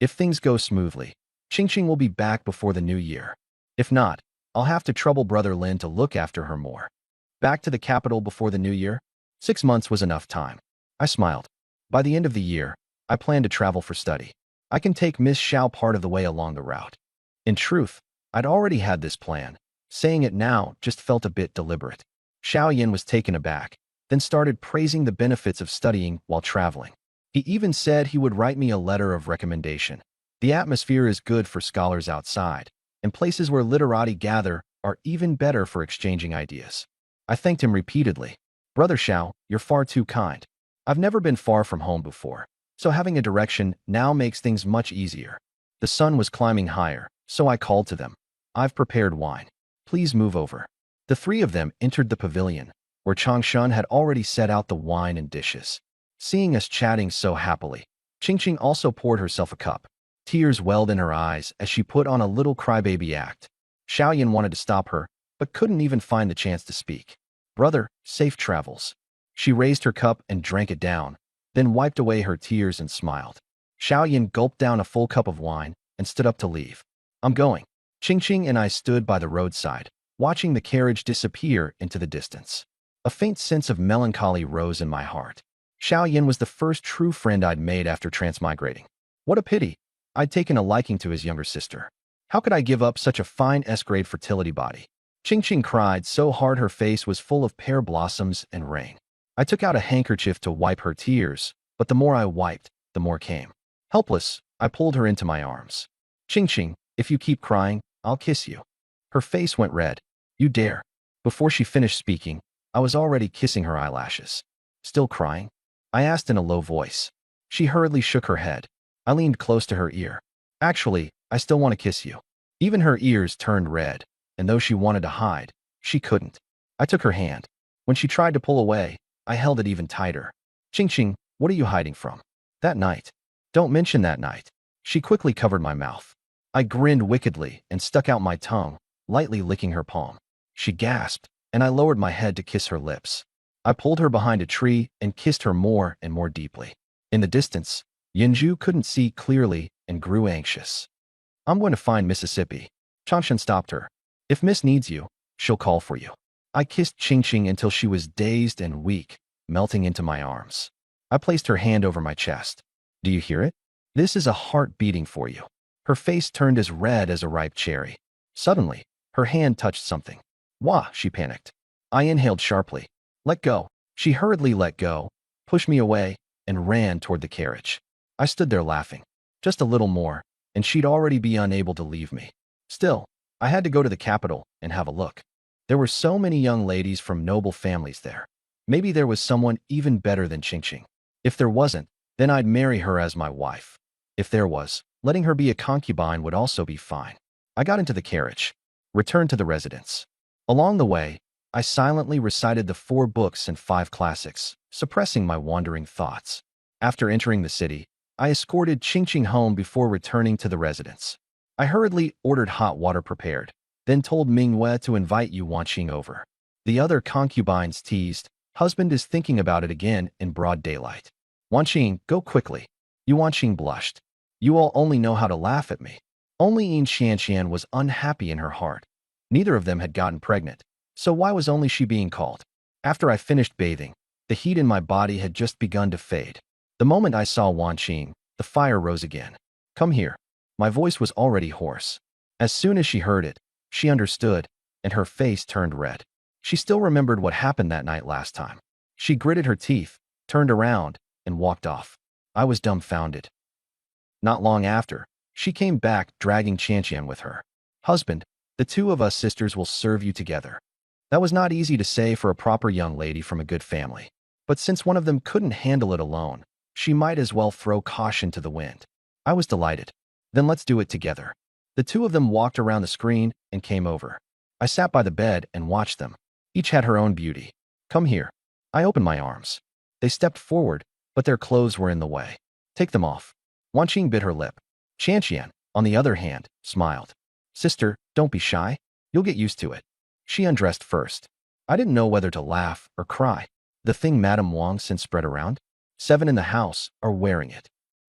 If things go smoothly, Qingqing will be back before the new year. If not, I'll have to trouble brother Lin to look after her more. Back to the capital before the new year? 6 months was enough time. I smiled. By the end of the year, I plan to travel for study. I can take Miss Xiao part of the way along the route. In truth, I'd already had this plan. Saying it now just felt a bit deliberate. Xiaoyan was taken aback, then started praising the benefits of studying while traveling. He even said he would write me a letter of recommendation. The atmosphere is good for scholars outside, and places where literati gather are even better for exchanging ideas. I thanked him repeatedly. Brother Xiao, you're far too kind. I've never been far from home before, so having a direction now makes things much easier. The sun was climbing higher, so I called to them. I've prepared wine. Please move over. The three of them entered the pavilion, where Changshan had already set out the wine and dishes. Seeing us chatting so happily, Qingqing also poured herself a cup. Tears welled in her eyes as she put on a little crybaby act. Xiaoyan wanted to stop her, but couldn't even find the chance to speak. Brother, safe travels. She raised her cup and drank it down, then wiped away her tears and smiled. Xiaoyan gulped down a full cup of wine and stood up to leave. I'm going. Qingqing and I stood by the roadside, watching the carriage disappear into the distance. A faint sense of melancholy rose in my heart. Xiaoyan was the first true friend I'd made after transmigrating. What a pity. I'd taken a liking to his younger sister. How could I give up such a fine S-grade fertility body? Qingqing cried so hard her face was full of pear blossoms and rain. I took out a handkerchief to wipe her tears, but the more I wiped, the more came. Helpless, I pulled her into my arms. Qingqing, if you keep crying, I'll kiss you. Her face went red. You dare. Before she finished speaking, I was already kissing her eyelashes. Still crying? I asked in a low voice. She hurriedly shook her head. I leaned close to her ear. Actually, I still want to kiss you. Even her ears turned red, and though she wanted to hide, she couldn't. I took her hand. When she tried to pull away, I held it even tighter. Qingqing, what are you hiding from? That night, Don't mention that night. She quickly covered my mouth. I grinned wickedly and stuck out my tongue, lightly licking her palm. She gasped, and I lowered my head to kiss her lips. I pulled her behind a tree and kissed her more and more deeply. In the distance, Yinju couldn't see clearly and grew anxious. I'm going to find Mississippi. Chanshan stopped her. If Miss needs you, she'll call for you. I kissed Qingqing until she was dazed and weak, melting into my arms. I placed her hand over my chest. Do you hear it? This is a heart beating for you. Her face turned as red as a ripe cherry. Suddenly, her hand touched something. Wah, she panicked. I inhaled sharply. Let go. She hurriedly let go, pushed me away, and ran toward the carriage. I stood there laughing. Just a little more, and she'd already be unable to leave me. Still, I had to go to the capital and have a look. There were so many young ladies from noble families there. Maybe there was someone even better than Qingqing. If there wasn't, then I'd marry her as my wife. If there was, letting her be a concubine would also be fine. I got into the carriage, returned to the residence. Along the way, I silently recited the 4 books and 5 classics, suppressing my wandering thoughts. After entering the city, I escorted Qingqing home before returning to the residence. I hurriedly ordered hot water prepared, then told Mingwei to invite Yuanqing over. The other concubines teased, husband is thinking about it again in broad daylight. Wanqing, go quickly. Yuanqing blushed. You all only know how to laugh at me. Only Yin Xianxian was unhappy in her heart. Neither of them had gotten pregnant, so why was only she being called? After I finished bathing, the heat in my body had just begun to fade. The moment I saw Wanqing, the fire rose again. Come here. My voice was already hoarse. As soon as she heard it, she understood, and her face turned red. She still remembered what happened that night last time. She gritted her teeth, turned around, and walked off. I was dumbfounded. Not long after, she came back dragging Qianqian with her. Husband, the 2 of us sisters will serve you together. That was not easy to say for a proper young lady from a good family. But since one of them couldn't handle it alone, she might as well throw caution to the wind. I was delighted. Then let's do it together. The 2 of them walked around the screen and came over. I sat by the bed and watched them. Each had her own beauty. Come here. I opened my arms. They stepped forward, but their clothes were in the way. Take them off. Wanqing bit her lip. Qianqian, on the other hand, smiled. Sister, don't be shy. You'll get used to it. She undressed first. I didn't know whether to laugh or cry. The thing Madame Wang since spread around? 7 in the house are wearing it.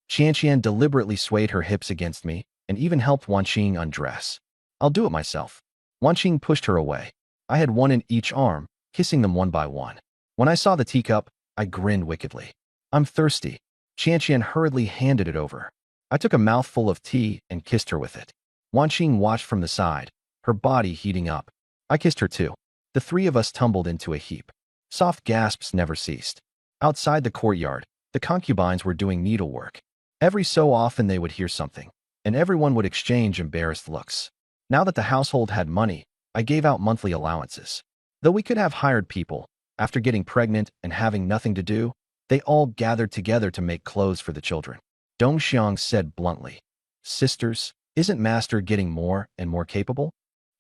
Qianqian deliberately swayed her hips against me and even helped Wanqing undress. I'll do it myself. Wanqing pushed her away. I had one in each arm, kissing them one by one. When I saw the teacup, I grinned wickedly. I'm thirsty. Qianqian hurriedly handed it over. I took a mouthful of tea and kissed her with it. Wanqing watched from the side, her body heating up. I kissed her too. The 3 of us tumbled into a heap. Soft gasps never ceased. Outside the courtyard, the concubines were doing needlework. Every so often they would hear something, and everyone would exchange embarrassed looks. Now that the household had money, I gave out monthly allowances. Though we could have hired people, after getting pregnant and having nothing to do, they all gathered together to make clothes for the children. Dong Xiang said bluntly, Sisters, isn't Master getting more and more capable?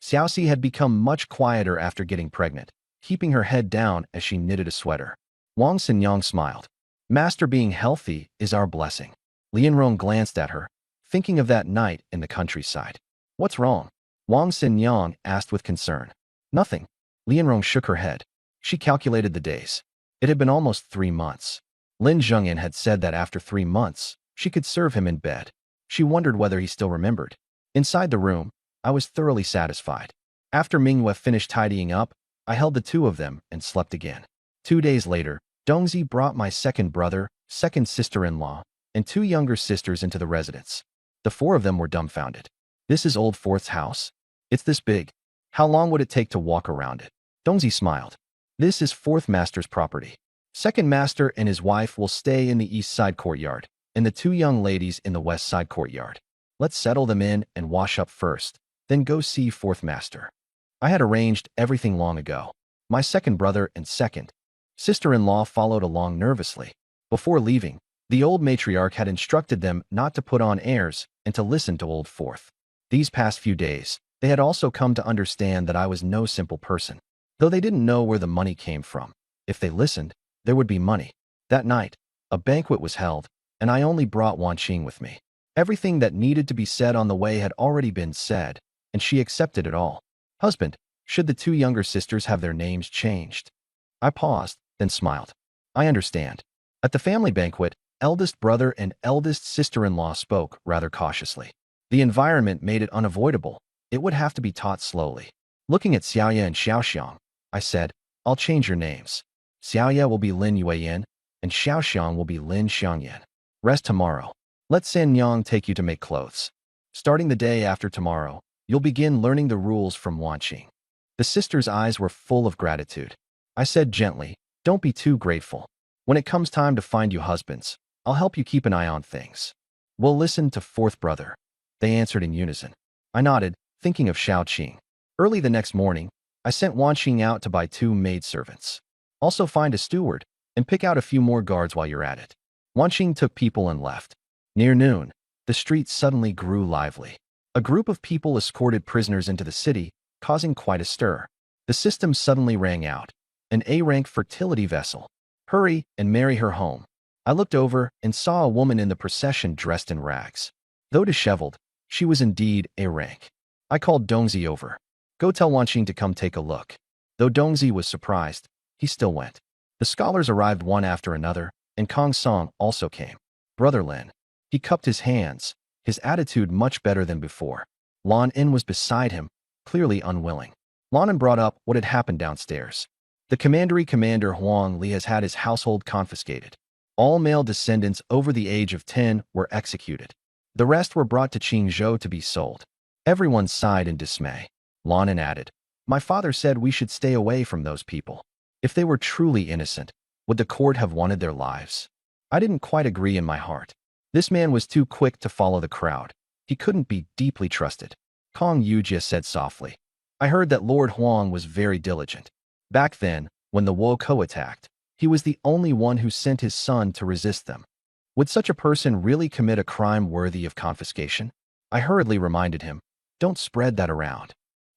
Xiaoxi had become much quieter after getting pregnant, keeping her head down as she knitted a sweater. Wang Xinyang smiled. Master being healthy is our blessing. Lianrong glanced at her, thinking of that night in the countryside. What's wrong? Wang Xinyang asked with concern. Nothing. Lianrong shook her head. She calculated the days. It had been almost 3 months. Lin Zhengyan had said that after 3 months, she could serve him in bed. She wondered whether he still remembered. Inside the room, I was thoroughly satisfied. After Mingwei finished tidying up, I held the 2 of them and slept again. 2 days later, Dongzi brought my second brother, second sister-in-law, and 2 younger sisters into the residence. The 4 of them were dumbfounded. This is old Fourth's house? It's this big. How long would it take to walk around it? Dongzi smiled. This is 4th Master's property. 2nd Master and his wife will stay in the east side courtyard, and the 2 young ladies in the west side courtyard. Let's settle them in and wash up first, then go see 4th Master. I had arranged everything long ago. My second brother and second sister-in-law followed along nervously. Before leaving, the old matriarch had instructed them not to put on airs and to listen to old 4th. These past few days, they had also come to understand that I was no simple person. Though they didn't know where the money came from, if they listened, there would be money. That night, a banquet was held, and I only brought Wanqing with me. Everything that needed to be said on the way had already been said, and she accepted it all. Husband, should the two younger sisters have their names changed? I paused, then smiled. I understand. At the family banquet, eldest brother and eldest sister-in-law spoke rather cautiously. The environment made it unavoidable. It would have to be taught slowly. Looking at Xiaoya and Xiaoxiang, I said, I'll change your names. Xiaoya will be Lin Yueyin, and Xiaoxiang will be Lin Xiangyan. Rest tomorrow. Let San Yang take you to make clothes. Starting the day after tomorrow, you'll begin learning the rules from Wanqing. The sisters' eyes were full of gratitude. I said gently, don't be too grateful. When it comes time to find you husbands, I'll help you keep an eye on things. We'll listen to fourth brother. They answered in unison. I nodded, thinking of Xiaoqing. Early the next morning, I sent Wanqing out to buy 2 maidservants. Also find a steward, and pick out a few more guards while you're at it. Wanqing took people and left. Near noon, the streets suddenly grew lively. A group of people escorted prisoners into the city, causing quite a stir. The system suddenly rang out. An A-rank fertility vessel. Hurry and marry her home. I looked over and saw a woman in the procession dressed in rags. Though disheveled, she was indeed A-rank. I called Dongzi over. Go tell Wanqing to come take a look. Though Dongzi was surprised, he still went. The scholars arrived one after another, and Kong Song also came. Brother Lin. He cupped his hands, his attitude much better than before. Lan En was beside him, clearly unwilling. Lan En brought up what had happened downstairs. The commander Huang Li has had his household confiscated. All male descendants over the age of 10 were executed. The rest were brought to Qingzhou to be sold. Everyone sighed in dismay. Lan En added, my father said we should stay away from those people. If they were truly innocent, would the court have wanted their lives? I didn't quite agree in my heart. This man was too quick to follow the crowd. He couldn't be deeply trusted. Kong Yujia said softly. I heard that Lord Huang was very diligent. Back then, when the Wokou attacked, he was the only one who sent his son to resist them. Would such a person really commit a crime worthy of confiscation? I hurriedly reminded him, don't spread that around.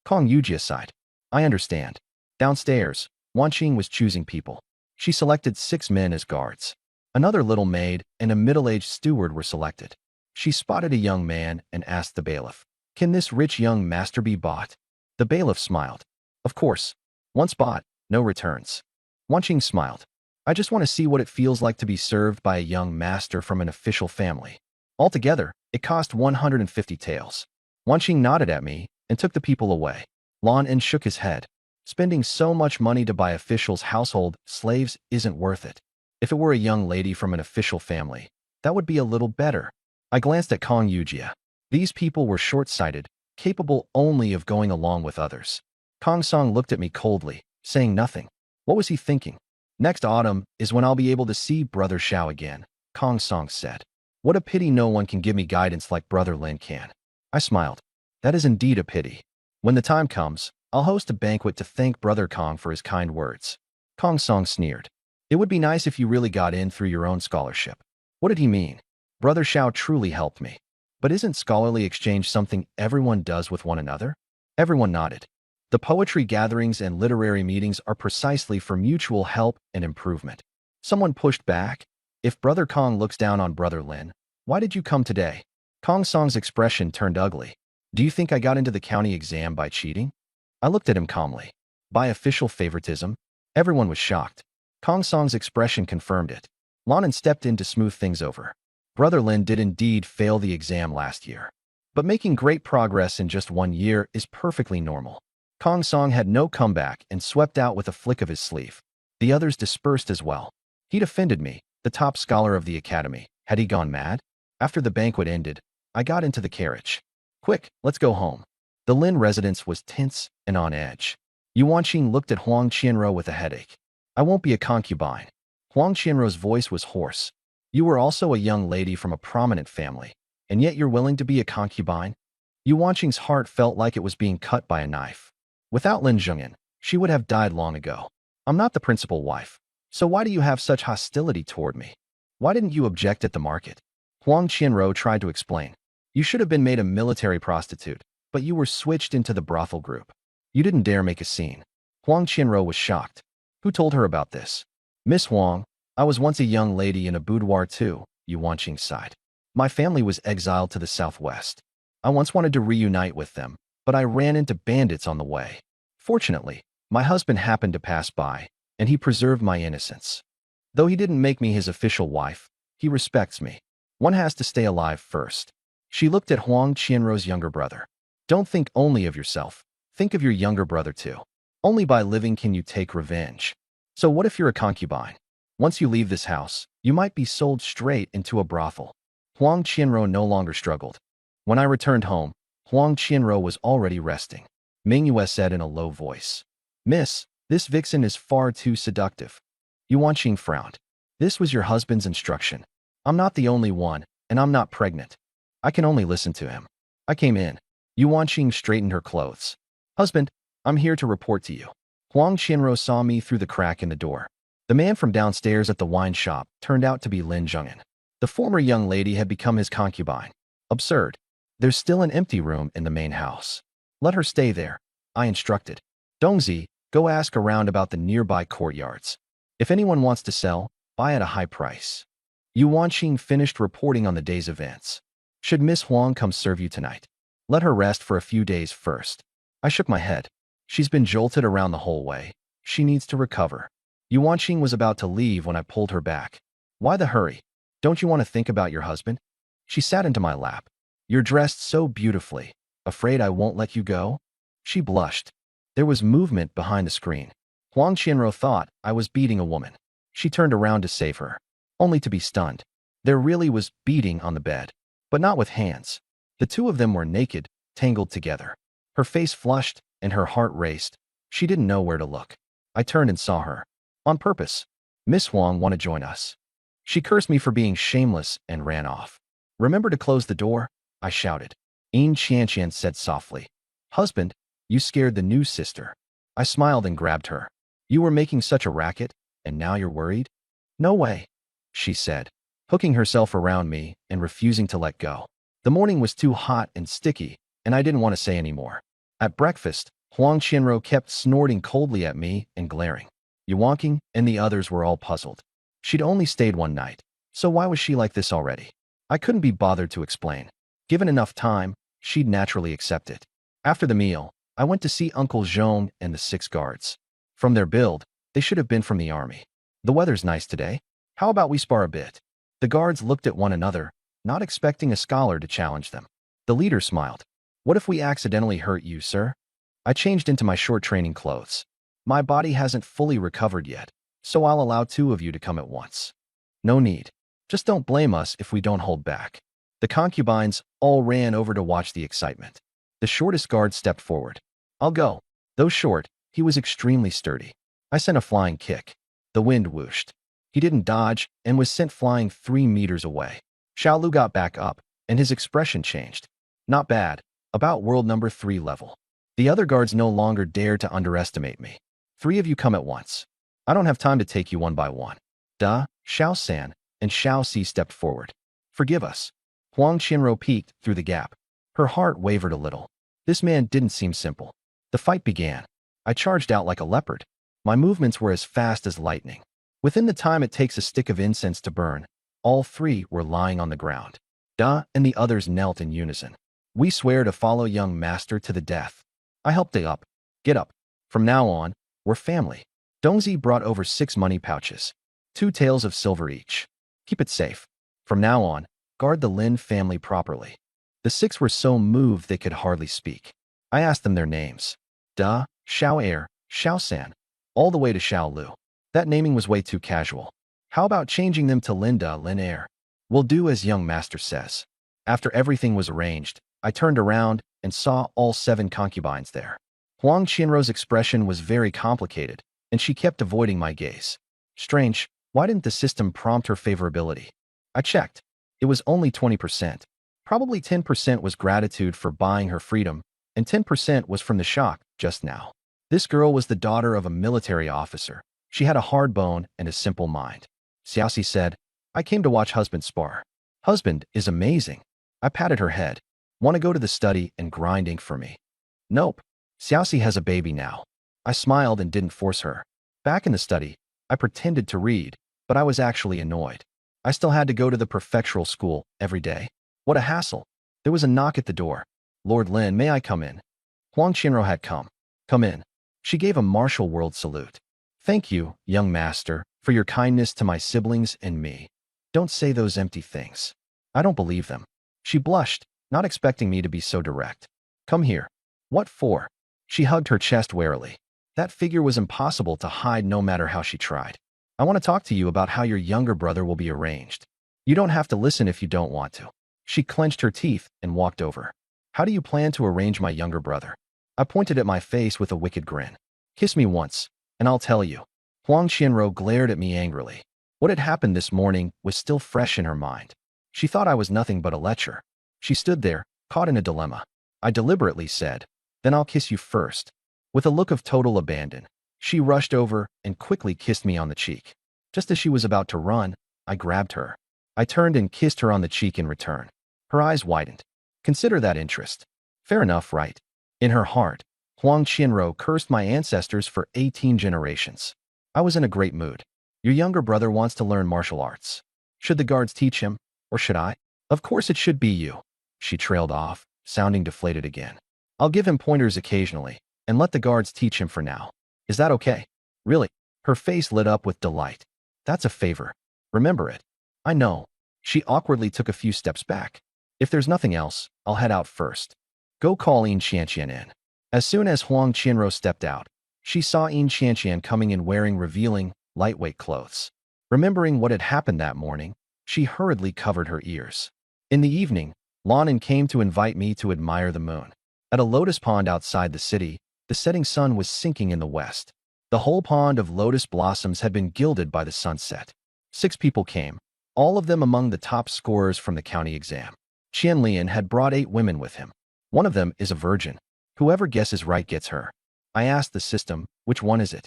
Kong Yujia sighed. I understand. Downstairs, Wanqing was choosing people. She selected 6 men as guards. Another little maid and a middle-aged steward were selected. She spotted a young man and asked the bailiff, can this rich young master be bought? The bailiff smiled. Of course. Once bought, no returns. Wanqing smiled. I just want to see what it feels like to be served by a young master from an official family. Altogether, it cost 150 taels. Wanqing nodded at me and took the people away. Lan En shook his head. Spending so much money to buy officials' household slaves isn't worth it. If it were a young lady from an official family, that would be a little better. I glanced at Kong Yujia. These people were short-sighted, capable only of going along with others. Kong Song looked at me coldly, saying nothing. What was he thinking? Next autumn is when I'll be able to see Brother Xiao again, Kong Song said. What a pity no one can give me guidance like Brother Lin can. I smiled. That is indeed a pity. When the time comes, I'll host a banquet to thank Brother Kong for his kind words. Kong Song sneered. It would be nice if you really got in through your own scholarship. What did he mean? Brother Xiao truly helped me. But isn't scholarly exchange something everyone does with one another? Everyone nodded. The poetry gatherings and literary meetings are precisely for mutual help and improvement. Someone pushed back. If Brother Kong looks down on Brother Lin, why did you come today? Kong Song's expression turned ugly. Do you think I got into the county exam by cheating? I looked at him calmly. By official favoritism? Everyone was shocked. Kong Song's expression confirmed it. Lan En stepped in to smooth things over. Brother Lin did indeed fail the exam last year. But making great progress in just 1 year is perfectly normal. Kong Song had no comeback and swept out with a flick of his sleeve. The others dispersed as well. He'd offended me, the top scholar of the academy. Had he gone mad? After the banquet ended, I got into the carriage. Quick, let's go home. The Lin residence was tense and on edge. Yuanqing looked at Huang Qianrou with a headache. I won't be a concubine. Huang Qianrou's voice was hoarse. You were also a young lady from a prominent family, and yet you're willing to be a concubine? Yuanqing's heart felt like it was being cut by a knife. Without Lin Zhongyan, she would have died long ago. I'm not the principal wife, so why do you have such hostility toward me? Why didn't you object at the market? Huang Qianrou tried to explain. You should have been made a military prostitute, but you were switched into the brothel group. You didn't dare make a scene. Huang Qianrou was shocked. Who told her about this? Miss Huang, I was once a young lady in a boudoir too, Yu Wanqing sighed. My family was exiled to the southwest. I once wanted to reunite with them, but I ran into bandits on the way. Fortunately, my husband happened to pass by, and he preserved my innocence. Though he didn't make me his official wife, he respects me. One has to stay alive first. She looked at Huang Qianruo's younger brother. Don't think only of yourself. Think of your younger brother too. Only by living can you take revenge. So what if you're a concubine? Once you leave this house, you might be sold straight into a brothel. Huang Qianruo no longer struggled. When I returned home, Huang Qianruo was already resting. Ming Yue said in a low voice, Miss, this vixen is far too seductive. Yu Wanqing frowned. This was your husband's instruction. I'm not the only one, and I'm not pregnant. I can only listen to him. I came in. Yu Wanqing straightened her clothes. Husband, I'm here to report to you. Huang Qianruo saw me through the crack in the door. The man from downstairs at the wine shop turned out to be Lin Zhengyan. The former young lady had become his concubine. Absurd. There's still an empty room in the main house. Let her stay there, I instructed. Dongzi, go ask around about the nearby courtyards. If anyone wants to sell, buy at a high price. Yu Wanqing finished reporting on the day's events. Should Miss Huang come serve you tonight? Let her rest for a few days first. I shook my head. She's been jolted around the whole way. She needs to recover. Yu Wanqing was about to leave when I pulled her back. Why the hurry? Don't you want to think about your husband? She sat into my lap. You're dressed so beautifully. Afraid I won't let you go? She blushed. There was movement behind the screen. Huang Qianruo thought I was beating a woman. She turned around to save her, only to be stunned. There really was beating on the bed, but not with hands. The two of them were naked, tangled together. Her face flushed and her heart raced. She didn't know where to look. I turned and saw her. On purpose. Miss Huang want to join us. She cursed me for being shameless and ran off. Remember to close the door? I shouted. Yin Qianqian said softly. Husband, you scared the new sister. I smiled and grabbed her. You were making such a racket, and now you're worried? No way, she said, hooking herself around me and refusing to let go. The morning was too hot and sticky, and I didn't want to say any more. At breakfast, Huang Qianruo kept snorting coldly at me and glaring. Yu Wanqing and the others were all puzzled. She'd only stayed one night, so why was she like this already? I couldn't be bothered to explain. Given enough time, she'd naturally accept it. After the meal, I went to see Uncle Zhong and the 6 guards. From their build, they should have been from the army. The weather's nice today. How about we spar a bit? The guards looked at one another, not expecting a scholar to challenge them. The leader smiled. What if we accidentally hurt you, sir? I changed into my short training clothes. My body hasn't fully recovered yet, so I'll allow 2 of you to come at once. No need. Just don't blame us if we don't hold back. The concubines all ran over to watch the excitement. The shortest guard stepped forward. I'll go. Though short, he was extremely sturdy. I sent a flying kick. The wind whooshed. He didn't dodge and was sent flying 3 meters away. Xiao Lu got back up, and his expression changed. Not bad. About world number 3 level. The other guards no longer dared to underestimate me. 3 of you come at once. I don't have time to take you one by one. Duh, Xiao San and Xiao Si stepped forward. Forgive us. Huang Qianruo peeked through the gap. Her heart wavered a little. This man didn't seem simple. The fight began. I charged out like a leopard. My movements were as fast as lightning. Within the time it takes a stick of incense to burn, all 3 were lying on the ground. Da and the others knelt in unison. We swear to follow young master to the death. I helped Day up. Get up. From now on, we're family. Dongzi brought over 6 money pouches. 2 taels of silver each. Keep it safe. From now on, guard the Lin family properly. The 6 were so moved they could hardly speak. I asked them their names. Da, Xiao Er, Xiao San, all the way to Xiao Lu. That naming was way too casual. How about changing them to Linda, Lin Er? We'll do as young master says. After everything was arranged, I turned around and saw all 7 concubines there. Huang Qianruo's expression was very complicated, and she kept avoiding my gaze. Strange, why didn't the system prompt her favorability? I checked. It was only 20%. Probably 10% was gratitude for buying her freedom, and 10% was from the shock just now. This girl was the daughter of a military officer. She had a hard bone and a simple mind. Xiaoxi said, I came to watch husband spar. Husband is amazing. I patted her head. Want to go to the study and grind ink for me? Nope. Xiaoxi has a baby now. I smiled and didn't force her. Back in the study, I pretended to read, but I was actually annoyed. I still had to go to the prefectural school every day. What a hassle. There was a knock at the door. Lord Lin, may I come in? Huang Qianrou had come. Come in. She gave a martial world salute. Thank you, young master, for your kindness to my siblings and me. Don't say those empty things. I don't believe them. She blushed, not expecting me to be so direct. Come here. What for? She hugged her chest warily. That figure was impossible to hide no matter how she tried. I want to talk to you about how your younger brother will be arranged. You don't have to listen if you don't want to. She clenched her teeth and walked over. How do you plan to arrange my younger brother? I pointed at my face with a wicked grin. Kiss me once, and I'll tell you. Huang Qianrou glared at me angrily. What had happened this morning was still fresh in her mind. She thought I was nothing but a lecher. She stood there, caught in a dilemma. I deliberately said, then I'll kiss you first. With a look of total abandon, she rushed over and quickly kissed me on the cheek. Just as she was about to run, I grabbed her. I turned and kissed her on the cheek in return. Her eyes widened. Consider that interest. Fair enough, right? In her heart, Huang Qianrou cursed my ancestors for 18 generations. I was in a great mood. Your younger brother wants to learn martial arts. Should the guards teach him, or should I? Of course it should be you. She trailed off, sounding deflated again. I'll give him pointers occasionally, and let the guards teach him for now. Is that okay? Really? Her face lit up with delight. That's a favor. Remember it. I know. She awkwardly took a few steps back. If there's nothing else, I'll head out first. Go call Yin Qianqian in. As soon as Huang Qianrou stepped out, she saw Yin Qianqian coming in wearing revealing, lightweight clothes. Remembering what had happened that morning, she hurriedly covered her ears. In the evening, Lanin came to invite me to admire the moon. At a lotus pond outside the city, the setting sun was sinking in the west. The whole pond of lotus blossoms had been gilded by the sunset. 6 people came, all of them among the top scorers from the county exam. Qian Lian had brought 8 women with him. One of them is a virgin. Whoever guesses right gets her. I asked the system, which one is it?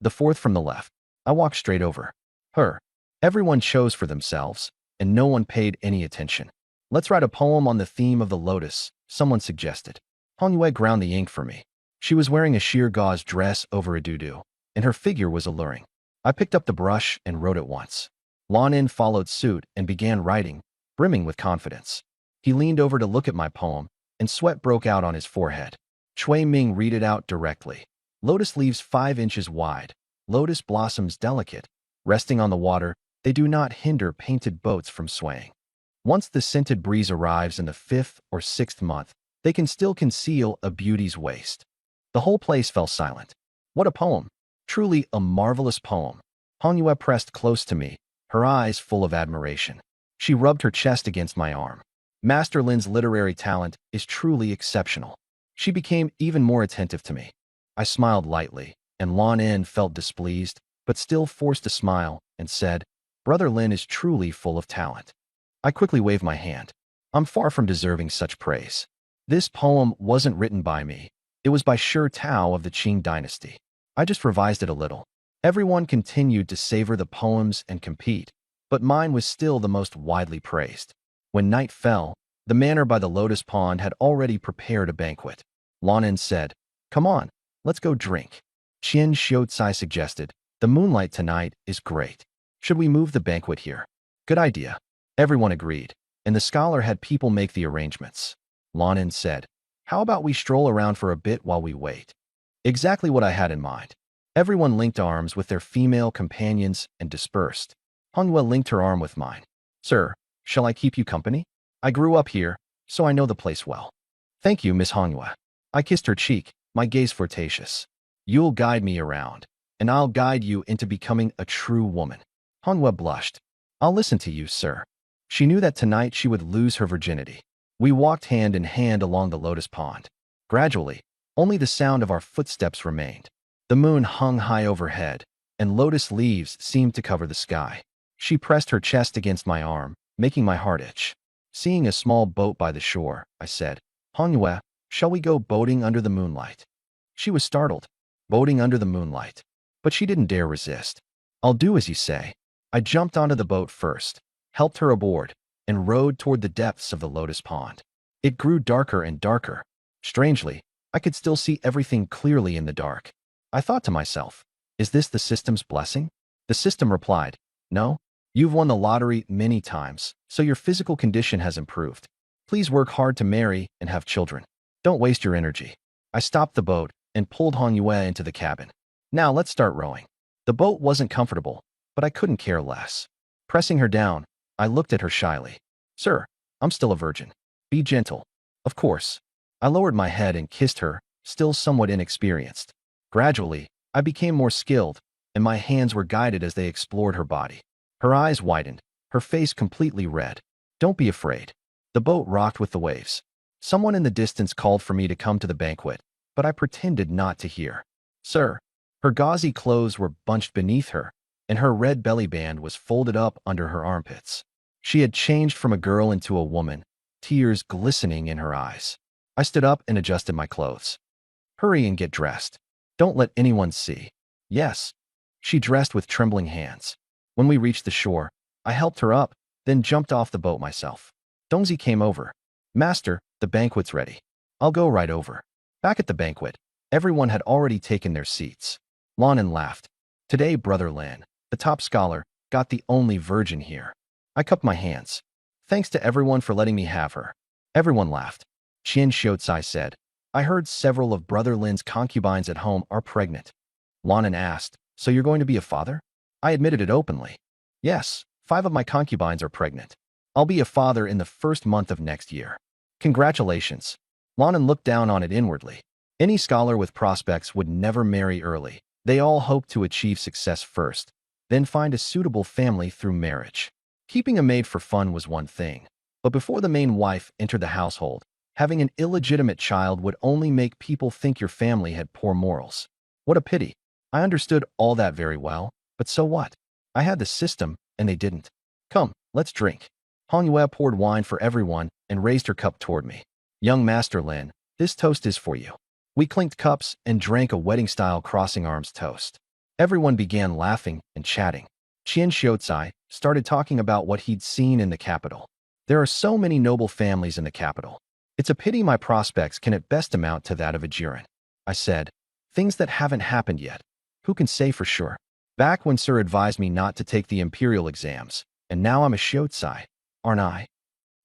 The 4th from the left. I walked straight over. Her. Everyone chose for themselves, and no one paid any attention. Let's write a poem on the theme of the lotus, someone suggested. Hong Yue ground the ink for me. She was wearing a sheer gauze dress over a doo-doo, and her figure was alluring. I picked up the brush and wrote at once. Lanin followed suit and began writing, brimming with confidence. He leaned over to look at my poem, and sweat broke out on his forehead. Cui Ming read it out directly. Lotus leaves 5 inches wide, lotus blossoms delicate. Resting on the water, they do not hinder painted boats from swaying. Once the scented breeze arrives in the 5th or 6th month, they can still conceal a beauty's waist. The whole place fell silent. What a poem! Truly a marvelous poem. Hong Yue pressed close to me, her eyes full of admiration. She rubbed her chest against my arm. Master Lin's literary talent is truly exceptional. She became even more attentive to me. I smiled lightly, and Lan En felt displeased, but still forced a smile, and said, Brother Lin is truly full of talent. I quickly waved my hand. I'm far from deserving such praise. This poem wasn't written by me. It was by Shi Tao of the Qing dynasty. I just revised it a little. Everyone continued to savor the poems and compete, but mine was still the most widely praised. When night fell, the manor by the lotus pond had already prepared a banquet. Lanin said, Come on, let's go drink. Qian Xiucai suggested, The moonlight tonight is great. Should we move the banquet here? Good idea. Everyone agreed, and the scholar had people make the arrangements. Lanin said, How about we stroll around for a bit while we wait? Exactly what I had in mind. Everyone linked arms with their female companions and dispersed. Hongyue linked her arm with mine. Sir, shall I keep you company? I grew up here, so I know the place well. Thank you, Miss Hongyue. I kissed her cheek, my gaze flirtatious. You'll guide me around, and I'll guide you into becoming a true woman. Hongyue blushed. I'll listen to you, sir. She knew that tonight she would lose her virginity. We walked hand in hand along the lotus pond. Gradually, only the sound of our footsteps remained. The moon hung high overhead, and lotus leaves seemed to cover the sky. She pressed her chest against my arm, making my heart itch. Seeing a small boat by the shore, I said, Hongyue, shall we go boating under the moonlight? She was startled. Boating under the moonlight. But she didn't dare resist. I'll do as you say. I jumped onto the boat first, helped her aboard, and rowed toward the depths of the lotus pond. It grew darker and darker. Strangely, I could still see everything clearly in the dark. I thought to myself, is this the system's blessing? The system replied, no, You've won the lottery many times, so your physical condition has improved. Please work hard to marry and have children. Don't waste your energy. I stopped the boat and pulled Han Yue into the cabin. Now let's start rowing. The boat wasn't comfortable, but I couldn't care less. Pressing her down, I looked at her shyly. Sir, I'm still a virgin. Be gentle. Of course. I lowered my head and kissed her, still somewhat inexperienced. Gradually, I became more skilled, and my hands were guided as they explored her body. Her eyes widened, her face completely red. Don't be afraid. The boat rocked with the waves. Someone in the distance called for me to come to the banquet, but I pretended not to hear. Sir, her gauzy clothes were bunched beneath her, and her red belly band was folded up under her armpits. She had changed from a girl into a woman, tears glistening in her eyes. I stood up and adjusted my clothes. Hurry and get dressed. Don't let anyone see. Yes. She dressed with trembling hands. When we reached the shore, I helped her up, then jumped off the boat myself. Dongzi came over. Master, the banquet's ready. I'll go right over. Back at the banquet, everyone had already taken their seats. Lanan laughed. Today, Brother Lin, the top scholar, got the only virgin here. I cupped my hands. Thanks to everyone for letting me have her. Everyone laughed. Qian Xiaocai said, I heard several of Brother Lin's concubines at home are pregnant. Lanan asked, so you're going to be a father? I admitted it openly. Yes, 5 of my concubines are pregnant. I'll be a father in the first month of next year. Congratulations. Lanan looked down on it inwardly. Any scholar with prospects would never marry early. They all hope to achieve success first, then find a suitable family through marriage. Keeping a maid for fun was one thing, but before the main wife entered the household, having an illegitimate child would only make people think your family had poor morals. What a pity. I understood all that very well, but so what? I had the system, and they didn't. Come, let's drink. Han Yue poured wine for everyone and raised her cup toward me. Young Master Lin, this toast is for you. We clinked cups and drank a wedding-style crossing arms toast. Everyone began laughing and chatting. Qian Xiaocai started talking about what he'd seen in the capital. There are so many noble families in the capital. It's a pity my prospects can at best amount to that of a Jiren. I said, things that haven't happened yet. Who can say for sure? Back when Sir advised me not to take the imperial exams, and now I'm a Xiaocai, aren't I?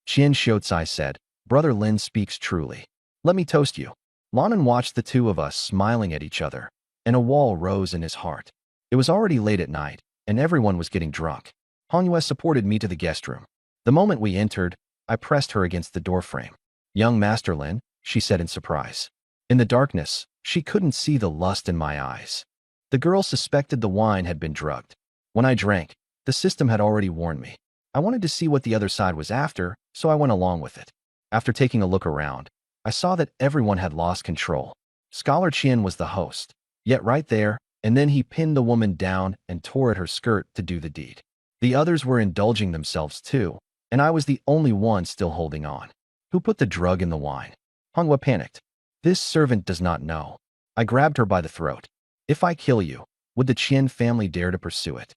Qian Xiaocai said, Brother Lin speaks truly. Let me toast you. Lanan watched the two of us smiling at each other, and a wall rose in his heart. It was already late at night, and everyone was getting drunk. Han Yue supported me to the guest room. The moment we entered, I pressed her against the doorframe. Young Master Lin, she said in surprise. In the darkness, she couldn't see the lust in my eyes. The girl suspected the wine had been drugged. When I drank, the system had already warned me. I wanted to see what the other side was after, so I went along with it. After taking a look around, I saw that everyone had lost control. Scholar Qian was the host, yet right there, and then he pinned the woman down and tore at her skirt to do the deed. The others were indulging themselves too, and I was the only one still holding on. Who put the drug in the wine? Han Yue panicked. This servant does not know. I grabbed her by the throat. If I kill you, would the Qian family dare to pursue it?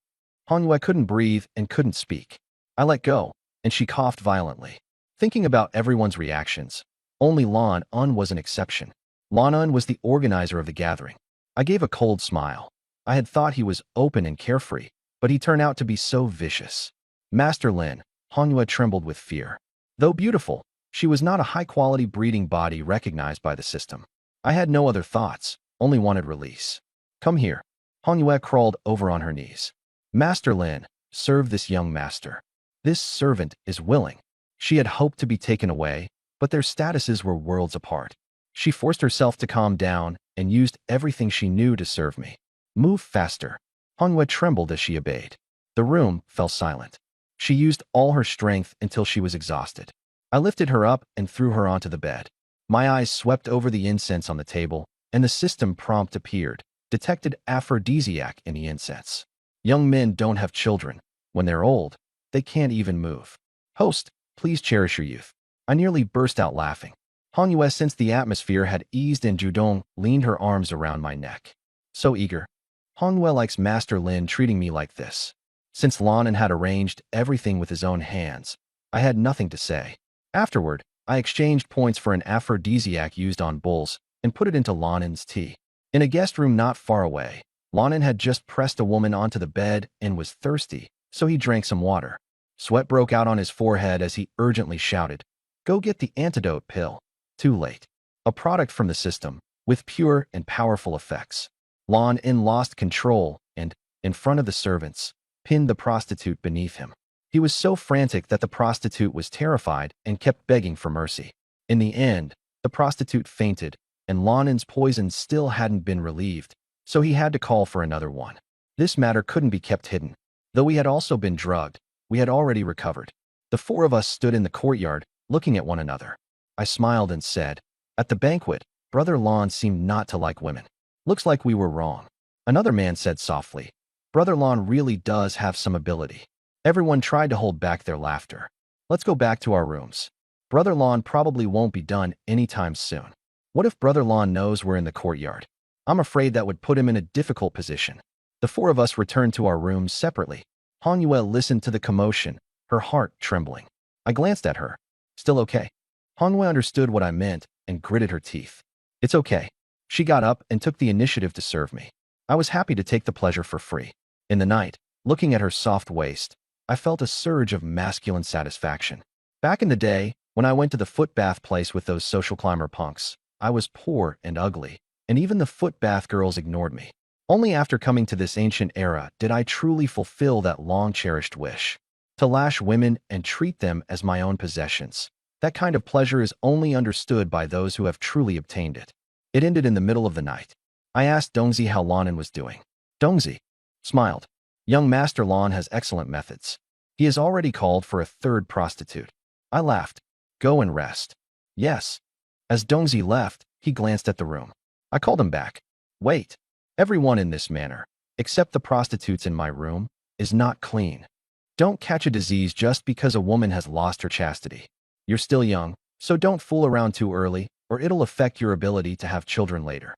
Han Yue couldn't breathe and couldn't speak. I let go, and she coughed violently. Thinking about everyone's reactions, only Lan Un was an exception. Lan Un was the organizer of the gathering. I gave a cold smile. I had thought he was open and carefree, but he turned out to be so vicious. Master Lin, Han Yue trembled with fear. Though beautiful, she was not a high-quality breeding body recognized by the system. I had no other thoughts, only wanted release. Come here. Han Yue crawled over on her knees. Master Lin, serve this young master. This servant is willing. She had hoped to be taken away, but their statuses were worlds apart. She forced herself to calm down and used everything she knew to serve me. Move faster. Han Yue trembled as she obeyed. The room fell silent. She used all her strength until she was exhausted. I lifted her up and threw her onto the bed. My eyes swept over the incense on the table, and the system prompt appeared, detected aphrodisiac in the incense. Young men don't have children. When they're old, they can't even move. Host, please cherish your youth. I nearly burst out laughing. Han Yue, since the atmosphere had eased and Judong leaned her arms around my neck. So eager. Han Yue likes Master Lin treating me like this. Since Lanan had arranged everything with his own hands, I had nothing to say. Afterward, I exchanged points for an aphrodisiac used on bulls and put it into Lanan's tea. In a guest room not far away, Lanan had just pressed a woman onto the bed and was thirsty, so he drank some water. Sweat broke out on his forehead as he urgently shouted, "Go get the antidote pill." Too late. A product from the system, with pure and powerful effects. Lon In lost control and, in front of the servants, pinned the prostitute beneath him. He was so frantic that the prostitute was terrified and kept begging for mercy. In the end, the prostitute fainted, and Lonin's poison still hadn't been relieved, so he had to call for another one. This matter couldn't be kept hidden. Though we had also been drugged, we had already recovered. The four of us stood in the courtyard, looking at one another. I smiled and said, "At the banquet, Brother Lon seemed not to like women. Looks like we were wrong." Another man said softly, "Brother Lon really does have some ability." Everyone tried to hold back their laughter. "Let's go back to our rooms. Brother Lon probably won't be done anytime soon." What if Brother Lon knows we're in the courtyard? I'm afraid that would put him in a difficult position. The four of us returned to our rooms separately. Hanyue listened to the commotion, her heart trembling. I glanced at her. "Still okay?" Hanyue understood what I meant and gritted her teeth. "It's okay." She got up and took the initiative to serve me. I was happy to take the pleasure for free. In the night, looking at her soft waist, I felt a surge of masculine satisfaction. Back in the day, when I went to the foot bath place with those social climber punks, I was poor and ugly, and even the foot bath girls ignored me. Only after coming to this ancient era did I truly fulfill that long-cherished wish. To lash women and treat them as my own possessions. That kind of pleasure is only understood by those who have truly obtained it. It ended in the middle of the night. I asked Dongzi how Lonin was doing. Dongzi smiled. "Young Master Lon has excellent methods. He has already called for a third prostitute." I laughed. "Go and rest." "Yes." As Dongzi left, he glanced at the room. I called him back. "Wait. Everyone in this manner, except the prostitutes in my room, is not clean. Don't catch a disease just because a woman has lost her chastity. You're still young, so don't fool around too early, or it'll affect your ability to have children later."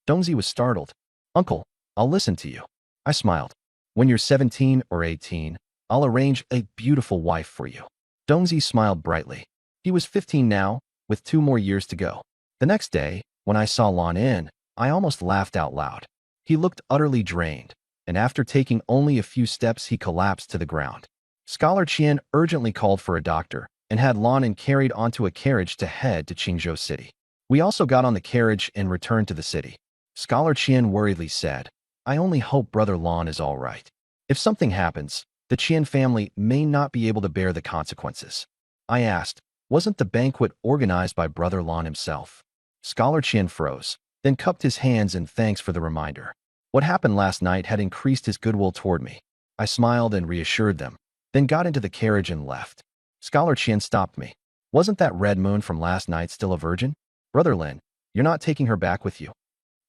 Dongzi was startled. "Uncle, I'll listen to you." I smiled. "When you're 17 or 18, I'll arrange a beautiful wife for you." Dongzi smiled brightly. He was 15 now, with 2 more years to go. The next day, when I saw Lon In, I almost laughed out loud. He looked utterly drained, and after taking only a few steps he collapsed to the ground. Scholar Qian urgently called for a doctor and had Lon In carried onto a carriage to head to Qingzhou City. We also got on the carriage and returned to the city. Scholar Qian worriedly said, "I only hope Brother Lon is all right. If something happens, the Qian family may not be able to bear the consequences." I asked, "Wasn't the banquet organized by Brother Lon himself?" Scholar Qian froze, then cupped his hands in thanks for the reminder. What happened last night had increased his goodwill toward me. I smiled and reassured them, then got into the carriage and left. Scholar Qian stopped me. "Wasn't that Red Moon from last night still a virgin? Brother Lin, you're not taking her back with you?"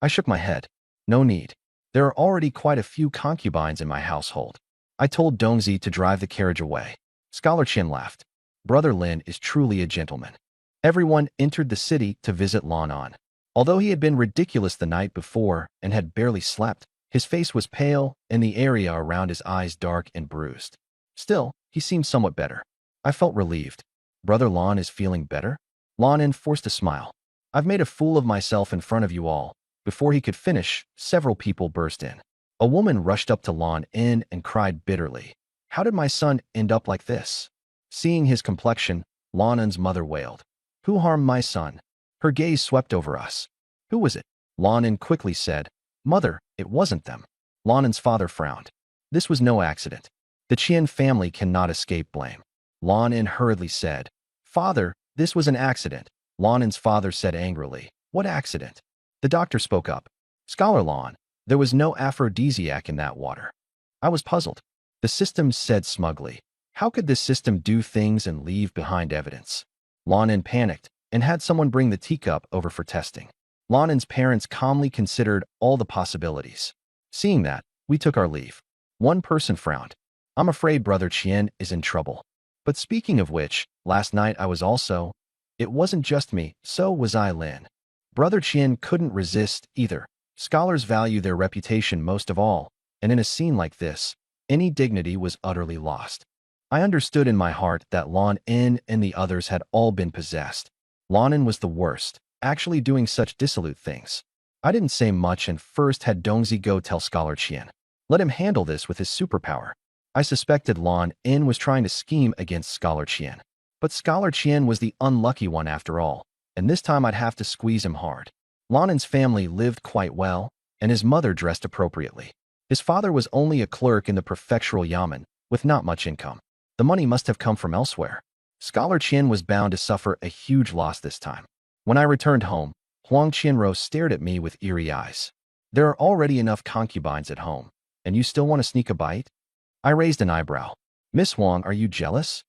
I shook my head. "No need. There are already quite a few concubines in my household." I told Dongzi to drive the carriage away. Scholar Qian laughed. "Brother Lin is truly a gentleman." Everyone entered the city to visit Lon In. Although he had been ridiculous the night before and had barely slept, his face was pale and the area around his eyes dark and bruised. Still, he seemed somewhat better. I felt relieved. Brother Lon is feeling better? Lon In forced a smile. "I've made a fool of myself in front of you all." Before he could finish, several people burst in. A woman rushed up to Lon In and cried bitterly, "How did my son end up like this?" Seeing his complexion, Lon In's mother wailed, "Who harmed my son?" Her gaze swept over us. "Who was it?" Lon In quickly said, "Mother, it wasn't them." Lon In's father frowned. "This was no accident. The Qian family cannot escape blame." Lon In hurriedly said, "Father, this was an accident." Lon In's father said angrily, "What accident?" The doctor spoke up. "Scholar Lon, there was no aphrodisiac in that water." I was puzzled. The system said smugly, "How could this system do things and leave behind evidence?" Lon In panicked and had someone bring the teacup over for testing. Lon In's parents calmly considered all the possibilities. Seeing that, we took our leave. One person frowned. "I'm afraid Brother Qian is in trouble. But speaking of which, last night I was also..." It wasn't just me, so was I Lin. Brother Qian couldn't resist either. Scholars value their reputation most of all, and in a scene like this, any dignity was utterly lost. I understood in my heart that Lon In and the others had all been possessed. Lon In was the worst, actually doing such dissolute things. I didn't say much and first had Dongzi go tell Scholar Qian. Let him handle this with his superpower. I suspected Lan In was trying to scheme against Scholar Qian. But Scholar Qian was the unlucky one after all, and this time I'd have to squeeze him hard. Lan In's family lived quite well, and his mother dressed appropriately. His father was only a clerk in the prefectural yamen, with not much income. The money must have come from elsewhere. Scholar Qian was bound to suffer a huge loss this time. When I returned home, Huang Qianro stared at me with eerie eyes. There are already enough concubines at home, and you still want to sneak a bite? I raised an eyebrow. Miss Huang, are you jealous?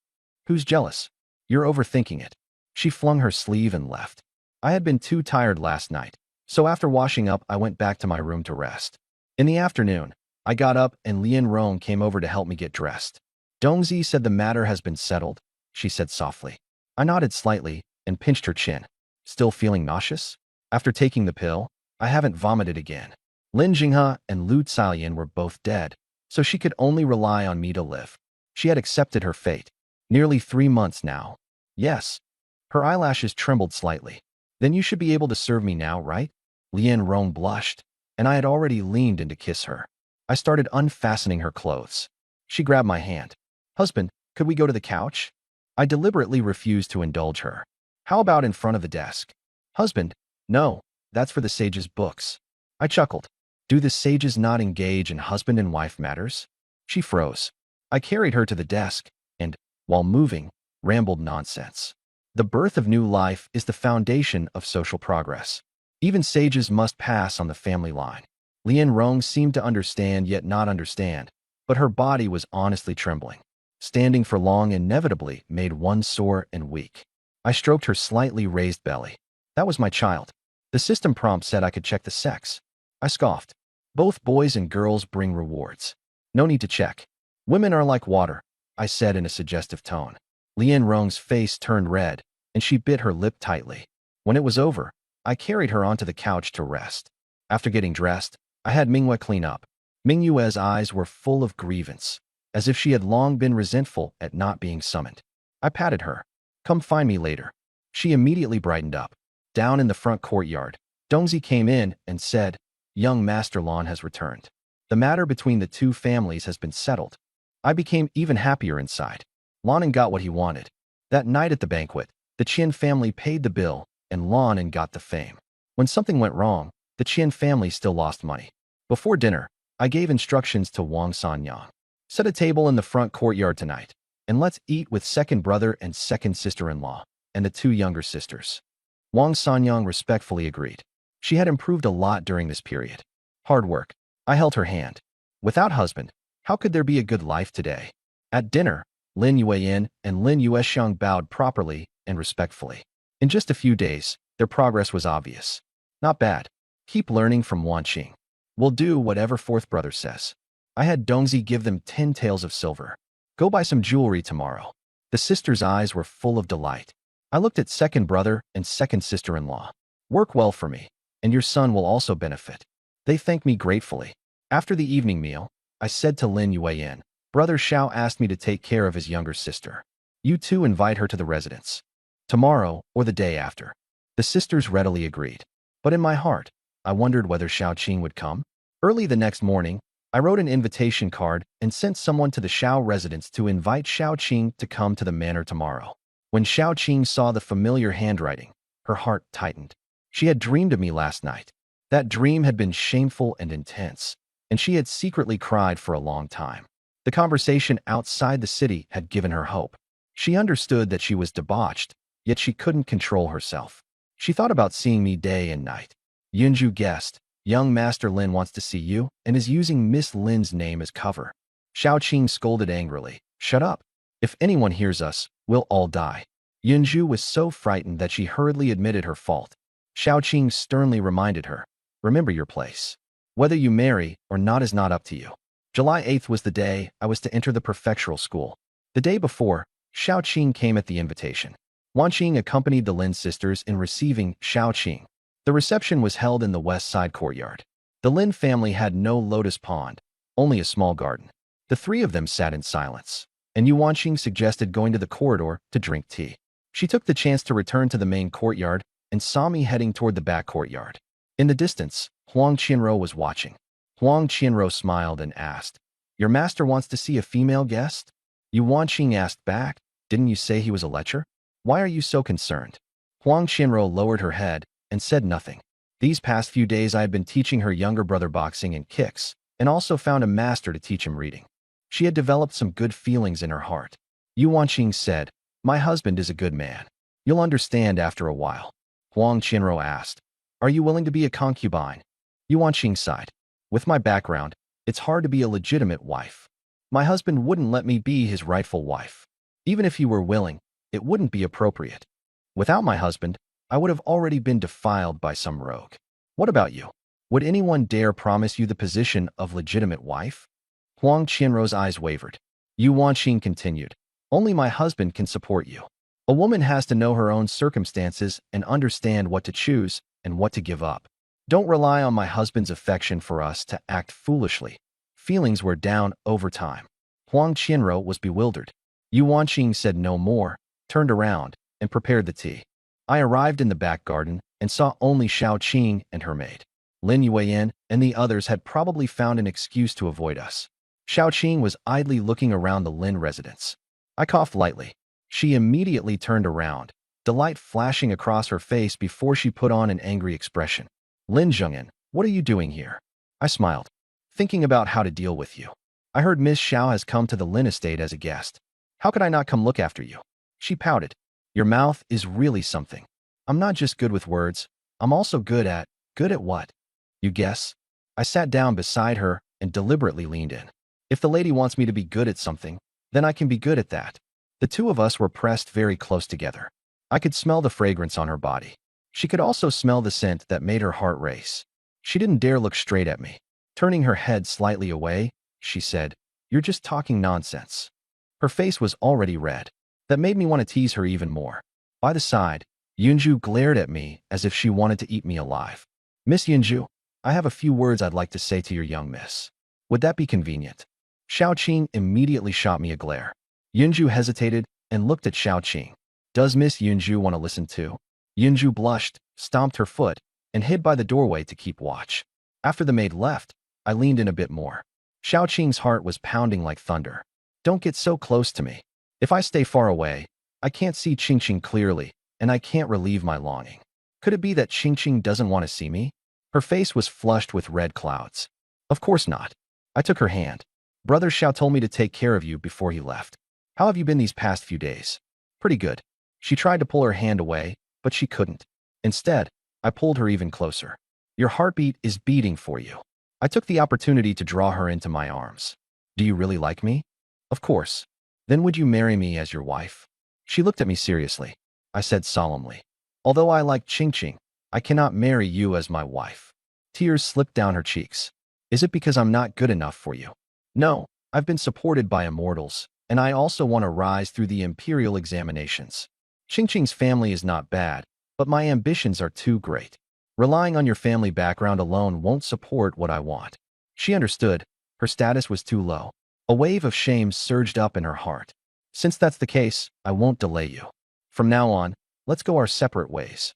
Who's jealous? You're overthinking it. She flung her sleeve and left. I had been too tired last night, so after washing up, I went back to my room to rest. In the afternoon, I got up and Lian Rong came over to help me get dressed. Dongzi said the matter has been settled, she said softly. I nodded slightly and pinched her chin. Still feeling nauseous? After taking the pill, I haven't vomited again. Lin Jinghe and Lu Cailian were both dead, so she could only rely on me to live. She had accepted her fate. Nearly 3 months now. Yes. Her eyelashes trembled slightly. Then you should be able to serve me now, right? Lian Rong blushed, and I had already leaned in to kiss her. I started unfastening her clothes. She grabbed my hand. Husband, could we go to the couch? I deliberately refused to indulge her. How about in front of the desk? Husband, no, that's for the sage's books. I chuckled. Do the sages not engage in husband and wife matters? She froze. I carried her to the desk and, while moving, rambled nonsense. The birth of new life is the foundation of social progress. Even sages must pass on the family line. Lian Rong seemed to understand yet not understand, but her body was honestly trembling. Standing for long inevitably made one sore and weak. I stroked her slightly raised belly. That was my child. The system prompt said I could check the sex. I scoffed. Both boys and girls bring rewards. No need to check. Women are like water, I said in a suggestive tone. Lian Rong's face turned red, and she bit her lip tightly. When it was over, I carried her onto the couch to rest. After getting dressed, I had Mingyue clean up. Mingyue's eyes were full of grievance, as if she had long been resentful at not being summoned. I patted her. Come find me later. She immediately brightened up. Down in the front courtyard, Dongzi came in and said, Young Master Lan has returned. The matter between the two families has been settled. I became even happier inside. Lan got what he wanted. That night at the banquet, the Qian family paid the bill, and Lan got the fame. When something went wrong, the Qian family still lost money. Before dinner, I gave instructions to Wang Sanyang. Set a table in the front courtyard tonight, and let's eat with second brother and second sister-in-law, and the 2 younger sisters. Wang Sanyang respectfully agreed. She had improved a lot during this period. Hard work. I held her hand. Without husband, how could there be a good life today? At dinner, Lin Yueyin and Lin Yuexiang bowed properly and respectfully. In just a few days, their progress was obvious. Not bad. Keep learning from Wan Qing. We'll do whatever fourth brother says. I had Dongzi give them 10 taels of silver. Go buy some jewelry tomorrow. The sisters' eyes were full of delight. I looked at second brother and second sister-in-law. Work well for me, and your son will also benefit. They thanked me gratefully. After the evening meal, I said to Lin Yueyin, Brother Xiao asked me to take care of his younger sister. You two invite her to the residence. Tomorrow or the day after. The sisters readily agreed. But in my heart, I wondered whether Xiao Qing would come. Early the next morning, I wrote an invitation card and sent someone to the Xiao residence to invite Xiao Qing to come to the manor tomorrow. When Xiao Qing saw the familiar handwriting, her heart tightened. She had dreamed of me last night. That dream had been shameful and intense, and she had secretly cried for a long time. The conversation outside the city had given her hope. She understood that she was debauched, yet she couldn't control herself. She thought about seeing me day and night. Yunju guessed, Young Master Lin wants to see you and is using Miss Lin's name as cover. Xiao Qing scolded angrily. Shut up. If anyone hears us, we'll all die. Yunju was so frightened that she hurriedly admitted her fault. Xiao Qing sternly reminded her, remember your place. Whether you marry or not is not up to you. July 8th was the day I was to enter the prefectural school. The day before, Xiao Qing came at the invitation. Wan Qing accompanied the Lin sisters in receiving Xiao Qing. The reception was held in the west side courtyard. The Lin family had no lotus pond, only a small garden. The 3 of them sat in silence, and Yuan Qing suggested going to the corridor to drink tea. She took the chance to return to the main courtyard and saw me heading toward the back courtyard. In the distance, Huang Qianro was watching. Huang Qianro smiled and asked, Your master wants to see a female guest? Yuan Qing asked back. Didn't you say he was a lecher? Why are you so concerned? Huang Qianruo lowered her head and said nothing. These past few days I had been teaching her younger brother boxing and kicks, and also found a master to teach him reading. She had developed some good feelings in her heart. Yuan Qing said, my husband is a good man. You'll understand after a while. Huang Qianruo asked, are you willing to be a concubine? Yuan Qing sighed. With my background, it's hard to be a legitimate wife. My husband wouldn't let me be his rightful wife. Even if he were willing, it wouldn't be appropriate. Without my husband, I would have already been defiled by some rogue. What about you? Would anyone dare promise you the position of legitimate wife? Huang Qianruo's eyes wavered. Yuan Qing continued, only my husband can support you. A woman has to know her own circumstances and understand what to choose and what to give up. Don't rely on my husband's affection for us to act foolishly. Feelings were down over time. Huang Qianruo was bewildered. Yuan Qing said no more, turned around, and prepared the tea. I arrived in the back garden and saw only Xiao Qing and her maid. Lin Yueyan and the others had probably found an excuse to avoid us. Xiao Qing was idly looking around the Lin residence. I coughed lightly. She immediately turned around, delight flashing across her face before she put on an angry expression. Lin Zhengyan, what are you doing here? I smiled, thinking about how to deal with you. I heard Miss Xiao has come to the Lin estate as a guest. How could I not come look after you? She pouted. Your mouth is really something. I'm not just good with words. I'm also good at what? You guess? I sat down beside her and deliberately leaned in. If the lady wants me to be good at something, then I can be good at that. The two of us were pressed very close together. I could smell the fragrance on her body. She could also smell the scent that made her heart race. She didn't dare look straight at me. Turning her head slightly away, she said, you're just talking nonsense. Her face was already red. That made me want to tease her even more. By the side, Yunju glared at me as if she wanted to eat me alive. Miss Yunju, I have a few words I'd like to say to your young miss. Would that be convenient? Xiao Qing immediately shot me a glare. Yunju hesitated and looked at Xiao Qing. Does Miss Yunju want to listen too? Yunju blushed, stomped her foot, and hid by the doorway to keep watch. After the maid left, I leaned in a bit more. Xiao Qing's heart was pounding like thunder. Don't get so close to me. If I stay far away, I can't see Qingqing clearly, and I can't relieve my longing. Could it be that Qingqing doesn't want to see me? Her face was flushed with red clouds. Of course not. I took her hand. Brother Xiao told me to take care of you before he left. How have you been these past few days? Pretty good. She tried to pull her hand away, but she couldn't. Instead, I pulled her even closer. Your heartbeat is beating for you. I took the opportunity to draw her into my arms. Do you really like me? Of course. Then would you marry me as your wife? She looked at me seriously. I said solemnly, although I like Qingqing, I cannot marry you as my wife. Tears slipped down her cheeks. Is it because I'm not good enough for you? No, I've been supported by immortals, and I also want to rise through the imperial examinations. Qingqing's family is not bad, but my ambitions are too great. Relying on your family background alone won't support what I want. She understood. Her status was too low. A wave of shame surged up in her heart. Since that's the case, I won't delay you. From now on, let's go our separate ways.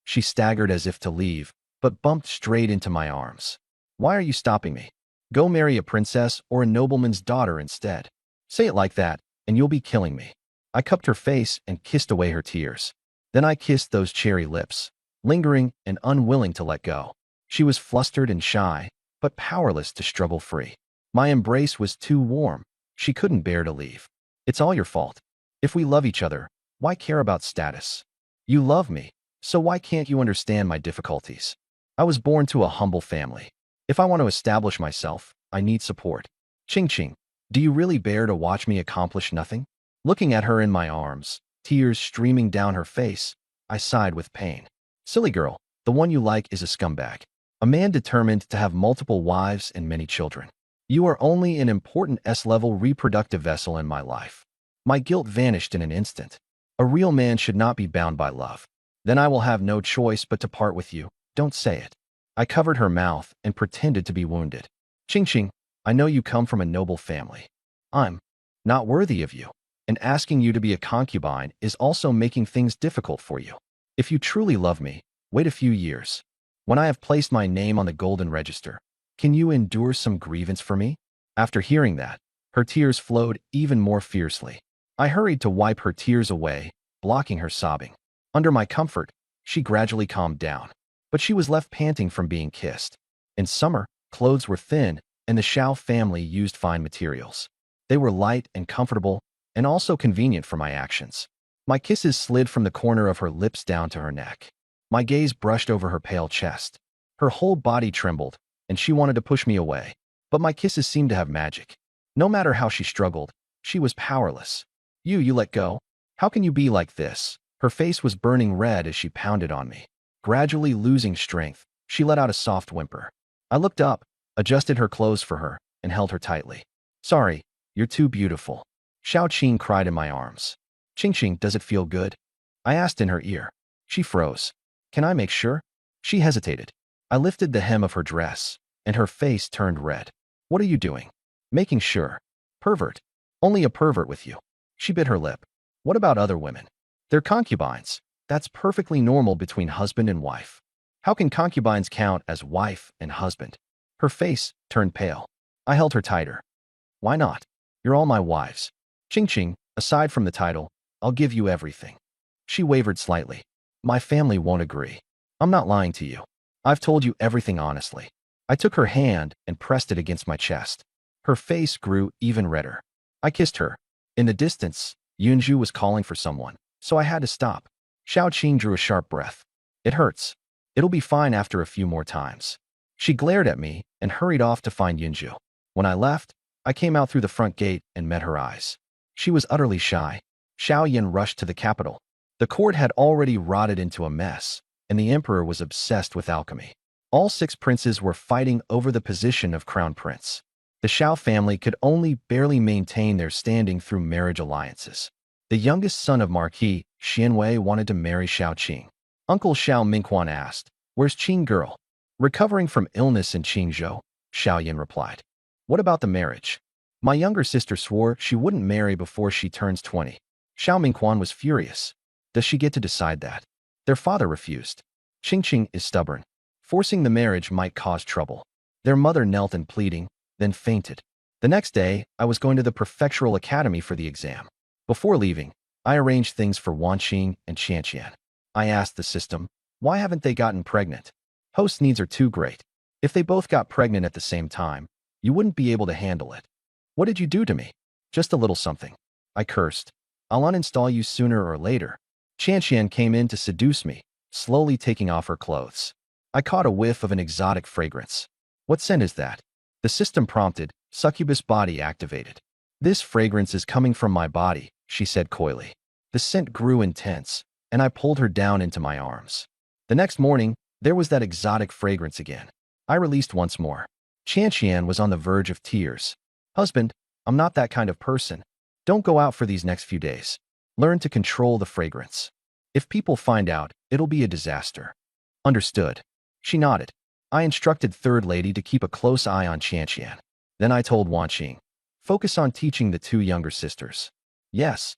She staggered as if to leave, but bumped straight into my arms. Why are you stopping me? Go marry a princess or a nobleman's daughter instead. Say it like that, and you'll be killing me. I cupped her face and kissed away her tears. Then I kissed those cherry lips, lingering and unwilling to let go. She was flustered and shy, but powerless to struggle free. My embrace was too warm. She couldn't bear to leave. It's all your fault. If we love each other, why care about status? You love me, so why can't you understand my difficulties? I was born to a humble family. If I want to establish myself, I need support. Qingqing, do you really bear to watch me accomplish nothing? Looking at her in my arms, tears streaming down her face, I sighed with pain. Silly girl, the one you like is a scumbag. A man determined to have multiple wives and many children. You are only an important S-level reproductive vessel in my life. My guilt vanished in an instant. A real man should not be bound by love. Then I will have no choice but to part with you. Don't say it. I covered her mouth and pretended to be wounded. Qingqing, I know you come from a noble family. I'm not worthy of you, and asking you to be a concubine is also making things difficult for you. If you truly love me, wait a few years. When I have placed my name on the golden register, can you endure some grievance for me? After hearing that, her tears flowed even more fiercely. I hurried to wipe her tears away, blocking her sobbing. Under my comfort, she gradually calmed down. But she was left panting from being kissed. In summer, clothes were thin, and the Xiao family used fine materials. They were light and comfortable, and also convenient for my actions. My kisses slid from the corner of her lips down to her neck. My gaze brushed over her pale chest. Her whole body trembled, and she wanted to push me away. But my kisses seemed to have magic. No matter how she struggled, she was powerless. You let go? How can you be like this? Her face was burning red as she pounded on me. Gradually losing strength, she let out a soft whimper. I looked up, adjusted her clothes for her, and held her tightly. Sorry, you're too beautiful. Xiao Qing cried in my arms. Qingqing, does it feel good? I asked in her ear. She froze. Can I make sure? She hesitated. I lifted the hem of her dress, and her face turned red. What are you doing? Making sure. Pervert. Only a pervert with you. She bit her lip. What about other women? They're concubines. That's perfectly normal between husband and wife. How can concubines count as wife and husband? Her face turned pale. I held her tighter. Why not? You're all my wives. Qingqing, aside from the title, I'll give you everything. She wavered slightly. My family won't agree. I'm not lying to you. I've told you everything honestly. I took her hand and pressed it against my chest. Her face grew even redder. I kissed her. In the distance, Yunju was calling for someone, so I had to stop. Xiao Qing drew a sharp breath. It hurts. It'll be fine after a few more times. She glared at me and hurried off to find Yunju. When I left, I came out through the front gate and met her eyes. She was utterly shy. Xiao Yan rushed to the capital. The court had already rotted into a mess, and the emperor was obsessed with alchemy. All 6 princes were fighting over the position of crown prince. The Xiao family could only barely maintain their standing through marriage alliances. The youngest son of Marquis Xianwei wanted to marry Xiao Qing. Uncle Xiao Mingquan asked, "Where's Qing girl?" "Recovering from illness in Qingzhou," Xiao Yan replied. "What about the marriage?" "My younger sister swore she wouldn't marry before she turns 20. Xiao Mingquan was furious. Does she get to decide that? Their father refused. Qingqing is stubborn. Forcing the marriage might cause trouble. Their mother knelt in pleading, then fainted. The next day, I was going to the prefectural academy for the exam. Before leaving, I arranged things for Wanqing and Qianqian. I asked the system, why haven't they gotten pregnant? Host needs are too great. If they both got pregnant at the same time, you wouldn't be able to handle it. What did you do to me? Just a little something. I cursed. I'll uninstall you sooner or later. Qianqian came in to seduce me, slowly taking off her clothes. I caught a whiff of an exotic fragrance. What scent is that? The system prompted, succubus body activated. This fragrance is coming from my body, she said coyly. The scent grew intense, and I pulled her down into my arms. The next morning, there was that exotic fragrance again. I released once more. Qianqian was on the verge of tears. Husband, I'm not that kind of person. Don't go out for these next few days. Learn to control the fragrance. If people find out, it'll be a disaster. Understood. She nodded. I instructed Third Lady to keep a close eye on Qianqian. Then I told Wanqing, focus on teaching the 2 younger sisters. Yes.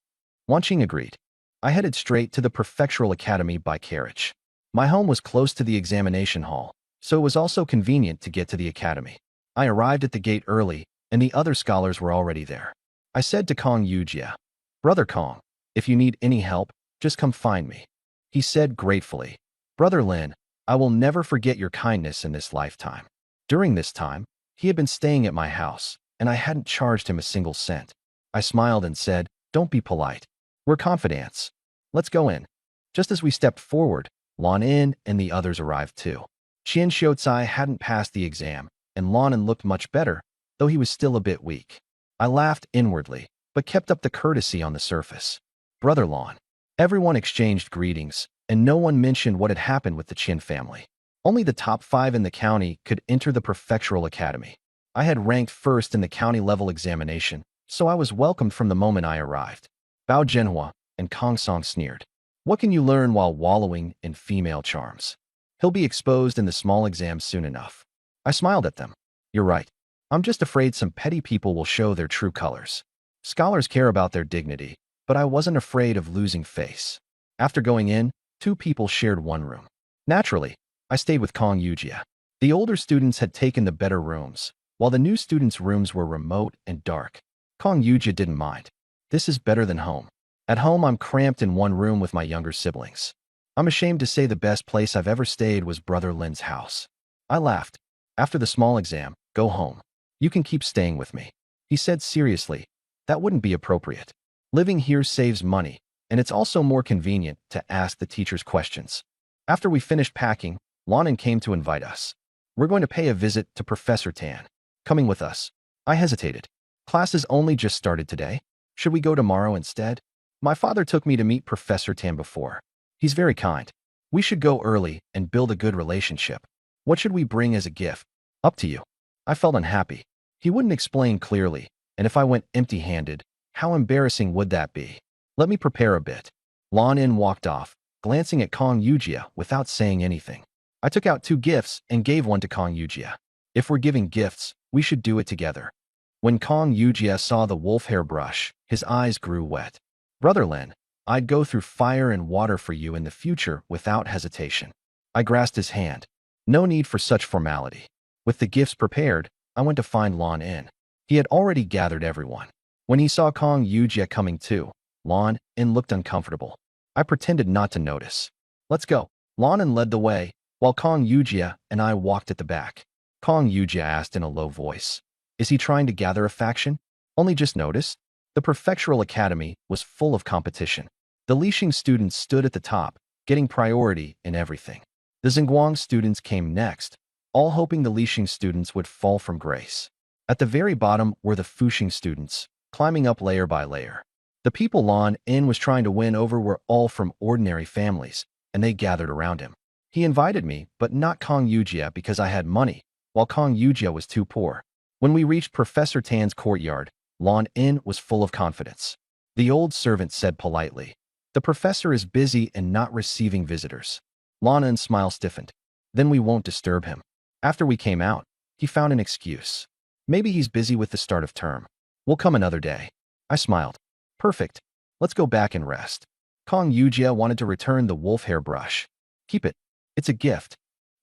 Wanqing agreed. I headed straight to the prefectural academy by carriage. My home was close to the examination hall, so it was also convenient to get to the academy. I arrived at the gate early, and the other scholars were already there. I said to Kong Yujia, Brother Kong, if you need any help, just come find me. He said gratefully, Brother Lin, I will never forget your kindness in this lifetime. During this time, he had been staying at my house, and I hadn't charged him a single cent. I smiled and said, don't be polite. We're confidants. Let's go in. Just as we stepped forward, Lan In and the others arrived too. Qian Xiaocai hadn't passed the exam, and Lan looked much better, though he was still a bit weak. I laughed inwardly, but kept up the courtesy on the surface. Brother Lan. Everyone exchanged greetings, and no one mentioned what had happened with the Qin family. Only the top 5 in the county could enter the prefectural academy. I had ranked first in the county-level examination, so I was welcomed from the moment I arrived. Bao Zhenhua and Kong Song sneered. What can you learn while wallowing in female charms? He'll be exposed in the small exam soon enough. I smiled at them. You're right. I'm just afraid some petty people will show their true colors. Scholars care about their dignity, but I wasn't afraid of losing face. After going in, 2 people shared one room. Naturally, I stayed with Kong Yujia. The older students had taken the better rooms, While the new students' rooms were remote and dark, Kong Yujia didn't mind. This is better than home. At home, I'm cramped in one room with my younger siblings. I'm ashamed to say the best place I've ever stayed was Brother Lin's house. I laughed. After the small exam, go home. You can keep staying with me. He said seriously. That wouldn't be appropriate. Living here saves money, and it's also more convenient to ask the teachers questions. After we finished packing, Lonan came to invite us. We're going to pay a visit to Professor Tan. Coming with us. I hesitated. Classes only just started today. Should we go tomorrow instead? My father took me to meet Professor Tan before. He's very kind. We should go early and build a good relationship. What should we bring as a gift? Up to you. I felt unhappy. He wouldn't explain clearly, and if I went empty-handed, how embarrassing would that be? Let me prepare a bit. Lon In walked off, glancing at Kong Yujia without saying anything. I took out 2 gifts and gave one to Kong Yujia. If we're giving gifts, we should do it together. When Kong Yujia saw the wolf hair brush, his eyes grew wet. Brother Lin, I'd go through fire and water for you in the future without hesitation. I grasped his hand. No need for such formality. With the gifts prepared, I went to find Lon In. He had already gathered everyone. When he saw Kong Yujia coming too, Lon In looked uncomfortable. I pretended not to notice. Let's go. Lon In led the way, while Kong Yujia and I walked at the back. Kong Yujia asked in a low voice. Is he trying to gather a faction? Only just noticed. The Prefectural Academy was full of competition. The Lixing students stood at the top, getting priority in everything. The Zhenguang students came next, all hoping the Lixing students would fall from grace. At the very bottom were the Fuxing students, climbing up layer by layer. The people Lon In was trying to win over were all from ordinary families, and they gathered around him. He invited me, but not Kong Yujia because I had money, while Kong Yujia was too poor. When we reached Professor Tan's courtyard, Lon In was full of confidence. The old servant said politely, "The professor is busy and not receiving visitors." Lon In's smile stiffened. "Then we won't disturb him." After we came out, he found an excuse. "Maybe he's busy with the start of term. We'll come another day." I smiled. "Perfect. Let's go back and rest." Kong Yujia wanted to return the wolf hair brush. "Keep it. It's a gift."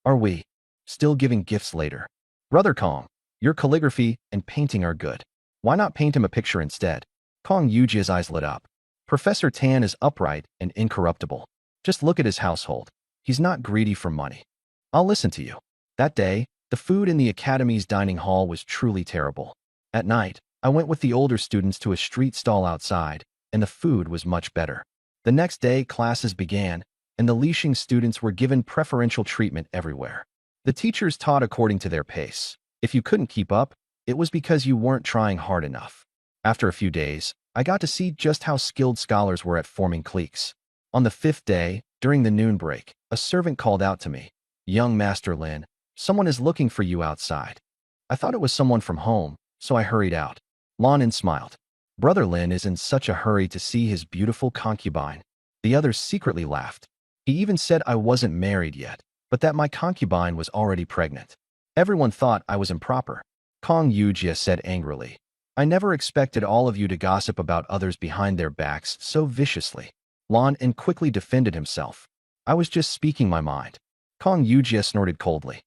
"Are we still giving gifts later?" "Brother Kong, your calligraphy and painting are good. Why not paint him a picture instead?" Kong Yujia's eyes lit up. "Professor Tan is upright and incorruptible. Just look at his household. He's not greedy for money." "I'll listen to you." That day, the food in the academy's dining hall was truly terrible. At night, I went with the older students to a street stall outside, and the food was much better. The next day, classes began, and the Lixing students were given preferential treatment everywhere. The teachers taught according to their pace. If you couldn't keep up, it was because you weren't trying hard enough. After a few days, I got to see just how skilled scholars were at forming cliques. On the 5th day, during the noon break, a servant called out to me, "Young Master Lin, someone is looking for you outside." I thought it was someone from home, so I hurried out. Lon In smiled. Brother Lin is in such a hurry to see his beautiful concubine. The others secretly laughed. He even said I wasn't married yet, but that my concubine was already pregnant. Everyone thought I was improper. Kong Yujia said angrily, "I never expected all of you to gossip about others behind their backs so viciously." Lon In quickly defended himself. "I was just speaking my mind." Kong Yujia snorted coldly.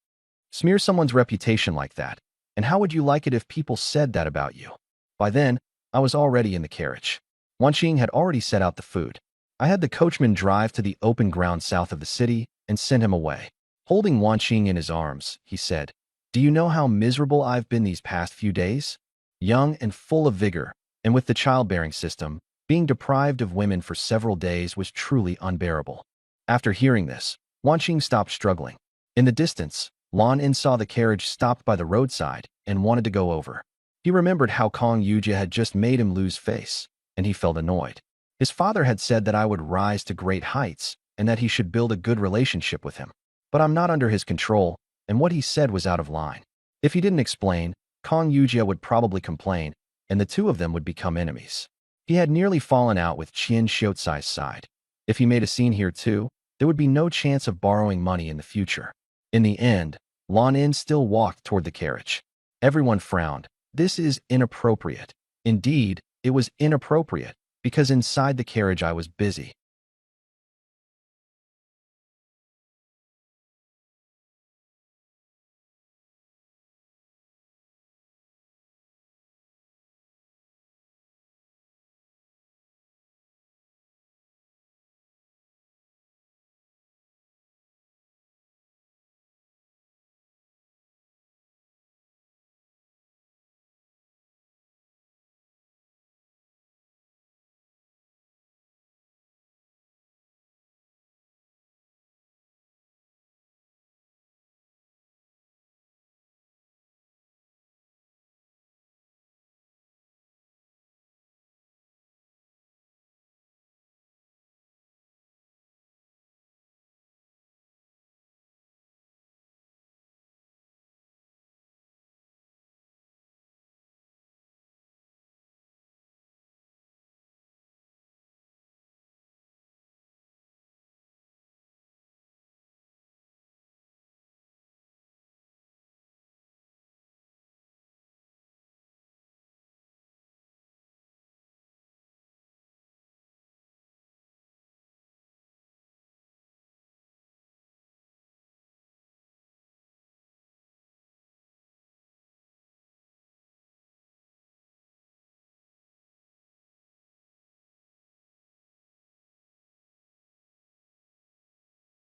"Smear someone's reputation like that, and how would you like it if people said that about you?" By then, I was already in the carriage. Wanqing had already set out the food. I had the coachman drive to the open ground south of the city and send him away. Holding Wanqing in his arms, he said, "Do you know how miserable I've been these past few days? Young and full of vigor, and with the childbearing system, being deprived of women for several days was truly unbearable." After hearing this, Wanqing stopped struggling. In the distance, Lon In saw the carriage stopped by the roadside and wanted to go over. He remembered how Kong Yujia had just made him lose face, and he felt annoyed. His father had said that I would rise to great heights and that he should build a good relationship with him. But I'm not under his control, and what he said was out of line. If he didn't explain, Kong Yujia would probably complain, and the two of them would become enemies. He had nearly fallen out with Qian Xiucai's side. If he made a scene here too, there would be no chance of borrowing money in the future. In the end, Lon In still walked toward the carriage. Everyone frowned. This is inappropriate. Indeed, it was inappropriate, because inside the carriage I was busy.